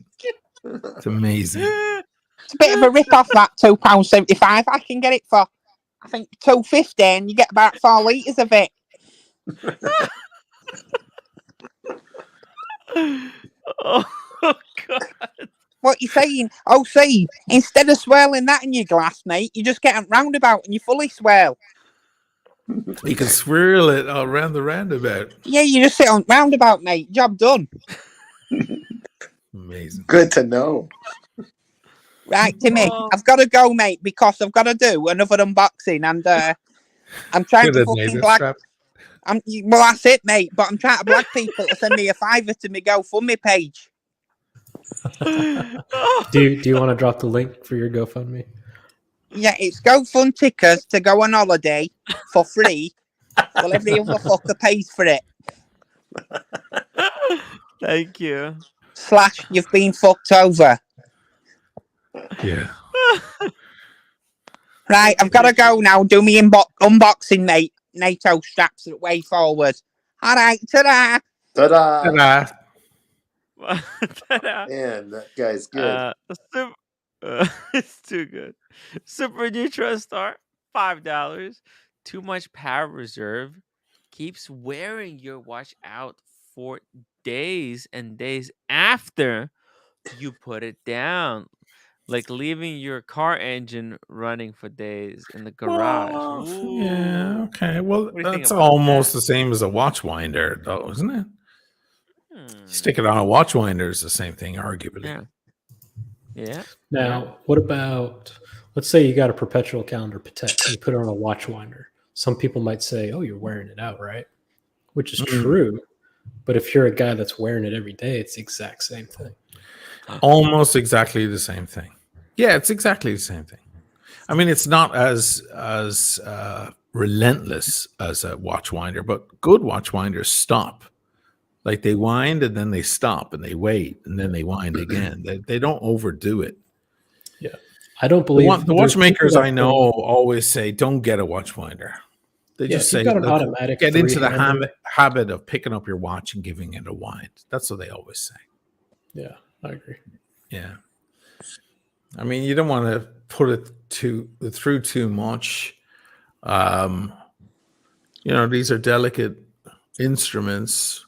It's amazing. It's a bit of a rip-off, that £2.75. I can get it for, I think, $2.50, and you get about 4 litres of it. Oh God! What you saying? Oh, see, instead of swirling that in your glass, mate, you just get a roundabout and you fully swirl. You can swirl it around the roundabout. Yeah, you just sit on roundabout, mate. Job done. Amazing. Good to know. Right, Timmy, I've got to go, mate, because I've got to do another unboxing, and I'm trying to fucking blag. Well, that's it, mate. But I'm trying to blag people to send me a $5 to my GoFundMe page. Do you want to drop the link for your GoFundMe? Yeah, it's GoFund tickers to go on holiday for free, while every other fucker pays for it. Thank you. / you've been fucked over. Yeah. Right, I've got to go now. Do me unboxing, mate. NATO straps way forward. All right, ta-da. Ta-da. Ta-da. Man, that guy's good. It's too good. Super Neutral Star, $5. Too much power reserve keeps wearing your watch out for days and days after you put it down. Like leaving your car engine running for days in the garage. Well, yeah, okay. Well, that's about almost the same as a watch winder, though, isn't it? You stick it on a watch winder is the same thing, arguably. Yeah. Now, what about, let's say you got a perpetual calendar Patek and you put it on a watch winder. Some people might say, oh, you're wearing it out, right? Which is true. But if you're a guy that's wearing it every day, it's the exact same thing. Almost exactly the same thing. Yeah, it's exactly the same thing. I mean, it's not as relentless as a watch winder, but good watch winders stop. Like they wind and then they stop and they wait and then they wind again. They don't overdo it. Yeah, I don't believe the watchmakers I know always say, "Don't get a watch winder." They just say, got an automatic "Get into the habit of picking up your watch and giving it a wind." That's what they always say. Yeah, I agree. Yeah, I mean, you don't want to put it through too much. These are delicate instruments.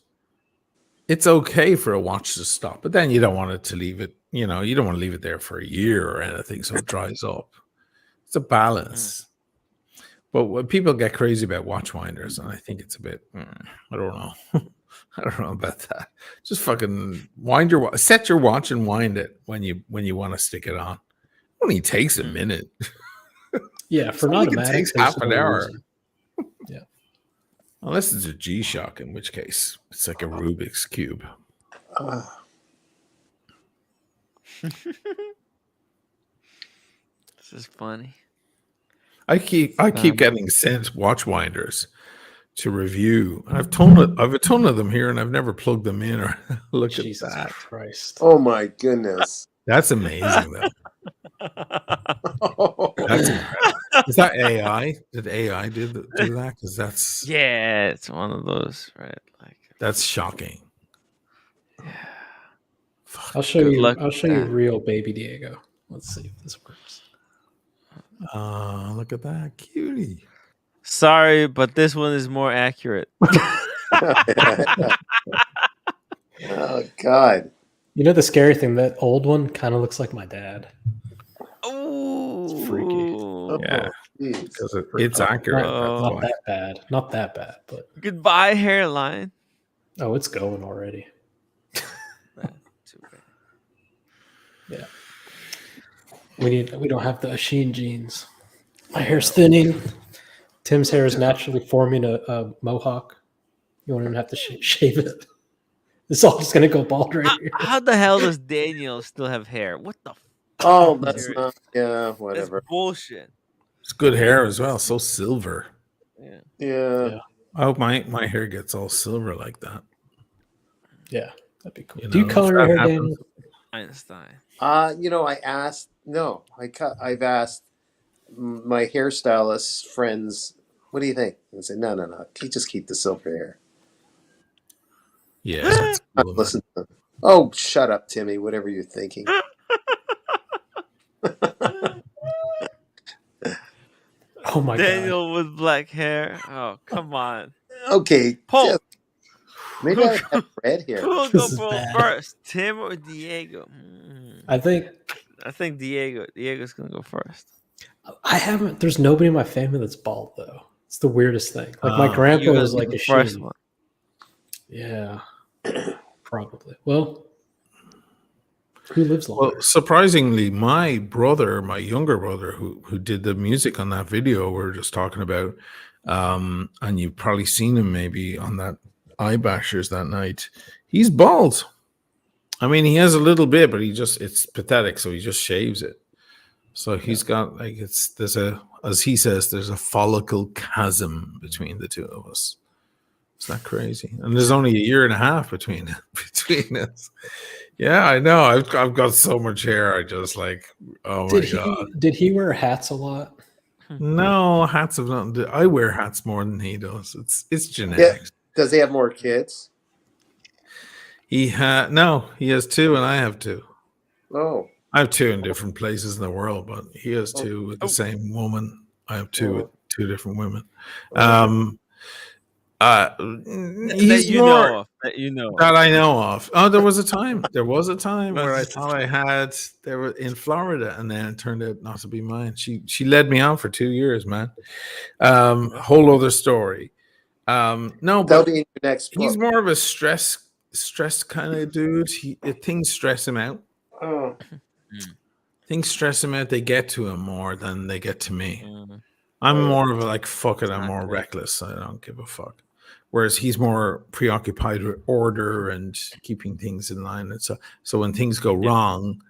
It's okay for a watch to stop, but then you don't want it to leave it. You don't want to leave it there for a year or anything, so it dries up. It's a balance. But when people get crazy about watch winders, and I think it's a bit, I don't know. I don't know about that. Just fucking set your watch and wind it when you want to stick it on. It only takes a minute. Yeah, for an automatic, it takes half an hour. Yeah. Unless it's a G-Shock, in which case it's like a Rubik's Cube. This is funny. I keep getting sent watch winders to review. I've a ton of them here, and I've never plugged them in or look Jesus at that. Christ. Oh my goodness. That's amazing, though. That's incredible. Is that AI? Did AI do that? Because that's it's one of those, right? Like that's shocking. I'll show Good you. luck I'll with show you that. real baby Diego. Let's see if this works. Look at that, cutie. Sorry, but this one is more accurate. Oh God. You know the scary thing? That old one kind of looks like my dad. Ooh, It's freaky. Yeah, Jeez. because it's accurate. That's Not why. that bad. Not that bad, but Goodbye, hairline. oh, it's going already. Too bad. Yeah. We don't have the Sheen genes. My hair's thinning. Tim's hair is naturally forming a mohawk. You won't even have to shave it. It's all just gonna go bald right here. How the hell does Daniel still have hair? What the? Oh, that's Serious. not. Yeah, That's whatever. bullshit. It's good hair as well. So silver. Yeah. Yeah. I hope my hair gets all silver like that. Yeah, that'd be cool. You Do you know, color if your that hair, happens- Daniel? Einstein. I asked. No, I've asked my hairstylist friends. What do you think? And I said, no. You just keep the silver hair. Yeah. That's cool, Listen. Oh, shut up, Timmy. Whatever you're thinking. Oh my Daniel with black hair. Oh, come on. Okay. Paul. Maybe I have red hair. Who will This go is pro bad. first, Tim or Diego? I think Diego. Diego's gonna go first. I haven't. There's nobody in my family that's bald though. It's the weirdest thing. Like my grandpa You're was gonna like be a the first Sheen. one. Yeah, probably. Well, who lives longer? Well, surprisingly, my younger brother, who did the music on that video we were just talking about, and you've probably seen him maybe on that Eye Bashers that night. He's bald. I mean, he has a little bit, but it's pathetic, so he just shaves it. So he's got like as he says, there's a follicle chasm between the two of us. It's not crazy, and there's only a year and a half between us. Yeah, I know. I've got so much hair. I just like, oh my god. Did he wear hats a lot? No, hats have nothing to. I wear hats more than he does. It's genetics. Yeah. Does he have more kids? He has two, and I have two. Oh. I have two in different places in the world, but he has two with the same woman. I have two with two different women. That you know of. That I know of. Oh, there was a time where I thought I had. They were in Florida, and then it turned out not to be mine. She led me on for 2 years, man. Whole other story. No, That'll but be in your next book. he's more of a stress kind of dude. Things stress him out. Oh. Things stress him out. They get to him more than they get to me. I'm more of a like, fuck it, I'm more reckless. I don't give a fuck. Whereas he's more preoccupied with order and keeping things in line. And so when things go wrong,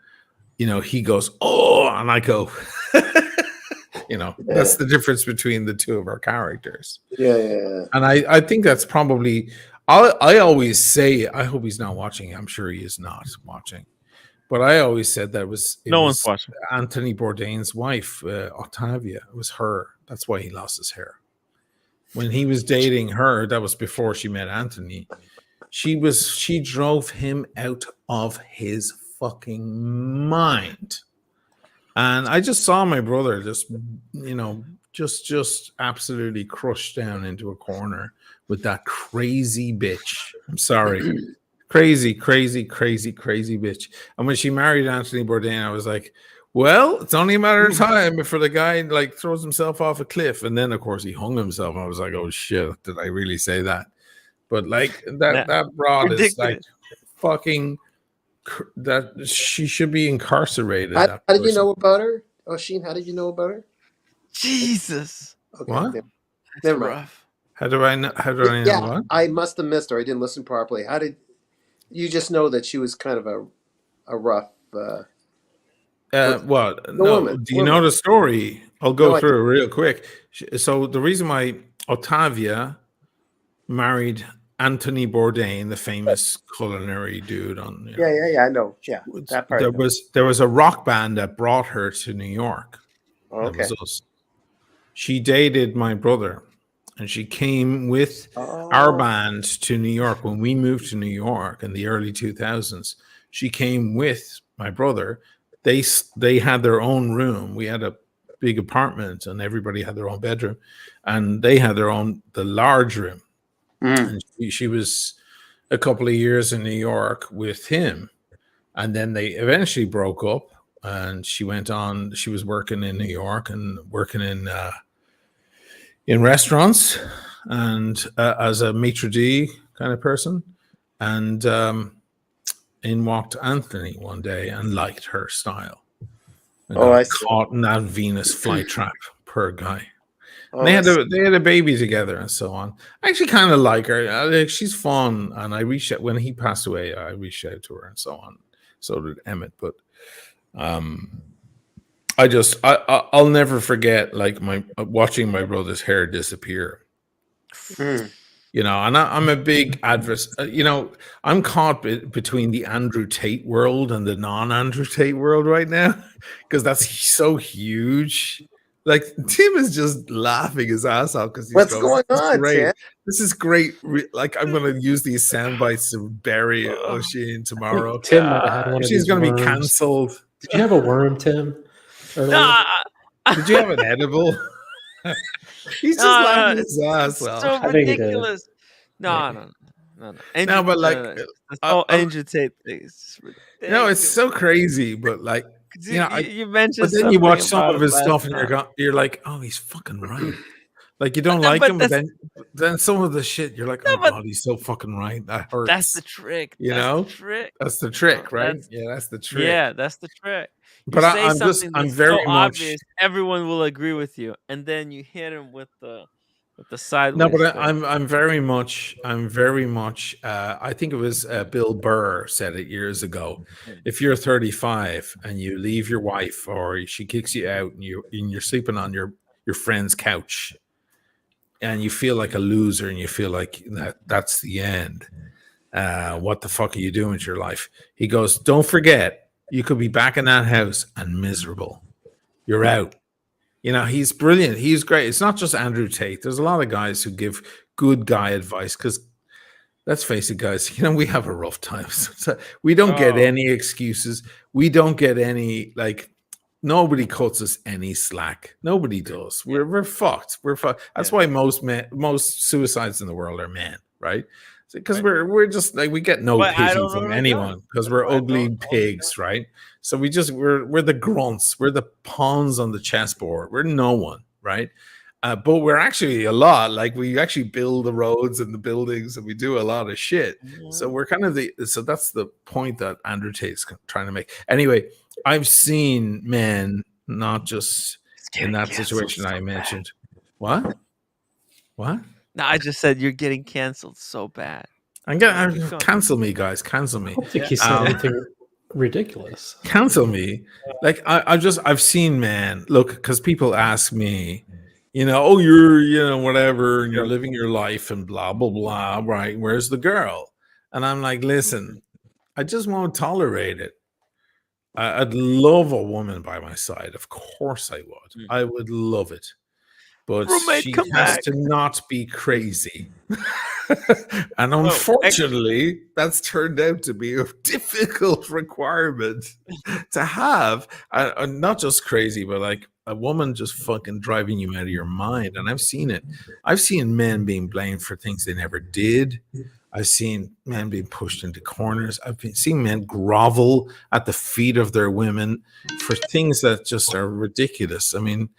he goes, oh, and I go, that's the difference between the two of our characters. Yeah. And I think that's probably, I always say, I hope he's not watching. I'm sure he is not watching. But I always said that no one's watching. Anthony Bourdain's wife, Octavia. It was her. That's why he lost his hair. When he was dating her, that was before she met Anthony. She drove him out of his fucking mind. And I just saw my brother just absolutely crushed down into a corner with that crazy bitch. I'm sorry. Crazy bitch. And when she married Anthony Bourdain, I was like, well, it's only a matter of time before the guy like throws himself off a cliff. And then of course he hung himself. I was like, oh shit, did I really say that? But like that broad is like fucking that she should be incarcerated. How did you know about her? Sheen, how did you know about her? Jesus. Okay, what? Never mind. How do I know? How do I know what? I must have missed her. I didn't listen properly. How did you just know that she was kind of a rough? What? No. Woman. Do you know the story? I'll go No, through it real quick. So the reason why Ottavia married Anthony Bourdain, the famous culinary dude, on yeah, I know. Yeah, that part. There was a rock band that brought her to New York. Oh, okay. That was us. She dated my brother, and she came with our band to New York when we moved to New York in the early 2000s. She came with my brother. They had their own room. We had a big apartment, and everybody had their own bedroom, and they had the large room. And she was a couple of years in New York with him, and then they eventually broke up, and she went on. She was working in New York and working in restaurants and as a maitre d' kind of person. And in walked Anthony one day and liked her style. And got caught in that Venus flytrap. Poor guy. They had a baby together and so on. I actually kind of like her. She's fun, and I reached out when he passed away. I reached out to her and so on. So did Emmett. But I'll never forget like watching my brother's hair disappear. You know, and I'm a big adverse. You know, I'm caught between the Andrew Tate world and the non-Andrew Tate world right now because that's so huge. Like Tim is just laughing his ass off because what's going on, Tim? This is great. Like I'm going to use these sound bites of Barry O'Sheen tomorrow. Tim might have had one of She's going to be worms. cancelled. Did you have a worm, Tim? Did you have an edible? He's just laughing his ass off. So ridiculous. No. No, but like, Andrew Tate thing. No, it's so crazy, but like, you know, you mentioned. But then you watch some of his stuff, and you're like, oh, he's fucking right. Like you don't like him, but then some of the shit, you're like, oh god, he's so fucking right. That hurts. That's the trick. You know, that's the trick, right? That's the trick. Yeah, that's the trick. You but I'm very much obvious. Everyone will agree with you, and then you hit him with the sideways. No, but I'm very much. I think it was Bill Burr said it years ago. If you're 35 and you leave your wife, or she kicks you out, and you're sleeping on your friend's couch, and you feel like a loser, and you feel like that's the end. What the fuck are you doing with your life? He goes, don't forget, you could be back in that house and miserable. You're out. You know, he's brilliant. He's great. It's not just Andrew Tate. There's a lot of guys who give good guy advice because, let's face it, guys, you know, we have a rough time. So we don't get any excuses. We don't get any, like, nobody cuts us any slack. Nobody does. We're fucked. We're fucked. That's why most suicides in the world are men, right? Because we're just like, we get no pity from anyone because we're ugly pigs, right? So we're the grunts, we're the pawns on the chessboard, we're no one, right? But we're actually a lot. Like we actually build the roads and the buildings, and we do a lot of shit. So we're kind of so that's the point that Andrew Tate's trying to make. Anyway, I've seen men not just in that situation I mentioned. What? No, I just said you're getting canceled so bad. Cancel me, guys. Cancel me. I don't think he said anything ridiculous. Cancel me. Like I've seen men look, because people ask me, you know, oh, you're, you know, whatever, and you're living your life and blah blah blah, right? Where's the girl? And I'm like, listen, I just won't tolerate it. I'd love a woman by my side. Of course I would. I would love it. But she has to not be crazy. And unfortunately, that's turned out to be a difficult requirement to have. Not just crazy, but like a woman just fucking driving you out of your mind. And I've seen it. I've seen men being blamed for things they never did. I've seen men being pushed into corners. I've seen men grovel at the feet of their women for things that just are ridiculous. I mean,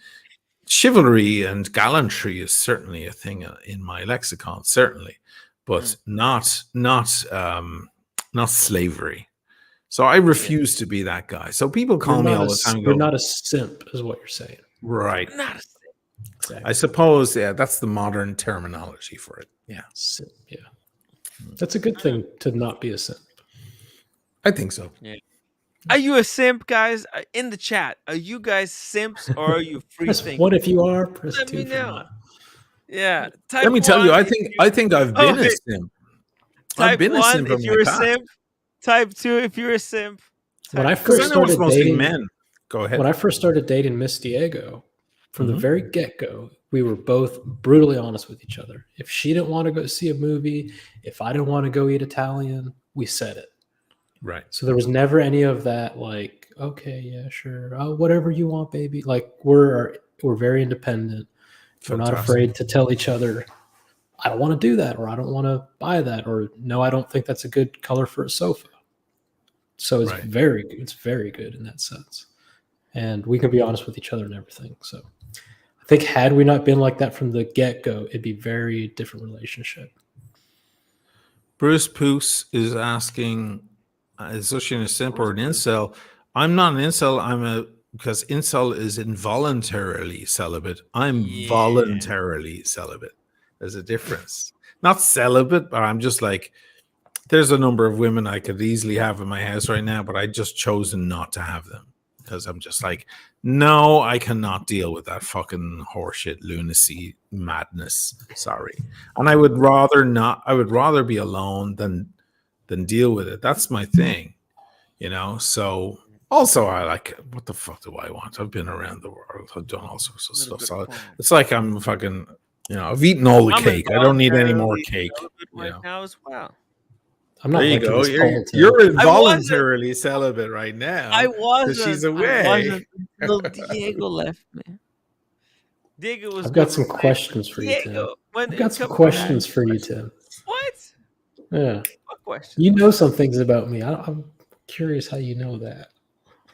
chivalry and gallantry is certainly a thing in my lexicon, certainly, but not slavery. So I refuse to be that guy. So people call me all the time. You're not a simp, is what you're saying, right? Exactly. I suppose, yeah, that's the modern terminology for it. Yeah. Yeah. That's a good thing to not be a simp. I think so. Yeah. Are you a simp, guys? In the chat, are you guys simps or are you free Press thinking? 1 if you are, press Let 2 me if you're know. not. Yeah. Type Let me tell you, 1 I think I've been a Okay. simp. Type I've been a 1 simp if in my you're a past. simp. Type 2 if you're a simp. When I Because I first know it's started mostly dating, men. Go ahead. when I first started dating Miss Diego, from the Mhm. very get-go, we were both brutally honest with each other. If she didn't want to go see a movie, if I didn't want to go eat Italian, we said it. Right. So there was never any of that, like, okay, yeah, sure, whatever you want, baby. Like we're very independent. We're not Fantastic. afraid to tell each other, I don't want to do that, or I don't want to buy that, or no, I don't think that's a good color for a sofa. So it's Right. very good. It's very good in that sense. And we can be honest with each other and everything. So I think had we not been like that from the get-go, it'd be a very different relationship. Bruce Poos is asking, is Ocean a simp or an incel? I'm not an incel. Because incel is involuntarily celibate. I'm voluntarily celibate. There's a difference. Not celibate, but I'm just like, there's a number of women I could easily have in my house right now, but I just chosen not to have them. Because I'm just like, no, I cannot deal with that fucking horseshit, lunacy, madness. Sorry. And I would rather not, I would rather be alone than deal with it. That's my thing, you know? So also I like, what the fuck do I want? I've been around the world. I've done all sorts of stuff. So it's like I'm fucking, you know, I've eaten all the cake. I don't need any more cake. Right now as well. I'm not there you liking go. this poll, Tim. You're involuntarily celibate right now. I 'cause wasn't. she's away. Until Diego left me. Diego was. I've got some questions for you, Tim. I've got some questions for you, Tim. What? Yeah. What question? You know some things about me. I'm curious how you know that.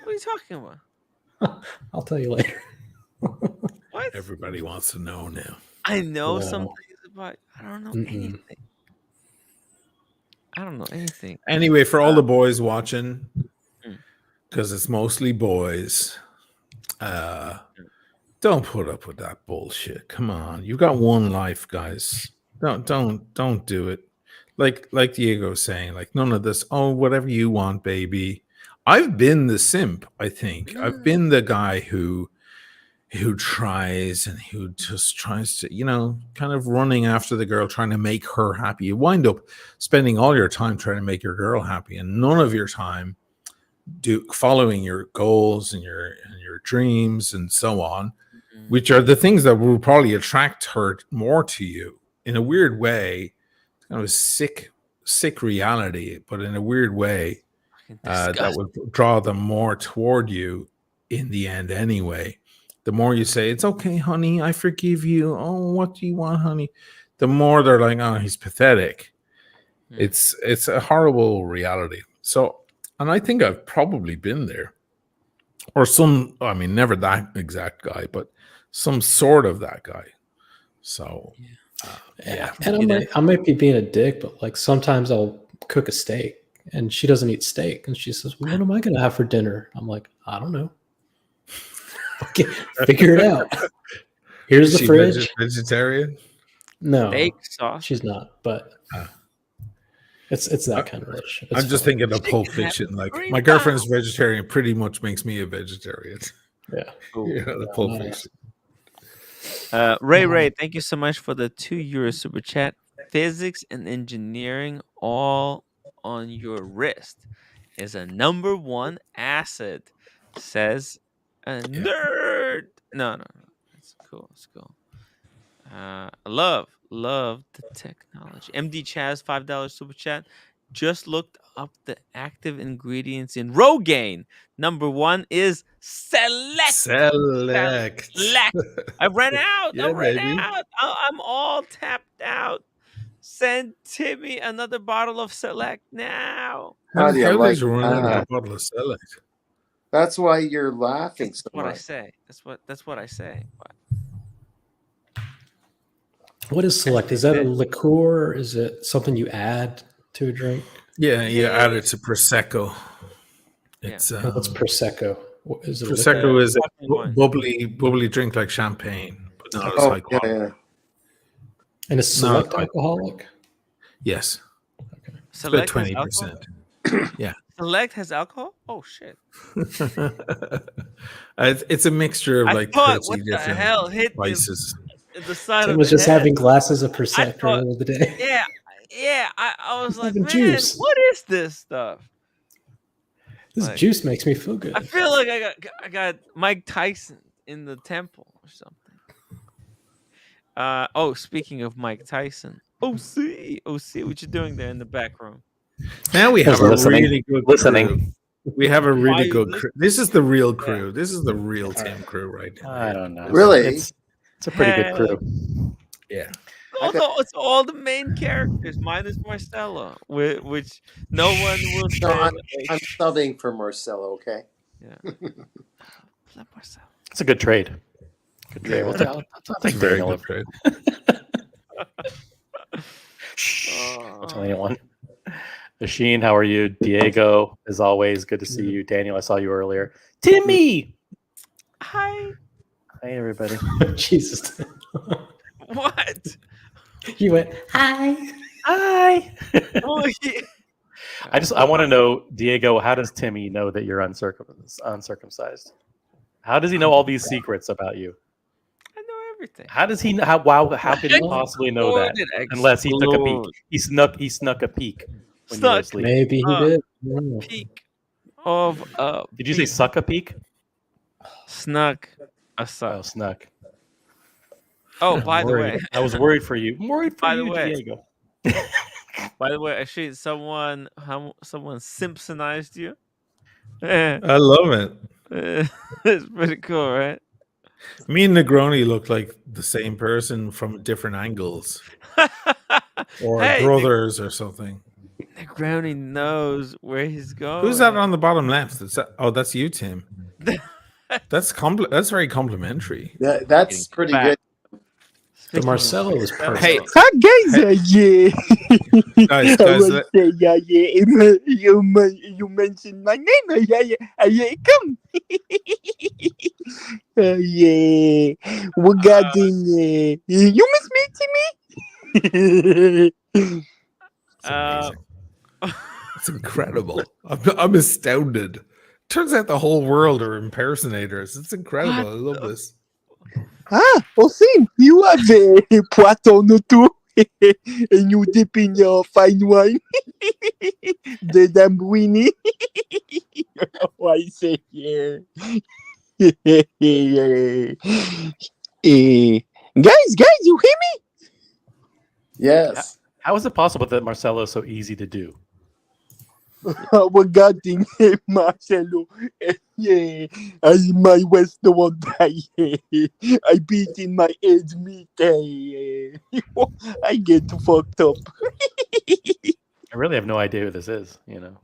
What are you talking about? I'll tell you later. What? Everybody wants to know now. I know some things about. I don't know anything. I don't know anything. Anyway, for all the boys watching, because it's mostly boys, don't put up with that bullshit. Come on, you've got one life, guys. Don't do it. Like Diego's saying, like none of this. Oh, whatever you want, baby. I've been the simp. I think I've been the guy who tries and who just tries to, you know, kind of running after the girl, trying to make her happy. You wind up spending all your time trying to make your girl happy, and none of your time following your goals and your dreams and so on, which are the things that will probably attract her more to you in a weird way. It's kind of a sick reality, but in a weird way that would draw them more toward you in the end anyway. The more you say, it's okay, honey, I forgive you. Oh, what do you want, honey? The more they're like, oh, he's pathetic. It's a horrible reality. So, and I think I've probably been there. Or I mean, never that exact guy, but some sort of that guy. So, yeah. And I might be being a dick, but like sometimes I'll cook a steak and she doesn't eat steak. And she says, well, what am I going to have for dinner? I'm like, I don't know. Okay, figure it out. Here's the fridge. Vegetarian? No, Steak sauce. She's not, but it's that kind of relationship. I'm just thinking of Pulp Fiction. Like my girlfriend's vegetarian, pretty much makes me a vegetarian. Yeah, the Pulp Fiction. Ray, thank you so much for the €2 super chat. Physics and engineering all on your wrist is a number one asset, says a nerd. No. It's cool. Love the technology. MD Chaz, $5 super chat. Just looked up the active ingredients in Rogaine. Number one is Select. I ran out. I'm all tapped out. Send Timmy another bottle of Select now. How do you like a bottle of Select? That's why you're laughing so much. What I say. That's what I say. What is Select? Is that a liqueur? Is it something you add to a drink? Yeah, you add it to Prosecco. It's what's Prosecco? Prosecco is a bubbly drink like champagne. but not as high quality. Yeah. And a select quite. alcoholic? Yes. Okay. Select About has 20%. Yeah. Select has alcohol? Oh shit. It's a mixture of I like thought, 30 what the different hell hit me spices. in the side Tim of was the just head? having glasses of I Prosecco thought, earlier today. yeah. I was like, having man, juice. what is this stuff? This Like, juice makes me feel good. I feel like I got Mike Tyson in the temple or something. Oh, speaking of Mike Tyson, OC, what you doing there in the back room? Now we have a really good listening. crew. We have a really Why good you crew. This is the real crew. This is the real Tim crew right now. I don't know. Really? It's a pretty good crew. Yeah. It's all the main characters minus Marcelo, which no one will say. No, I'm subbing for Marcelo. Okay. Yeah. Marcelo. It's a good trade. Good trade. Yeah. I'll take Very Daniel. good trade. Don't tell anyone. Machine, how are you? Diego, as always, good to see you. Daniel, I saw you earlier. Timmy! Hi. Hi, everybody. Jesus. What? He went, hi. Hi. Oh, yeah. I want to know, Diego, how does Timmy know that you're uncircumcised? How does he know all these secrets about you? I know everything. How does he know? How could he possibly know that? Unless he took a peek. He snuck a peek when you were asleep. Maybe he did. Peek of Did you say suck a peek? Snuck a suck. Oh, snuck. Oh, by the way, I was worried for you. I'm worried for by you, the way, Diego. by the way, actually, someone Simpsonized you. I love it. It's pretty cool, right? Me and Negroni look like the same person from different angles, or Hey, brothers, or something. Negroni knows where he's going. Who's that on the bottom left? That's you, Tim. That's very complimentary. That's pretty good. The Marcelo is perfect. Hey, guys, yeah. guys, You mentioned my name. Yeah, come. Yeah, we got in. You miss me, Timmy? It's incredible. I'm astounded. Turns out the whole world are impersonators. It's incredible. I love this. Awesome. You have a poiton too. And you dip in your fine wine. The damn Winnie. I say, yeah. Guys, you hear me? Yes. How is it possible that Marcelo is so easy to do? We got in Marcelo. Yeah, my West the one die. I beat in my head meat. I get fucked up. I really have no idea who this is, you know.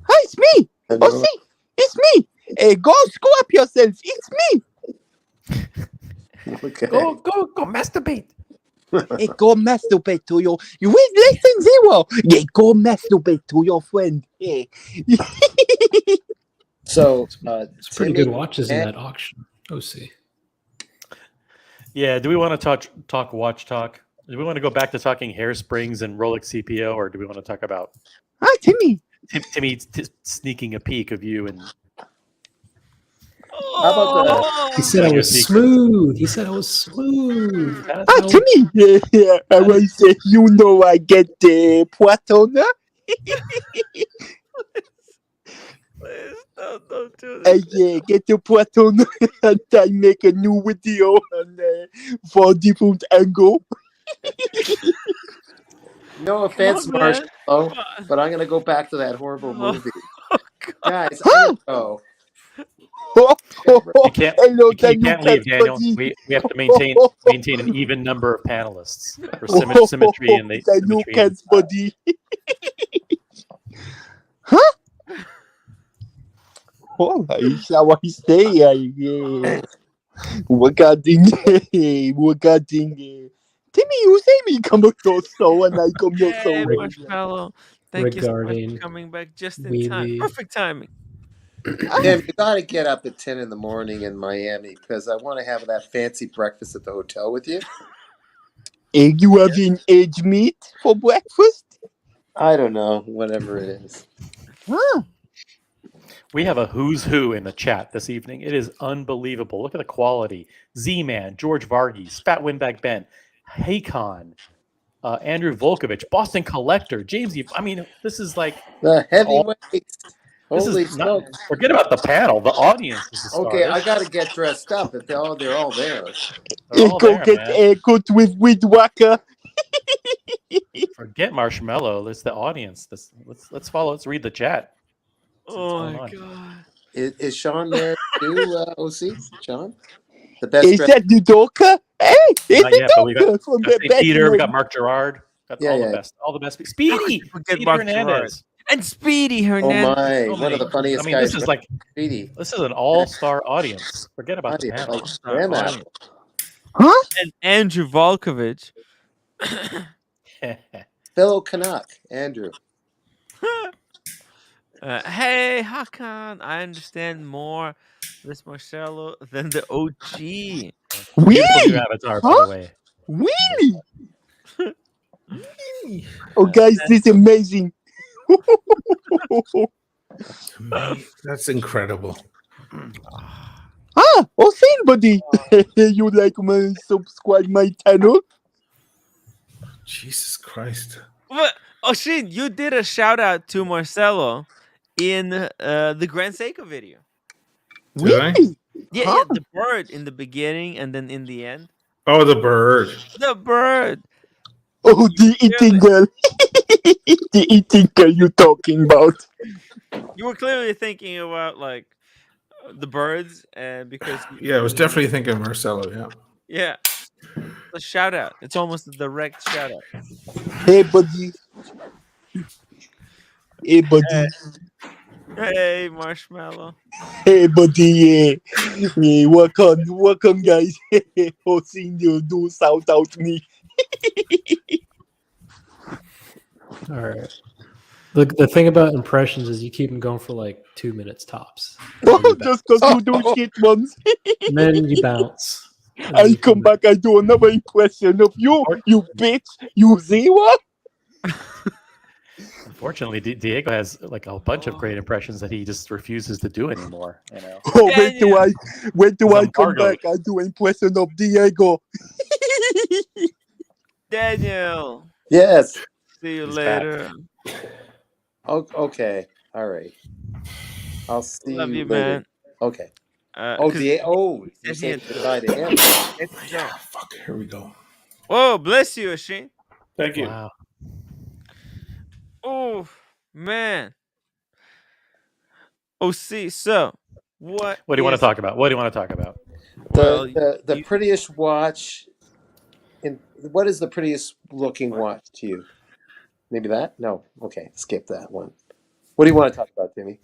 Hi, it's me. Oh, see, it's me. Hey, go screw up yourself. It's me. Okay. Go masturbate. Hey, go masturbate to your. You win less than zero. Yeah, go masturbate to your friend. Yeah. So, it's pretty good watches in that auction. OC. Yeah. Do we want to talk watch talk? Do we want to go back to talking hairsprings and Rolex CPO, or do we want to talk about Timmy? Timmy sneaking a peek of you and. How about that? He said I was smooth. Timmy. Yeah. I will say, you know, I get the poiton. Don't do that. Yeah, get the poiton and I make a new video on for different angle. No offense, Come on, man. Marshall, but I'm going to go back to that horrible movie. Guys, Oh, You can't leave, Daniel. We have to maintain an even number of panelists for symmetry and the Lucas body. Oh, shall I say? Yeah. Regarding Timmy, you say me come across so and I come your so. Marshmallow. Thank you so much for coming back just in time. Perfect timing. Tim, you got to get up at 10 in the morning in Miami because I want to have that fancy breakfast at the hotel with you. Are you having edge meat for breakfast? I don't know, whatever it is. Huh. We have a who's who in the chat this evening. It is unbelievable. Look at the quality. Z-Man, George Varghese, Fat Windbag Ben, Haycon, Andrew Volkovich, Boston Collector, James. I mean, this is like the heavyweights. Holy smokes! Forget about the panel. The audience is the star. Okay, I got to get dressed up. If they're all there. They're all there, get haircut with Weed Whacker. Forget Marshmallow. It's the audience. Let's follow. Let's read the chat. Oh my god! Is Sean there too? OC Sean, the best. Is that the Doka? Hey, it's the Doka. We got from St. Peter. We got Mark Gerard. Got all the best. All the best. Speedy. Speedy Hernandez. And Speedy Hernandez. Oh my! One of the funniest guys. This is like Speedy. This is an all-star audience. Forget about the panel. Huh? And Andrew Volkovich. Fellow Canuck, Andrew. Hey, Hakan, I understand more this Marcelo than the OG. Beautiful new avatar, by the way. Really? Oh, guys, this is amazing. That's incredible. What's buddy? You like my subscribe my channel? Jesus Christ. But, Oshin, you did a shout out to Marcelo in the Grand Seiko video. Really? Yeah, the bird in the beginning and then in the end. Oh, the bird. The bird. Oh, the eating girl. The eating girl you talking about. You were clearly thinking about like the birds, and because I was definitely thinking Marcelo. Yeah, a shout out. It's almost a direct shout out. Hey, buddy. Hey, buddy. Hey, Marshmallow. Hey, buddy. Yeah. Welcome, guys. Oh, seeing you do shout out me. All right. The thing about impressions is you keep them going for like 2 minutes tops. Just because you do shit once. And then you bounce. I come back, I do another impression of you, you bitch, you zero. Unfortunately, Diego has like a bunch of great impressions that he just refuses to do anymore. You know. Oh, when do I come back? I do impression of Diego. Daniel. Yes. See you later. Okay. All right. I'll see Love you, later. man. Okay. You you said goodbye to him. Fuck, here we go. Oh, bless you, Ashin. Thank you. Wow. Oh, man. Oh, see, so what do you want to talk about? What do you want to talk about? The prettiest watch. What is the prettiest looking watch to you? Maybe that? No. Okay, skip that one. What do you want to talk about, Timmy?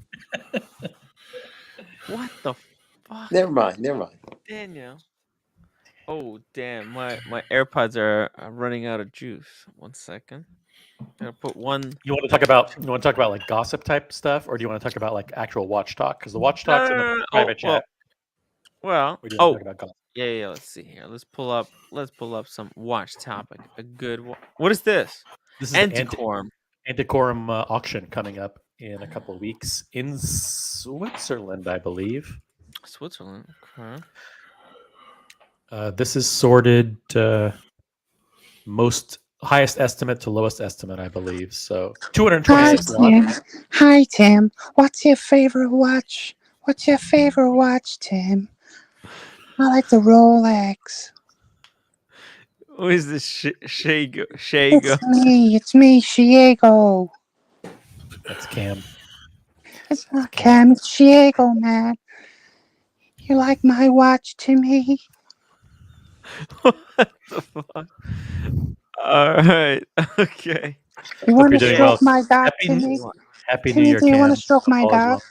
What the fuck? Never mind. Daniel. Oh, damn. My AirPods are running out of juice. 1 second. Gotta put one. You want to talk about like gossip type stuff, or do you want to talk about like actual watch talk? Because the watch talk's in the private chat. Well, talk about gossip? Yeah. Let's see here. Let's pull up some watch topic. A good one. What is this? This is Antiquorum. Antiquorum auction coming up in a couple of weeks in Switzerland, I believe. Switzerland. Okay. This is sorted highest estimate to lowest estimate, I believe. So 226. Hi, Tim. What's your favorite watch? Tim? I like the Rolex. Who is this Shago? It's me, Shiego. That's Cam. It's not Cam, it's Shiego, man. You like my watch, Timmy? What the fuck? All right. Okay. You want to stroke my dog, Timmy? Happy New Year, do you Cam. want to stroke my dog?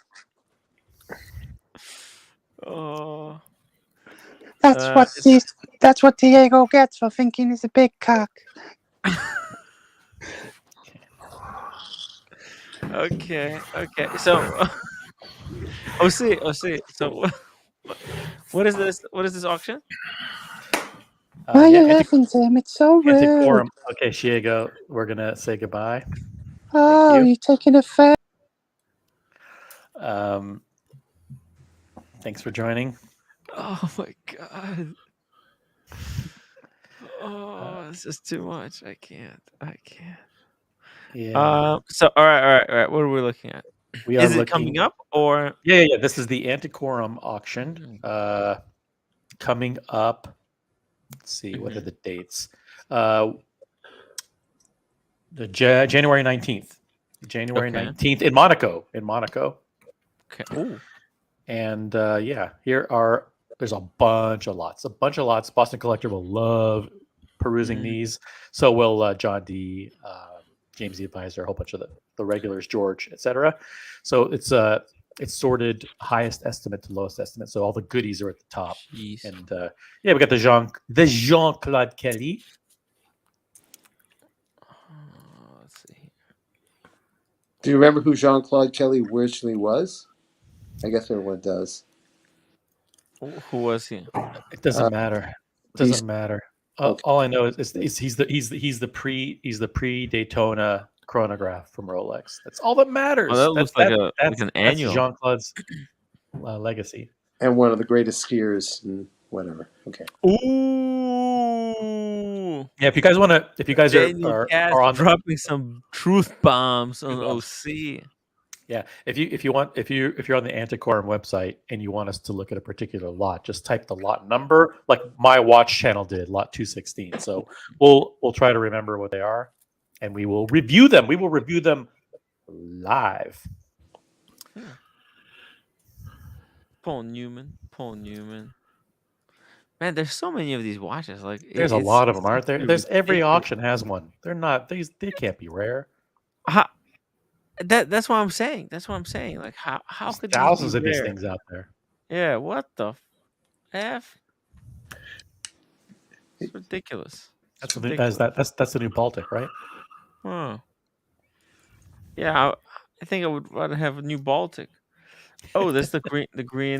Oh. That's what Diego gets for thinking he's a big cock. Okay. So see. So, what is this? What is this auction? Why are you laughing, Tim? It's so rude. Antiquorum. Okay, Shiego, we're gonna say goodbye. Oh, you. you're taking a fair. Thanks for joining. Oh my god. Oh, this is too much. I can't. Yeah. So all right. What are we looking at? Is it coming up or? Yeah. This is the Antiquorum auction. Coming up. Let's see. What are the dates? The January 19th. January 19th in Monaco. Okay. Ooh. And there's a bunch of lots. Boston Collector will love perusing these. So will John D, James the Advisor, a whole bunch of the regulars, George, etc. So it's sorted highest estimate to lowest estimate. So all the goodies are at the top. Jeez. And we got the Jean-Claude Kelly. Let's see. Do you remember who Jean-Claude Kelly originally was? I guess everyone does. Who was he? It doesn't matter. Okay. All I know is he's the pre-Daytona chronograph from Rolex. That's all that matters. Oh, that looks like an that's annual. Jean-Claude's legacy. And one of the greatest skiers and whatever. Okay. Ooh. Yeah, if you guys are on dropping some truth bombs on OC. Yeah, if you're on the Antiquorum website and you want us to look at a particular lot, just type the lot number, like my watch channel did, lot 216. So we'll try to remember what they are, and we will review them. We will review them live. Paul Newman. Man, there's so many of these watches. Like there's a lot of them, aren't there? There's every auction has one. They're not. They can't be rare. That's what I'm saying. Like how could thousands of these these things out there? Yeah, what the f? It's ridiculous. That's the new Baltic, right? Huh. Yeah, I think I would rather have a new Baltic. Oh, that's the green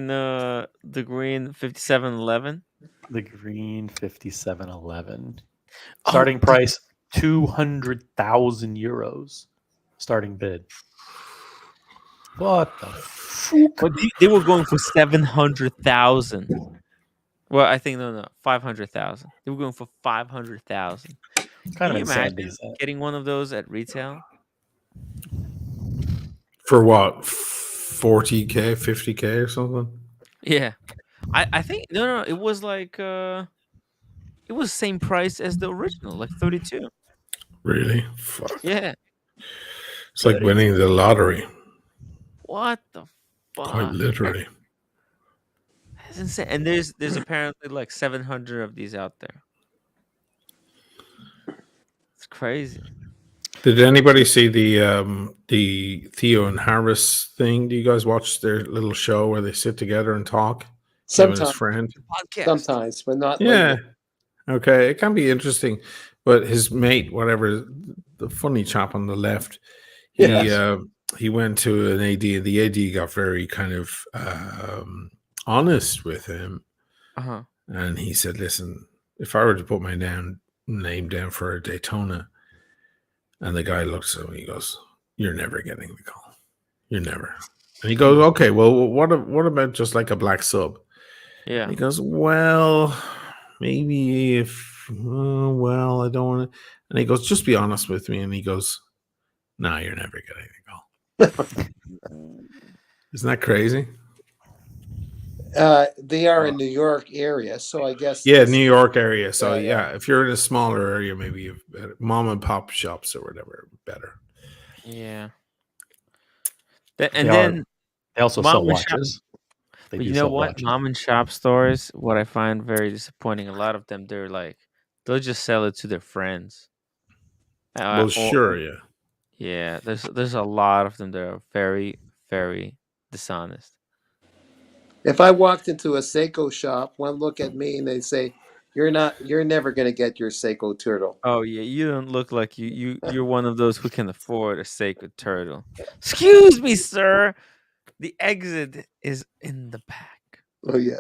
5711. The green 5711. Starting price 200,000 euros. Starting bid. What the fuck? But they were going for 700,000. Well, I think no, 500,000. They were going for 500,000. Kind of imagine insane. getting one of those at retail? For what? 40K, 50K or something? Yeah. I think no, it was like it was same price as the original, like 32. Really? Fuck. Yeah. It's like winning the lottery. What the fuck? Quite literally. That's insane. And there's apparently like 700 of these out there. It's crazy. Did anybody see the Theo and Harris thing? Do you guys watch their little show where they sit together and talk? Sometimes, him and his friend. Sometimes, but not. Yeah. Like okay, it can be interesting. But his mate, whatever, the funny chap on the left, he went to an AD, and the AD got very kind of honest with him. Uh-huh. And he said, "Listen, if I were to put my name down for a Daytona," and the guy looks at him, he goes, "You're never getting the call. You're never." And he goes, "Okay, well, what about just like a black sub?" Yeah. And he goes, "Well, maybe if, well, I don't want to." And he goes, "Just be honest with me." And he goes, "No, you're never getting the call." Isn't that crazy? They are in New York area, so I guess. Yeah, New York area. So yeah, if you're in a smaller area, maybe you've mom and pop shops or whatever, better. Yeah. They also sell watches. But you know what? Watches. Mom and shop stores, what I find very disappointing, a lot of them, they'll just sell it to their friends. Well, sure, yeah. Yeah, there's a lot of them that are very, very dishonest. If I walked into a Seiko shop, one look at me and they say, you're never going to get your Seiko turtle. Oh yeah, you don't look like you're one of those who can afford a Seiko turtle. Excuse me, sir. The exit is in the back. Oh yeah.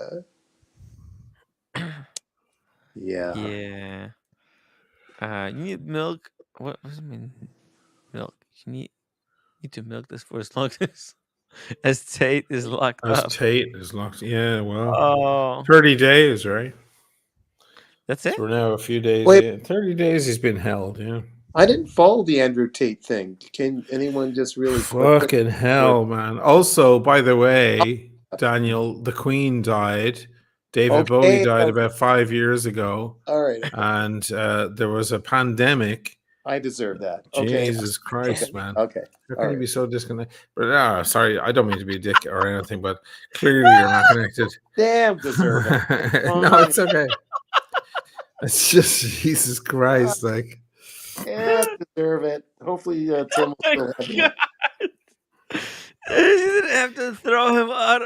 Yeah. Yeah. You need milk. What does it mean? Milk. You need to milk this for as long as Tate is locked As up. Tate is locked. Yeah, well, Oh, 30 days, right? that's it. So we're now a few days Wait. in. 30 days he's been held, yeah. I didn't follow the Andrew Tate thing. Can anyone just really Fucking hell, man. Also, by the way, Daniel, the Queen died. David Bowie died about 5 years ago. All right. And there was a pandemic. I deserve that. Jesus Christ, okay. man. Okay. How can you be so disconnected? But sorry, I don't mean to be a dick or anything, but clearly you're not connected. Damn, deserve it. No, it's okay. It's just Jesus Christ, like. Yeah, deserve it. Hopefully, Tim will still have it. You didn't have to throw him out.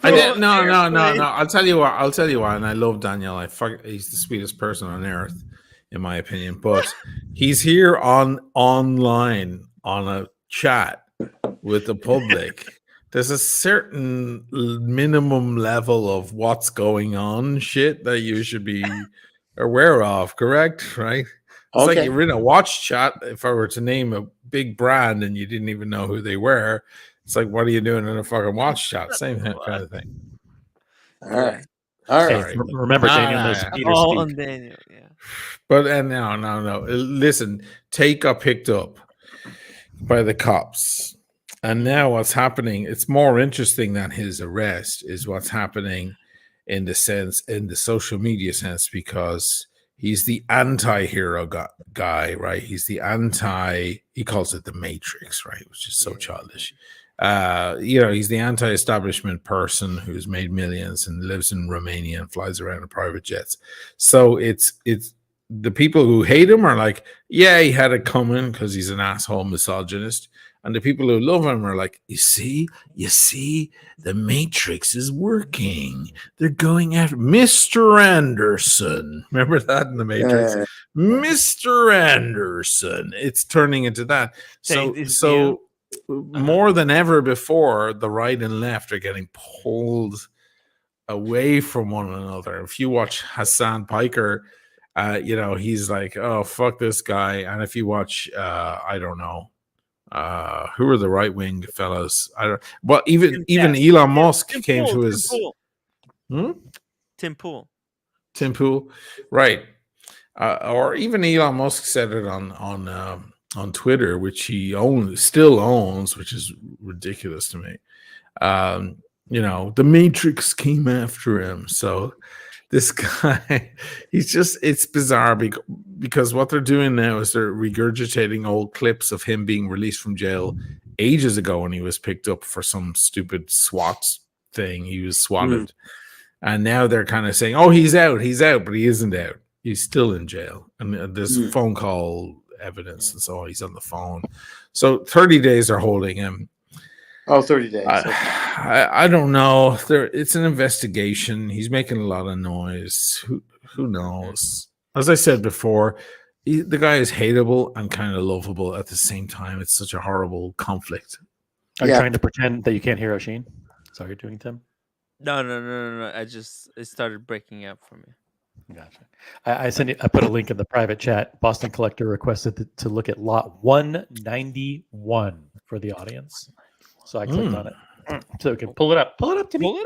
I didn't. No. I'll tell you what. And I love Daniel. He's the sweetest person on earth, in my opinion. But he's here online on a chat with the public. There's a certain minimum level of what's going on shit that you should be aware of. Correct? Right? It's like you're in a watch chat. If I were to name a big brand and you didn't even know who they were, it's like, what are you doing in a fucking watch chat? Same kind of thing. All right. Hey, remember, Daniel knows Peter speak. Daniel, yeah. But no. Listen, Tate got picked up by the cops. And now what's happening, it's more interesting than his arrest, is what's happening in the social media sense, because he's the anti-hero guy, right? He's the he calls it the Matrix, right? Which is so childish. He's the anti-establishment person who's made millions and lives in Romania and flies around in private jets. So it's the people who hate him are like, yeah, he had it coming because he's an asshole misogynist. And the people who love him are like, you see, the Matrix is working. They're going after Mr. Anderson. Remember that in the Matrix? Mr. Anderson. It's turning into that. So more than ever before, the right and left are getting pulled away from one another. If you watch Hassan Piker, he's like, oh, fuck this guy. And if you watch, I don't know, who are the right wing fellows? Even Elon Musk came to his Tim Pool, right? Or even Elon Musk said it on Twitter, which he still owns, which is ridiculous to me. The Matrix came after him, so this guy, it's bizarre because what they're doing now is they're regurgitating old clips of him being released from jail ages ago when he was picked up for some stupid SWAT thing. He was swatted. And now they're kind of saying, oh, he's out, but he isn't out. He's still in jail. And there's phone call evidence and so on. He's on the phone. So 30 days are holding him. Oh, 30 days. I don't know. It's an investigation. He's making a lot of noise. Who knows? As I said before, the guy is hateable and kind of lovable at the same time. It's such a horrible conflict. Are you trying to pretend that you can't hear Oshin? Is that what you're doing, Tim? No. It started breaking up for me. Gotcha. I put a link in the private chat. Boston Collector requested to look at lot 191 for the audience. So I clicked on it. So we can pull it up. Pull it up, Timmy. Pull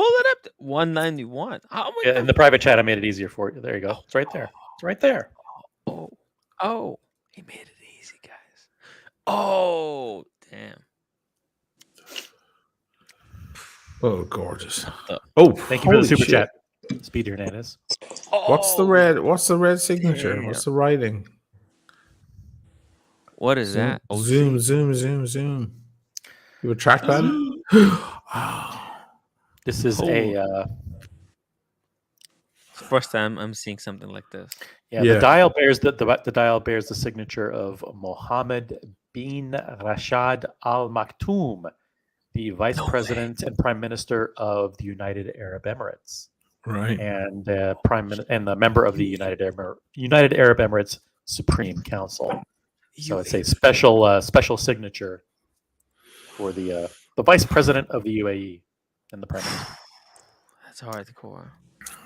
it up. 191. Yeah, in the private chat, I made it easier for you. There you go. It's right there. It's right there. Oh, he made it easy, guys. Oh, damn. Oh, gorgeous. Oh, thank you for the super chat. Speed Hernandez. What's the red signature? Damn. What's the writing? What is that? Zoom. You a trackpad? This is first time I'm seeing something like this. Yeah. The dial bears the signature of Mohammed bin Rashid Al Maktoum, the Vice President and Prime Minister of the United Arab Emirates. Right. And the member of the United Arab Emirates Supreme Council. So it's a special signature for the The vice president of the UAE and the prime minister. That's hardcore.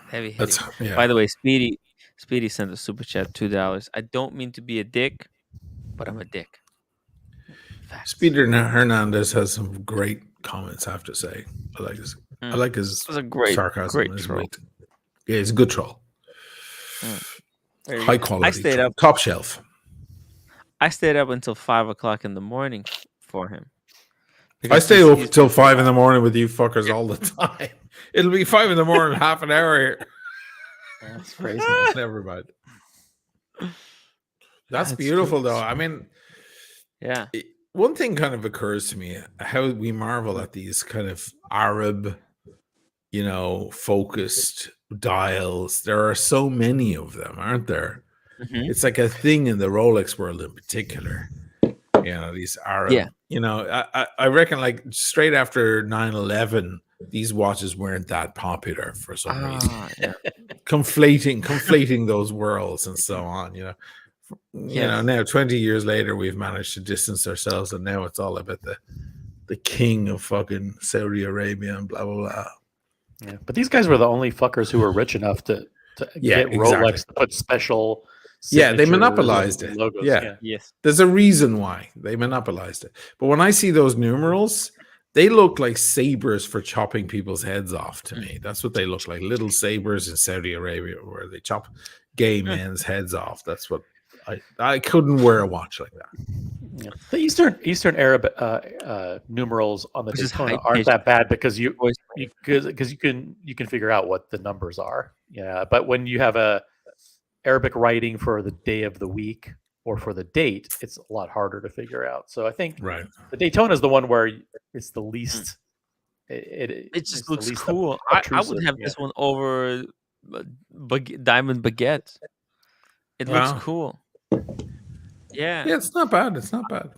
Heavy hitting. That's yeah. By the way, Speedy sent a super chat $2. I don't mean to be a dick, but I'm a dick. Facts. Speeder Hernandez has some great comments. I have to say, I like his. I like his It was a great sarcasm. great His troll. wit. Yeah, he's a good troll. High quality. I stayed troll. up Top shelf. I stayed up until 5 o'clock in the morning for him. I Because stay he's- up till 5 in the morning with you fuckers all the time. It'll be 5 in the morning, half an hour here. That's crazy. Never mind. That's beautiful, though. I mean, yeah. One thing kind of occurs to me: how we marvel at these kind of Arab, focused dials. There are so many of them, aren't there? Mhm. It's like a thing in the Rolex world, in particular. These Arab. Yeah. I reckon, like straight after 9/11, these watches weren't that popular for some reason. Yeah. Conflating those worlds and so on. Yes. Now 20 years later, we've managed to distance ourselves, and now it's all about the king of fucking Saudi Arabia and blah blah blah. Yeah, but these guys were the only fuckers who were rich enough to get Rolex to put special. Yeah, they signatures monopolized and it. logos. Yeah. Yes. There's a reason why they monopolized it. But when I see those numerals, they look like sabers for chopping people's heads off to me. That's what they look like. Little sabers in Saudi Arabia where they chop gay men's heads off. That's what I couldn't wear a watch like that. Yeah. The Eastern Arab numerals on the Which is Daytona high aren't pitch. that bad because you can figure out what the numbers are. Yeah, but when you have a Arabic writing for the day of the week or for the date, it's a lot harder to figure out. So I think the Daytona is the one where it's the least. It just looks cool. I would have this one over Diamond Baguette. It looks cool. Yeah. Yeah, it's not bad. It's not bad.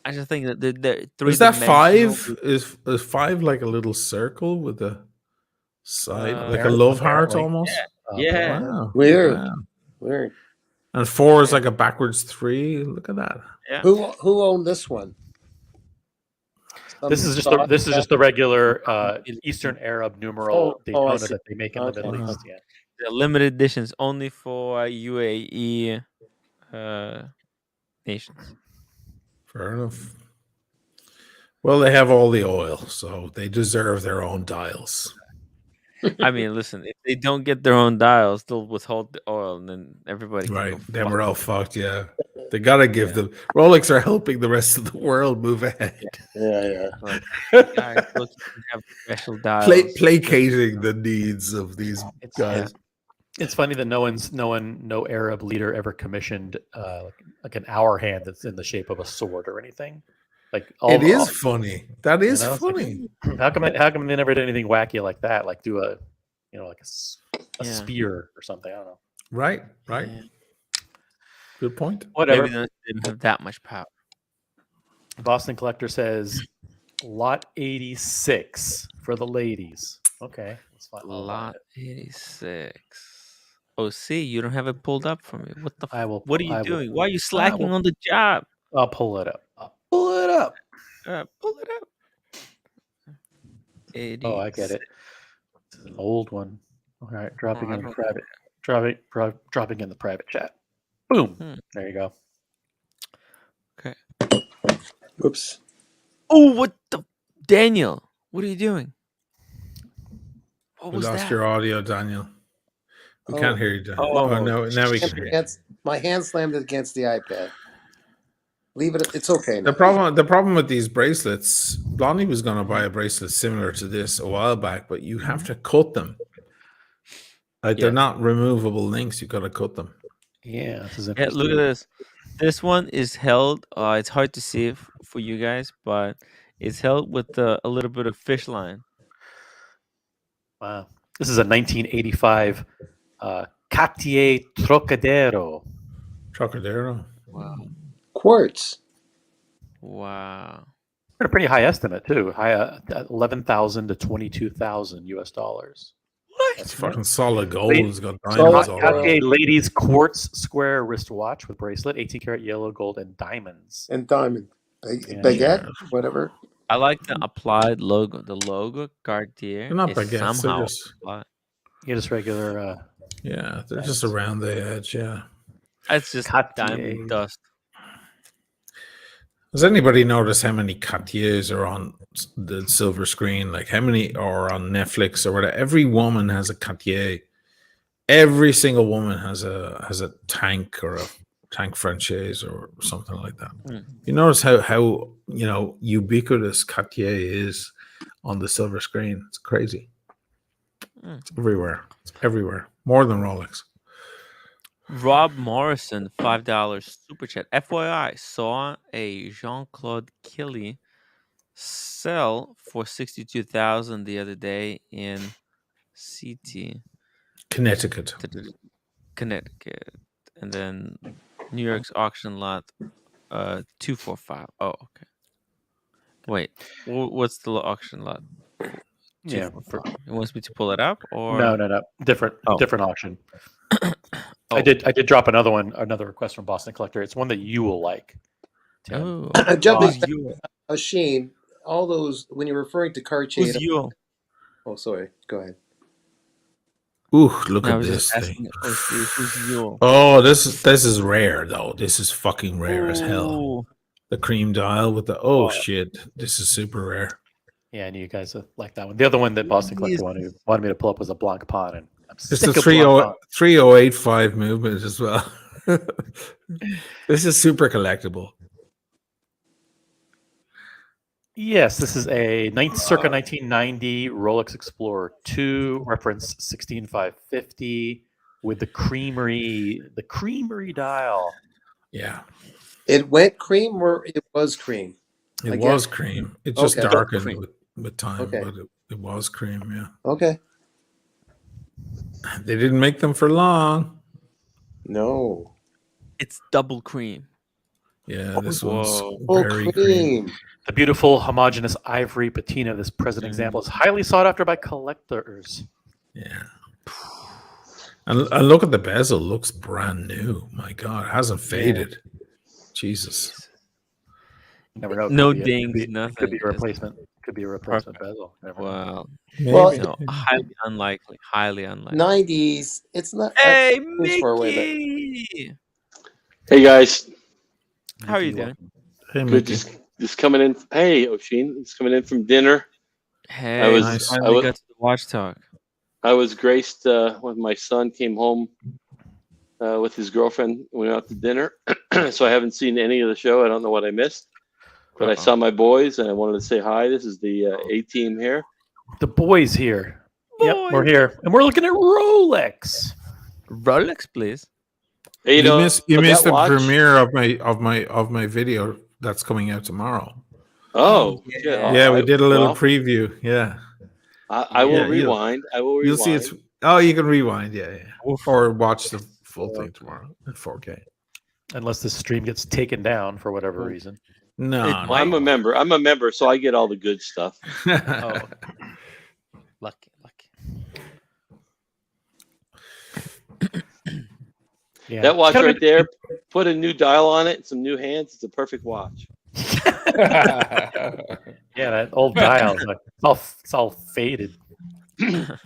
I just think that the three. Is that 5? Is 5 like a little circle with a side, like a love heart almost? Yeah. Wow. Weird. Wow. Weird. And 4 is like a backwards 3. Look at that. Yeah. Who owned this one? This is just the regular Eastern Arab numeral Daytona that they make in the Middle East. Yeah. The limited editions only for UAE nations. Fair enough. Well, they have all the oil, so they deserve their own dials. I mean, listen, if they don't get their own dials, they'll withhold the oil, and then everybody can Right. go Then we're all fucked, yeah. They got to give them. Rolex are helping the rest of the world move ahead. Yeah. Guys, look, you can have special dials. Placating the needs of these guys. It's funny that no Arab leader ever commissioned like an hour hand that's in the shape of a sword or anything. Like It is funny. That is funny. Like, how come they never did anything wacky like that? Like do a spear or something. I don't know. Right. Yeah. Good point. Whatever. Maybe they didn't have that much power. Boston Collector says lot 86 for the ladies. Okay. That's fine. Lot 86. Oh, see, you don't have it pulled up for me. What the? What are you doing? Why are you slacking on the job? I'll pull it up. Pull it up. Pull it up. 86. Oh, I get it. It's an old one. All right, dropping in the private chat. Boom. There you go. Okay. Whoops. Oh, what the? Daniel, what are you doing? What We was lost that? your audio, Daniel. We can't hear you, Daniel. Oh, no, now we can hear you. My hand slammed it against the iPad. Leave it. It's okay. The problem with these bracelets, Blondie was going to buy a bracelet similar to this a while back, but you have to cut them. Like they're not removable links. You got to cut them. Yeah, this is Yeah, look at this. This one is held. It's hard to see for you guys, but it's held with a little bit of fish line. Wow. This is a 1985 Cartier Trocadero. Trocadero. Wow. Quartz. Wow. A pretty high estimate too. High 11,000 to 22,000 US dollars. What? That's fucking solid gold. It's got diamonds all over. Cartier ladies quartz square wristwatch with bracelet, 18 karat yellow gold and diamonds. And diamond. Baguette, whatever. I like the applied logo. The logo Cartier They're not is baguettes. They're somehow just applied. Yeah, just regular. yeah, they're just around the edge. Yeah. It's just Cartier. diamond dust. Does anybody notice how many Cartiers are on the silver screen? Like how many are on Netflix or whatever? Every woman has a Cartier. Every single woman has a tank or a tank franchise or something like that. You notice how ubiquitous Cartier is on the silver screen. It's crazy. It's everywhere. It's everywhere. More than Rolex. Rob Morrison, $5 super chat. FYI, saw a Jean-Claude Killy sell for 62,000 the other day in CT, Connecticut. Connecticut, and then New York's auction lot 245. Oh, okay. Wait, what's the auction lot? Yeah, it wants me to pull it up, or no, different auction. I did drop another request from Boston Collector. It's one that you will like. Oh, Shane, all those when you're referring to Cartier. Who's you? Oh, sorry. Go ahead. Ooh, look at this thing. Who's you? Oh, this is rare though. This is fucking rare as hell. The cream dial with the shit. This is super rare. Yeah, I knew you guys would like that one. The other one that Boston Collector wanted me to pull up was a Blanc Pot, and it's the 3085 movement as well. This is super collectible. Yes, this is a circa 1990 Rolex Explorer 2, reference 16550, with the creamery dial. Yeah. It went cream or it was cream? It was cream. It just darkened with time, but it was cream, yeah. Okay. They didn't make them for long. No. It's double cream. Yeah, this one's very cream. The beautiful homogeneous ivory patina of this present example is highly sought after by collectors. Yeah. And look at the bezel. Looks brand new. My God, it hasn't faded. Jesus. Never know. No dings, nothing. Could be a replacement. Could be a replacement bezel. Wow. Well, highly unlikely. Highly unlikely. 90s. It's not. Hey, Mickey. Hey guys. How are you doing? Hey, good. Just coming in. Hey, Oshin. Just coming in from dinner. Hey, I finally got to the watch talk. I was graced when my son came home with his girlfriend. We went out to dinner, so I haven't seen any of the show. I don't know what I missed, but I saw my boys and I wanted to say hi. This is the A team here. The boys here. Yep, we're here, and we're looking at Rolex. Rolex, please. Hey, you missed the premiere of my video that's coming out tomorrow. Oh, yeah, we did a little preview. Yeah, I will rewind. I will rewind. You'll see it's. Oh, you can rewind. Yeah. Or watch the full thing tomorrow in 4K. Unless the stream gets taken down for whatever reason. No, I'm a member. I'm a member, so I get all the good stuff. Oh, lucky. Yeah. That watch right there, put a new dial on it, some new hands. It's a perfect watch. Yeah, that old dial, it's all faded. I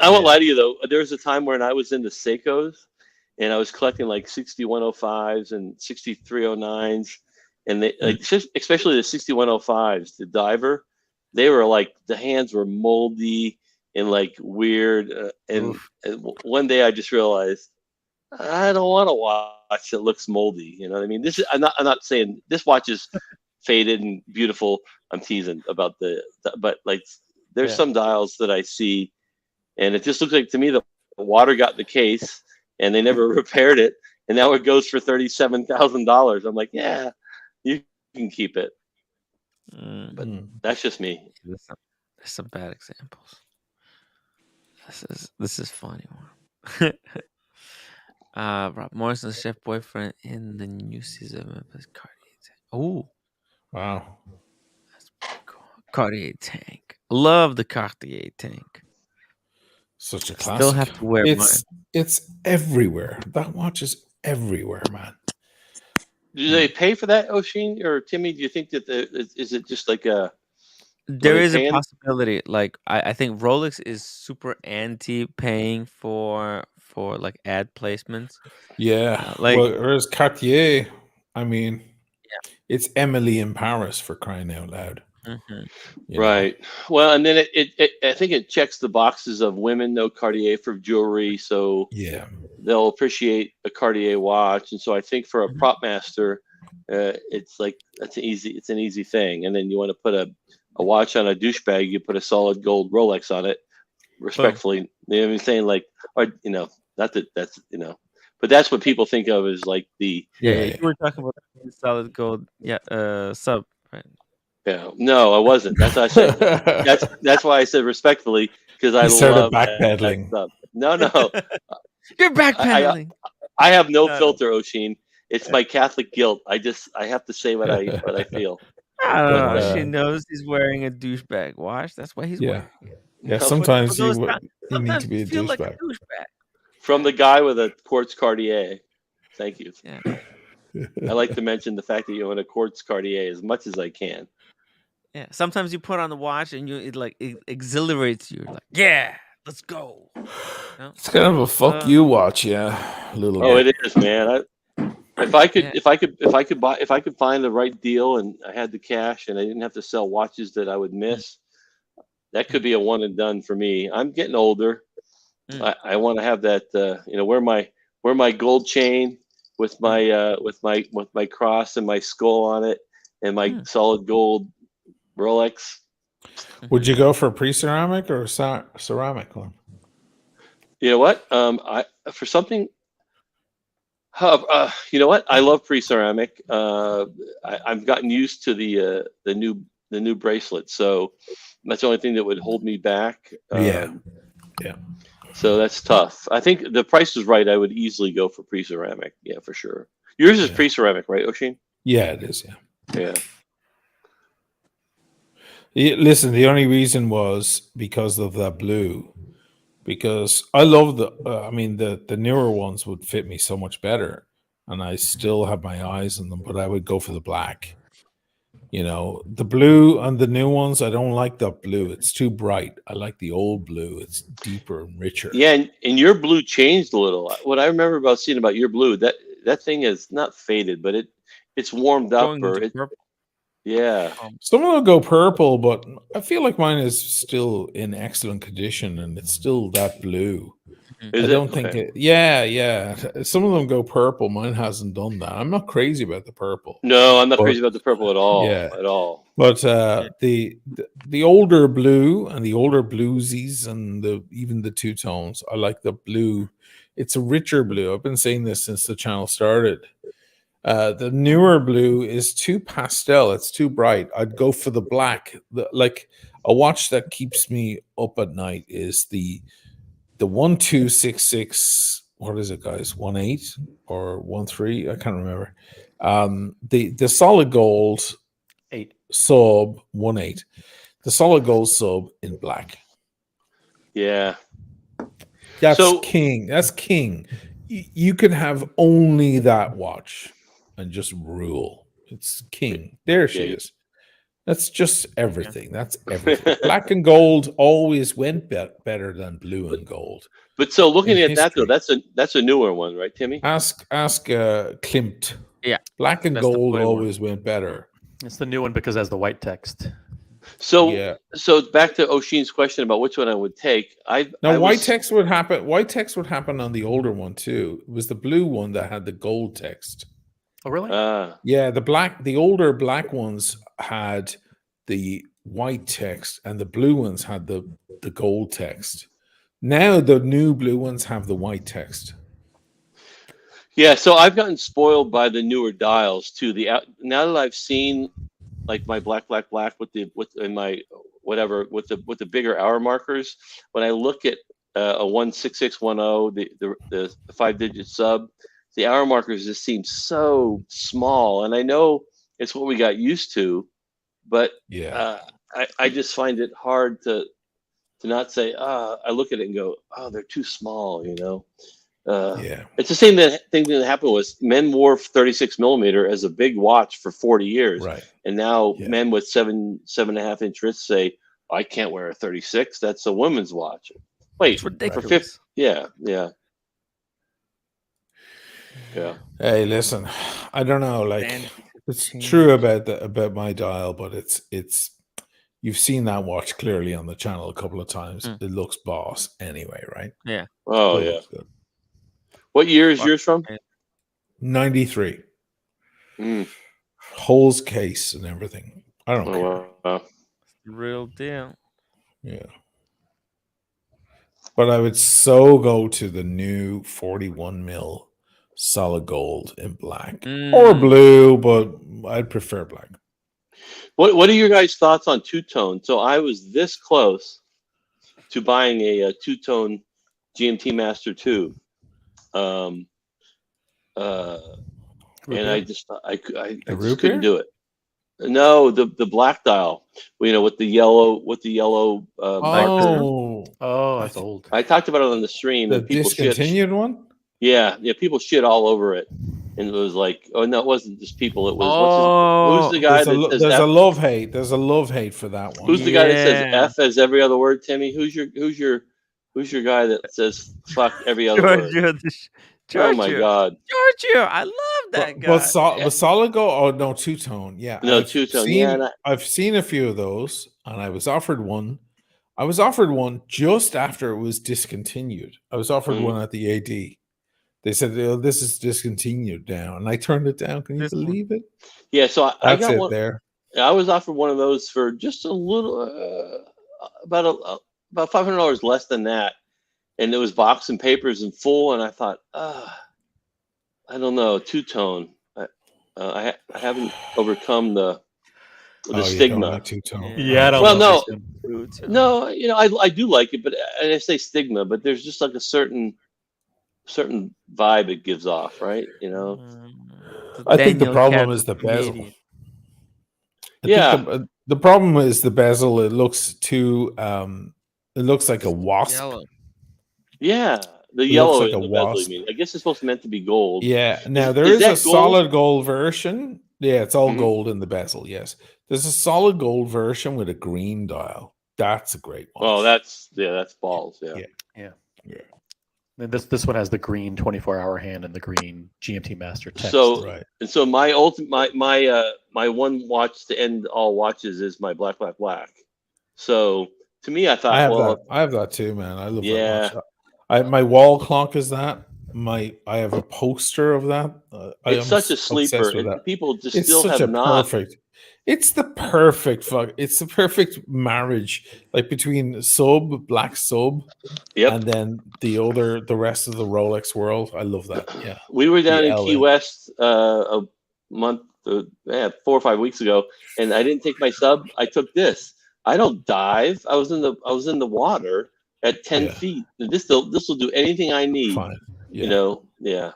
won't lie to you though. There was a time when I was into Seikos, and I was collecting like 6105s and 6309s, and they like especially the 6105s, the diver. They were like the hands were moldy and like weird. And one day I just realized I don't want to watch that looks moldy. You know what I mean? This is I'm not saying this watch is faded and beautiful. I'm teasing about but like there's some dials that I see, and it just looks like to me the water got in the case and they never repaired it, and now it goes for $37,000. I'm like, yeah, you can keep it, but that's just me. There's some bad examples. This is funny one. Rob Morrison's chef boyfriend in the new season of Memphis Cartier. Oh, wow, that's pretty cool. Cartier tank. Love the Cartier tank. Such a classic. Still have to wear mine. It's everywhere. That watch is everywhere, man. Do they pay for that, Oshin or Timmy? Do you think that is it just like a There is a paying. possibility. Like I think Rolex is super anti paying for like ad placements. Yeah. Like Well, whereas Cartier, I mean, yeah. it's Emily in Paris, for crying out loud. You know? Right. Well, and then I think it checks the boxes of women know Cartier for jewelry, so Yeah. they'll appreciate a Cartier watch. And so I think for a prop master, it's like it's an easy thing. And then you want to put a watch on a douchebag, you put a solid gold Rolex on it, respectfully. You know what I'm saying? Like, or not that that's but that's what people think of as like the You were talking about solid gold sub, right? Yeah, no, I wasn't. That's what I said. That's why I said respectfully, because I He started love that backpedaling. stuff. No. You're backpedaling. I have no No. filter, Oshin. It's my Catholic guilt. I have to say what I feel. I don't know. But, She knows he's wearing a douchebag watch. That's why he's wearing it. Yeah. No, Sometimes For those you times, need sometimes to be you a feel like a douchebag. douchebag. from the guy with a quartz Cartier. Thank you. Yeah. I like to mention the fact that you own a quartz Cartier as much as I can. Yeah. Sometimes you put on the watch and it exhilarates you. Like, yeah, let's go. No? It's kind of a fuck you watch, yeah. A little bit. It is, man. If I could find the right deal and I had the cash and I didn't have to sell watches that I would miss, that could be a one and done for me. I'm getting older. I want to have that, wear my gold chain with my cross and my skull on it and my solid gold Rolex. Would you go for a pre-ceramic or a ceramic one? You know what? For something. You know what? I love pre-ceramic. I've gotten used to the new bracelet, so that's the only thing that would hold me back. Yeah. So that's tough. I think the price is right. I would easily go for pre-ceramic. Yeah, for sure. Yours is pre-ceramic, right, Oshin? Yeah, it is. Yeah. Listen, the only reason was because of that blue. Because I love the newer ones would fit me so much better, and I still have my eyes on them, but I would go for the black. The blue and the new ones, I don't like that blue. It's too bright. I like the old blue. It's deeper and richer. Yeah, and your blue changed a little. What I remember seeing about your blue, that thing is not faded, but it's warmed up Yeah. Some of them go purple, but I feel like mine is still in excellent condition and it's still that blue. I don't think it. Yeah. Some of them go purple. Mine hasn't done that. I'm not crazy about the purple. No, I'm not crazy about the purple at all. Yeah. At all. But the older blue and the older bluesies and even the two tones, I like the blue. It's a richer blue. I've been saying this since the channel started. The newer blue is too pastel. It's too bright. I'd go for the black. Like a watch that keeps me up at night is the 1266. What is it, guys? 18 or 13? I can't remember. The solid gold 8 sub 18. The solid gold sub in black. Yeah. That's king. That's king. You can have only that watch and just rule. It's king. There she is. That's just everything. That's everything. Black and gold always went better than blue and gold. But so looking at that though, that's a newer one, right, Timmy? Ask Klimt. Yeah. Black and gold always went better. It's the new one because it has the white text. So so back to Oshin's question about which one I would take. White text would happen. White text would happen on the older one too. It was the blue one that had the gold text. Oh, really? Yeah, the older black ones had the white text, and the blue ones had the gold text. Now the new blue ones have the white text. Yeah, so I've gotten spoiled by the newer dials too. Now that I've seen like my black with my whatever with the bigger hour markers, when I look at a 16610, the 5-digit sub, the hour markers just seem so small, and I know it's what we got used to, but I just find it hard to not say, I look at it and go, oh, they're too small, It's the same thing that happened was men wore 36 millimeter as a big watch for 40 years, right? And now men with 7.5 inch wrists say, "I can't wear a 36. That's a woman's watch." Wait, it's ridiculous. Yeah. Hey, listen, I don't know. Like, it's true about my dial, but it's. You've seen that watch clearly on the channel a couple of times. It looks boss anyway, right? Yeah. Oh, Still yeah. looks good. What year is yours from? 93. Holes case and everything. I don't care. Wow. Real deal. Yeah. But I would so go to the new 41 mil solid gold in black or blue, but I'd prefer black. What are your guys' thoughts on two-tone? So I was this close to buying a two-tone GMT Master 2. And I just couldn't do it. No, the black dial, with the yellow marker. That's old. I talked about it on the stream. The and people discontinued one? Yeah, people shit all over it. And it was like, oh no, it wasn't just people. It was who's the guy that says there's F? a love hate. There's a love hate for that one. Who's the guy that says F as every other word, Timmy? Who's your guy that says fuck every other word? Oh my God, Giorgio, I love that guy. But solid gold? Oh no, two tone. Yeah, no two tone. I've seen a few of those, and I was offered one. I was offered one just after it was discontinued. I was offered one at the AD. They said, "Oh, this is discontinued now,and I turned it down. Can you believe it?" Yeah, so I got one there. I was offered one of those for just a little, about $500 less than that, and it was box and papers in full. And I thought, I don't know, two tone. I haven't overcome the stigma. Like two-tone. Yeah, I don't no, I do like it, but and I say stigma, but there's just like a certain vibe it gives off, right? I think the problem is the bezel. The problem is the bezel. It looks too. It looks like a wasp. Yellow. Yeah, the yellow in the bezel. I mean, I guess it's meant to be gold. Yeah. Now there is a solid gold version. Yeah, it's all gold in the bezel. Yes, there's a solid gold version with a green dial. That's a great one. Oh, that's balls. Yeah. And this one has the green 24-hour hand and the green GMT Master text. So and so my my one watch to end all watches is my black. So to me, I thought I have that too, man. I love that watch. My wall clock is that. I have a poster of that. It's such a sleeper. People just still have not. Perfect. It's the perfect It's the perfect marriage, like between black sub, and then the rest of the Rolex world. I love that. Yeah, we were down in Key West a month, 4 or 5 weeks ago, and I didn't take my sub. I took this. I don't dive. I was in the water at 10 feet. This will do anything I need. Fine. Yeah.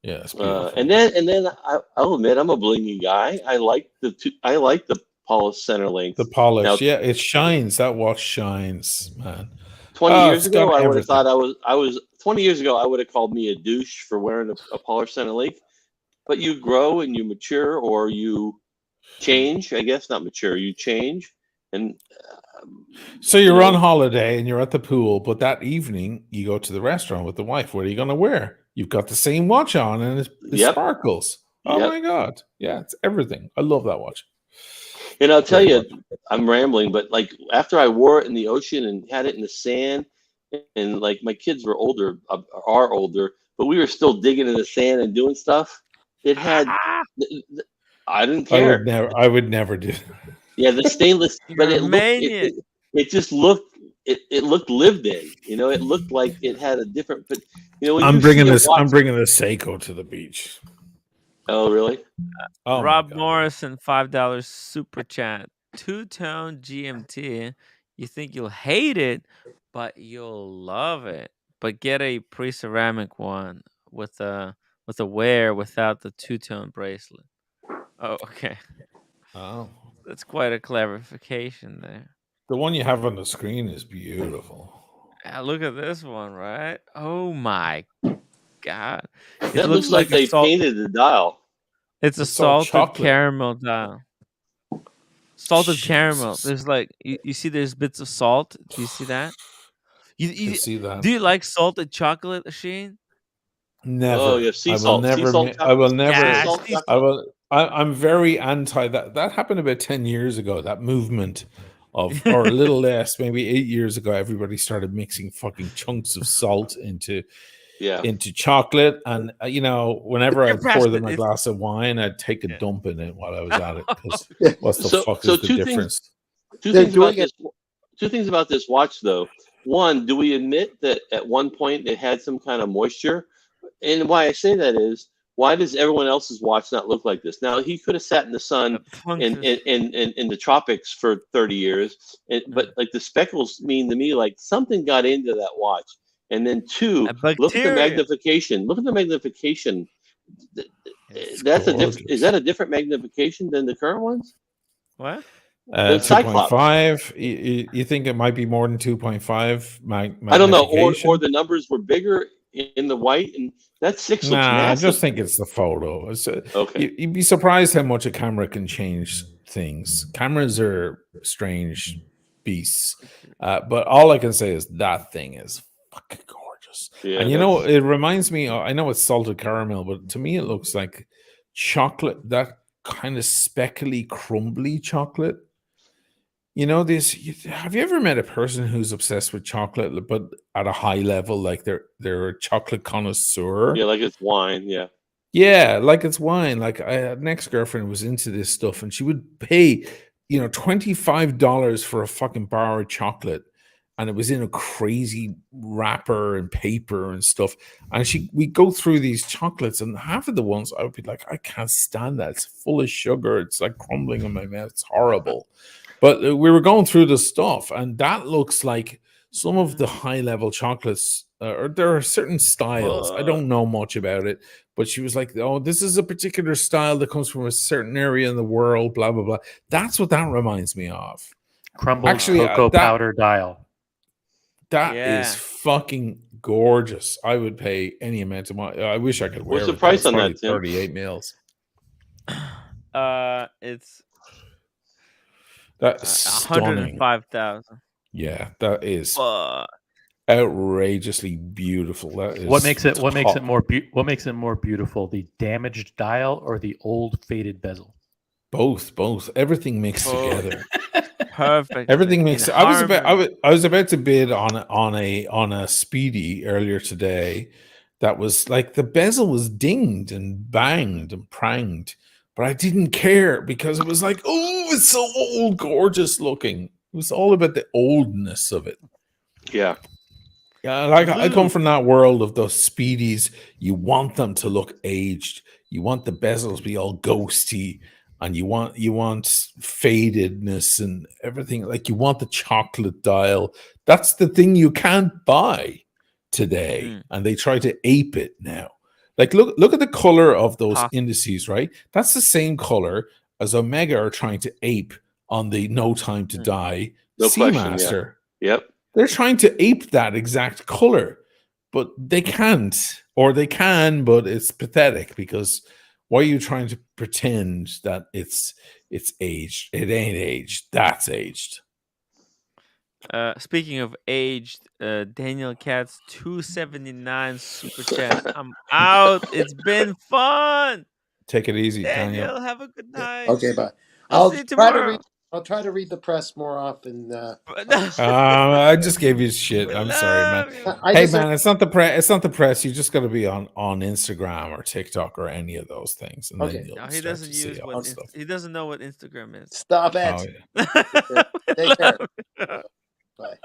Yeah, it's beautiful. And then I'll admit I'm a blingy guy. I like the polished center length. The polish, now, it shines. That watch shines, man. 20 years ago, I would have thought I was 20 years ago. I would have called me a douche for wearing a polished center length. But you grow and you mature, or you change. I guess not mature. You change, and so you're on holiday and you're at the pool, but that evening you go to the restaurant with the wife. What are you going to wear? You've got the same watch on and it sparkles. Oh my God. Yeah, it's everything. I love that watch. And I'll tell you, I'm rambling, but like after I wore it in the ocean and had it in the sand, and like my kids are older, but we were still digging in the sand and doing stuff. It had, I didn't care. I would never do. Yeah, the stainless, but it just looked. It looked lived in, It looked like it had a different. But when I'm bringing the Seiko to the beach. Oh, really? Rob Morrison, $5 super chat. Two-tone GMT. You think you'll hate it, but you'll love it. But get a pre-ceramic one with a wear without the two-tone bracelet. Oh, okay. Oh, that's quite a clarification there. The one you have on the screen is beautiful. Look at this one, right? Oh my God. It That looks like they painted the dial. It's a salted caramel dial. Salted caramel. There's like you see there's bits of salt. Do you see that? You see that. Do you like salted chocolate, Sheen? Never. Oh, yeah, sea I will salt. never. Sea salt I will chocolate. never. Yeah, Sea salt sea chocolate. I will. I'm very anti that. That happened about 10 years ago. That movement of, or a little less, maybe 8 years ago. Everybody started mixing fucking chunks of salt into chocolate, and you know, whenever I pour them a glass of wine, I'd take a dump in it while I was at it. Because what the fuck is the difference? Two things about this watch, though. One, do we admit that at one point it had some kind of moisture? And why I say that is, why does everyone else's watch not look like this? Now, he could have sat in the sun in the tropics for 30 years, but like the speckles mean to me like something got into that watch. And then two, look at the magnification. Look at the magnification. Is that a different magnification than the current ones? What? 2.5. You think it might be more than 2.5? I don't know, or the numbers were bigger in the white, and that 6 looks massive. I just think it's the photo. Okay. You'd be surprised how much a camera can change things. Cameras are strange beasts, but all I can say is that thing is fucking gorgeous. Yeah, and you know, it reminds me. I know it's salted caramel, but to me, it looks like chocolate. That kind of speckly, crumbly chocolate. You know, have you ever met a person who's obsessed with chocolate, but at a high level, like they're a chocolate connoisseur? Yeah, like it's wine. Yeah. Yeah, like it's wine. Like I had an ex-girlfriend who was into this stuff, and she would pay, $25 for a fucking bar of chocolate, and it was in a crazy wrapper and paper and stuff. And we go through these chocolates, and half of the ones I would be like, I can't stand that. It's full of sugar. It's like crumbling in my mouth. It's horrible. But we were going through the stuff, and that looks like some of the high-level chocolates. Or there are certain styles. I don't know much about it, but she was like, "Oh, this is a particular style that comes from a certain area in the world." Blah blah blah. That's what that reminds me of. Crumbled cocoa powder dial. That is fucking gorgeous. I would pay any amount of money. I wish I could wear it. What's the price on that, Tim? 38 mils. It's that's 105,000. Yeah, that is outrageously beautiful. That is what makes it more beautiful, the damaged dial or the old faded bezel? Both. Everything mixed together. Perfect. Everything makes. I was about to bid on a Speedy earlier today. That was like the bezel was dinged and banged and pranged, but I didn't care because it was like, oh, it's so old, gorgeous looking. It was all about the oldness of it. Yeah. Yeah, like I come from that world of those Speedies. You want them to look aged. You want the bezels to be all ghosty. And you want fadedness and everything. Like you want the chocolate dial. That's the thing you can't buy today. And they try to ape it now. Like look at the color of those indices, right? That's the same color as Omega are trying to ape on the No Time to Die Seamaster. Yeah. Yep. They're trying to ape that exact color, but they can't. Or they can, but it's pathetic because why are you trying to pretend that it's aged? It ain't aged. That's aged. Speaking of aged, Daniel Katz 279 super chat. I'm out. It's been fun. Take it easy, Daniel. Have a good night. Okay, bye. I'll see you tomorrow. I'll try to read the press more often. I just gave you shit. I'm sorry, man. Man, it's not the press. It's not the press. You just got to be on Instagram or TikTok or any of those things. And okay. Then he doesn't use he doesn't know what Instagram is. Stop it. Oh, yeah. Take care. Bye.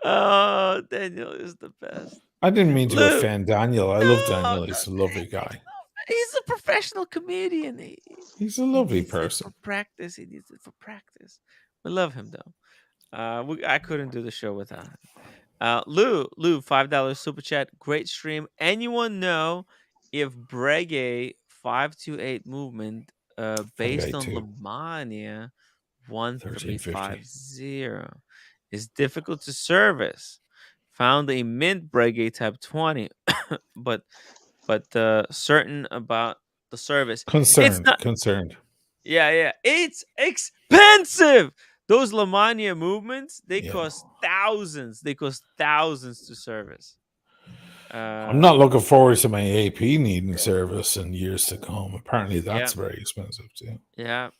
Oh, Daniel is the best. I didn't mean to offend Daniel. I love Daniel. He's a lovely guy. He's a professional comedian. He's a lovely person. For practice, he needs it for practice. We love him though. I couldn't do the show without him. Lou, $5 super chat. Great stream. Anyone know if Breguet 528 movement based on Lemania 1350 is difficult to service? Found a mint Breguet Type 20, but but certain about the service. It's Concerned. not. Concerned. Yeah. It's expensive. Those Lamania movements, they cost thousands. They cost thousands to service. I'm not looking forward to my AP needing service in years to come. Apparently, that's very expensive too. Yeah.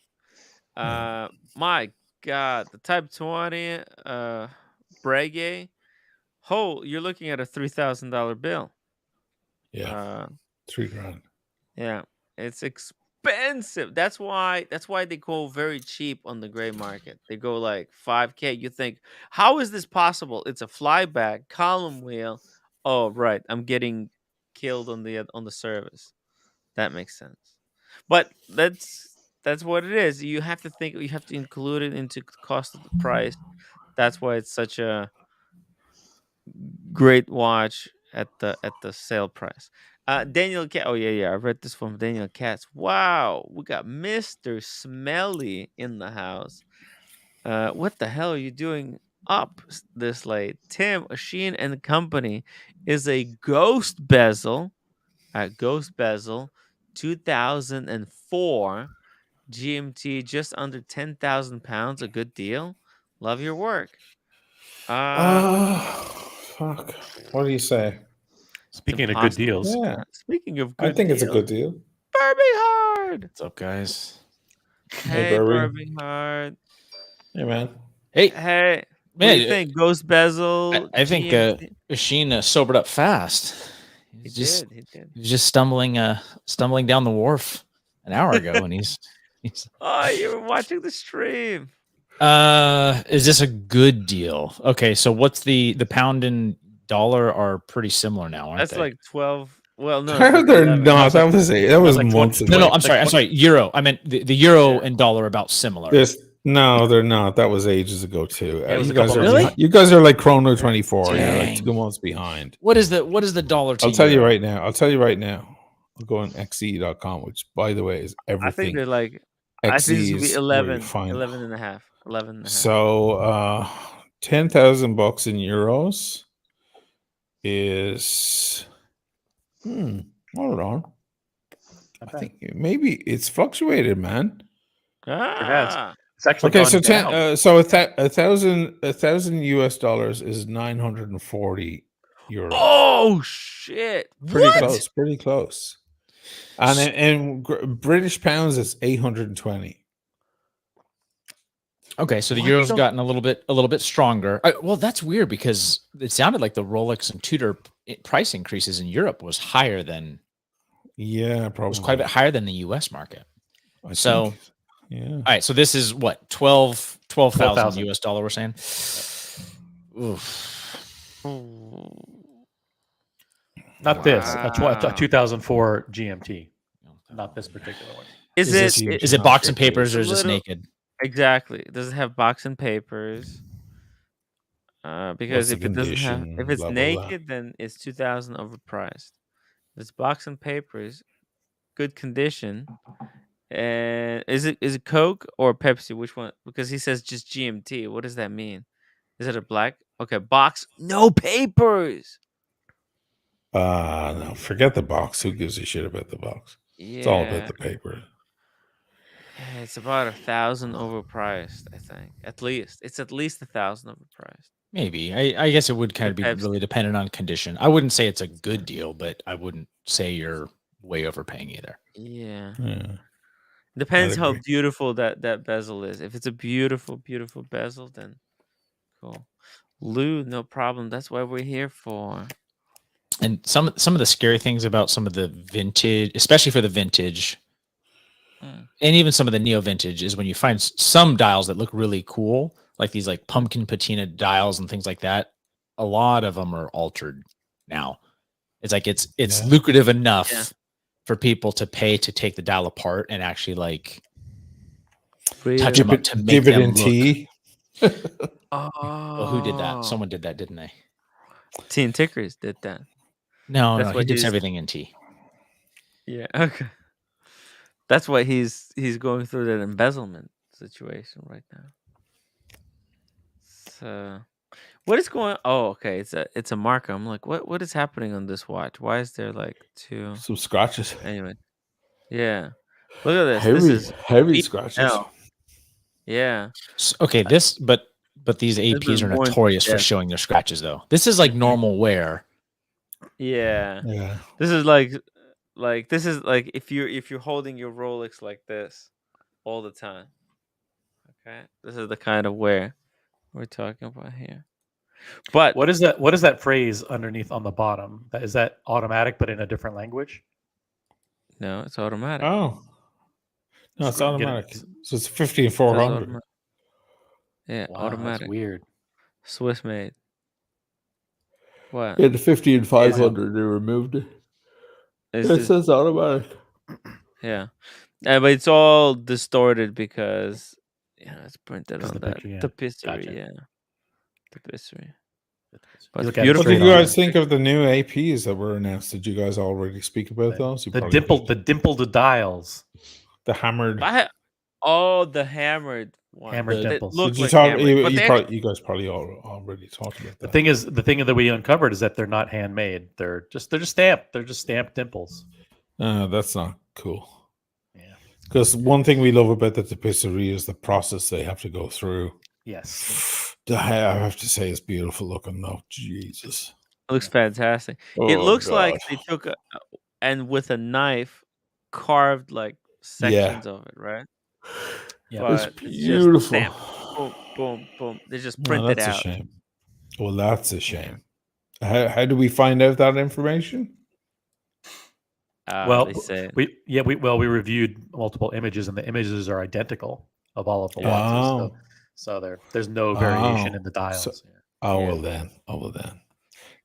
My God, the Type 20 Breguet. You're looking at a $3,000 bill. Yeah. $3,000. Yeah, it's expensive. That's why they go very cheap on the gray market. They go like $5K. You think, how is this possible? It's a flyback column wheel. Oh, right. I'm getting killed on the service. That makes sense. But that's what it is. You have to think. You have to include it into the cost of the price. That's why it's such a great watch at the sale price. Daniel Cat. Oh yeah. I read this from Daniel Katz. Wow, we got Mr. Smelly in the house. What the hell are you doing up this late? Tim Sheen and Company is a ghost bezel. Ghost bezel, 2004 GMT, just under 10,000 pounds. A good deal. Love your work. Fuck. What do you say? Speaking of good deals. Yeah. Speaking of I good think deals, it's a good deal. Birminghard. What's up, guys? Hey, Burby. Birminghard. Hey, man. Hey, Hey, what man, do you think? Ghost bezel. I think GMT? Sheen sobered up fast. He did. He's just stumbling down the wharf an hour ago, and he's. Oh, you were watching the stream. Is this a good deal? Okay, so what's the pound and dollar are pretty similar now, aren't That's they? like 12. Well, no, They're it's like 11. not. That was like months 20. ago. No, I'm sorry. Euro. I meant the euro and dollar are about similar. No, they're not. That was ages ago too. It was You a guys couple are months behind- you guys are like Chrono 24. You're like Dang. 2 months behind. What is the dollar to I'll tell you euro? right now. I'll go on xe.com, which by the way is everything. I think they're like. I think this would be XE is where you 11, find- 11 and a half. 11 and a half. So 10,000 bucks in euros is hold on. I think maybe it's fluctuated, man. It's actually okay. gone So down. so $1,000 US dollars is 940 euros. Oh shit! Pretty close. And British pounds is 820. Okay, so the euro's gotten a little bit stronger. Well, that's weird because it sounded like the Rolex and Tudor price increases in Europe was higher than. Yeah, probably was quite a bit higher than the U.S. market. I So, think, yeah. All right, so this is what 12,000 US dollar. We're saying. Oof. Not this. A 2004 GMT. Not this particular one. Is it box and papers or is this naked? Exactly. Does it have box and papers? Because What's if the it doesn't have, condition, if it's blah, blah, blah. naked, then it's 2,000 overpriced. If it's box and papers, good condition. And is it Coke or Pepsi? Which one? Because he says just GMT. What does that mean? Is it a black? Okay, box, no papers. No, forget the box. Who gives a shit about the box? It's all about the paper. Yeah, it's about 1,000 overpriced, I think. At least. It's at least 1,000 overpriced. Maybe. I guess it would kind of be really dependent on condition. I wouldn't say it's a good deal, but I wouldn't say you're way overpaying either. Yeah. Yeah. Depends how beautiful that bezel is. If it's a beautiful, beautiful bezel, then cool. Lou, no problem. That's what we're here for. And some of the scary things about some of the vintage, especially for the vintage, and even some of the neo vintage, is when you find some dials that look really cool, like these like pumpkin patina dials and things like that. A lot of them are altered now. It's like it's lucrative enough for people to pay to take the dial apart and actually like touch them up to make give it them in look. tea. Well, who did that? Someone did that, didn't they? T and Tickers did that. No, he did everything in tea. Yeah, okay. That's why he's going through that embezzlement situation right now. So, What is going? Oh, okay. It's a marker. I'm like, what is happening on this watch? Why is there like two? Some scratches. Anyway, yeah. Look at this. This Heavy, is heavy scratches. BL. Yeah. Okay, but these APs are notorious for showing their scratches though. This is like normal wear. Yeah. Yeah. This is like if you're holding your Rolex like this all the time. Okay. This is the kind of wear we're talking about here. But what is that phrase underneath on the bottom? Is that automatic but in a different language? No, it's automatic. Oh. No, it's automatic. So it's 15400. Yeah, wow, automatic. That's weird. Swiss made. What? Yeah, the 50 and 500 they removed it. It says automatic. Yeah. But it's all distorted because it's printed on that tapisserie. Gotcha. Yeah. Tapisserie. But what did you guys think of the new APs that were announced? Did you guys already speak about those? The dimpled dials. The hammered. The hammered one. Hammered dimples. Look like you guys probably already talked about that. The thing that we uncovered is that they're not handmade. They're just stamped. They're just stamped dimples. That's not cool. Yeah. Because one thing we love about the tapisserie is the process they have to go through. Yes. I have to say it's beautiful looking though. Jesus. It looks fantastic. It looks like they took and with a knife carved like sections of it, right? Yeah, it's beautiful. Boom, boom, boom. They just print it out. That's a shame. Well, that's a shame. How do we find out that information? Well, they say we reviewed multiple images, and the images are identical of all of the watches. So there's no variation in the dials. Well then.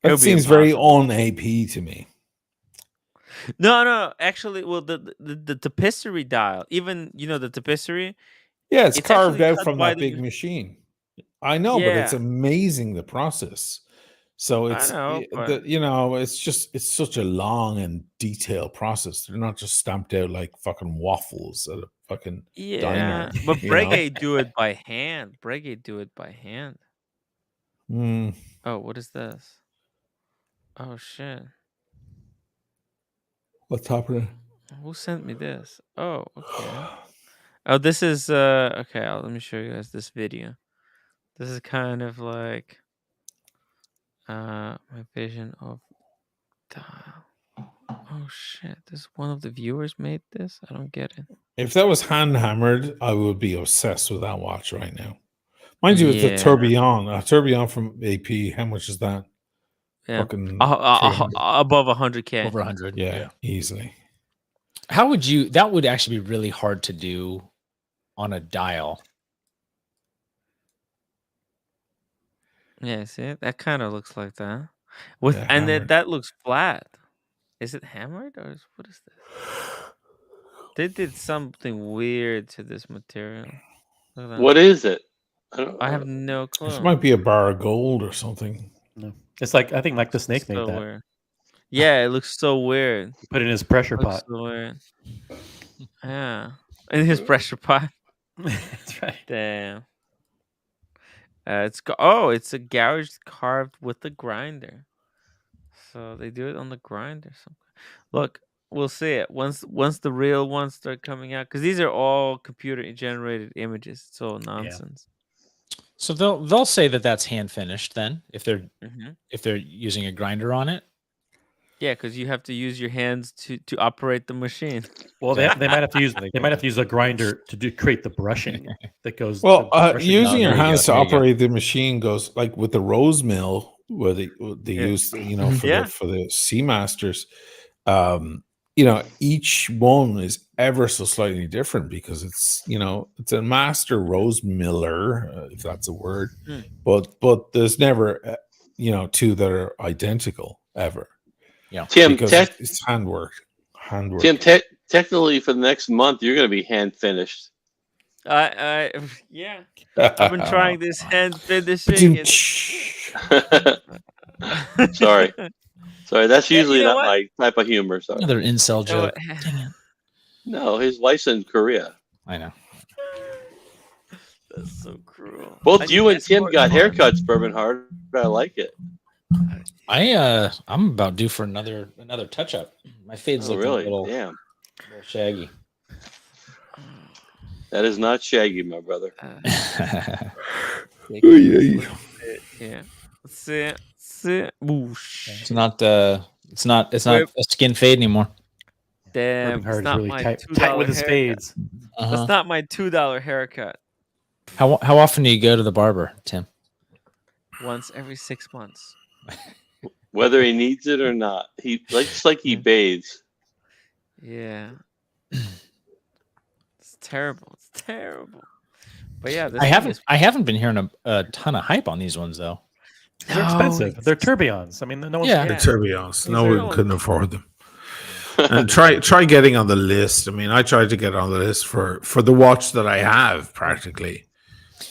That seems very on AP to me. No. Actually, well, the tapisserie dial, even the tapisserie. Yeah, it's carved out from that big machine. I know, but it's amazing the process. So it's it's such a long and detailed process. They're not just stamped out like fucking waffles at a fucking diner. But Breguet do it by hand. Oh, what is this? Oh shit. What's happening? Who sent me this? Oh, okay. Oh, this is okay. Let me show you guys this video. This is kind of like my vision of dial. Oh shit! This one of the viewers made this. I don't get it. If that was hand hammered, I would be obsessed with that watch right now. Mind you, it's a tourbillon. A tourbillon from AP. How much is that? Yeah, above 100K. Over 100. Yeah, easily. How would you? That would actually be really hard to do on a dial. Yeah, see, that kind of looks like that. That looks flat. Is it hammered or what is this? They did something weird to this material. What is it? I have no clue. This might be a bar of gold or something. No. It's like I think like the snake made that. Weird. Yeah, it looks so weird. He put it in his pressure pot. So weird. Yeah, in his pressure pot. That's right. Damn. It's a garage carved with the grinder. So they do it on the grinder. Look, we'll see it once the real ones start coming out, because these are all computer generated images. It's all nonsense. Yeah. So they'll say that that's hand finished then if they're using a grinder on it. Yeah, because you have to use your hands to operate the machine. Well, they might have to use a grinder to create the brushing that goes. Well, using your hands to operate the machine goes like with the rose mill where they use for the Seamasters. Each one is ever so slightly different because it's a master rose miller, if that's a word, but there's never two that are identical ever. Yeah, Tim, it's handwork. Tim, technically for the next month, you're going to be hand finished. Yeah, I've been trying this hand finishing. Sorry, that's usually not my type of humor. Sorry. Another incel joke. No, his wife's in Korea. I know. That's so cruel. Both you and Tim got haircuts, Bourbon Heart. I like it. I'm about due for another touch up. My fade's looking really? a little shaggy. That is not shaggy, my brother. Yeah. See. It's not a skin fade anymore. Damn, it's not really my tight with his haircut. fades. That's not my $2 haircut. How often do you go to the barber, Tim? Once every 6 months. Whether he needs it or not, he looks like he bathes. Yeah. It's terrible. It's terrible. But yeah, I haven't been hearing a ton of hype on these ones though. They're expensive. They're tourbillons. I mean, no one's They're tourbillons. No one couldn't afford them. And try getting on the list. I mean, I tried to get on the list for the watch that I have practically.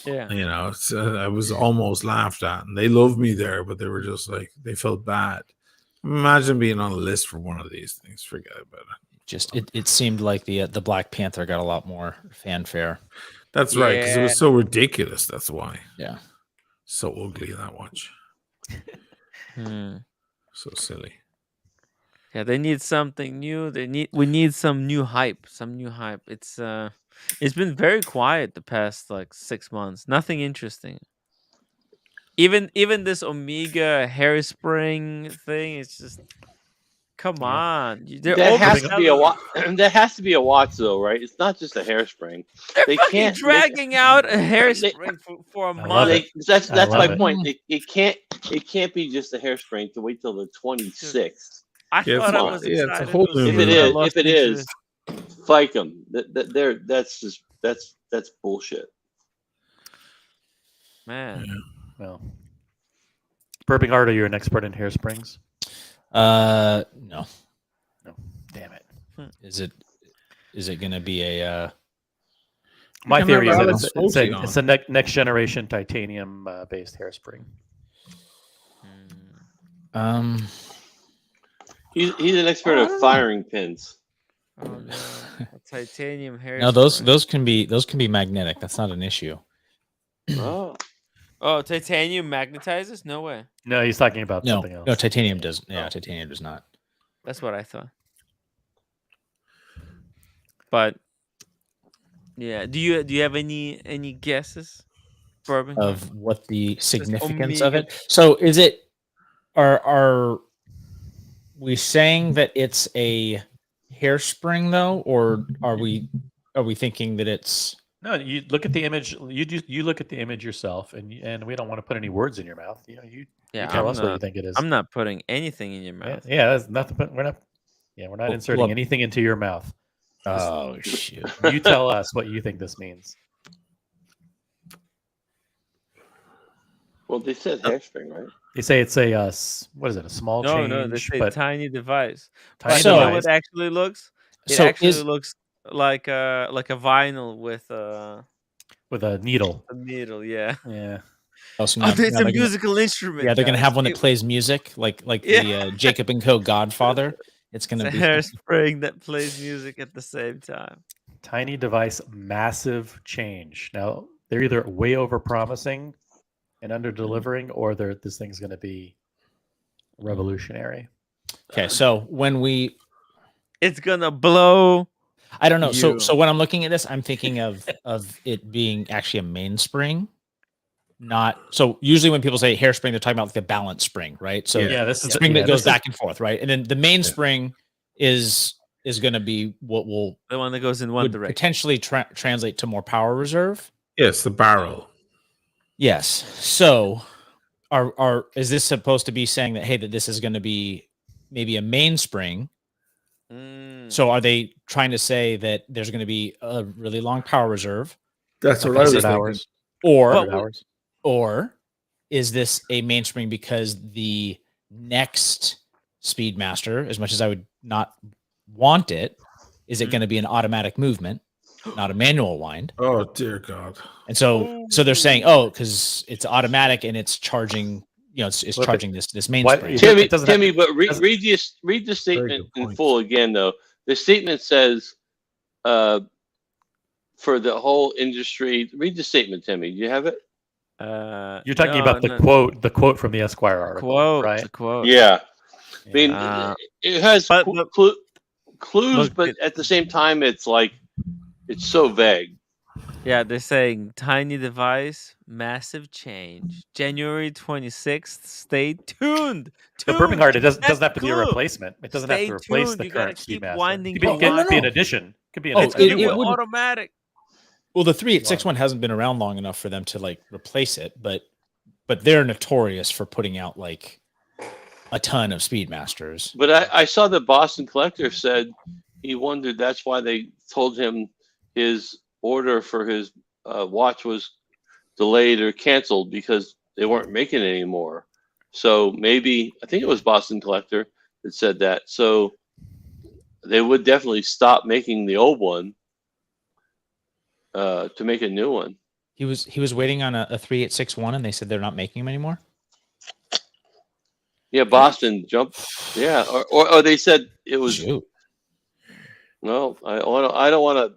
Yeah. You know, I was almost laughed at, and they loved me there, but they were just like, they felt bad. Imagine being on a list for one of these things. Forget about it. Just it seemed like the Black Panther got a lot more fanfare. That's right, because it was so ridiculous. That's why. Yeah. So ugly, that watch. So silly. Yeah, they need something new. We need some new hype. It's been very quiet the past like 6 months. Nothing interesting. Even this Omega hairspring thing, it's just come on. There has to be a watch. There has to be a watch, though, right? It's not just a hairspring. They can't dragging out a hairspring for a month. That's my point. It can't be just a hairspring to wait till the 26th. I thought I was excited. It's a whole new if it is, fight them. That's bullshit. Man. Yeah. Well, Bourbon Heart, are you an expert in hairsprings? No. Damn it. Is it going to be a? My theory is that it's a next generation titanium based hairspring. He's an expert at firing pins. Oh no, a titanium hair. No, those can be magnetic. That's not an issue. Oh, titanium magnetizes? No way. No, he's talking about something else. No, titanium does. Yeah, titanium does not. That's what I thought. But yeah, do you have any guesses, Bourbon, of what the significance of it? So is it are we saying that it's a hairspring though, or are we thinking that it's? No, you look at the image. You look at the image yourself, and we don't want to put any words in your mouth. You tell us what you think it is. I'm not putting anything in your mouth. Yeah, that's nothing. We're not inserting anything into your mouth. Oh shit! You tell us what you think this means. Well, they said hairspring, right? They say it's a what is it? A small change? No, they say tiny device. Tiny so device. It actually looks. It actually looks like a vinyl with a needle. A needle, yeah. Yeah. It's a musical instrument. Yeah, they're gonna have one that plays music, like the Jacob and Co. Godfather. It's gonna be a hairspring that plays music at the same time. Tiny device, massive change. Now they're either way over promising and under delivering, or this thing's gonna be revolutionary. Okay, so it's gonna blow. I don't know. So when I'm looking at this, I'm thinking of it being actually a mainspring. So usually when people say hairspring, they're talking about like the balance spring, right? So this is a spring that goes back and forth, right? And then the mainspring is going to be what will the one that goes in one direction, potentially translate to more power reserve. Yes, the barrel. Yes. So is this supposed to be saying that that this is going to be maybe a mainspring? So are they trying to say that there's going to be a really long power reserve? That's what I was thinking. Or is this a mainspring because the next Speedmaster, as much as I would not want it, is it going to be an automatic movement, not a manual wind? Oh dear God! And so they're saying, because it's automatic and it's charging. It's charging this mainspring. Timmy, but read the statement in full again, though. The statement says, for the whole industry. Read the statement, Timmy. Do you have it? You're talking about the quote from the Esquire article, right? The quote. Yeah. I mean, it has clues, look, but at the same time, it's like it's so vague. Yeah, they're saying tiny device, massive change. January 26th. Stay tuned. The Bourbon Heart, it doesn't have to be a replacement. It doesn't have to replace the you current gotta keep Speedmaster. winding. It could be an addition. Could be an It's gonna be automatic. Well, the 3861 hasn't been around long enough for them to like replace it, but they're notorious for putting out like a ton of Speedmasters. But I saw the Boston Collector said he wondered that's why they told him his order for his watch was delayed or canceled because they weren't making it anymore. So maybe, I think it was Boston Collector that said that. So they would definitely stop making the old one to make a new one. He was waiting on a 3861 and they said they're not making them anymore. Yeah, Boston jumped. Yeah, or they said it was. Shoot. No, I don't want to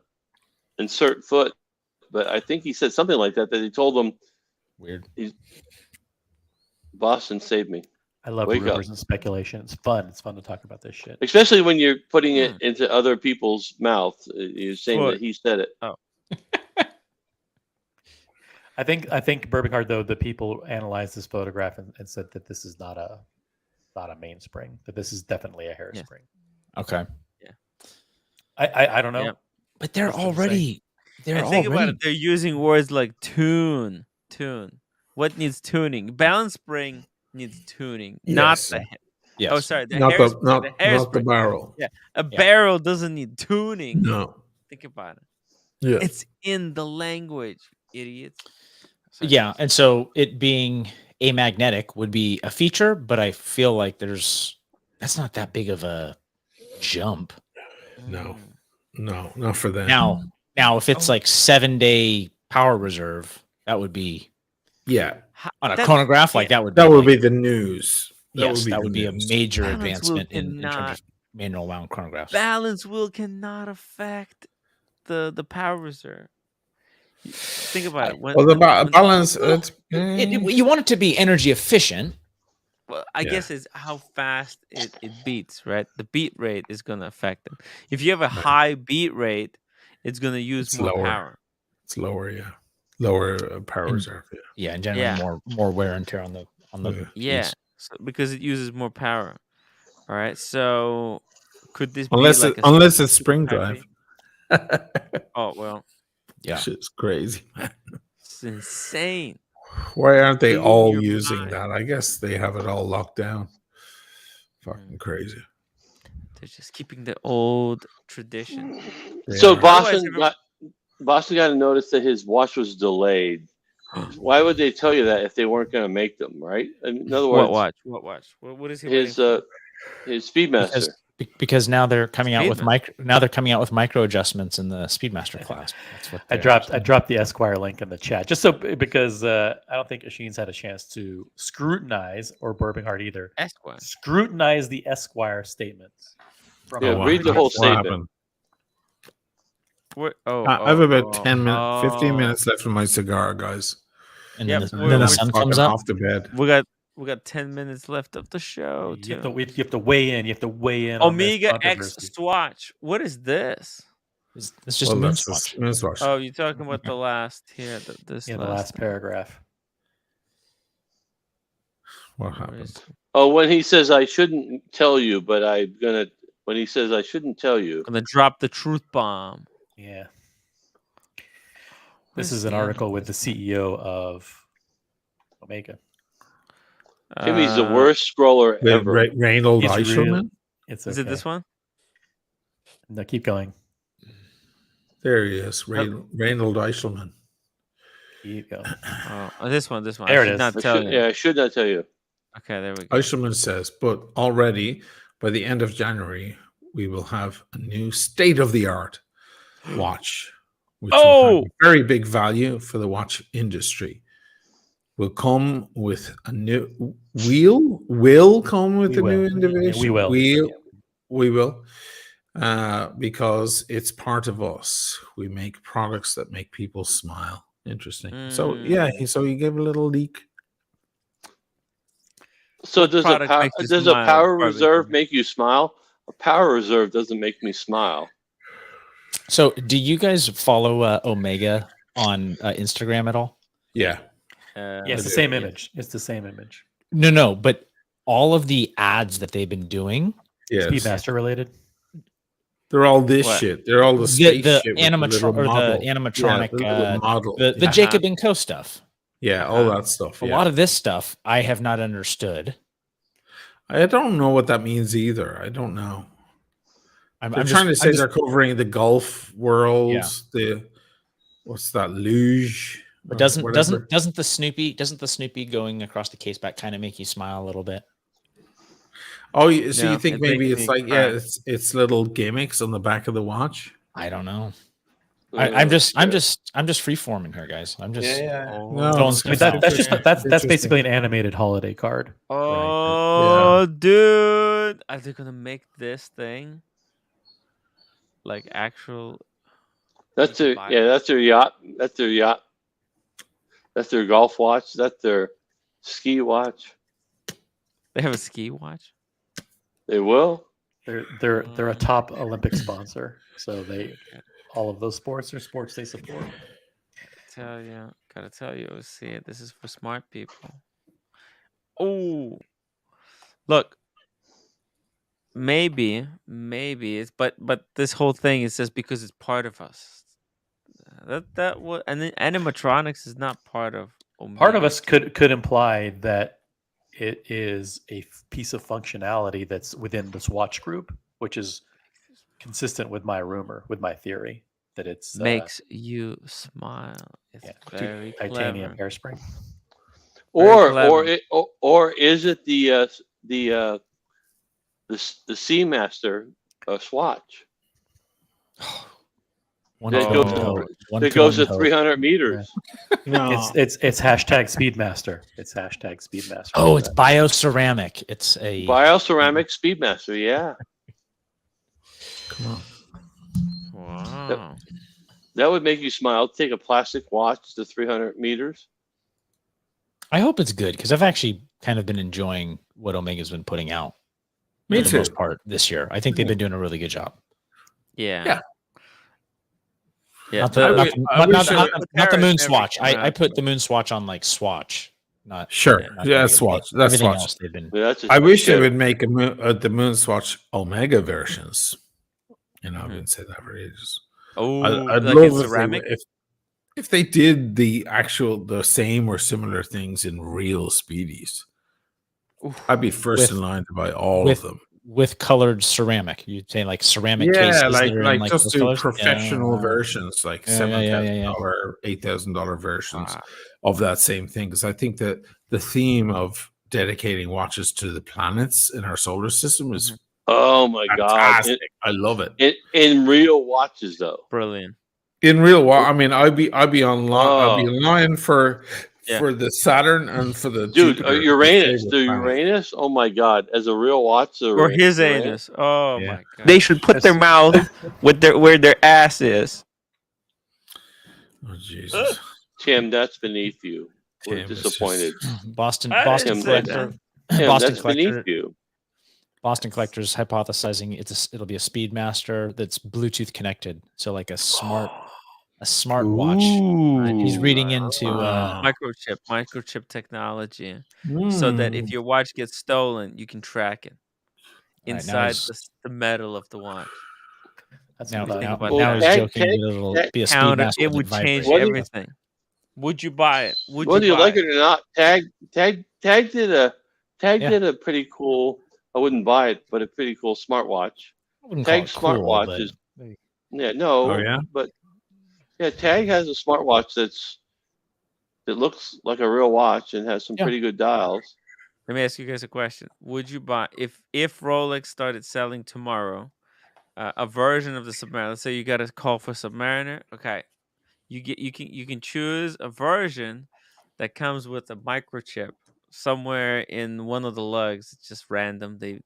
insert foot, but I think he said something like that he told them. Weird. Boston saved me. I love rumors and speculation. It's fun. It's fun to talk about this shit, especially when you're putting it into other people's mouth. You're saying that he said it. Oh. I think Bourbon Heart, though, the people analyzed this photograph and said that this is not a mainspring. That this is definitely a hairspring. Okay. Yeah. I don't know. Yeah. But they're already. Think about it. They're using words like tune. What needs tuning? Balance spring needs tuning, not the. Yes. Oh, sorry. The not hairspring. the barrel. Yeah, barrel doesn't need tuning. No. Think about it. Yeah. It's in the language, idiots. Sorry. Yeah, and so it being amagnetic would be a feature, but I feel like that's not that big of a jump. No, not for them. Now if it's like 7-day power reserve, that would be on a chronograph like that would be the news. That would be a major advancement in terms of manual wound chronographs. Balance wheel cannot affect the power reserve. Think about it. Balance. You want it to be energy efficient. Well, I guess it's how fast it beats, right? The beat rate is going to affect them. If you have a high beat rate, it's going to use more power. It's lower, yeah. Lower power reserve. Yeah, and generally more wear and tear on the so, because it uses more power. All right. So could this unless be unless it's spring drive? Oh well. Yeah, shit's crazy, man. It's insane. Why aren't they all using that? I guess they have it all locked down. Fucking crazy. They're just keeping the old tradition. So Boston got a notice that his watch was delayed. Why would they tell you that if they weren't going to make them? Right? In other words, What watch? What is he? His Speedmaster. Because now they're coming out with micro adjustments in the Speedmaster class. That's what I dropped the Esquire link in the chat just because I don't think Ashin's had a chance to scrutinize, or Bourbon Heart either. Esquire. Scrutinize the Esquire statements. Read the whole statement. I have about 15 minutes left of my cigar, guys. And then the sun comes up. Off the bed. We got 10 minutes left of the show. You have to weigh in. You have to weigh in. Omega X Swatch. What is this? It's just Moonswatch. Oh, you're talking about the last here. The last paragraph. What happened? Oh, when he says I shouldn't tell you, but when he says I shouldn't tell you, I'm gonna drop the truth bomb. Yeah. This is an article with the CEO of Omega. Timmy's the worst scroller ever. Reynold Eichelman? Is it this one? No, keep going. There he is, Reynold Eichelman. Keep going. Oh, this one. There it is. I should not tell you. Okay, there we go. Eichelman says, but already by the end of January, we will have a new state-of-the-art watch, which will have very big value for the watch industry. Will come with a new will come with a new individual. We will. We will. because it's part of us. We make products that make people smile. Interesting. So yeah, so he gave a little leak. So does a power reserve make you smile? A power reserve doesn't make me smile. So do you guys follow Omega on Instagram at all? Yeah. It's the same image. It's the same image. No, but all of the ads that they've been doing, Speedmaster related. They're all this shit. They're all the space the shit. animatronic, model. The Jacob and Co stuff. Yeah, all that stuff. A lot of this stuff I have not understood. I don't know what that means either. I don't know. They're trying to say they're covering the golf worlds. What's that, luge? But doesn't the Snoopy going across the case back kind of make you smile a little bit? Oh, so you think maybe it's like it's little gimmicks on the back of the watch? I don't know. I'm just freeforming here, guys. I'm just that's basically an animated holiday card. Oh, dude, are they gonna make this thing like actual? That's their yacht. That's their yacht. That's their golf watch. That's their ski watch. They have a ski watch. They will. They're a top Olympic sponsor, so all of those sports are sports they support. Gotta tell you, see it. This is for smart people. Oh, look. Maybe it's but this whole thing is just because it's part of us. That what and then animatronics is not part of Omega. Part of us could imply that it is a piece of functionality that's within this watch group, which is consistent with my rumor, with my theory that it's makes you smile. It's very titanium clever. hairspring. Or is it the Seamaster swatch? That goes to 300 meters. No. It's hashtag Speedmaster. It's hashtag Speedmaster. Oh, it's bioceramic. It's a bioceramic Speedmaster. Yeah. Come on. Wow. That would make you smile. Take a plastic watch to 300 meters. I hope it's good because I've actually kind of been enjoying what Omega's been putting out. Me for the most part this year. I think they've been doing a really good job. Yeah. Not the moon swatch. I put the moon swatch on like swatch. Not swatch. That's swatch. They've been. I wish they would make the moon swatch Omega versions. I've been saying that for ages. Oh, I'd like love ceramic. If they did the same or similar things in real speedies. I'd be first in line to buy all of them with colored ceramic. You'd say like ceramic cases. Like just do professional versions, like $7,000, $8,000 versions of that same thing. Because I think that the theme of dedicating watches to the planets in our solar system is fantastic. I love it. In real watches, though, brilliant. In real watch, I mean, I'd be online. I'd be in line for the Saturn and for the Jupiter, Uranus. Oh my God! As a real watch, or his anus. Oh my God! They should put their mouth where their ass is. Oh Jesus, Tim, that's beneath you. We're disappointed. Boston Collector. Boston Collector. Beneath you. Boston Collector's hypothesizing it'll be a Speedmaster that's Bluetooth connected, so like a smart watch. He's reading into microchip technology, so that if your watch gets stolen, you can track it inside the metal of the watch. Now he's joking. It'll be a Speedmaster. It would change everything. Would you buy it? Whether you like it or not, Tag did a pretty cool. I wouldn't buy it, but a pretty cool smartwatch. Tag smartwatch is but Tag has a smartwatch that looks like a real watch and has some pretty good dials. Let me ask you guys a question: would you buy if Rolex started selling tomorrow a version of the Submariner? Let's say you got a call for Submariner. Okay, you can choose a version that comes with a microchip somewhere in one of the lugs. It's just random. They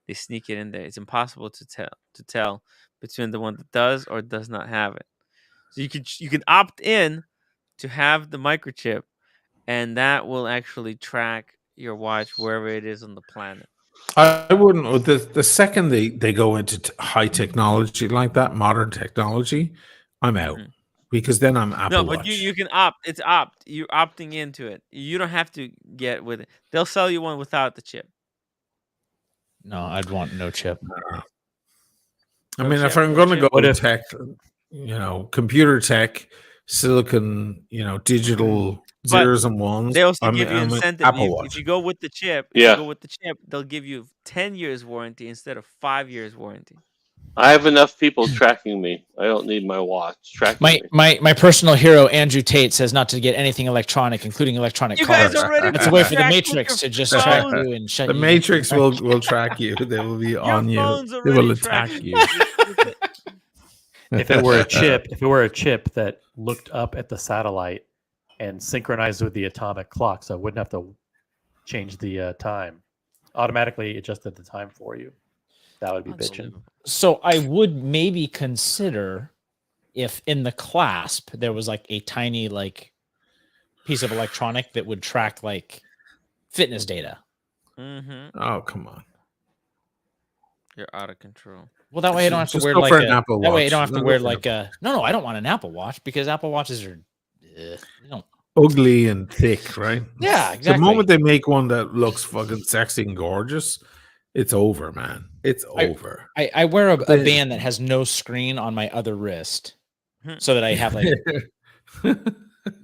they sneak it in there. It's impossible to tell between the one that does or does not have it. So you can opt in to have the microchip, and that will actually track your watch wherever it is on the planet. I wouldn't. The second they go into high technology like that, modern technology, I'm out because then I'm Apple No, but Watch. you can opt. It's opt. You're opting into it. You don't have to get with it. They'll sell you one without the chip. No, I'd want no chip. I mean, if I'm going to go to tech, computer tech, silicon, digital zeros and ones. They also give you incentive. Apple Watch. If you go with the chip, they'll give you 10 years warranty instead of 5 years warranty. I have enough people tracking me. I don't need my watch tracking me. My personal hero Andrew Tate says not to get anything electronic, including electronic cars. That's a way for the Matrix to just track you and shut you. The Matrix will track you. They will be on you. They will attack you. If it were a chip that looked up at the satellite and synchronized with the atomic clock, so I wouldn't have to change the time. Automatically adjusted the time for you. That would be bitchin'. So I would maybe consider if in the clasp there was like a tiny piece of electronic that would track fitness data. Mm-hmm. Oh, come on. You're out of control. Well, that way I don't have to wear an Apple Watch. That way I don't have to wear No, I don't want an Apple Watch because Apple Watches are ugly and thick, right? Yeah, exactly. The moment they make one that looks fucking sexy and gorgeous, it's over, man. It's over. I wear a band that has no screen on my other wrist, so that I have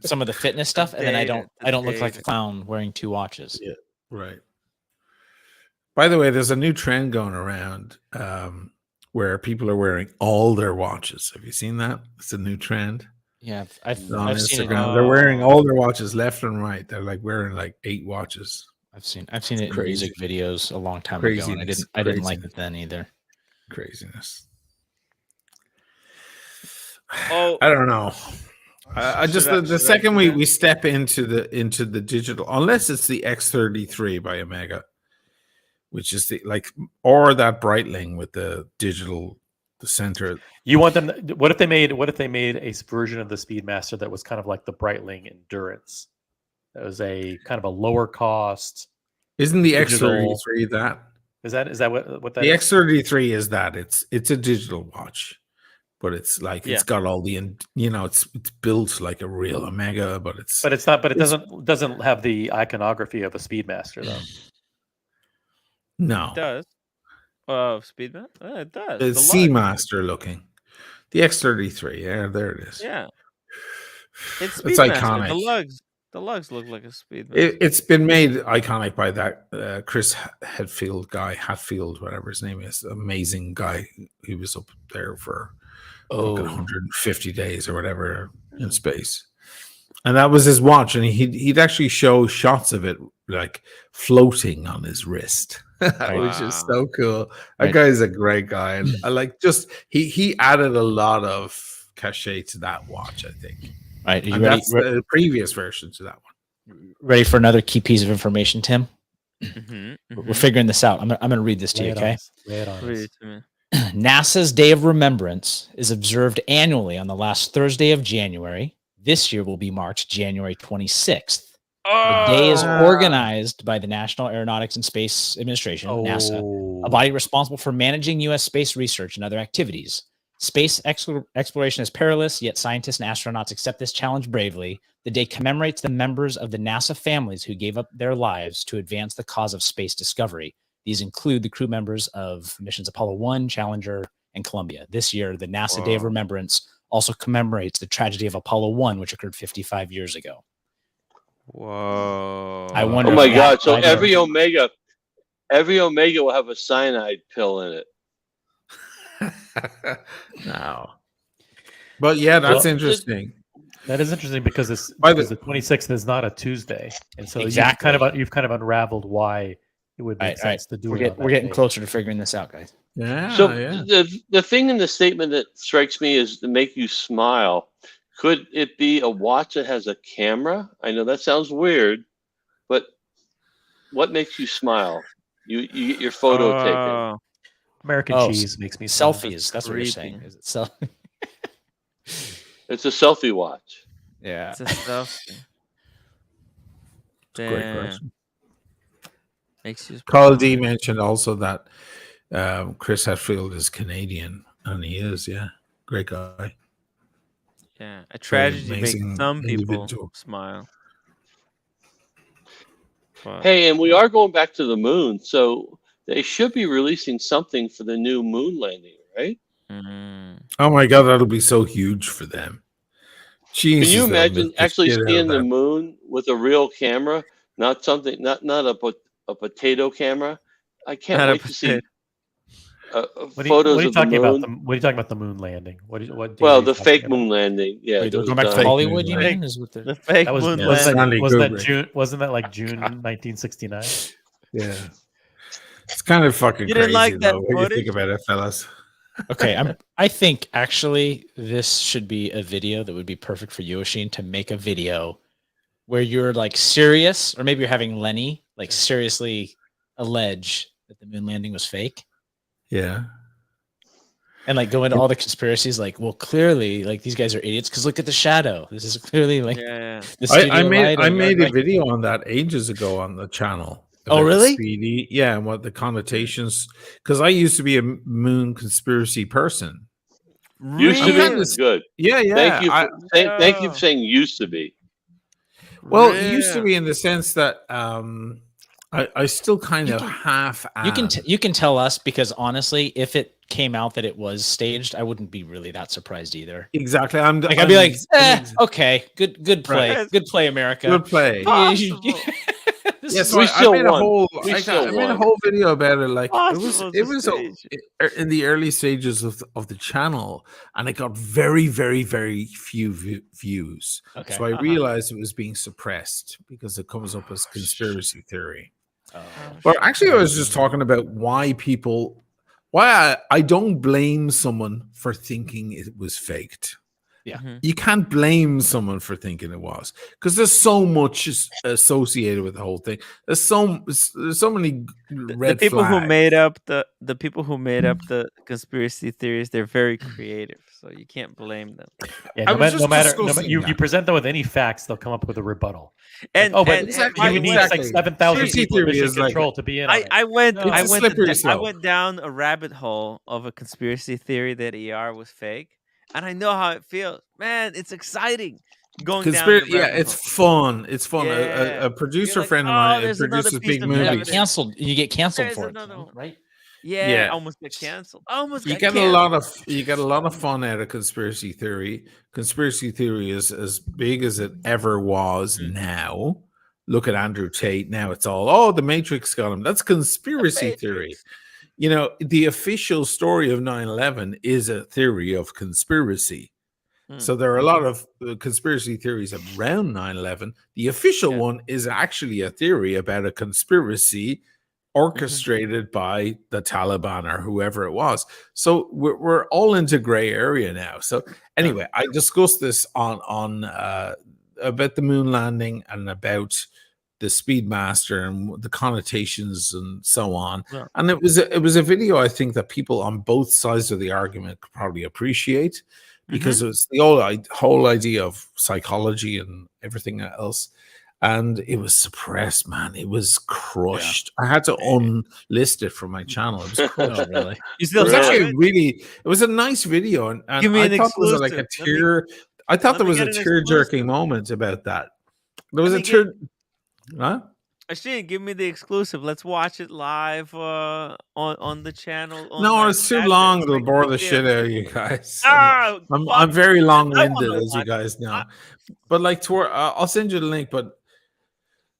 some of the fitness stuff, and then I don't look like a clown wearing two watches. Yeah, right. By the way, there's a new trend going around where people are wearing all their watches. Have you seen that? It's a new trend. Yeah, I've on seen it. They're wearing all their watches left and right. They're wearing 8 watches. I've seen it in music videos a long time ago, and I didn't like it then either. Craziness. Oh, I don't know. I just the second we step into the digital, unless it's the X33 by Omega, which is or that Breitling with the digital, the center. You want them? What if they made a version of the Speedmaster that was kind of like the Breitling Endurance? That was a kind of a lower cost. Isn't the X33 that? Is that what that? The X33 is that it's a digital watch, but it's it's got all the it's built like a real Omega, but it's not. But it doesn't have the iconography of a Speedmaster though. No, it does. Speedmaster, it does. It's Seamaster looking. The X33, yeah, there it is. Yeah, it's iconic. The lugs look like a Speedmaster. It's been made iconic by that Chris Hatfield, whatever his name is, amazing guy. He was up there for 150 days or whatever in space, and that was his watch. And he'd actually show shots of it floating on his wrist, which is so cool. That guy is a great guy, and I he added a lot of cachet to that watch, I think. Right, and that's the previous version to that one. Ready for another key piece of information, Tim? We're figuring this out. I'm going to read this to you, okay? Read it to me. NASA's Day of Remembrance is observed annually on the last Thursday of January. This year will be marked January 26th. The day is organized by the National Aeronautics and Space Administration, NASA, a body responsible for managing U.S. space research and other activities. Space exploration is perilous, yet scientists and astronauts accept this challenge bravely. The day commemorates the members of the NASA families who gave up their lives to advance the cause of space discovery. These include the crew members of missions Apollo 1, Challenger, and Columbia. This year, the NASA Day of Remembrance also commemorates the tragedy of Apollo 1, which occurred 55 years ago. Whoa. I wonder. Oh my God. So every Omega will have a cyanide pill in it. No. But yeah, that's interesting. That is interesting because the 26th is not a Tuesday. And so you've kind of unraveled why it would make sense to do it. We're getting closer to figuring this out, guys. Yeah. So the thing in the statement that strikes me is to make you smile. Could it be a watch that has a camera? I know that sounds weird, but what makes you smile? You get your photo taken. American cheese makes me selfies. That's what you're saying. Is it selfie? It's a selfie watch. Yeah. It's a selfie. Great question. Makes you. Carl D mentioned also that Chris Hadfield is Canadian, and he is, yeah, great guy. Yeah, a tragedy makes some people smile. But... Hey, and we are going back to the moon, so they should be releasing something for the new moon landing, right? Oh my God, that'll be so huge for them. Jesus, can you imagine actually seeing the moon with a real camera, not something, not a potato camera? I can't wait to see photos what are you of talking the moon. about? What are you talking about the moon landing? Well, the fake moon landing. Yeah, going back to Hollywood. You mean is what the fake moon landing? Wasn't that like June 1969? Yeah, it's kind of fucking you crazy. Didn't like that though. What do you think about it, fellas? Okay, I think actually this should be a video that would be perfect for you, Oshin, to make a video where you're like serious, or maybe you're having Lenny like seriously allege that the moon landing was fake. Yeah. And like go into all the conspiracies, like, well, clearly, like these guys are idiots because look at the shadow. This is clearly like I made a video on that ages ago on the channel. Oh, really? Speedy, yeah, and what the connotations? Because I used to be a moon conspiracy person. Used to be good. Yeah. Thank you for saying used to be. Well, it used to be in the sense that I still kind of half. You can tell us, because honestly, if it came out that it was staged, I wouldn't be really that surprised either. Exactly. I'd be like, okay, good play, right. Good play, America. Good play. Yes, we still I made won. I made a whole video about it. Like it was in the early stages of the channel, and it got very, very, very few views. Okay. So I realized it was being suppressed because it comes up as conspiracy theory. But actually, I was just talking about why I don't blame someone for thinking it was faked. Yeah, you can't blame someone for thinking it was, because there's so much associated with the whole thing. There's so many red the people flags. who made up the people who made up the conspiracy theories. They're very creative, so you can't blame them. Yeah, no matter you present them with any facts, they'll come up with a rebuttal. And you need like 7,000 people in mission control to be in. I went down a rabbit hole of a conspiracy theory that ER was fake. And I know how it feels, man. It's exciting going down. It's fun. It's fun. Yeah. A producer like, friend of mine produces big movies. You get canceled for it, right? Yeah, almost get canceled. You get a lot of fun out of conspiracy theory. Conspiracy theory is as big as it ever was now. Look at Andrew Tate. Now it's all the Matrix got him. That's conspiracy theory. You know, the official story of 9/11 is a theory of conspiracy. So there are a lot of conspiracy theories around 9/11. The official one is actually a theory about a conspiracy orchestrated by the Taliban or whoever it was. So we're all into gray area now. So anyway, I discussed this on about the moon landing and about the Speedmaster and the connotations and so on. Yeah. And it was a video I think that people on both sides of the argument could probably appreciate, because it's the whole idea of psychology and everything else. And it was suppressed, man. It was crushed. I had to unlist it from my channel. It was crushed. Really? It was actually it was a nice video. And I thought it was like a tear. I thought there was a tear-jerking moment about that. There was a tear. Huh? Asheen, give me the exclusive. Let's watch it live on the channel. No, it's too long. It'll bore the shit out of you guys. I'm very long-winded, as you guys know. But like, I'll send you the link. But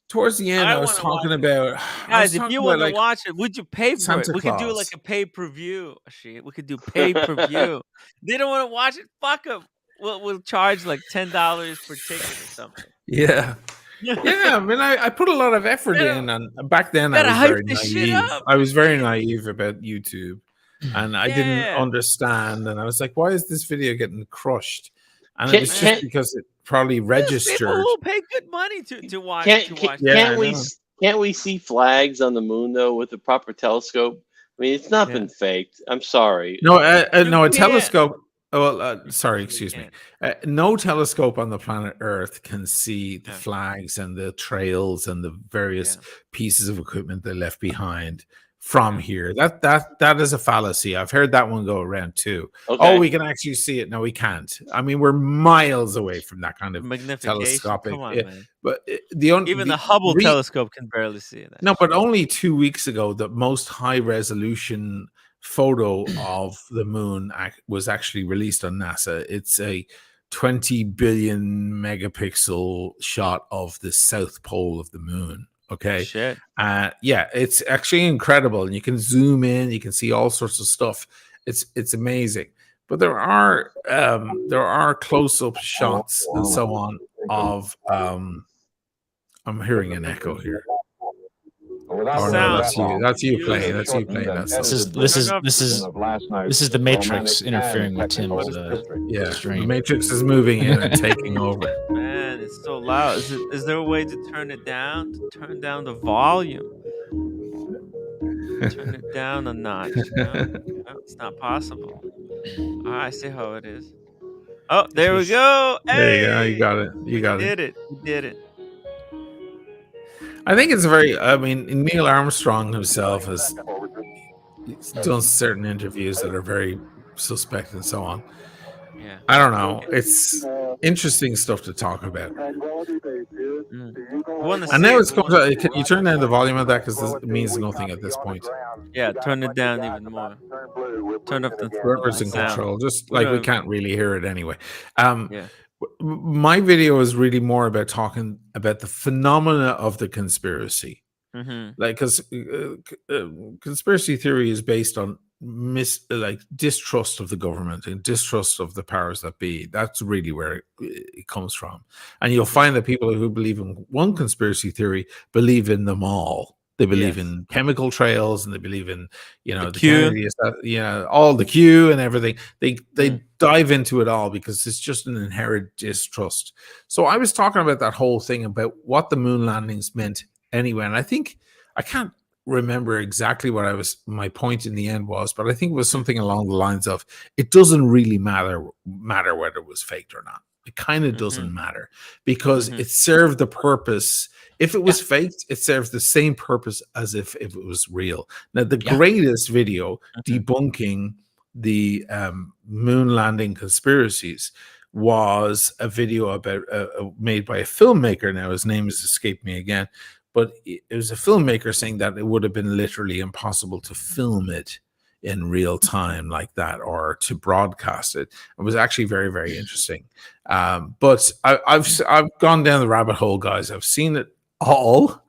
towards the end, I was talking about guys. If you want to watch it, would you pay for it? We could do like a pay-per-view. Asheen, we could do pay-per-view. They don't want to watch it. Fuck them. We'll charge like $10 per ticket or something. Yeah. Yeah, I mean, I put a lot of effort in, and back then I was very naive. I was very naive about YouTube, and I didn't understand. And I was like, "Why is this video getting crushed?" And it was just because it probably registered. People will pay good money to watch. can't we see flags on the moon though with the proper telescope? I mean, it's not been faked. I'm sorry. No, no, a can't. telescope. Well, sorry, You excuse me. can't. No telescope on the planet Earth can see the flags and the trails and the various pieces of equipment they left behind from here. That is a fallacy. I've heard that one go around too. Okay. Oh, we can actually see it. No, we can't. I mean, we're miles away from that kind of telescopic. Come on, man. But Even the Hubble telescope can barely see it. No, but only 2 weeks ago, the most high resolution photo of the moon was actually released on NASA. It's a 20 billion megapixel shot of the south pole of the moon. Okay. Shit. Yeah, it's actually incredible. And you can zoom in, you can see all sorts of stuff. It's amazing. But there are close-up shots and so on of I'm hearing an echo here. Oh no, that's you playing. That's you playing. This is the Matrix interfering with Tim's stream. The Matrix is moving in and taking over. Man, it's so loud. Is there a way to turn it down? To turn down the volume? Turn it down a notch. No, it's not possible. I see how it is. Oh, there we go. There you go. You got it. You got it. We did it. I think it's I mean, Neil Armstrong himself has done certain interviews that are very suspect and so on. Yeah. I don't know. It's interesting stuff to talk about. And now it's going to. Can you turn down the volume of that, because it means nothing at this point? Yeah, turn it down even more. Turn up the whoever's in control. Just like we can't really hear it anyway. Yeah. My video is really more about talking about the phenomena of the conspiracy. Like, because conspiracy theory is based on distrust of the government and distrust of the powers that be. That's really where it comes from. And you'll find that people who believe in one conspiracy theory believe in them all. They believe in chemical trails, and they believe in, the Kennedy, all the Q and everything. They dive into it all because it's just an inherent distrust. So I was talking about that whole thing about what the moon landings meant anyway. And I think I can't remember exactly what my point in the end was, but I think it was something along the lines of, it doesn't really matter whether it was faked or not. It kind of doesn't matter, because it served the purpose. If it was faked, it serves the same purpose as if it was real. Now, the greatest video debunking the moon landing conspiracies was a video about made by a filmmaker. Now, his name has escaped me again, but it was a filmmaker saying that it would have been literally impossible to film it in real time like that, or to broadcast it. It was actually very, very interesting. But I've gone down the rabbit hole, guys. I've seen it all.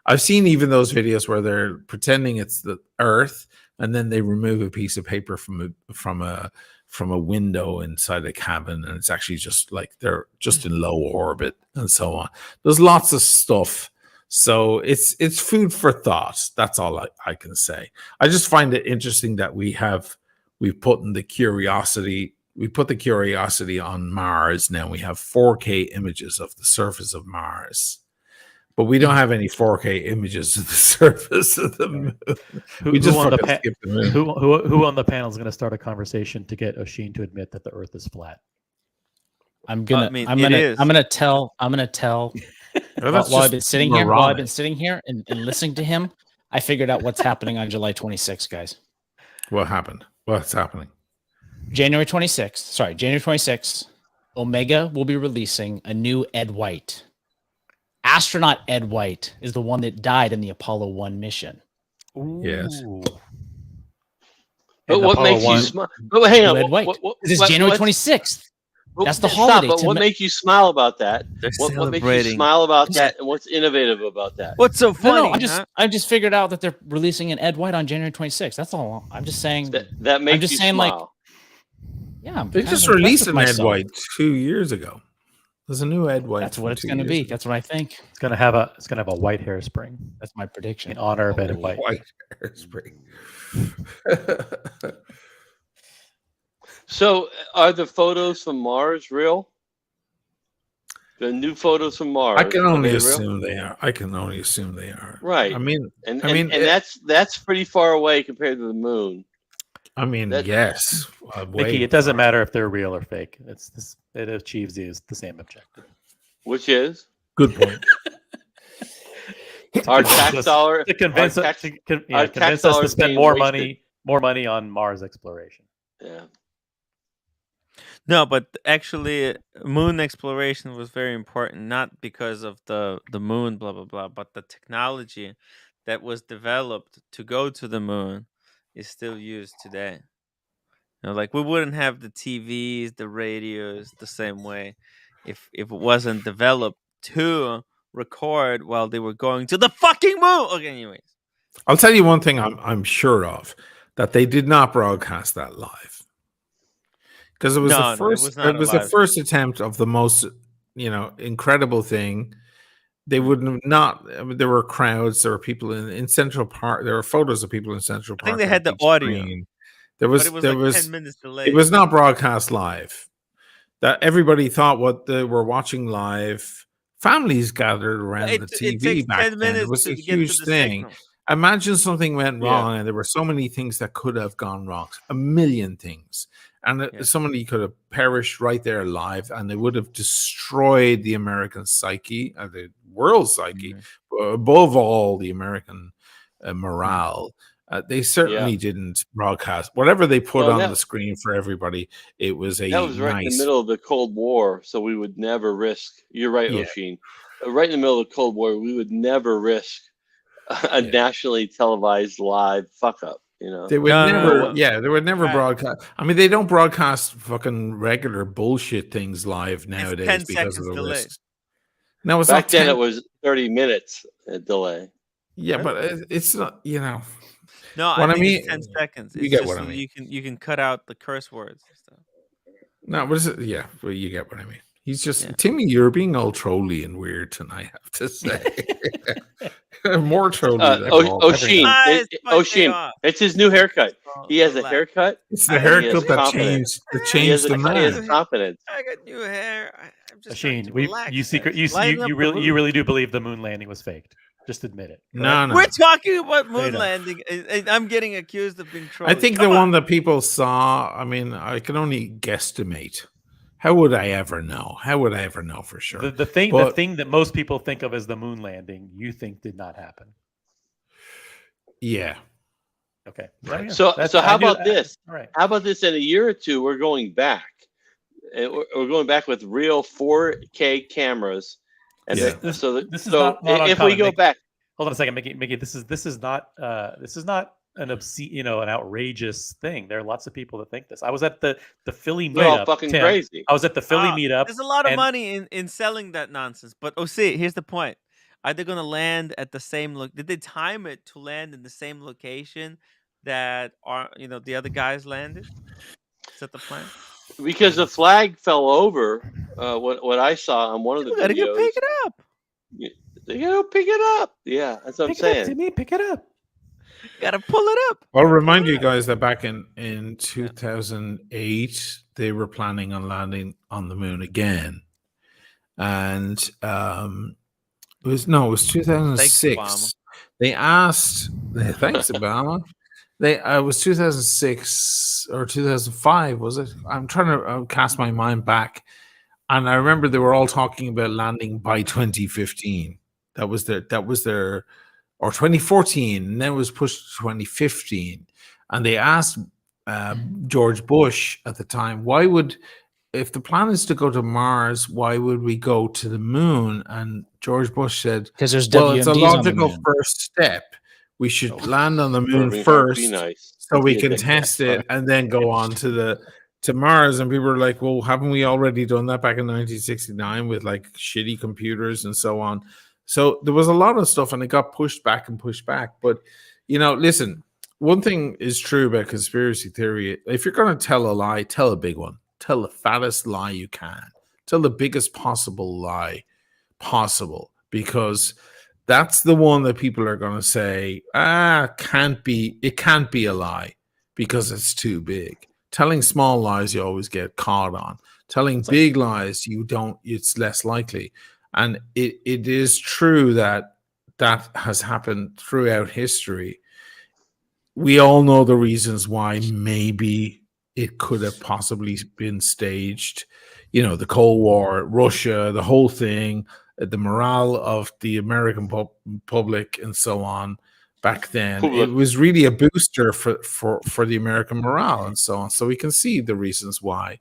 I've seen even those videos where they're pretending it's the Earth, and then they remove a piece of paper from a window inside a cabin, and it's actually just like they're just in low orbit and so on. There's lots of stuff. So it's food for thought. That's all I can say. I just find it interesting that we put the Curiosity on Mars. Now we have 4K images of the surface of Mars, but we don't have any 4K images of the surface of the moon. Who on the panel is going to start a conversation to get Oshin to admit that the Earth is flat? I'm gonna tell. While I've been sitting here and listening to him, I figured out what's happening on July 26th, guys. What happened? What's happening? January 26th, Omega will be releasing a new Ed White. Astronaut Ed White is the one that died in the Apollo 1 mission. Ooh. Yes. But what makes you smile? But hang on. Ed White. This is January 26th. That's the holiday. But what makes you smile about that? What makes you smile about that? And what's innovative about that? What's so funny? I just figured out that they're releasing an Ed White on January 26th. That's all. I'm just saying. That makes you smile. They just released an Ed White 2 years ago. There's a new Ed White. That's what it's going to be. That's what I think. It's going to have a white hairspring. That's my prediction. In honor of Ed White. White hairspring. So, are the photos from Mars real? The new photos from Mars. I can only real? assume they are. I can only assume they are. Right. I mean, and that's pretty far away compared to the moon. I mean, yes. Mickey, it doesn't matter if they're real or fake. It achieves the same objective. Which is good point. Our tax dollar to convince us to spend more money on Mars exploration. Yeah. No, but actually, moon exploration was very important, not because of the moon, blah blah blah, but the technology that was developed to go to the moon is still used today. Like we wouldn't have the TVs, the radios the same way if it wasn't developed to record while they were going to the fucking moon. Okay, anyways. I'll tell you one thing I'm sure of, that they did not broadcast that live. Because it was the first attempt of the most, incredible thing. They wouldn't not. I mean, there were crowds. There were people in Central Park. There were photos of people in Central Park. I think they had the audio. There was 10 minutes delayed. It was not broadcast live. That everybody thought what they were watching live. Families gathered around the TV back then. It was a huge thing. Signal. Imagine something went wrong, and there were so many things that could have gone wrong. A million things. And somebody could have perished right there live, and they would have destroyed the American psyche, the world psyche, above all the American morale. They certainly didn't broadcast whatever they put on the screen for everybody. It was that was right in the middle of the Cold War, so we would never risk. You're right, Oshin. Right in the middle of the Cold War, we would never risk a nationally televised live fuck up. They would never. They would never broadcast. I mean, they don't broadcast fucking regular bullshit things live nowadays because of the risks. No, it's back then. It was 30 minutes delay. Yeah, but it's not. No, I mean it's 10 seconds. You get what I mean. You can cut out the curse words and stuff. No, what is it? Yeah, well, you get what I mean. He's just Timmy. You're being all trolly and weird tonight. I have to say, more trolly. Oshin, it's his new haircut. He has a haircut. It's the haircut that changed the man. He has confidence. I got new hair. I'm just Oshin, you really do believe the moon landing was faked? Just admit it. No. We're talking about moon landing. I'm getting accused of being trolled. I think the one that people saw. I mean, I can only guesstimate. How would I ever know? How would I ever know for sure? The thing that most people think of as the moon landing, you think did not happen. Yeah. Okay. So how about this? All right. How about this? In a year or two, we're going back. We're going back with real 4K cameras. And if we go back, hold on a second, Mickey. This is not an obscene, an outrageous thing. There are lots of people that think this. I was at the Philly meetup. They're all fucking crazy. I was at the Philly meetup. There's a lot of money in selling that nonsense. But here's the point: are they going to land at the same look? Did they time it to land in the same location that the other guys landed? Is that the plan? Because the flag fell over. What I saw on one of the videos. Gotta go pick it up. They gotta pick it up. Yeah, that's what I'm saying. Pick it up. Gotta pull it up. I'll remind you guys that back in 2008, they were planning on landing on the moon again, and it was 2006. Thanks, they asked. Thanks, Obama. It was 2006 or 2005, was it? I'm trying to cast my mind back, and I remember they were all talking about landing by 2015. That was their, or 2014, and then it was pushed to 2015. And they asked George Bush at the time, if the plan is to go to Mars, why would we go to the moon? And George Bush said, because there's it's a logical first step. We should land on the moon first, so we can test it and then go on to Mars. And people were like, well, haven't we already done that back in 1969 with like shitty computers and so on? So there was a lot of stuff, and it got pushed back and pushed back. But, listen, one thing is true about conspiracy theory. If you're going to tell a lie, tell a big one. Tell the fattest lie you can. Tell the biggest possible lie possible, because that's the one that people are going to say, it can't be a lie because it's too big. Telling small lies, you always get caught on. Telling big lies, it's less likely. And it is true that has happened throughout history. We all know the reasons why maybe it could have possibly been staged. The Cold War, Russia, the whole thing, the morale of the American public and so on back then. It was really a booster for the American morale and so on. So we can see the reasons why.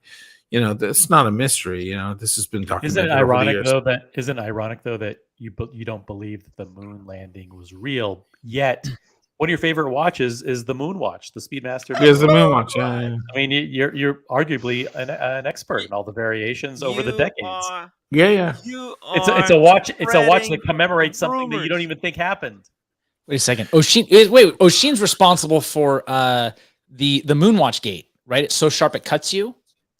It's not a mystery. This has been documented. Isn't it ironic though that you don't believe that the moon landing was real, yet one of your favorite watches is the Moon Watch, the Speedmaster. Yes, the Moon Watch. Yeah. I mean, you're arguably an expert in all the variations over the decades. Yeah. It's a watch. It's a watch that commemorates something that you don't even think happened. Wait a second. Oshin's responsible for the Moon Watch gate, right? It's so sharp it cuts you.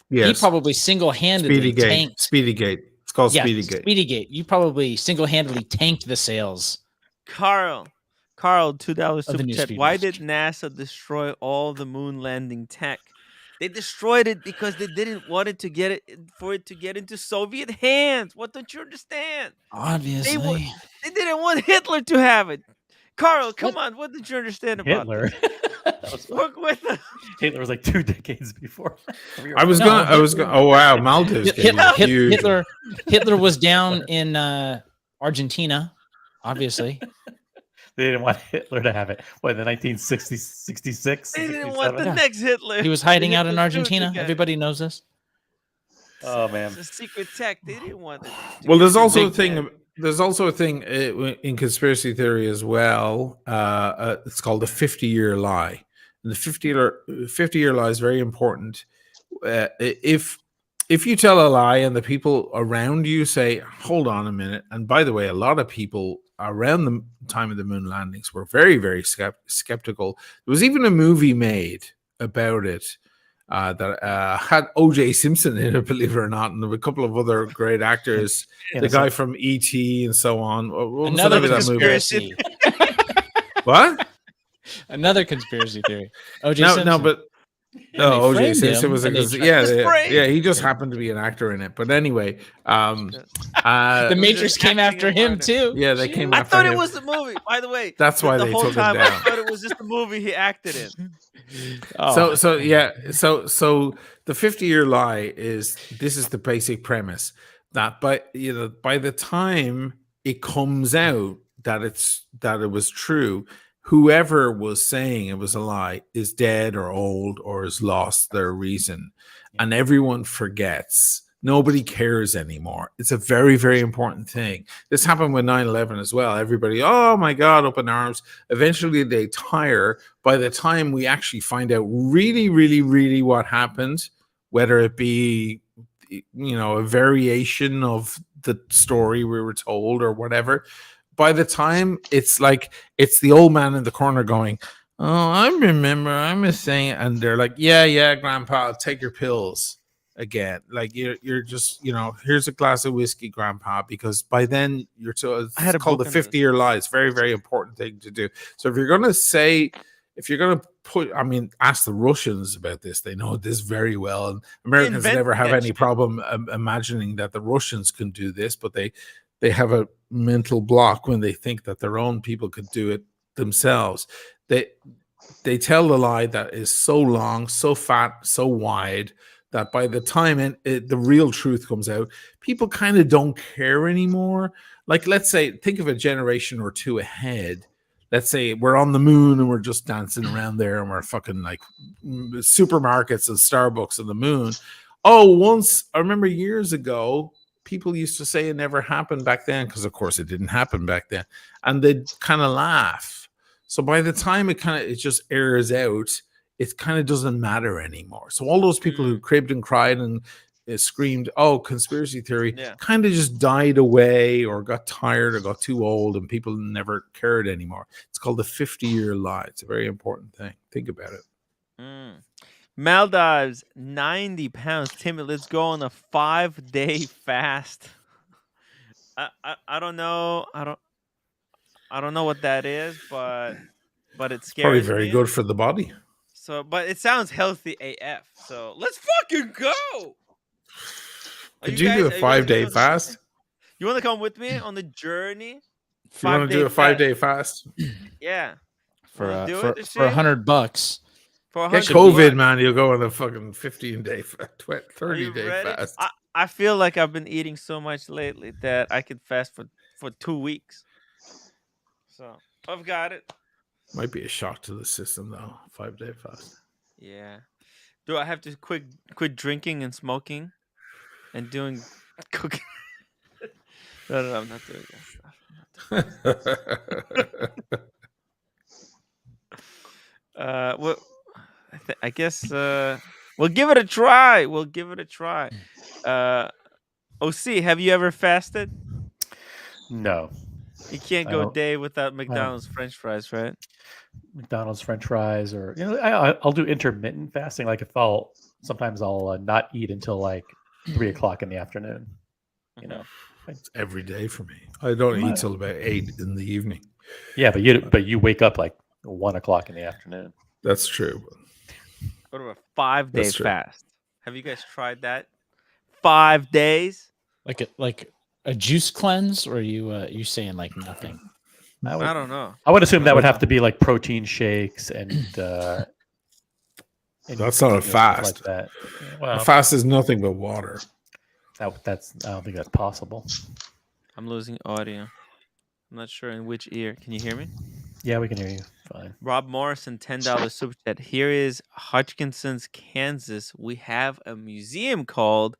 Yes. He probably single-handedly tanked Speedy Gate. It's called Speedy Gate. Speedy Gate. You probably single-handedly tanked the sales. Carl, $2 super chat. Why did NASA destroy all the moon landing tech? They destroyed it because they didn't want it to get into Soviet hands. What don't you understand? Obviously, they didn't want Hitler to have it. Carl, come on. What did you understand about Hitler? Work with us. Hitler was like 2 decades before. I was going. Oh wow, Maldives. Hitler was down in Argentina, obviously. They didn't want Hitler to have it. What, in the 1966? They didn't want the next Hitler. He was hiding out in Argentina. Everybody knows this. Oh man, it's a secret tech. They didn't want it. Well, there's also a thing. There's also a thing in conspiracy theory as well. It's called the 50-year lie. And the 50-year lie is very important. If you tell a lie and the people around you say, "Hold on a minute," and by the way, a lot of people around the time of the moon landings were very, very skeptical. There was even a movie made about it that had O.J. Simpson in it, believe it or not, and there were a couple of other great actors. The guy from E.T. and so on. Another conspiracy. What? Another conspiracy theory. O.J. Simpson. No, but O.J. Simpson was he just happened to be an actor in it. But anyway, the Matrix came after him too. Yeah, they came after him. I thought him. it was the movie. By the way, that's why the they whole took time him down. I thought it was just the movie he acted in. So the 50-year lie is the basic premise that by the time it comes out that it was true, whoever was saying it was a lie is dead or old or has lost their reason, and everyone forgets. Nobody cares anymore. It's a very, very important thing. This happened with 9/11 as well. Everybody, oh my God, up in arms. Eventually they tire. By the time we actually find out really, really, really what happened, whether it be, a variation of the story we were told or whatever, by the time it's like, it's the old man in the corner going, "Oh, I remember, I'm saying," and they're like, yeah, Grandpa, take your pills. Again, like you're just, here's a glass of whiskey, Grandpa, because by then it's called the 50-year lie. It's very, very important thing to do. So if you're going to ask the Russians about this, they know this very well, and Americans never have any problem imagining that the Russians can do this, but they have a mental block when they think that their own people could do it themselves. They tell the lie that is so long, so fat, so wide, that by the time the real truth comes out, people kind of don't care anymore. Like, let's say, think of a generation or two ahead. Let's say we're on the moon and we're just dancing around there and we're fucking like supermarkets and Starbucks on the moon. Oh, once, I remember years ago, people used to say it never happened back then, because of course it didn't happen back then. And they'd kind of laugh. So by the time it just airs out, it kind of doesn't matter anymore. So all those people who cribbed and cried and screamed, "Oh, conspiracy theory," kind of just died away or got tired or got too old, and people never cared anymore. It's called the 50-year lie. It's a very important thing. Think about it. Maldives, 90 pounds. Timmy, let's go on a 5-day fast. I don't know. I don't know what that is, but it's scary. Probably very good for the body. So, but it sounds healthy AF. So let's fucking go. Could you do a 5-day fast? You want to come with me on the journey? If you want to do a 5-day fast, yeah, for $100. For get COVID, man, you'll go on a fucking 15-day, 30-day fast. I feel like I've been eating so much lately that I could fast for 2 weeks. So I've got it. Might be a shock to the system though. 5-day fast. Yeah. Do I have to quit drinking and smoking and doing cooking? No, I'm not doing that stuff. Well, I guess we'll give it a try. OC, have you ever fasted? No. You can't go a day without McDonald's French fries, right? McDonald's French fries, or I'll do intermittent fasting. Like sometimes I'll not eat until like 3 o'clock in the afternoon. It's every day for me. I don't eat till about 8 in the evening. Yeah, but you wake up like 1 o'clock in the afternoon. That's true. Go to a 5-day fast. Have you guys tried that? 5 days? Like a juice cleanse, or are you saying like nothing? I don't know. I would assume that would have to be like protein shakes and that's not a fast. Like that. Well, a fast is nothing but water. I don't think that's possible. I'm losing audio. I'm not sure in which ear. Can you hear me? Yeah, we can hear you fine. Rob Morrison, $10 super chat. Here is Hutchinson's, Kansas. We have a museum called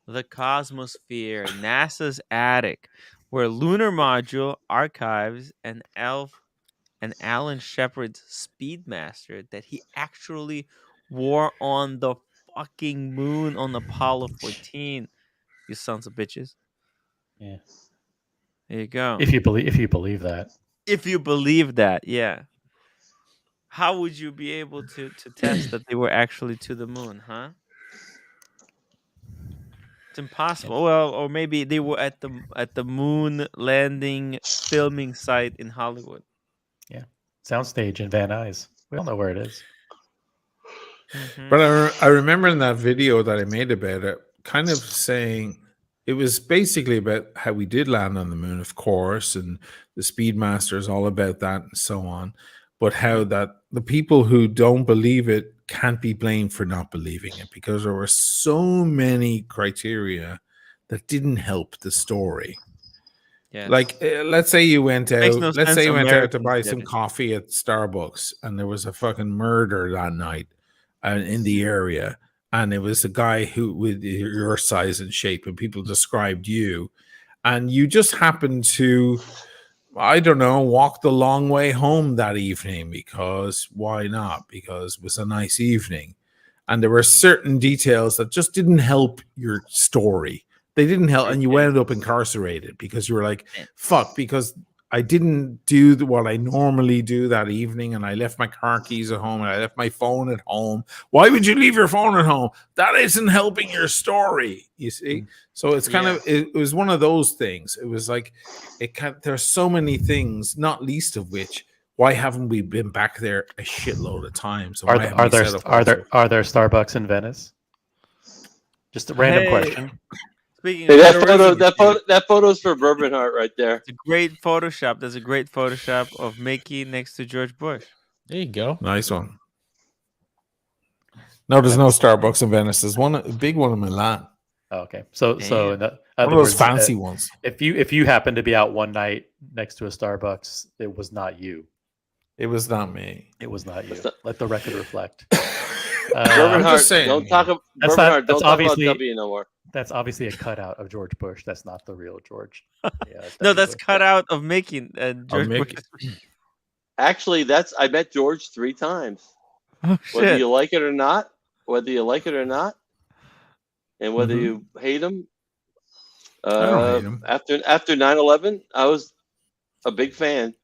the Cosmosphere, NASA's attic, where lunar module archives and Alan Shepard's Speedmaster that he actually wore on the fucking moon on Apollo 14. You sons of bitches. Yeah. There you go. If you believe that. If you believe that, yeah. How would you be able to test that they were actually to the moon, huh? It's impossible. Well, or maybe they were at the moon landing filming site in Hollywood. Yeah. Soundstage in Van Nuys. We all know where it is. Mm-hmm. But I remember in that video that I made about it, kind of saying it was basically about how we did land on the moon, of course, and the Speedmaster is all about that and so on. But how that the people who don't believe it can't be blamed for not believing it, because there were so many criteria that didn't help the story. Yeah. Like, let's say you went out. No let's say you went out to Americans buy did some it. coffee at Starbucks, and there was a fucking murder that night in the area, and it was a guy who with your size and shape, and people described you, and you just happened to, I don't know, walk the long way home that evening because why not? Because it was a nice evening, and there were certain details that just didn't help your story. They didn't help, and you wound up incarcerated because you were like, fuck, because I didn't do what I normally do that evening, and I left my car keys at home, and I left my phone at home. Why would you leave your phone at home? That isn't helping your story, you see? So it's kind of, it was one of those things. It was like, there's so many things, not least of which, why haven't we been back there a shitload of times? Are there Starbucks in Venice? Just a random question. Speaking Hey, of that photo's for Bourbon Heart right there. It's a great Photoshop. There's a great Photoshop of Mickey next to George Bush. There you go. Nice one. No, there's no Starbucks in Venice. There's one, a big one in Milan. Oh, okay. So in one of those fancy ones. If you happen to be out one night next to a Starbucks, it was not you. It was not me. It was not you. Let the record reflect. Bourbon Heart, don't talk about W no more. That's obviously a cutout of George Bush. That's not the real George. Yeah, no, that's cut out of Mickey George Bush. Actually, I met George 3 times. Oh, whether you like it or not, and whether you hate him. I don't hate him. After 9/11, I was a big fan,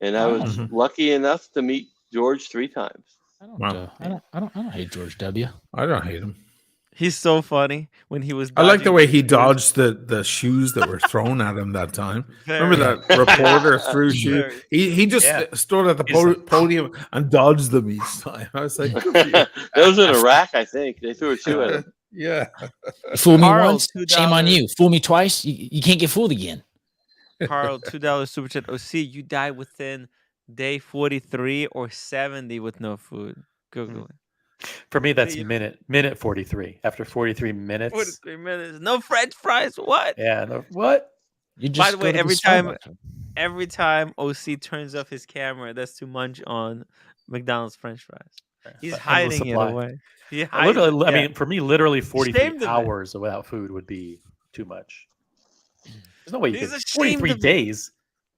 and I was lucky enough to meet George 3 times. I don't hate George W. I don't hate him. He's so funny when he was. I like the way he dodged the shoes that were thrown at him that time. Remember that reporter threw shoes? He just stood at the podium and dodged them each time. I was like, that was in Iraq, I think. They threw a shoe at him. Yeah. You fool me Carl, once, shame on $2. you. Fool me twice, you can't get fooled again. Carl, $2 super chat. OC, you die within day 43 or 70 with no food. Google it. For me, that's minute 43. After 43 minutes. 43 minutes. No French fries. What? Yeah. No, what? You just By the go way, to every time OC turns off his camera, that's to munch on McDonald's French fries. He's Endless hiding it supply. away. Literally, I yeah. mean, for me, literally 43 Ashamed of it. hours without food would be too much. There's no way you He's could. ashamed 43 of it. days.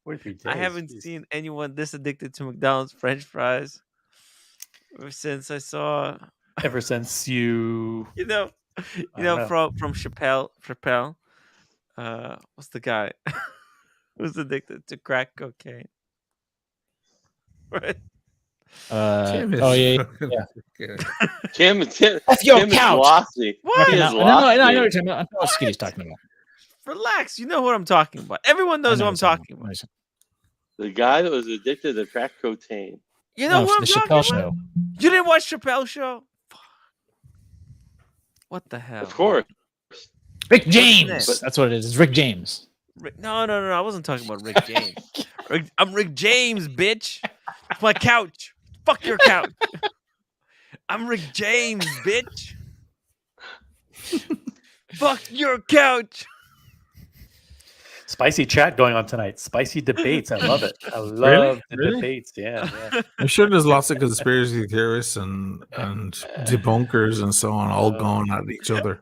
43 days. I haven't seen anyone this addicted to McDonald's French fries ever since I saw. Ever since you. You know, from Chappelle. What's the guy who's addicted to crack cocaine? Right. Tim is Tim Off your Tim is couch. glossy. What? He is I know what glossy. you're talking about. I know what Skinny's talking about. Relax. You know what I'm talking about. Everyone knows what I'm talking about. The guy that was addicted to crack cocaine. You know No, what I'm the talking Chappelle about? Show. You didn't watch Chappelle Show? What the hell? Of course. Rick What's James. next? That's what it is. It's Rick James. No. I wasn't talking about Rick James. I'm Rick James, bitch. My couch. Fuck your couch. I'm Rick James, bitch. Fuck your couch. Spicy chat going on tonight. Spicy debates. I love it. I love the debates. Yeah. I'm sure there's lots of conspiracy theorists and debunkers and so on all going at each other.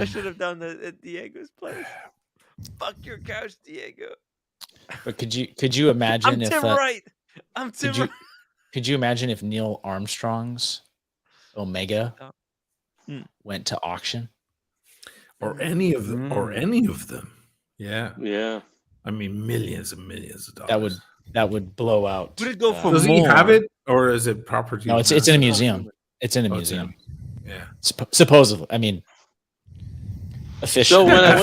I should have done that at Diego's place. Fuck your couch, Diego. But could you imagine I'm if Tim Wright. I'm Tim Wright. Could you imagine if Neil Armstrong's Omega went to auction? Or any of them. Yeah. Yeah. I mean, millions and millions of dollars. That would blow out. Would it go for Does more? he have it, or is it property? No, it's in a museum. It's in a Oh, museum. Yeah. Supposedly, I mean, official, So when I the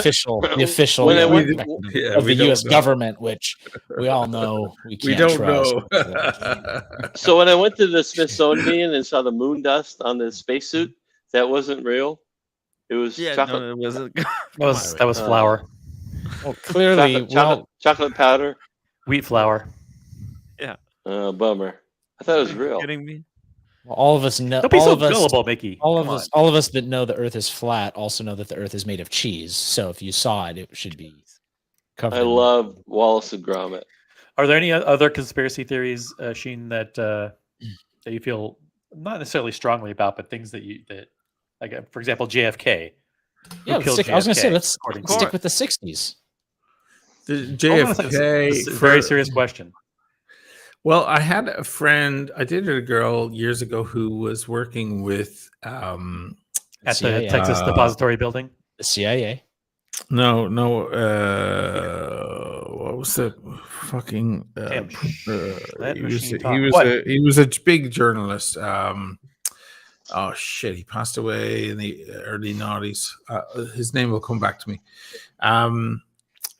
official when I went- of the we don't U.S. know. government, which we all know we can't We don't trust. know. So when I went to the Smithsonian and saw the moon dust on the spacesuit, that wasn't real. It was chocolate. No, it wasn't. That was flour. Well, clearly, chocolate powder. Wheat flour. Yeah. Bummer. I thought it was real. Kidding me? Well, all of us know. Don't be all so of us, gullible, Mickey. All Come of us that know the Earth is flat also know that the Earth is made of cheese. So if you saw it, it should be covered. I love Wallace and Gromit. Are there any other conspiracy theories, Sheen, that you feel not necessarily strongly about, but things that like, for example, JFK? Yeah, I was going to say let's stick with the 60s. The JFK. This is a very serious question. Well, I had a friend. I dated a girl years ago who was working with at the Texas Depository Building. The CIA. No. What was the fucking? He was a big journalist. Oh shit! He passed away in the early '90s. His name will come back to me.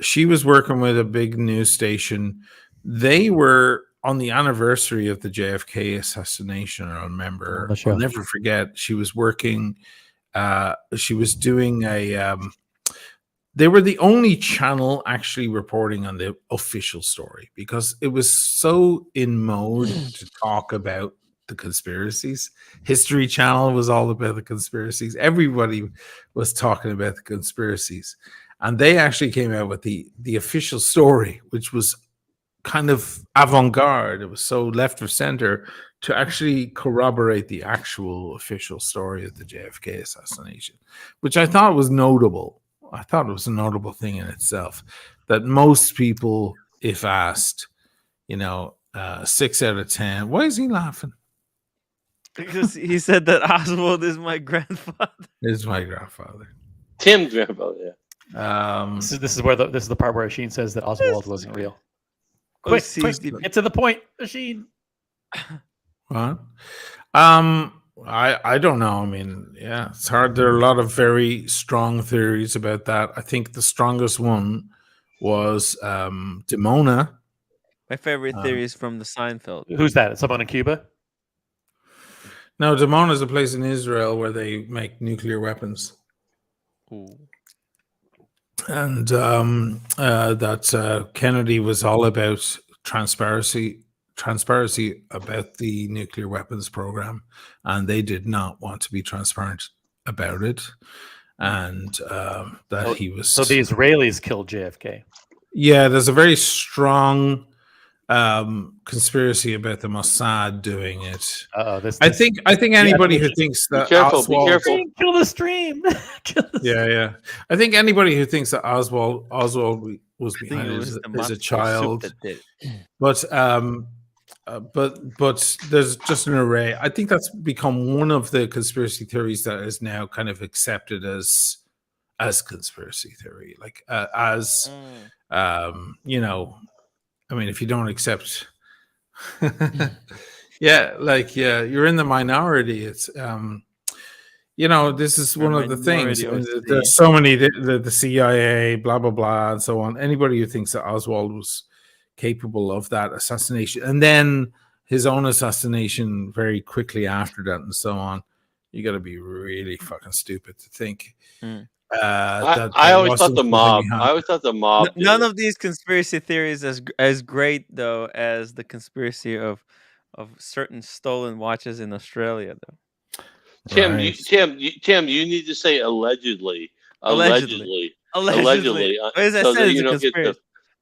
She was working with a big news station. They were on the anniversary of the JFK assassination. I remember. I'll never forget. She was working. She was doing a. They were the only channel actually reporting on the official story because it was so in mode to talk about the conspiracies. History Channel was all about the conspiracies. Everybody was talking about the conspiracies. And they actually came out with the official story, which was kind of avant-garde. It was so left of center to actually corroborate the actual official story of the JFK assassination, which I thought was notable. I thought it was a notable thing in itself that most people, if asked, 6 out of 10. Why is he laughing? Because he said that Oswald is my grandfather. Is my grandfather. Tim's grandfather. Yeah. This is the part where Sheen says that Oswald wasn't real. Quick, get to the point, Sheen. What? I don't know. I mean, yeah, it's hard. There are a lot of very strong theories about that. I think the strongest one was Demona. My favorite theory is from the Seinfeld. Who's that? Someone in Cuba? No, Damon is a place in Israel where they make nuclear weapons. Ooh. And that Kennedy was all about transparency about the nuclear weapons program, and they did not want to be transparent about it. And that he was. So the Israelis killed JFK. Yeah, there's a very strong conspiracy about the Mossad doing it. I think anybody who thinks that Oswald, kill the stream. Yeah. I think anybody who thinks that Oswald was behind it is a child. But there's just an array. I think that's become one of the conspiracy theories that is now kind of accepted as conspiracy theory, like you know. I mean, if you don't accept, you're in the minority. It's, you know, this is one of the things. I mean, there's so many, the CIA, blah, blah, blah, and so on. Anybody who thinks that Oswald was capable of that assassination, and then his own assassination very quickly after that, and so on, you got to be really fucking stupid to think. I always thought the mob. None of these conspiracy theories as great though as the conspiracy of certain stolen watches in Australia, though. Tim, you need to say allegedly. Allegedly. As I said, you don't get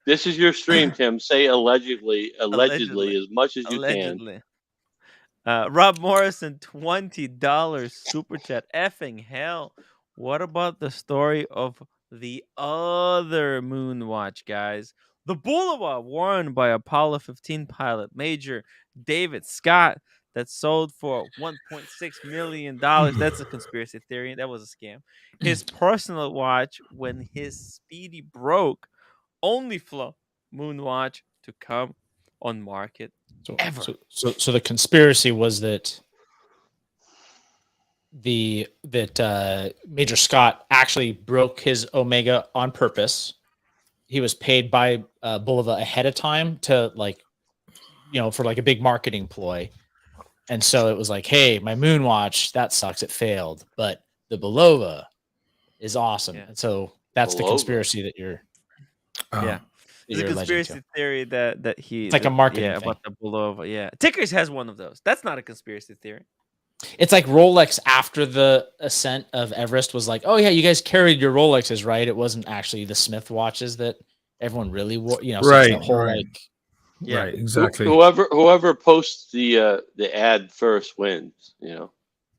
this is your stream, Tim. Say allegedly as much as you can. Rob Morrison, $20 super chat. Effing hell. What about the story of the other moon watch, guys? The Boulevard, worn by Apollo 15 pilot Major David Scott, that sold for $1.6 million. That's a conspiracy theory. That was a scam. His personal watch, when his Speedy broke, only flow moon watch to come on market ever. So the conspiracy was that Major Scott actually broke his Omega on purpose. He was paid by Bulova ahead of time to for like a big marketing ploy. And so it was like, hey, my moon watch, that sucks. It failed. But the Bulova is awesome. Yeah. And so that's the conspiracy that you're It's a conspiracy theory that he it's like a marketing thing. About the Bulova. Yeah. Tickers has one of those. That's not a conspiracy theory. It's like Rolex after the ascent of Everest was like, oh yeah, you guys carried your Rolexes, right? It wasn't actually the Smith watches that everyone really wore, so right, whole, right. Right, exactly. Whoever posts the ad first wins,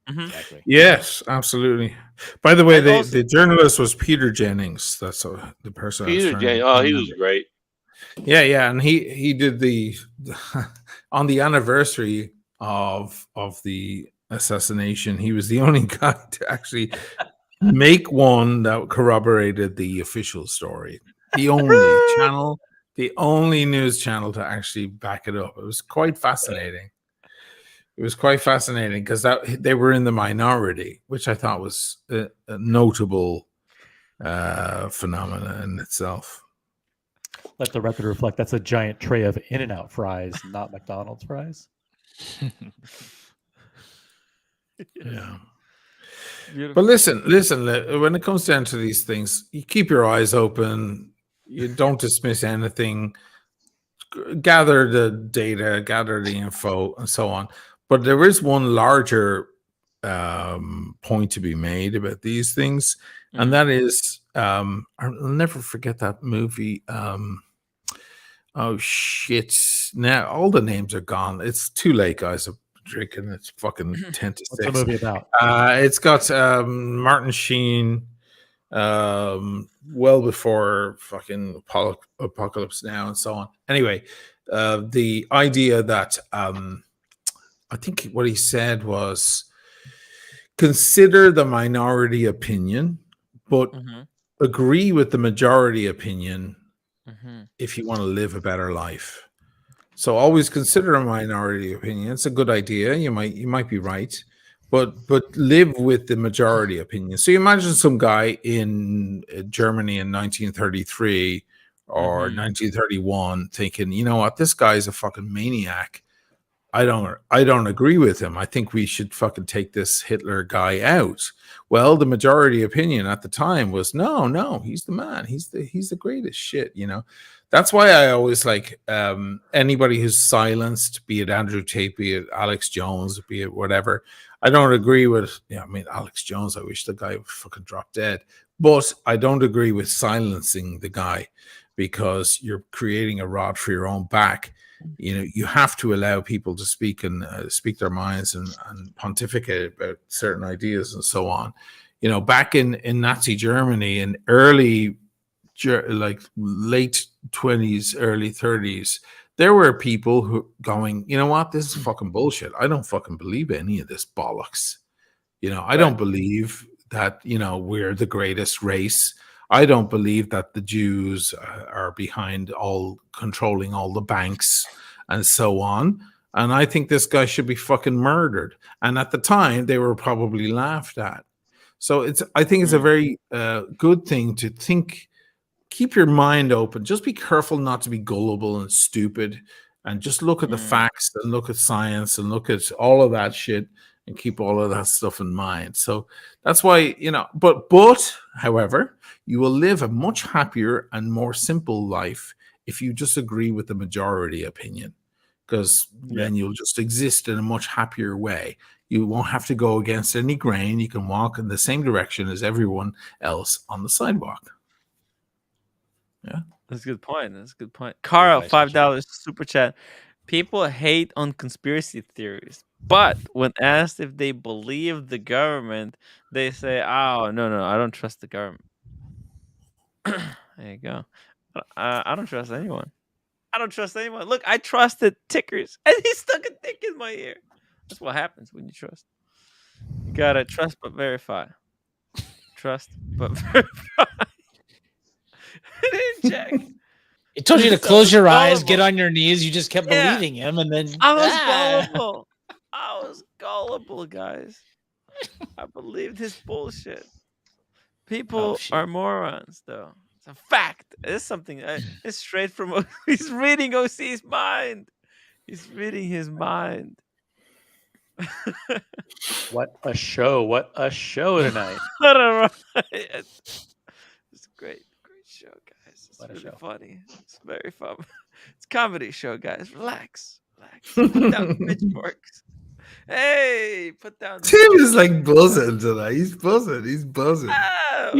Exactly. Yes, absolutely. By the way, the journalist was Peter Jennings. That's the person. Peter Jennings. Oh, he was great. Yeah, and he did the on the anniversary of the assassination. He was the only guy to actually make one that corroborated the official story. The only news channel to actually back it up. It was quite fascinating. It was quite fascinating because they were in the minority, which I thought was a notable phenomena in itself. Let the record reflect that's a giant tray of In-N-Out fries, not McDonald's fries. Yeah. Beautiful. But listen, when it comes down to these things, you keep your eyes open. You don't dismiss anything. Gather the data, gather the info, and so on. But there is one larger point to be made about these things, and that is, I'll never forget that movie. Oh shit! Now all the names are gone. It's too late, guys. I'm drinking. It's fucking 10 to 6. What's the movie about? It's got Martin Sheen. Well before fucking Apocalypse Now and so on. Anyway, the idea that I think what he said was consider the minority opinion, but agree with the majority opinion if you want to live a better life. So always consider a minority opinion. It's a good idea. You might be right. But live with the majority opinion. So you imagine some guy in Germany in 1933 or 1931 thinking, you know what, this guy is a fucking maniac. I don't agree with him. I think we should fucking take this Hitler guy out. Well, the majority opinion at the time was no, he's the man. He's the greatest shit, you know. That's why I always like anybody who's silenced, be it Andrew Tate, be it Alex Jones, be it whatever. I don't agree with, I mean, Alex Jones, I wish the guy would fucking drop dead. But I don't agree with silencing the guy because you're creating a rod for your own back. You know, you have to allow people to speak and speak their minds and pontificate about certain ideas and so on. You know, back in Nazi Germany in early, like late 20s, early 30s, there were people who going, you know what, this is fucking bullshit. I don't fucking believe any of this bollocks. You know, I don't believe that, you know, we're the greatest race. I don't believe that the Jews are behind all controlling all the banks and so on. And I think this guy should be fucking murdered. And at the time, they were probably laughed at. So I think it's a very good thing to think. Keep your mind open. Just be careful not to be gullible and stupid, and just look at the facts and look at science and look at all of that shit and keep all of that stuff in mind. So that's why, you know, but however, you will live a much happier and more simple life if you just agree with the majority opinion, because then you'll just exist in a much happier way. You won't have to go against any grain. You can walk in the same direction as everyone else on the sidewalk. Yeah, that's a good point. That's a good point. Carl, $5 super chat. People hate on conspiracy theories, but when asked if they believe the government, they say, "Oh, no, I don't trust the government." There you go. I don't trust anyone. I don't trust anyone. Look, I trusted Tickers, and he stuck a dick in my ear. That's what happens when you trust. You gotta trust but verify. Trust but verify. I didn't check. It told you to close your eyes, get on your knees. You just kept believing him, and then I was gullible. I was gullible, guys. I believed his bullshit. People are morons, though. It's a fact. It's something. It's straight from. He's reading OC's mind. He's reading his mind. What a show! What a show tonight! It's a great show, guys. It's really funny. It's very fun. It's a comedy show, guys. Relax. Put down pitchforks. Hey, put down. Tim is like buzzing tonight. He's buzzing.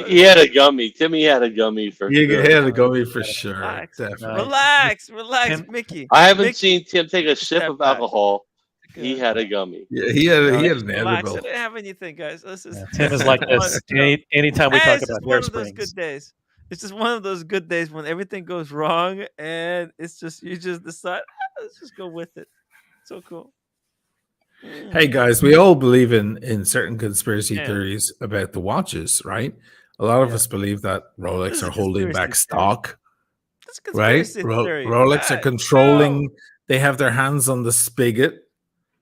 He had a gummy. Timmy had a gummy for sure. He had a gummy for sure. Relax, definitely. relax, Mickey. I haven't seen Tim take a sip of alcohol. He had a gummy. Yeah, he had an relax. edible. I didn't have anything, guys. This is Tim is like this. Anytime we talk about one of hairsprings. those good days. It's just one of those good days when everything goes wrong, and it's just you just decide, let's just go with it. So cool. Hey guys, we all believe in certain conspiracy theories about the watches, right? A lot of us believe that Rolex are holding back stock, right? Rolex are controlling. They have their hands on the spigot,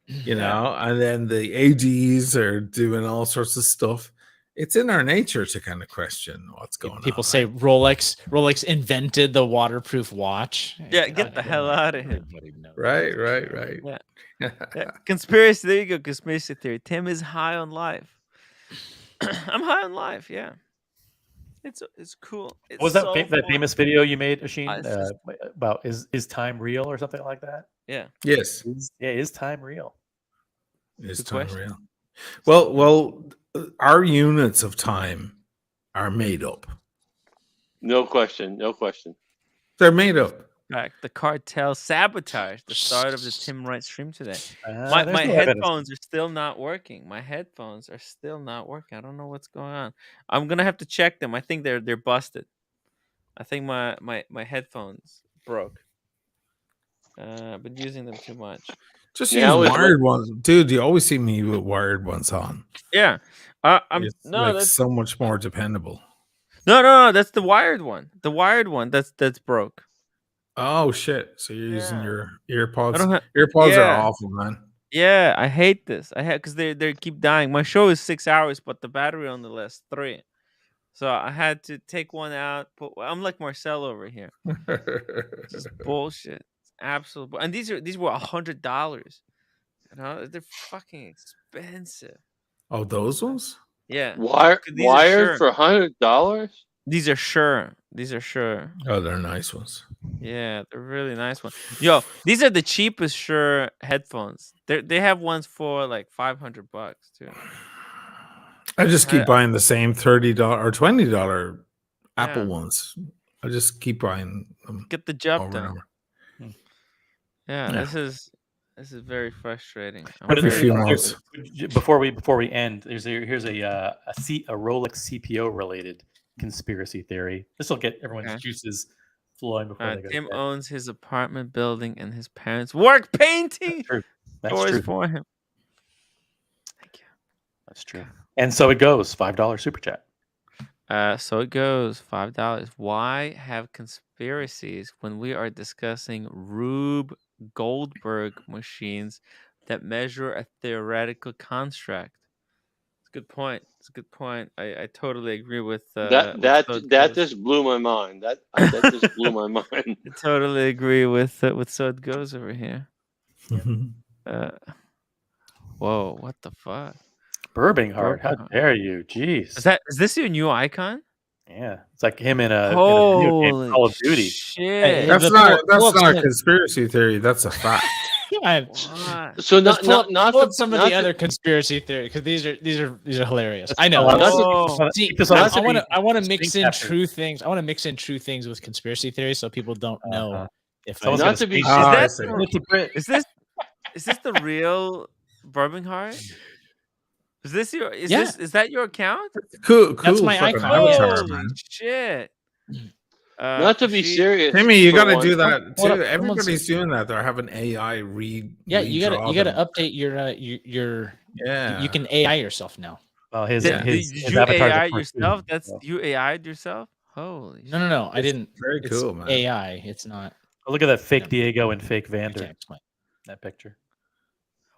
you know, and then the ADs are doing all sorts of stuff. It's in our nature to kind of question what's going on. People say Rolex invented the waterproof watch. Yeah, get the hell out of here. Right. Yeah. Conspiracy. There you go. Conspiracy theory. Tim is high on life. I'm high on life. Yeah. It's cool. What was that famous video you made, Ashin, about is time real or something like that? Yeah. Yes. Is time real? Is time real? Well, our units of time are made up. No question. They're made up. Right. The cartel sabotaged the start of the Tim Wright stream today. My headphones are still not working. I don't know what's going on. I'm gonna have to check them. I think they're busted. I think my headphones broke. Been using them too much. Just use wired ones, dude. You always see me with wired ones on. Yeah, that's so much more dependable. No, that's the wired one. The wired one that's broke. Oh shit! So you're using your earpods. Earpods are awful, man. Yeah, I hate this. I because they keep dying. My show is 6 hours, but the battery on the list 3. So I had to take one out. I'm like Marcel over here. This is bullshit. It's absolute. And these were $100. You know, they're fucking expensive. Oh, those ones? Yeah. Wired for $100? These are sure. These are sure. Oh, they're nice ones. Yeah, they're really nice ones. Yo, these are the cheapest Shure headphones. They have ones for like $500 too. I just keep buying the same $30 or $20 Apple Yeah. ones. I just keep buying them. Get the job over and done. over. Yeah, Yeah. this is very frustrating. But Every few months. Before we end, here's a Rolex CPO related conspiracy theory. This will get everyone's juices flowing before they go. Tim owns his apartment building and his parents work painting That's doors true. for him. That's true. And so it goes. $5 super chat. So it goes $5. Why have conspiracies when we are discussing Rube Goldberg machines that measure a theoretical construct? It's a good point. It's a good point. I totally agree with that just blew my mind. That just blew my mind. I totally agree with so it goes over here. Whoa, what the fuck? Burbinghard, how dare you? Jeez. Is this your new icon? Yeah, it's like him in a Holy video game, Call of Duty. Shit. Hey, that's not a conspiracy theory. That's a fact. So not some of the other conspiracy theory because these are hilarious. I know. See, I want to mix in true things. I want to mix in true things with conspiracy theories so people don't know if not to be. Is this the real Burbinghard? Is this your? Is that your account? Cool. That's my icon. Holy shit! Not to be serious, Timmy, you got to do that too. Everybody's doing that. They're having AI read. Yeah, you got to update your. Yeah, you can AI yourself now. Well, did you AI yourself? That's you AI'd yourself. Holy. No. I didn't. Very cool, man. AI. It's not. Oh, look at that fake Diego and fake Vander. That picture.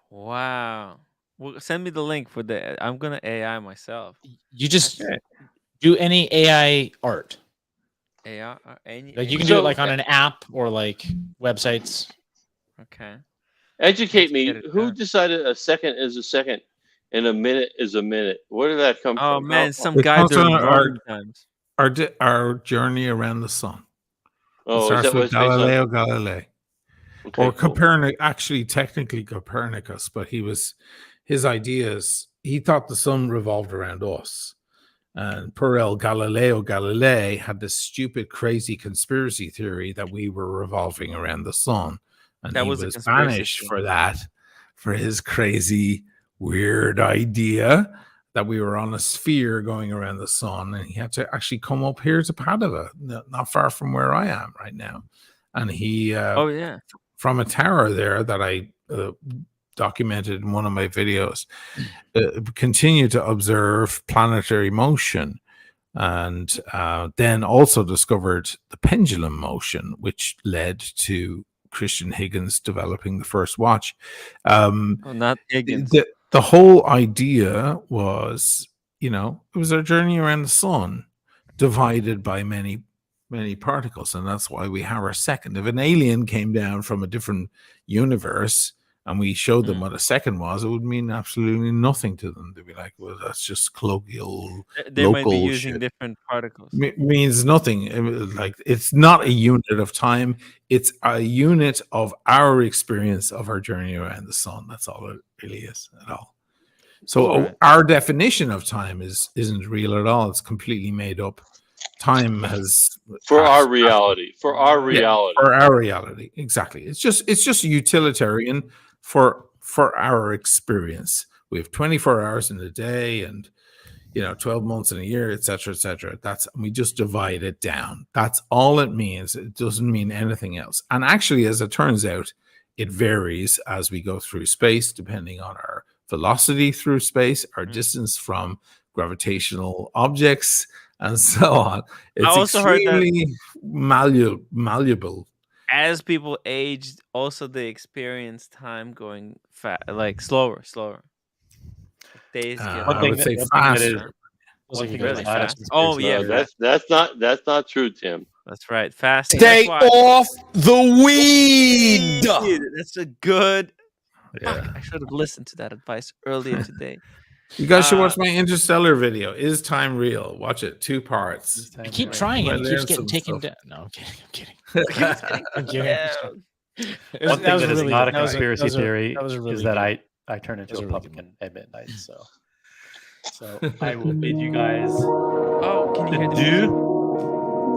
Wow. Well, send me the link for the. I'm gonna AI myself. You just do any AI art. AI, like you can do it like on an app or like websites. Okay. Educate me. Who decided a second is a second and a minute is a minute? Where did that come from? Oh man, some guys are times. Our journey around the sun. Oh, it starts with Galileo Galilei. Okay, or Copernicus, actually technically Copernicus, but his ideas, he thought the sun revolved around us. And Galileo Galilei had this stupid, crazy conspiracy theory that we were revolving around the sun. And he was banished for that, for his crazy, weird idea that we were on a sphere going around the sun. And he had to actually come up here to Padova, not far from where I am right now. And he, from a tower there that I documented in one of my videos, continue to observe planetary motion, and then also discovered the pendulum motion, which led to Christian Huygens developing the first watch. Not Higgins. The whole idea was, it was our journey around the sun divided by many particles, and that's why we have our second. If an alien came down from a different universe and we showed them what a second was, it would mean absolutely nothing to them. They'd be like, well, that's just colloquial. They might be using different particles. Means nothing. Like, it's not a unit of time. It's a unit of our experience of our journey around the sun. That's all it really is at all. So our definition of time isn't real at all. It's completely made up. Time has our reality. For our reality, exactly. It's just utilitarian for our experience. We have 24 hours in a day, and 12 months in a year, etc., etc. We just divide it down. That's all it means. It doesn't mean anything else. And actually, as it turns out, it varies as we go through space, depending on our velocity through space, our distance from gravitational objects, and so on. It's extremely malleable. As people age, also they experience time going slower. Days get I would say faster. Really fast. Oh yeah, that's not true, Tim. That's right. Fast. Stay off the weed. That's a good Yeah. I should have listened to that advice earlier today. You guys should watch my Interstellar video. Is time real? Watch it, 2 parts. I keep trying it. It keeps getting taken down. No, I'm kidding. I'm kidding. One thing that is not a conspiracy theory is that I turn into a pumpkin at midnight. So I will bid you guys. Oh, can you hear this?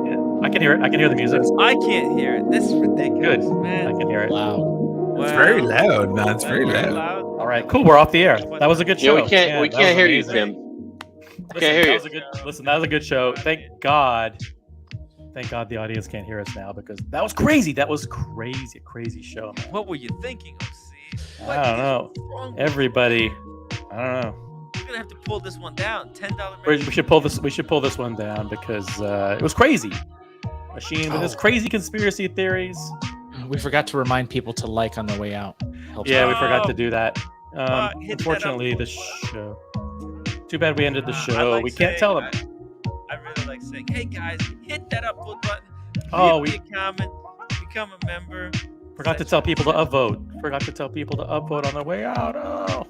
Yeah, I can hear it. I can hear the music. I can't hear it. This is ridiculous, man. I can hear it. Wow. It's very loud, man. It's very loud. All right, cool. We're off the air. That was a good show. Yeah, we can't hear you, Tim. Listen, that was a good show. Thank God the audience can't hear us now because that was crazy. That was crazy, a crazy show, man. What were you thinking, OC? I don't know. Everybody, I don't know. We're gonna have to pull this one down. $10. We should pull this. We should pull this one down because it was crazy. Machine with his crazy conspiracy theories. We forgot to remind people to like on their way out. We forgot to do that. Unfortunately, the show. Too bad we ended the show. We can't tell them. I really like saying, "Hey guys, hit that upvote button. Leave me a comment, become a member." Forgot to tell people to upvote. Forgot to tell people to upvote on their way out. Oh.